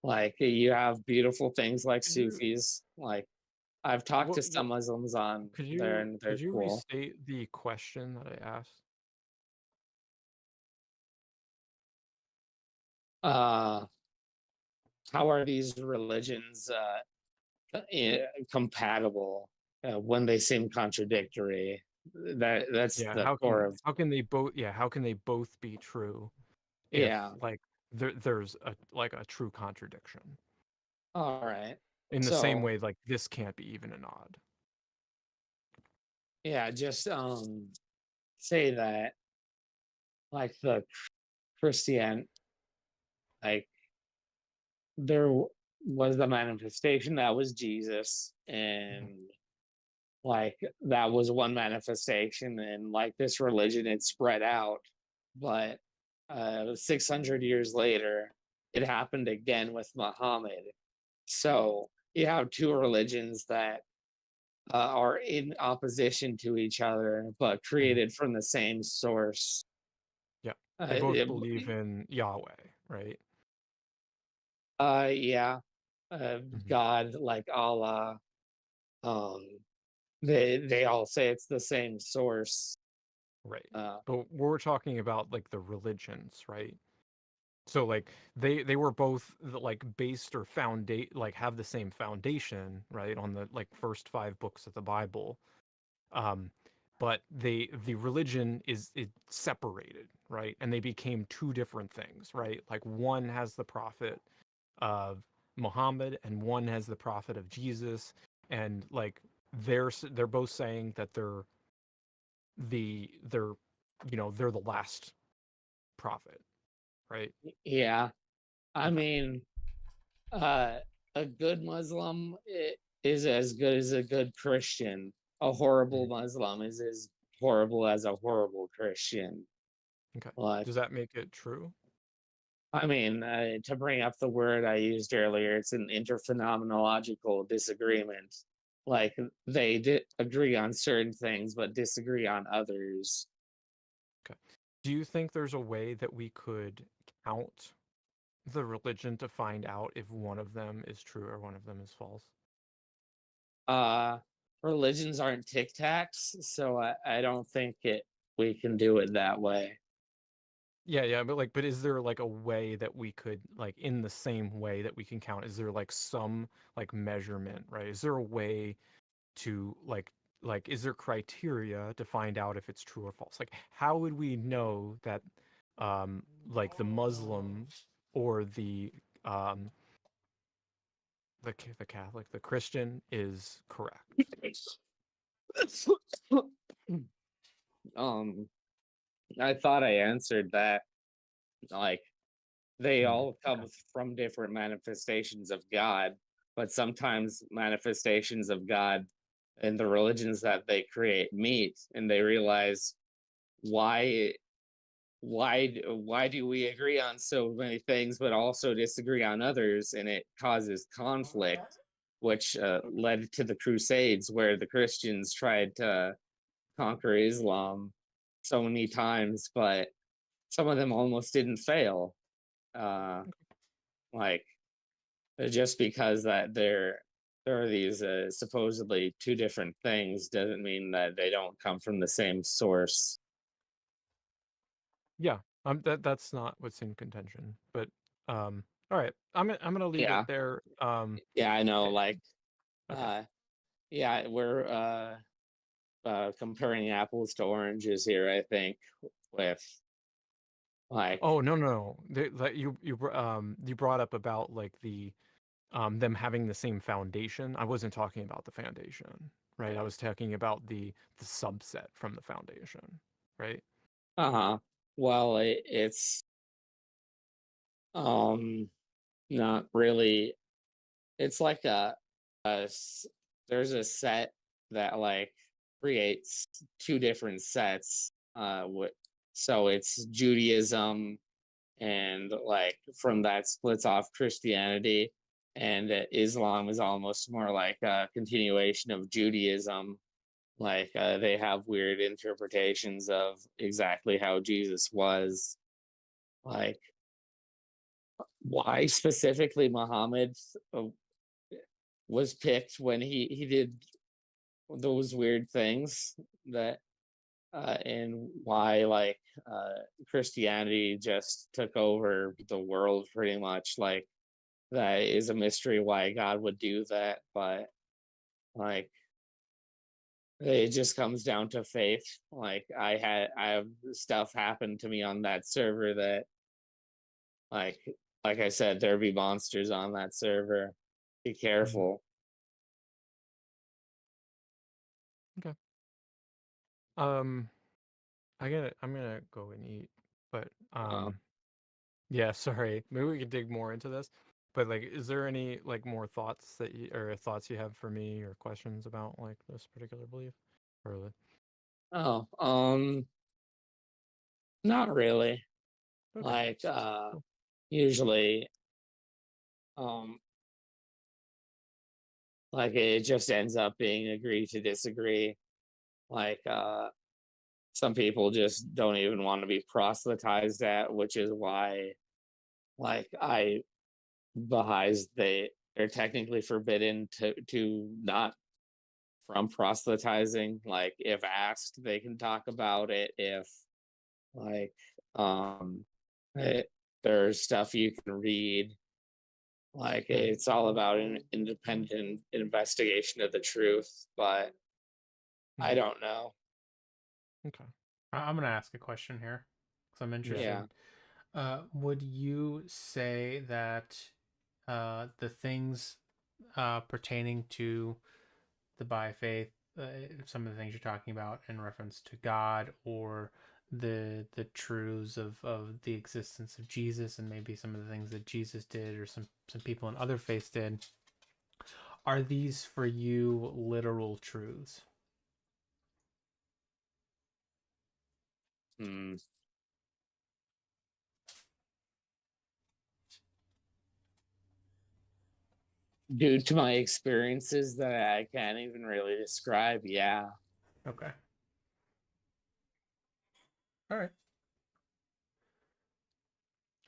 like you have beautiful things like Could you Sufis. Like I've talked to some Muslims on there and they're could you cool. restate the question that I asked? How are these religions compatible when they seem contradictory? That's Yeah, the core of how can they both how can they both be true if yeah. like there's a like a true contradiction? All right. In the same So way like this can't be even and odd. yeah, just say that like the Christian, like there was the manifestation that was Jesus, and like that was one manifestation, and like this religion it spread out, but 600 years later it happened again with Muhammad. So you have two religions that are in opposition to each other but created from the same source. Yeah. uh, They both it, believe in Yahweh, right? yeah, Mhm. God, like Allah. um they all say it's the same source. Right. uh But we're talking about like the religions, right? So like they were both like based or foundate like have the same foundation, right, on the like first 5 books of the Bible. Um but the religion is it separated, right? And they became two different things, right? Like one has the prophet of Muhammad and one has the prophet of Jesus, and like they're both saying that they're they're the last prophet, right? yeah, I mean, uh a good Muslim is as good as a good Christian. A horrible Mhm. Muslim is as horrible as a horrible Christian. Okay. Like, Does that make it true? I mean, to bring up the word I used earlier, it's an interphenomenological disagreement. Like they agree on certain things but disagree on others. Okay. Do you think there's a way that we could count the religion to find out if one of them is true or one of them is false? uh Religions aren't tic tacs, so I don't think we can do it that way. Yeah, but like, but is there like a way that we could like in the same way that we can count? Is there like some like measurement, right? Is there a way to like is there criteria to find out if it's true or false? Like how would we know that like the Muslim or um the Catholic, the Christian is correct? um I thought I answered that. Like, they Hmm. all come Okay. from different manifestations of God, but sometimes manifestations of God and the religions that they create meet, and they realize why why do we agree on so many things but also disagree on others, and it causes conflict, which led to the Crusades, where the Christians tried to conquer Islam so many times, but some of them almost didn't fail. like just because that there are these supposedly two different things doesn't mean that they don't come from the same source. Yeah, that's not what's in contention. But all right, I'm gonna leave it Yeah, there. yeah, I know. eh, Like, okay. yeah, we're comparing apples to oranges here. I think with like, Oh no. Like you brought up about like the them having the same foundation. I wasn't talking about the foundation, right? I was talking about the subset from the foundation, right? uh-huh. Well, it's um not really. It's like there's a set that like creates two different sets. So it's Judaism, and like from that splits off Christianity, and Islam is almost more like a continuation of Judaism. Like they have weird interpretations of exactly how Jesus was. Like why specifically Muhammad was picked when he did those weird things that and why like Christianity just took over the world pretty much. Like that is a mystery why God would do that, but like it just comes down to faith. Like I have stuff happen to me on that server that like like I said, there be monsters on that server. Be Mhm. careful. Okay. Um, I'm gonna go and eat, but Uh, yeah, sorry. Maybe we could dig more into this. But like, is there any like more thoughts thoughts you have for me or questions about like this particular belief? Or oh, not really. okay, Like cool. usually um like it just ends up being agree to disagree. Like some people just don't even want to be proselytized at, which is why like I Baha'is they're technically forbidden to not from proselytizing. Like if asked, they can talk about it. If like um it, there's stuff you can read. Like it's all about an independent investigation of the truth, but I Mhm. don't know. Okay. I'm gonna ask a question here because I'm Yeah. Yeah. interested. Would you say that the things pertaining to the by faith, some of the things you're talking about in reference to God or the truths of the existence of Jesus and maybe some of the things that Jesus did or some people in other faiths did, are these for you literal truths? Hmm. Due to my experiences that I can't even really describe, yeah. Okay. All right.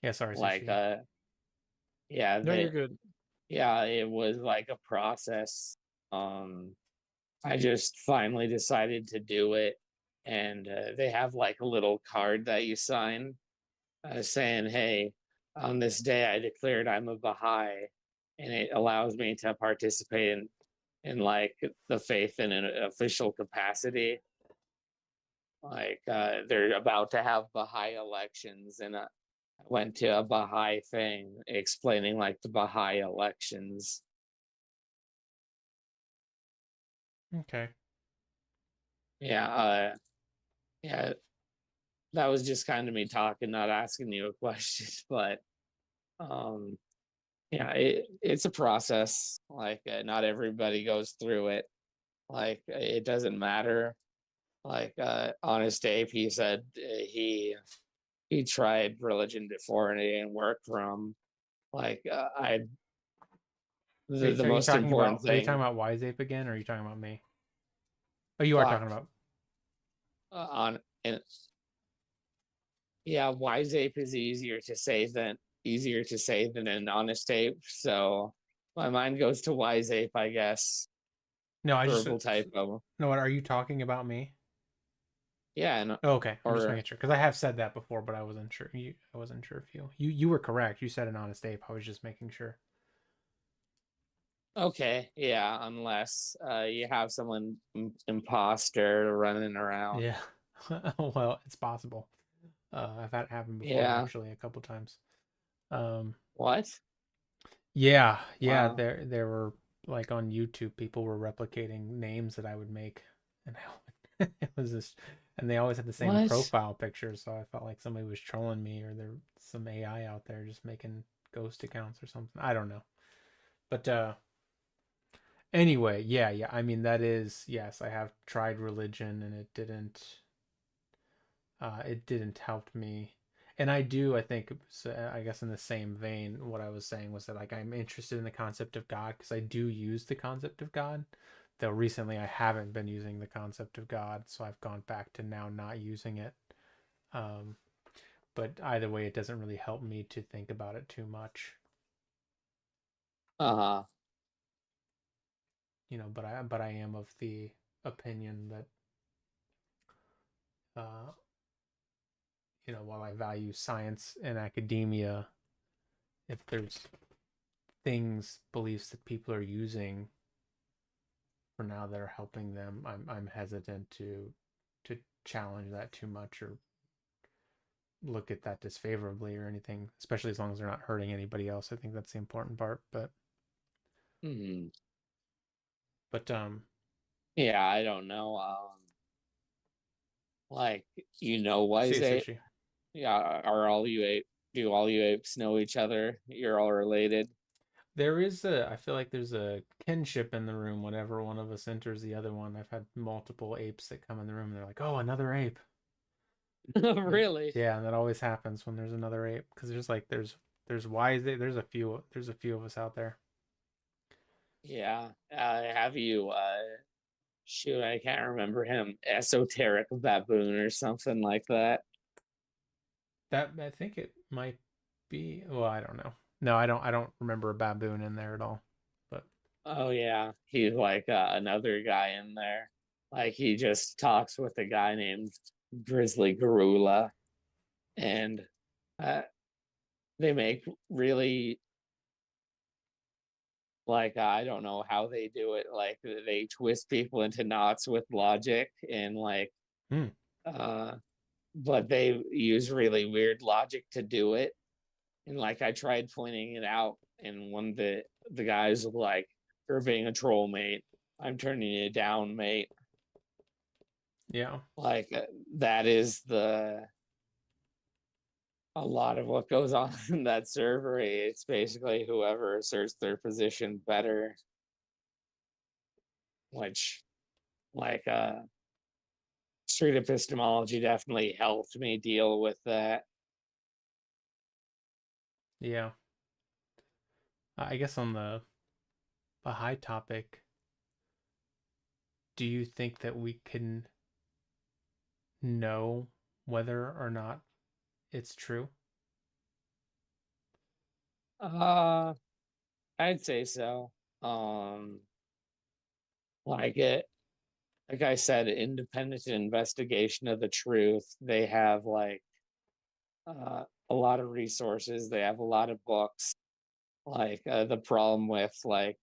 Yeah, sorry, Like Sushi. yeah, No, you're good. yeah, it was like a process. Um I just finally decided to do it, and they have like a little card that you sign saying, "Hey, on this day I declared I'm a Baha'i," and it allows me to participate in like the faith in an official capacity. Like they're about to have Baha'i elections, and I went to a Baha'i thing explaining like the Baha'i elections. Okay. Yeah, yeah, that was just kind of me talking, not asking you a question, but um, yeah, it's a process. Like not everybody goes through it. Like it doesn't matter. Like Honest Ape, he said he tried religion before and it didn't work for him. Like I the Are you most talking important about thing Wise Ape again, or are you talking about me? Oh, you are fuck talking about. on and yeah, Wise Ape is easier to say than easier to say than an honest ape. So my mind goes to wise ape, I guess. No, I just Verbal typo. no. What are you talking about me? Yeah, and Oh, okay, I'm just or making sure because I have said that before, but I wasn't sure. I wasn't sure if you were correct. You said an honest ape. I was just making sure. okay, yeah, unless you have someone imposter running around. Yeah. Well, it's possible. I've had it happen before Yeah. actually a couple times. Um, What? yeah, Wow. there were like on YouTube, people were replicating names that I would make, and it was just, and they always had the same What? profile picture, so I felt like somebody was trolling me, or there's some AI out there just making ghost accounts or something. I don't know, but anyway, yeah. I mean, that is yes, I have tried religion, and it didn't help me. And I think, I guess in the same vein, what I was saying was that like I'm interested in the concept of God because I do use the concept of God, though recently I haven't been using the concept of God, so I've gone back to now not using it. Um, but either way, it doesn't really help me to think about it too much, Uh-huh. But I am of the opinion that uh, while I value science and academia, if there's beliefs that people are using for now that are helping them, I'm hesitant to challenge that too much or look at that disfavorably or anything, especially as long as they're not hurting anybody else. I think that's the important part. Hmm. But Yeah, I don't know. Like see, wise see, ape. see. Yeah, are all you ape? Do all you apes know each other? You're all related. I feel like there's a kinship in the room whenever one of us enters the other one. I've had multiple apes that come in the room and they're like, oh, another ape. Really? Yeah, and that always happens when there's another ape because there's wise there's a few of us out there. Yeah. Have you shoot, I can't remember him. Esoteric baboon or something like that. That I think it might be. Well, I don't know. No, I don't remember a baboon in there at all. But Oh yeah, he's like another guy in there. Like he just talks with a guy named Grizzly Gorilla, and uh, they make really like I don't know how they do it. Like they twist people into knots with logic and like, hmm. uh, but they use really weird logic to do it. And like I tried pointing it out, and one of the guys was like, "You're being a troll, mate. I'm turning you down, mate." Yeah. Like that is a lot of what goes on in that server. It's basically whoever asserts their position better, which like street epistemology definitely helped me deal with that. Yeah. I guess on the high topic, do you think that we can know whether or not it's true? Uh I'd say so. Like it like I said, independent investigation of the truth. They have like a lot of resources. They have a lot of books. Like the problem with like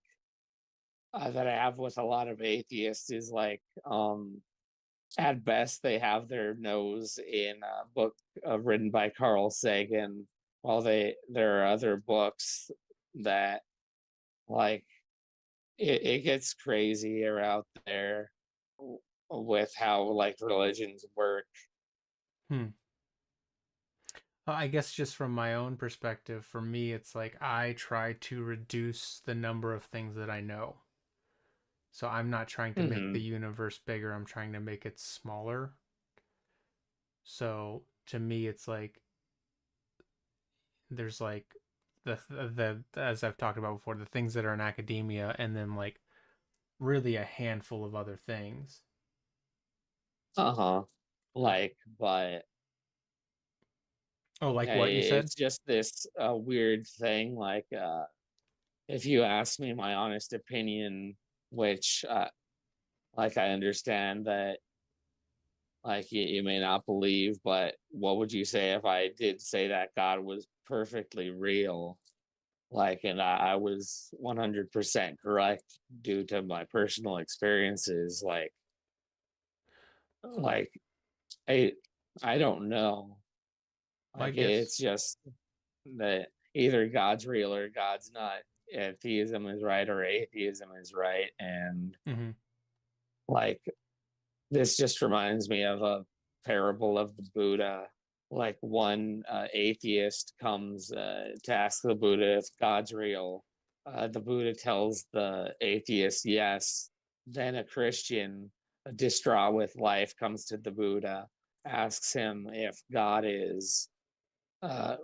that I have with a lot of atheists is like at best they have their nose in a book written by Carl Sagan, while there are other books that like it gets crazier out there with how like religions work. Hmm. I guess just from my own perspective, for me, it's like I try to reduce the number of things that I know. So I'm not trying to make the Hmm. universe bigger, I'm trying to make it smaller. So to me, it's like there's like the as I've talked about before, the things that are in academia, and then like really a handful of other things. Uh-huh. Like, but Oh, like what you said? It's just this weird thing. Like, if you ask me my honest opinion, which, like, I understand that, like, you may not believe, but what would you say if I did say that God was perfectly real? Like, and I was 100% correct due to my personal experiences. Like I, I don't know. Well, I Like, guess. it's just that either God's real or God's not. Theism is right or atheism is right, and Mm-hmm. like this just reminds me of a parable of the Buddha. Like, one atheist comes to ask the Buddha if God's real. The Buddha tells the atheist yes. Then a Christian, distraught with life, comes to the Buddha, asks him if God is uh,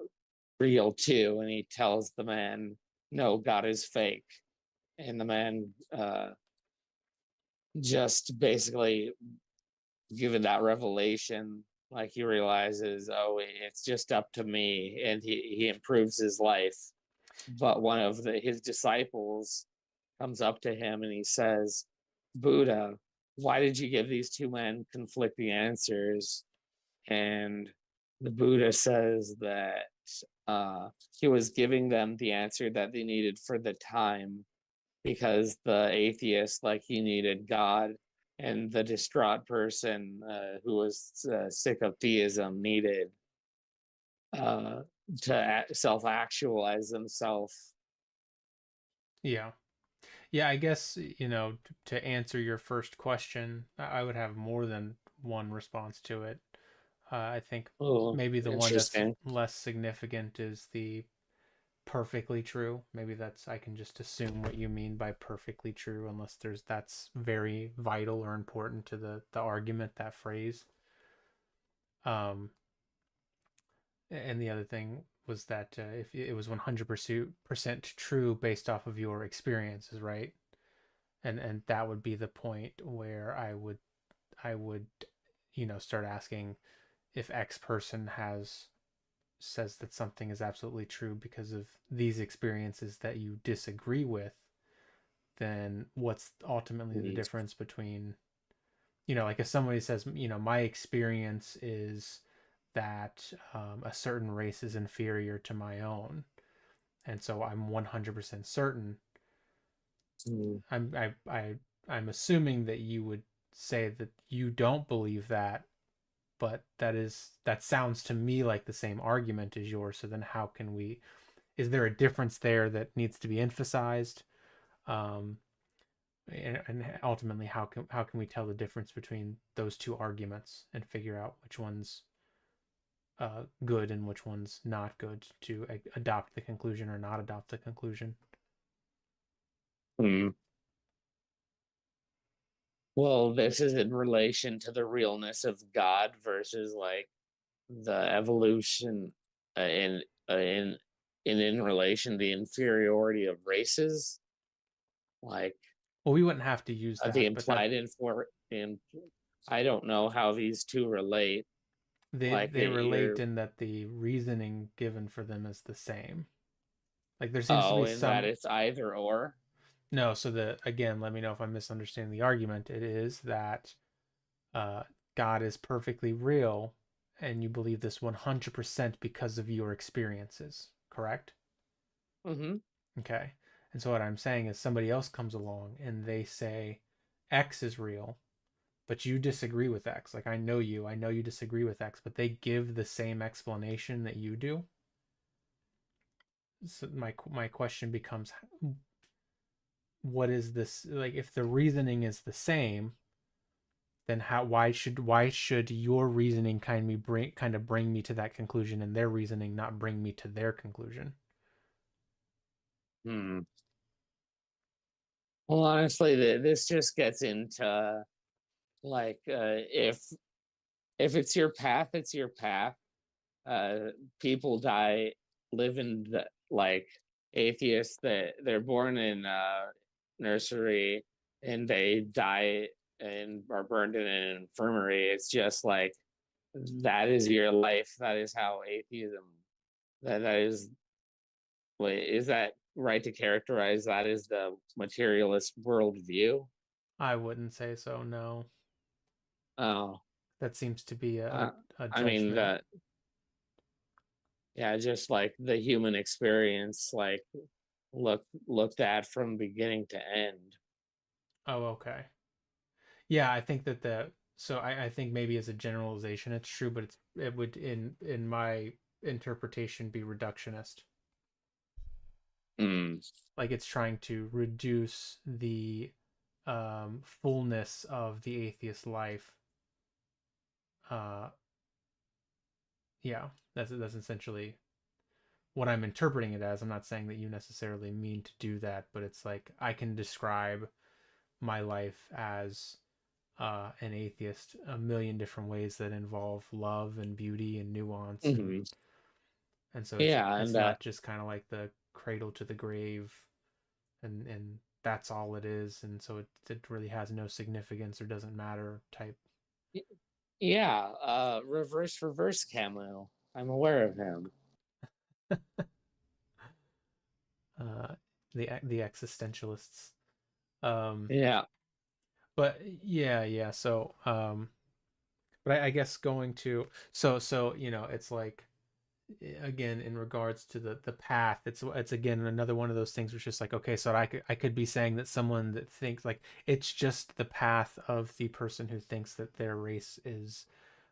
real too, and he tells the man, "No, God is fake." And the man, just basically, given that revelation, like, he realizes, oh, it's just up to me, and he improves his life. But one of his disciples comes up to him and he says, "Buddha, why did you give these two men conflicting answers?" And the Buddha says that he was giving them the answer that they needed for the time, because the atheist, like, he needed God, and the distraught person, who was sick of theism, needed uh, to self-actualize themselves. Yeah. Yeah, I guess, to answer your first question, I would have more than one response to it. I think Oh, maybe the one that's interesting. less significant is the perfectly true. Maybe I can just assume what you mean by perfectly true, unless that's very vital or important to the argument, that phrase. Um, and the other thing was that if it was 100% true based off of your experiences, right? And that would be the point where I would start asking if X person has says that something is absolutely true because of these experiences that you disagree with, then what's ultimately the Mm. difference between, like if somebody says, my experience is that a certain race is inferior to my own, and so I'm 100% certain. Mm. I'm assuming that you would say that you don't believe that, but that sounds to me like the same argument as yours. So then how can we, is there a difference there that needs to be emphasized? Um, and ultimately, how can we tell the difference between those two arguments and figure out which one's good and which one's not good, to adopt the conclusion or not adopt the conclusion? Mm. Well, this is in relation to the realness of God versus, like, the evolution, in relation to the inferiority of races, like, Well, we wouldn't have to use the that, but that implied in I don't know how these two relate. they Like, they relate you're in that the reasoning given for them is the same. Like there seems to oh, be in that some. it's either or. No, so again, let me know if I'm misunderstanding the argument. It is that uh, God is perfectly real, and you believe this 100% because of your experiences, correct? Mm-hmm. Okay. And so what I'm saying is somebody else comes along and they say X is real, but you disagree with X. Like, I know you disagree with X, but they give the same explanation that you do. So my question becomes, what is this, like, if the reasoning is the same, then why should your reasoning kind of bring me to that conclusion, and their reasoning not bring me to their conclusion? Hmm. Well, honestly, this just gets into, like, if it's your path, it's your path. People die, live in the, like, atheists that they're born in nursery, and they die and are burned in an infirmary. It's just like that is your life. That is how atheism. That is. Wait, is that right to characterize that as the materialist worldview? I wouldn't say so. No, Oh, that seems to be uh, a I mean judgment. that. Yeah, just like the human experience, like looked at from beginning to end. Oh, okay. Yeah, I think that I think maybe as a generalization it's true, but it would in my interpretation be reductionist. Mm. Like it's trying to reduce the fullness of the atheist life. Uh, yeah, that's essentially what I'm interpreting it as. I'm not saying that you necessarily mean to do that, but it's like I can describe my life as an atheist a million different ways that involve love and beauty and nuance, Hmm. and so Yeah, it's and not just kind of like the cradle to the grave, and that's all it is, and so it really has no significance or doesn't matter type. yeah, reverse Camus. I'm aware of him. uh the existentialists. um Yeah. but yeah, so but I guess going to so it's like again in regards to the path, it's again another one of those things where it's just like, okay, so I could be saying that someone that thinks like it's just the path of the person who thinks that their race is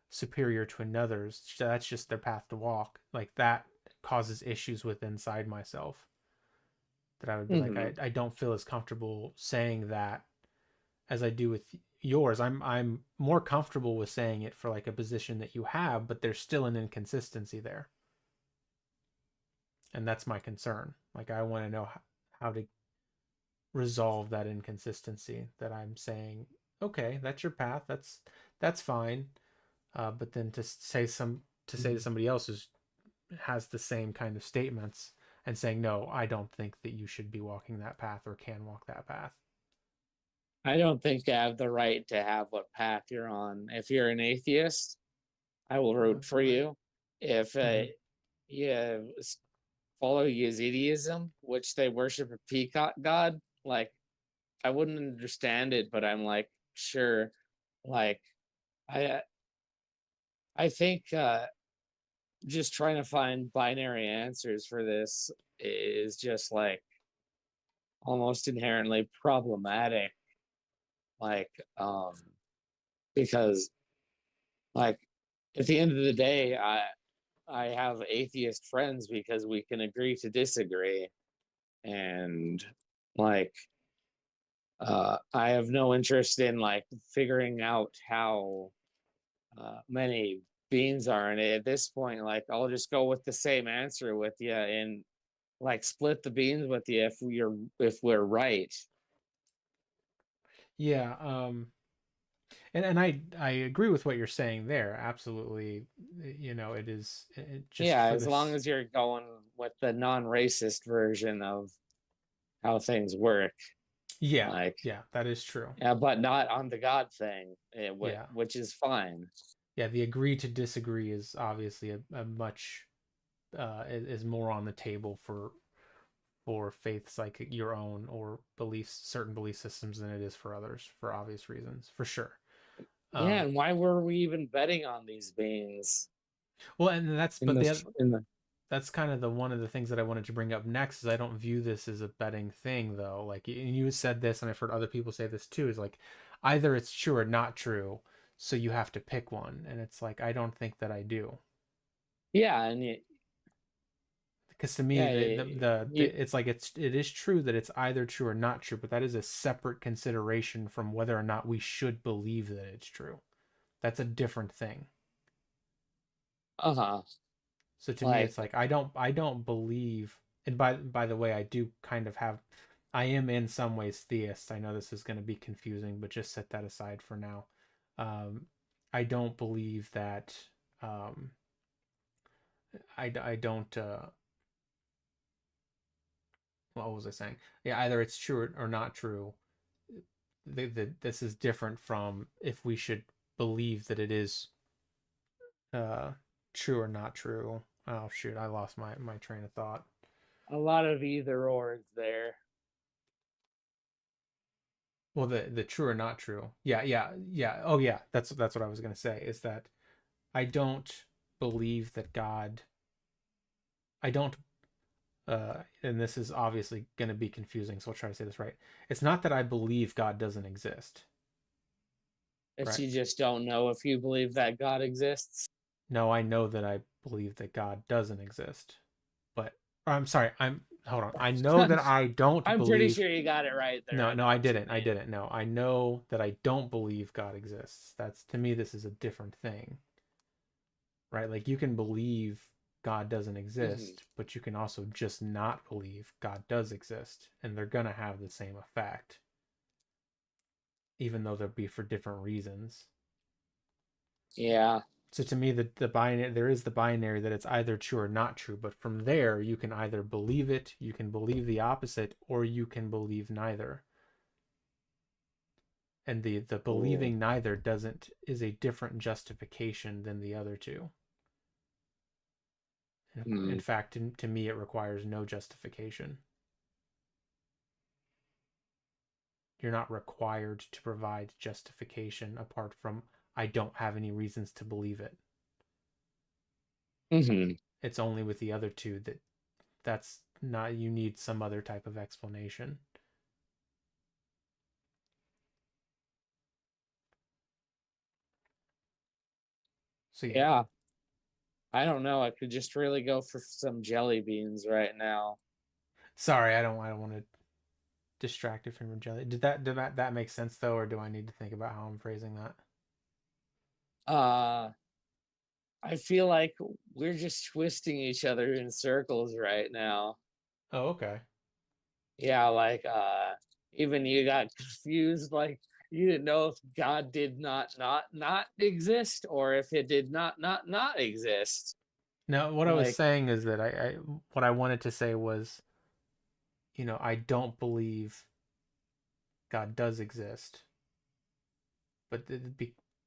superior to another's, that's just their path to walk, like that causes issues with inside myself, that I would be like, Hmm. I don't feel as comfortable saying that as I do with yours. I'm more comfortable with saying it for like a position that you have, but there's still an inconsistency there, and that's my concern. Like I want to know how to resolve that inconsistency, that I'm saying, okay, that's your path, that's fine, but then to say to somebody else who has the same kind of statements and saying, no, I don't think that you should be walking that path or can walk that path. I don't think you have the right to have what path you're on. If you're an atheist, I will root for you. If Mm-hmm. you follow Yazidism, which they worship a peacock god, like I wouldn't understand it, but I'm like, sure. Like I I think just trying to find binary answers for this is just like almost inherently problematic. Like, because like at the end of the day, I have atheist friends because we can agree to disagree, and like I have no interest in like figuring out how many beans are in it at this point. Like I'll just go with the same answer with you and like split the beans with you if we're right. Yeah, and I agree with what you're saying there. Absolutely, it is just Yeah, for as long this. as you're going with the non-racist version of how things work, Yeah, like yeah, that is true. yeah, but not on the God thing, Yeah, which is fine. yeah. The agree to disagree is obviously a much is more on the table for faiths like your own or beliefs, certain belief systems, than it is for others, for obvious reasons, for sure. Yeah, Um, and why were we even betting on these beings well, and that's in but this in the that's kind of the one of the things that I wanted to bring up next, is I don't view this as a betting thing though. Like you said this, and I've heard other people say this too, is like either it's true or not true, so you have to pick one, and it's like I don't think that I do. yeah, and Because to me yeah, it's like it is true that it's either true or not true, but that is a separate consideration from whether or not we should believe that it's true. That's a different thing. uh-huh. So to me, Like it's like I don't believe. And by the way, I do kind of have. I am in some ways theist. I know this is going to be confusing, but just set that aside for now. Um, I don't believe that. Um, I don't. What was I saying? Yeah, either it's true or not true. This is different from if we should believe that it is true or not true. Oh shoot, I lost my train of thought. A lot of either ors there. Well, the true or not true. Yeah. Oh yeah, that's what I was gonna say. Is that I don't believe that God. I don't. And this is obviously going to be confusing, so I'll try to say this right. It's not that I believe God doesn't exist. If Right. you just don't know if you believe that God exists. No, I know that I believe that God doesn't exist. But or I'm sorry, hold on. I know that I don't I'm pretty believe. sure you got it right there. No, I no, know I what you didn't. I mean. didn't. No, I know that I don't believe God exists. That's to me, this is a different thing, right? Like you can believe God doesn't exist, but you can also just not believe God does exist, and they're gonna have the same effect, even though they'll be for different reasons. Yeah. So to me, the binary, there is the binary that it's either true or not true, but from there you can either believe it, you can believe the opposite, or you can believe neither. And the believing neither doesn't is a different justification than the other two. In fact, to me, it requires no justification. You're not required to provide justification apart from I don't have any reasons to believe it. It's only with the other two that's not, you need some other type of explanation. So yeah. I don't know. I could just really go for some jelly beans right now. Sorry, I don't want to distract you from your jelly. Did that make sense though, or do I need to think about how I'm phrasing that? I feel like we're just twisting each other in circles right now. Oh, okay. Yeah, like even you got confused, like you didn't know if God did not exist or if it did not exist. Now, what I was Like, saying is that I what I wanted to say was, I don't believe God does exist, but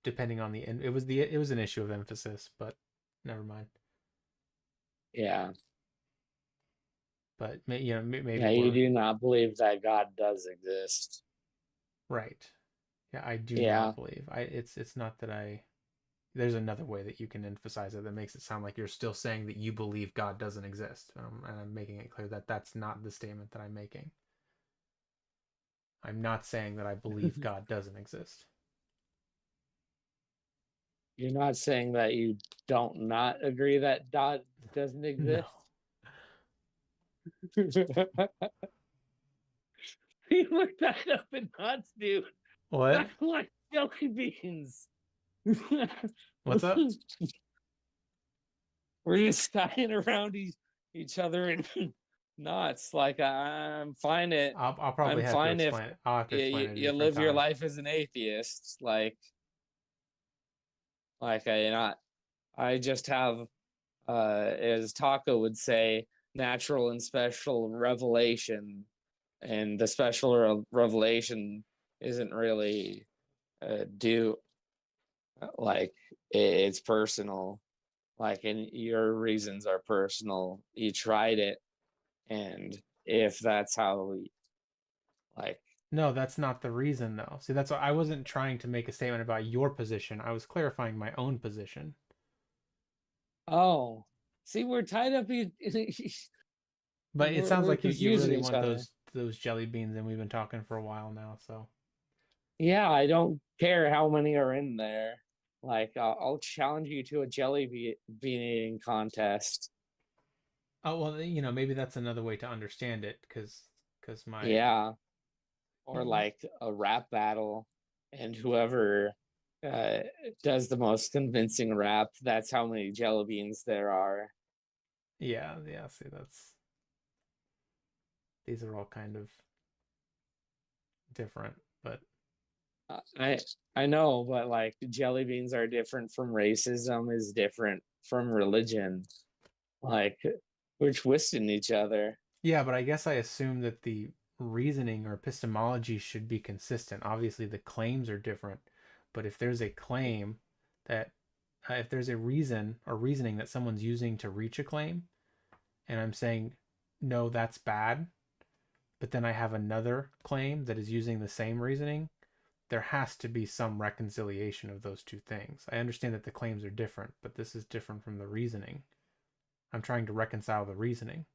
depending on it was an issue of emphasis, but never mind. yeah. But maybe Yeah, you we're do not believe that God does exist. right. Yeah, I do Yeah. not believe. It's not that I. There's another way that you can emphasize it that makes it sound like you're still saying that you believe God doesn't exist, and I'm making it clear that that's not the statement that I'm making. I'm not saying that I believe God doesn't exist. You're not saying that you don't not agree that God doesn't No. exist? You looked that up in nuts, dude. What? That's like jelly beans. What's up? We're just tying around each other in knots. Like I'm fine it. I'll probably I'm have to fine if explain it. I'll have to explain it a you different live your time. life as an atheist. Like I just have as Taco would say, natural and special revelation. And the special revelation isn't really due, like it's personal. Like, and your reasons are personal. You tried it, and if that's how, like, No, that's not the reason though. See, that's why I wasn't trying to make a statement about your position. I was clarifying my own position. oh, see, we're tied up. But it sounds We're like you confusing really each want other. those jelly beans, and we've been talking for a while now, so Yeah, I don't care how many are in there. Like, I'll challenge you to a bean eating contest. oh well, maybe that's another way to understand it, because my Yeah, or like a rap battle, and whoever uh, does the most convincing rap, that's how many jelly beans there are. yeah. See, these are all kind of different, but I I know, but like jelly beans are different from racism, is different from religion. Like we're twisting each other. yeah, but I guess I assume that the reasoning or epistemology should be consistent. Obviously, the claims are different, but if there's a claim that if there's a reason or reasoning that someone's using to reach a claim, and I'm saying, no, that's bad, but then I have another claim that is using the same reasoning, there has to be some reconciliation of those two things. I understand that the claims are different, but this is different from the reasoning. I'm trying to reconcile the reasoning.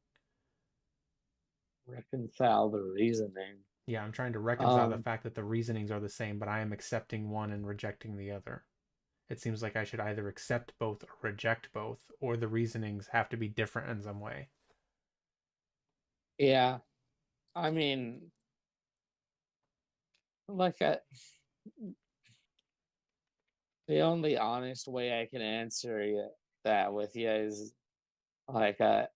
Reconcile the reasoning. Yeah, I'm trying to reconcile the fact that the reasonings are the same, but I am accepting one and rejecting the other. It seems like I should either accept both or reject both, or the reasonings have to be different in some way. Yeah, I mean, like the only honest way I can answer that with you is like uh,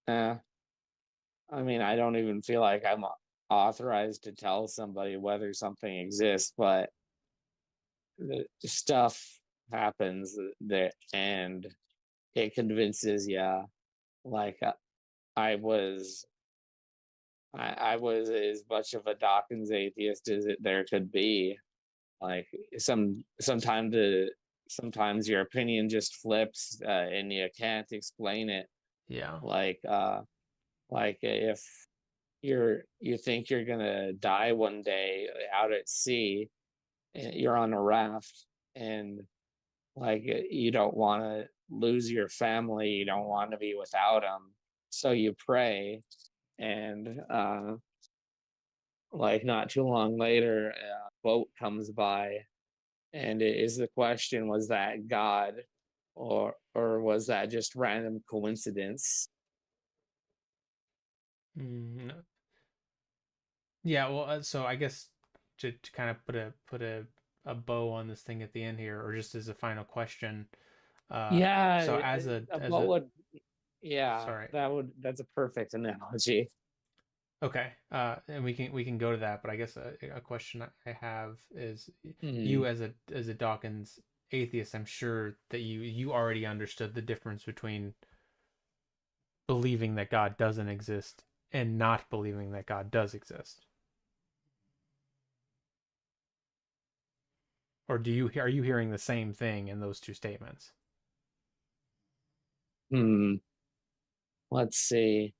I mean, I don't even feel like I'm authorized to tell somebody whether something exists, but the stuff happens there, and it convinces you. Like I was, I was as much of a Dawkins atheist as there could be. Like sometimes your opinion just flips, and you can't explain it. Yeah. Like if you think you're gonna die one day out at sea, and you're on a raft, and like you don't want to lose your family, you don't want to be without them, so you pray, and like not too long later a boat comes by, and it is the question, was that God, or was that just random coincidence? Mm, yeah, well, so I guess to kind of put a bow on this thing at the end here, or just as a final question. Yeah, So as what a would yeah, sorry. that's a perfect analogy. Okay, and we can go to that, but I guess a question I have is, Mhm. you as a Dawkins atheist, I'm sure that you already understood the difference between believing that God doesn't exist and not believing that God does exist. Or are you hearing the same thing in those two statements? Hmm. Let's see.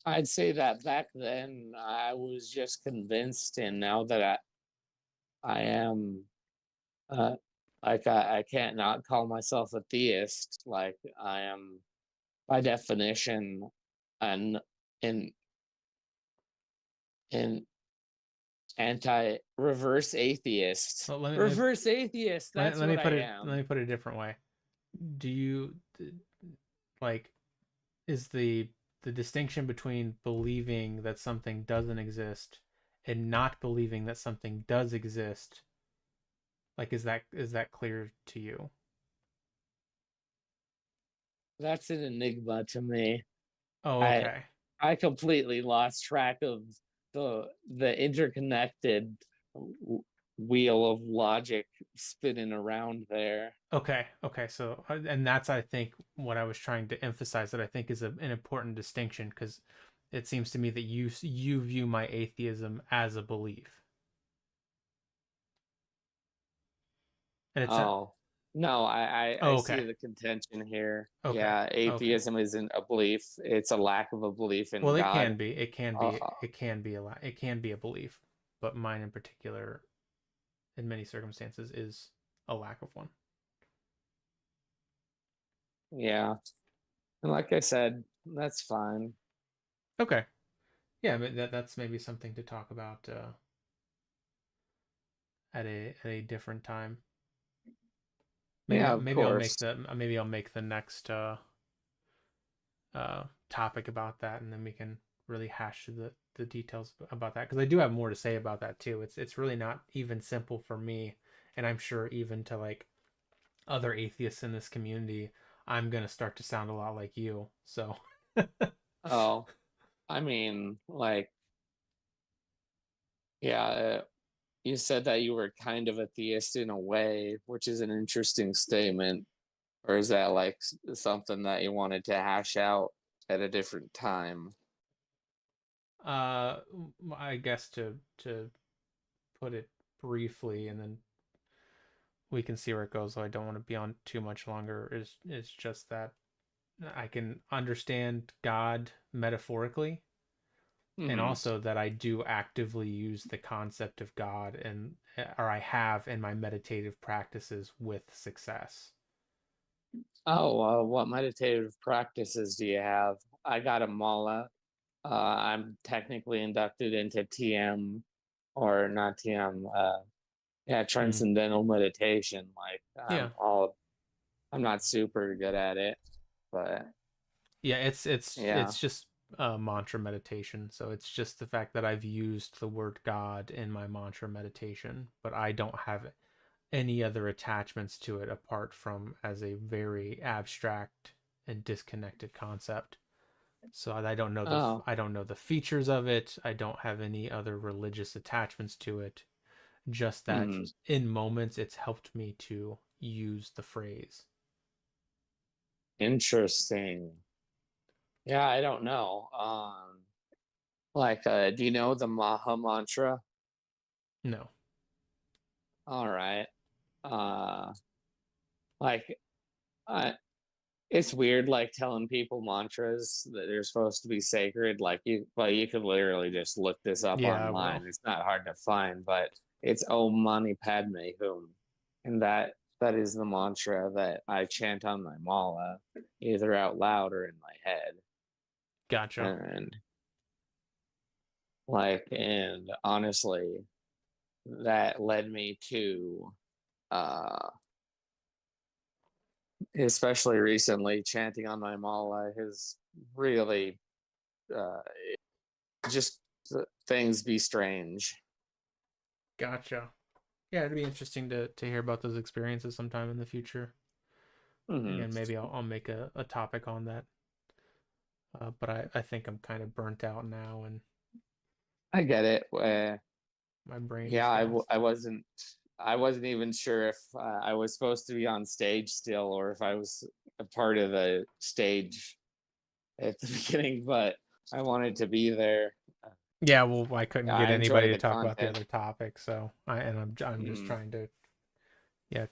I'd say that back then I was just convinced, and now that I am, uh, like I can't not call myself a theist. Like I am, by definition, an an an anti-reverse atheist. Well, Reverse atheist. That's let me what I put it am. a different way. Do you like, is the distinction between believing that something doesn't exist and not believing that something does exist, like, is that clear to you? That's an enigma to me. Oh, I okay. I completely lost track of the interconnected wheel of logic spinning around there. Okay, so and that's, I think, what I was trying to emphasize, that I think is an important distinction, because it seems to me that you view my atheism as a belief, and it's a Oh no, I oh, see okay, the contention here. okay, Yeah, okay. atheism isn't a belief; it's a lack of a belief in Well, God. Uh, it can be it can be a belief, but mine in particular, in many circumstances, is a lack of one. yeah, and like I said, that's fine. Okay, yeah, but that's maybe something to talk about at a different time. Yeah, of course. Maybe I'll make the next topic about that, and then we can really hash the details about that, because I do have more to say about that too. It's really not even simple for me, and I'm sure even to like other atheists in this community, I'm gonna start to sound a lot like you. So Oh, I mean, like, yeah, you said that you were kind of a theist in a way, which is an interesting statement. Or is that like something that you wanted to hash out at a different time? uh I guess to put it briefly, and then we can see where it goes. So I don't want to be on too much longer. Is just that I can understand God metaphorically, and Mhm. also that I do actively use the concept of God, and or I have in my meditative practices with success. Oh, what meditative practices do you have? I got a mala. I'm technically inducted into TM, or not TM. Yeah, Mm. transcendental meditation. Like Yeah, I'm not super good at it, but yeah. It's yeah. it's just mantra meditation. So it's just the fact that I've used the word God in my mantra meditation, but I don't have any other attachments to it apart from as a very abstract and disconnected concept. So I don't know Oh, the features of it. I don't have any other religious attachments to it. Just that hmm, in moments it's helped me to use the phrase. interesting. Yeah, I don't know. Like, do you know the Maha mantra? No. All right. Uh, like, uh, it's weird, like telling people mantras that they're supposed to be sacred. Like you could literally just look this up Yeah, I will. online. It's not hard to find, but it's Om Mani Padme Hum, and that is the mantra that I chant on my mala, either out loud or in my head. Gotcha. And and honestly, that led me to, uh, especially recently, chanting on my mala has really uh, just things be strange. Gotcha. Yeah, it'd be interesting to hear about those experiences sometime in the future. Hmm. Again, maybe I'll make a topic on that. But I think I'm kind of burnt out now, and I get it. my brain is Yeah, gassed. I wasn't even sure if I was supposed to be on stage still or if I was a part of the stage at the beginning, but I wanted to be there. Yeah, well, I couldn't I get enjoy anybody to the talk about the content. other topic, so I'm just Mm, trying to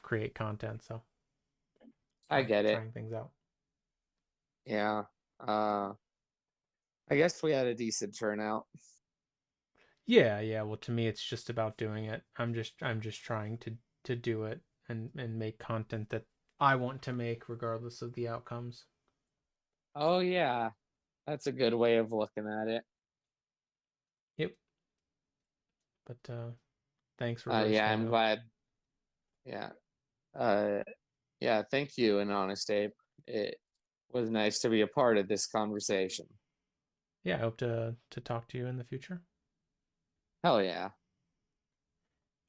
create content, so I get it. trying things out. Yeah. Uh, I guess we had a decent turnout. Yeah, yeah. Well, to me, it's just about doing it. I'm just trying to do it and make content that I want to make, regardless of the outcomes. Oh yeah, that's a good way of looking at it. Yep. But thanks, Roberto. Yeah, I I'm know. glad. Yeah. Uh, yeah, thank you, and honest Abe. It was nice to be a part of this conversation. Yeah, I hope to talk to you in the future. Hell yeah.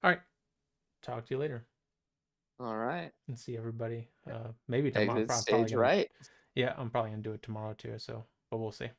All right. Talk to you later All right. and see everybody. Maybe tomorrow. Exit stage right. Yeah, I'm probably gonna do it tomorrow too. So, but we'll see.